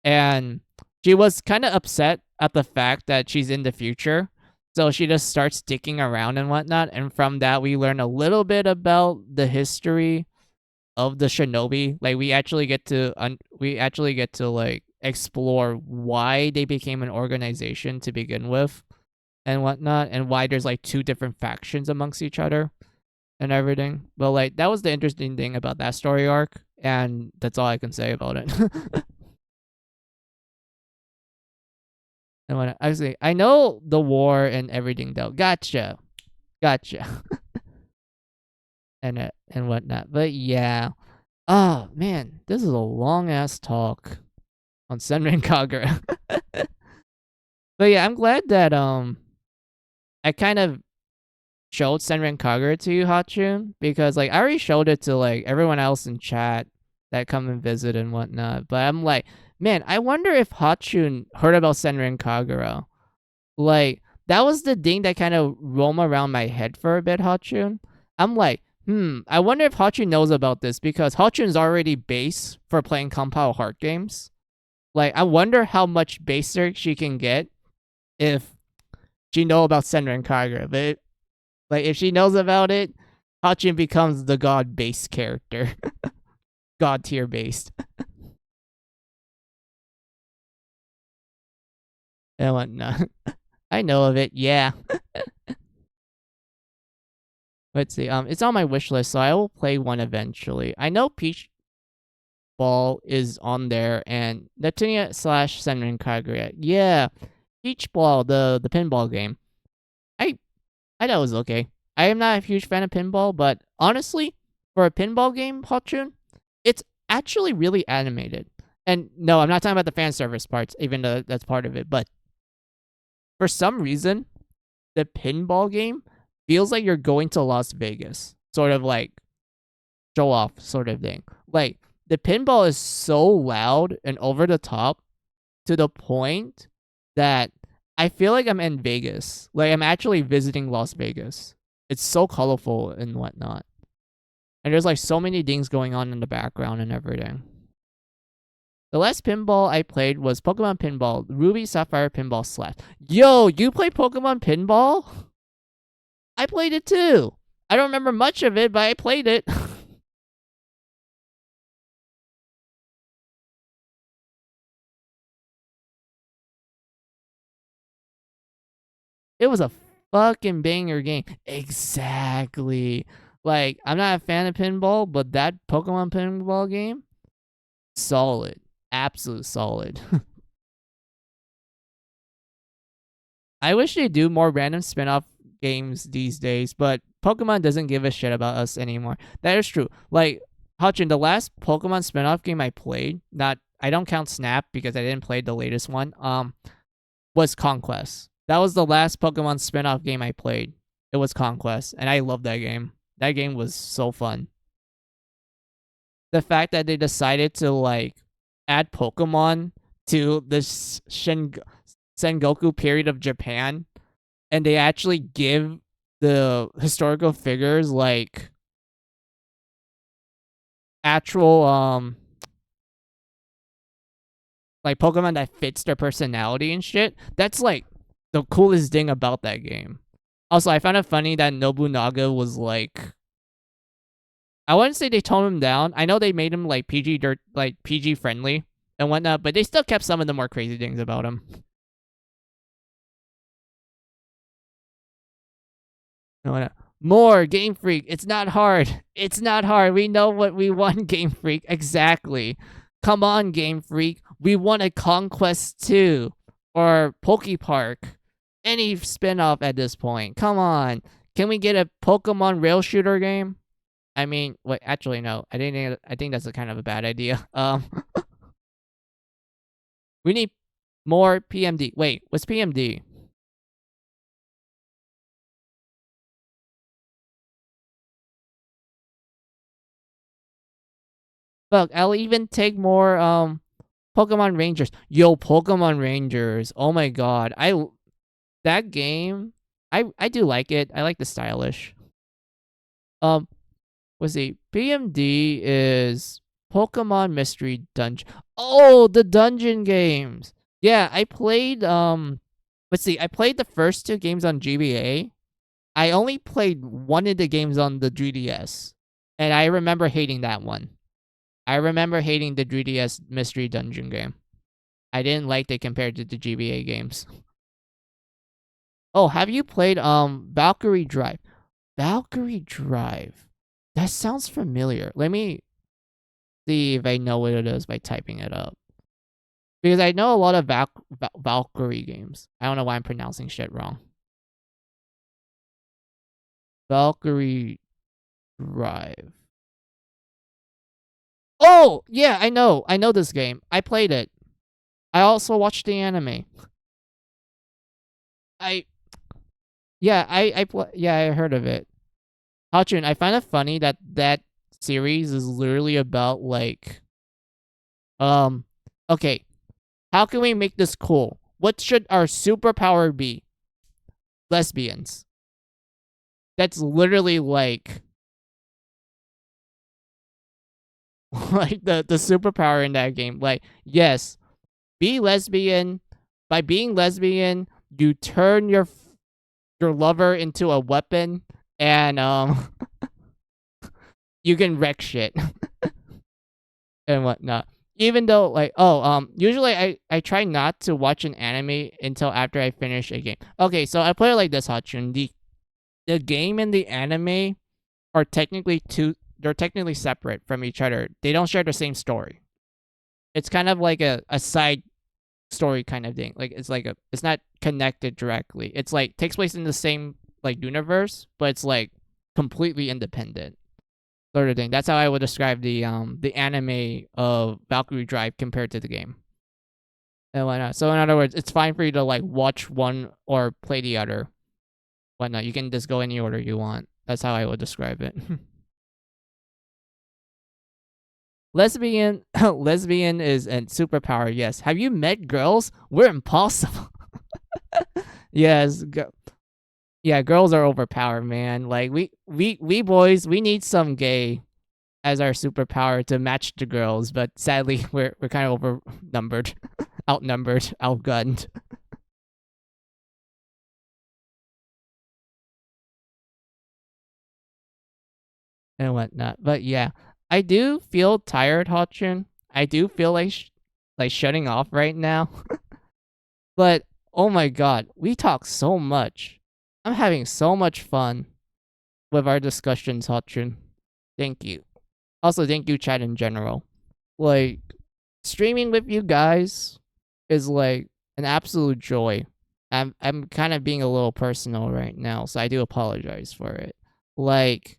and she was kind of upset at the fact that she's in the future. So she just starts sticking around and whatnot. And from that, we learn a little bit about the history of the shinobi. Like we actually get to like explore why they became an organization to begin with and whatnot, and why there's like two different factions amongst each other and everything. But like that was the interesting thing about that story arc, and that's all I can say about it. And when I say I know the war and everything though. Gotcha. Gotcha. And whatnot. But yeah. Oh man, this is a long ass talk on Senran Kagura. But yeah, I'm glad that I kind of showed Senran Kagura to you, Hachun, because like I already showed it to like everyone else in chat that come and visit and whatnot. But I'm like, man, I wonder if Hachun heard about Senran Kagura. Like that was the thing that kind of roamed around my head for a bit, Hachun. I'm like, I wonder if Hachun knows about this because Hachun's already base for playing Compile Heart games. Like, I wonder how much baser she can get if she know about Senran Kagura. But like, if she knows about it, Hachun becomes the god base character, god tier based. And whatnot. I know of it. Yeah. Let's see. It's on my wish list, so I will play one eventually. I know Peach Ball is on there, and Neptunia / Senran Kagura. Yeah, Peach Ball, the pinball game. I thought it was okay. I am not a huge fan of pinball, but honestly, for a pinball game, Hotchun, it's actually really animated. And no, I'm not talking about the fan service parts, even though that's part of it. But for some reason, the pinball game feels like you're going to Las Vegas, sort of like show off sort of thing. Like the pinball is so loud and over the top to the point that I feel like I'm in Vegas. Like I'm actually visiting Las Vegas. It's so colorful and whatnot. And there's like so many things going on in the background and everything. The last pinball I played was Pokemon Pinball, Ruby Sapphire Pinball Slash. Yo, you play Pokemon Pinball? I played it too. I don't remember much of it, but I played it. It was a fucking banger game. Exactly. Like, I'm not a fan of pinball, but that Pokemon pinball game, solid. Absolute solid. I wish they do more random spin-off games these days, but Pokemon doesn't give a shit about us anymore. That is true. Like, Hutchin, the last Pokemon spin-off game I played, I don't count Snap because I didn't play the latest one, was Conquest. That was the last Pokemon spin-off game I played. It was Conquest, and I loved that game. That game was so fun. The fact that they decided to like add Pokemon to the Sengoku period of Japan, and they actually give the historical figures like actual like Pokemon that fits their personality and shit. That's like the coolest thing about that game. Also, I found it funny that Nobunaga was like, I wouldn't say they toned him down. I know they made him like PG friendly and whatnot, but they still kept some of the more crazy things about him. More Game Freak. It's not hard. It's not hard. We know what we want, Game Freak. Exactly. Come on, Game Freak. We want a Conquest 2 or Poke Park. Any spin-off at this point. Come on. Can we get a Pokemon rail shooter game? I mean, wait, actually no. I think that's a kind of a bad idea. We need more PMD. Wait, what's PMD? Look, I'll even take more Pokemon Rangers. Yo, Pokemon Rangers. Oh my god. That game, I do like it. I like the stylish. Let's see. PMD is Pokemon Mystery Dungeon. Oh, the dungeon games. Yeah, I played let's see. I played the first 2 games on GBA. I only played one of the games on the 3DS. And I remember hating that one. I remember hating the 3DS Mystery Dungeon game. I didn't like it compared to the GBA games. Oh, have you played Valkyrie Drive? Valkyrie Drive. That sounds familiar. Let me see if I know what it is by typing it up. Because I know a lot of Valkyrie games. I don't know why I'm pronouncing shit wrong. Valkyrie Drive. Oh, yeah, I know. I know this game. I played it. I also watched the anime. I heard of it. Hachun, I find it funny that that series is literally about like okay, how can we make this cool? What should our superpower be? Lesbians. That's literally like like the superpower in that game. Like, yes, be lesbian. By being lesbian, you turn your lover into a weapon and you can wreck shit and whatnot. Even though like usually I try not to watch an anime until after I finish a game. Okay, so I put it like this, Hachun. The game and the anime are technically they're technically separate from each other. They don't share the same story. It's kind of like a side story kind of thing. Like it's not connected directly. It's like takes place in the same like universe, but it's like completely independent sort of thing. That's how I would describe the anime of Valkyrie Drive compared to the game. And whatnot. So in other words, it's fine for you to like watch one or play the other. Whatnot. You can just go any order you want. That's how I would describe it. Lesbian is a superpower, yes. Have you met girls? We're impossible. Yes. Yeah, girls are overpowered, man. Like we boys, we need some gay as our superpower to match the girls, but sadly we're kind of outnumbered, outgunned. And whatnot. But yeah, I do feel tired, Hotchin. I do feel like shutting off right now. But oh my god, we talk so much. I'm having so much fun with our discussions, Hotchin. Thank you. Also, thank you, chat in general. Like, streaming with you guys is like an absolute joy. I'm kind of being a little personal right now, so I do apologize for it. Like,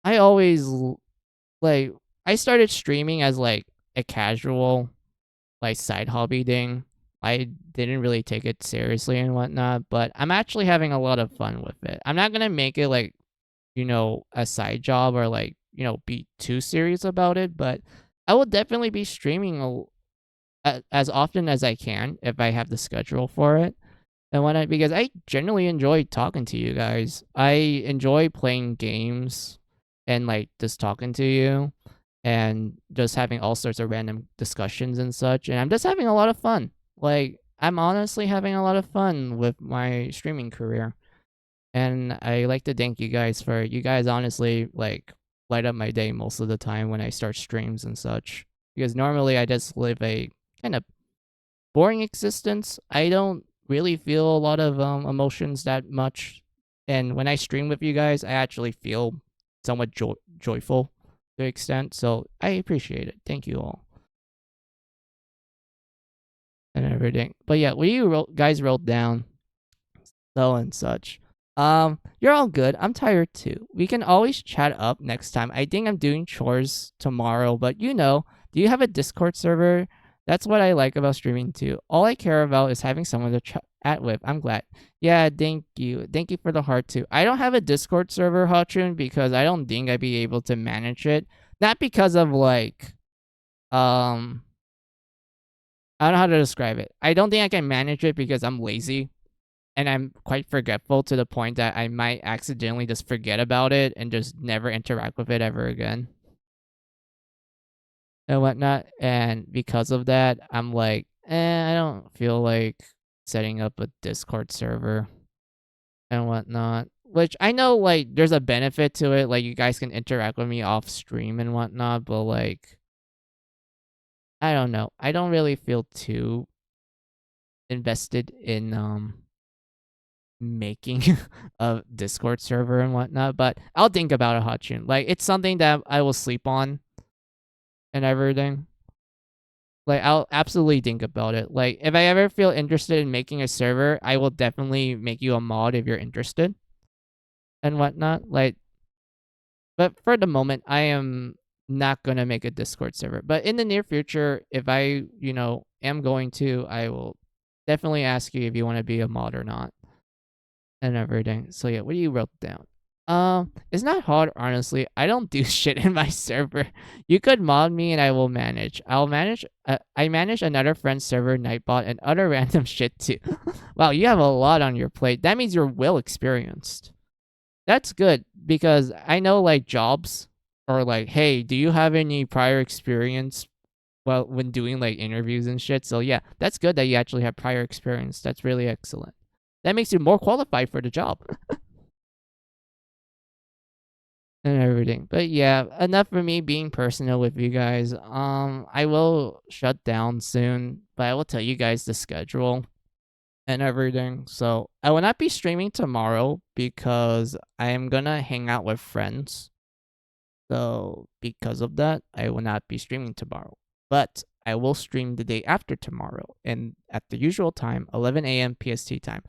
I always like I started streaming as like a casual like side hobby thing. I didn't really take it seriously and whatnot, but I'm actually having a lot of fun with it. I'm not gonna make it like, you know, a side job or like, you know, be too serious about it, but I will definitely be streaming as often as I can if I have the schedule for it. And whatnot, because I generally enjoy talking to you guys. I enjoy playing games and like just talking to you and just having all sorts of random discussions and such. And I'm just having a lot of fun. Like, I'm honestly having a lot of fun with my streaming career. And I like to thank you guys for you guys honestly like light up my day most of the time when I start streams and such. Because normally I just live a kind of boring existence. I don't really feel a lot of emotions that much. And when I stream with you guys, I actually feel somewhat joyful to an extent. So I appreciate it. Thank you all. And everything. But yeah, what you guys wrote down, so and such. You're all good. I'm tired too. We can always chat up next time. I think I'm doing chores tomorrow, but do you have a Discord server? That's what I like about streaming too. All I care about is having someone to chat with. I'm glad. Yeah, thank you. Thank you for the heart too. I don't have a Discord server, Hachun, because I don't think I'd be able to manage it. Not because of like, I don't know how to describe it. I don't think I can manage it because I'm lazy and I'm quite forgetful to the point that I might accidentally just forget about it and just never interact with it ever again and whatnot. And because of that, I'm like, I don't feel like setting up a Discord server and whatnot. Which I know, like, there's a benefit to it. Like, you guys can interact with me off stream and whatnot, but like, I don't know. I don't really feel too invested in making a Discord server and whatnot, but I'll think about it, Hachun. Like, it's something that I will sleep on and everything. Like, I'll absolutely think about it. Like, if I ever feel interested in making a server, I will definitely make you a mod if you're interested and whatnot. Like, but for the moment, I am not gonna make a Discord server. But in the near future, if I, am going to, I will definitely ask you if you want to be a mod or not and everything. So yeah, what do you wrote down? It's not hard, honestly. I don't do shit in my server. You could mod me and I will manage. I manage another friend's server, Nightbot, and other random shit too. Wow, you have a lot on your plate. That means you're well experienced. That's good because I know like jobs or like, hey, do you have any prior experience when doing like interviews and shit? So yeah, that's good that you actually have prior experience. That's really excellent. That makes you more qualified for the job. And everything. But yeah, enough for me being personal with you guys. I will shut down soon, but I will tell you guys the schedule and everything. So I will not be streaming tomorrow because I am gonna hang out with friends. So because of that, I will not be streaming tomorrow. But I will stream the day after tomorrow and at the usual time, 11 a.m. PST time.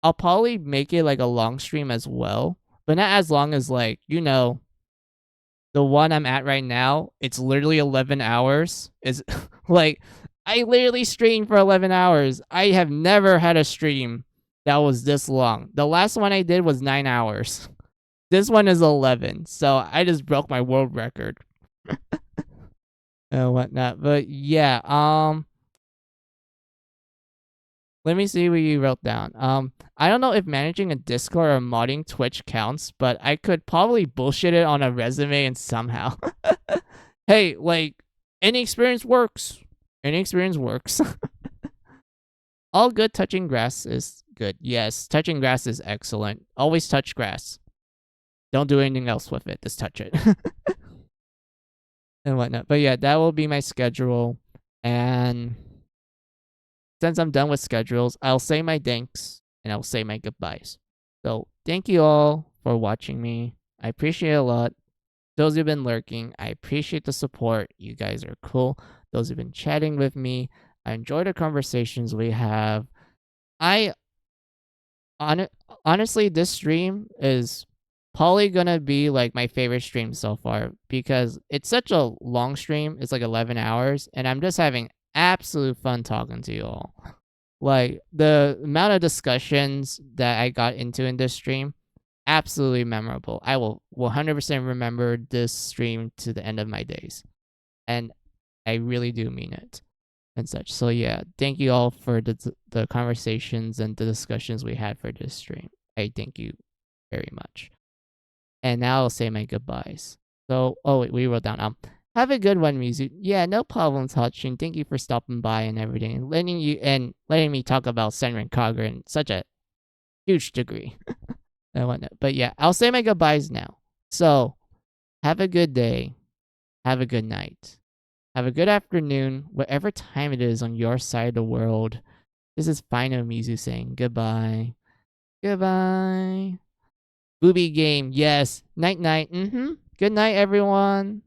I'll probably make it like a long stream as well, but not as long as like, the one I'm at right now. It's literally 11 hours. Is like I literally streamed for 11 hours. I have never had a stream that was this long. The last one I did was 9 hours. This one is 11. So I just broke my world record. And whatnot. But yeah, let me see what you wrote down. I don't know if managing a Discord or modding Twitch counts, but I could probably bullshit it on a resume and somehow. Hey, like, any experience works. Any experience works. All good touching grass is good. Yes, touching grass is excellent. Always touch grass. Don't do anything else with it. Just touch it. And whatnot. But yeah, that will be my schedule. And since I'm done with schedules, I'll say my thanks and I'll say my goodbyes. So thank you all for watching me. I appreciate it a lot. Those who've been lurking, I appreciate the support. You guys are cool. Those who've been chatting with me, I enjoy the conversations we have. Honestly, this stream is probably gonna be like my favorite stream so far because it's such a long stream. It's like 11 hours, and I'm just having absolute fun talking to you all. Like, the amount of discussions that I got into in this stream, absolutely memorable. I will 100% remember this stream to the end of my days. And I really do mean it and such. So yeah, thank you all for the conversations and the discussions we had for this stream. I thank you very much. And now I'll say my goodbyes. So, oh wait, we wrote down Have a good one, Mizu. Yeah, no problem, Hotchin. Thank you for stopping by and everything, and letting me talk about Senran Kagura in such a huge degree and whatnot. But yeah, I'll say my goodbyes now. So, have a good day. Have a good night. Have a good afternoon, whatever time it is on your side of the world. This is Fino Mizu saying goodbye. Goodbye. Booby game, yes. Night night. Good night, everyone.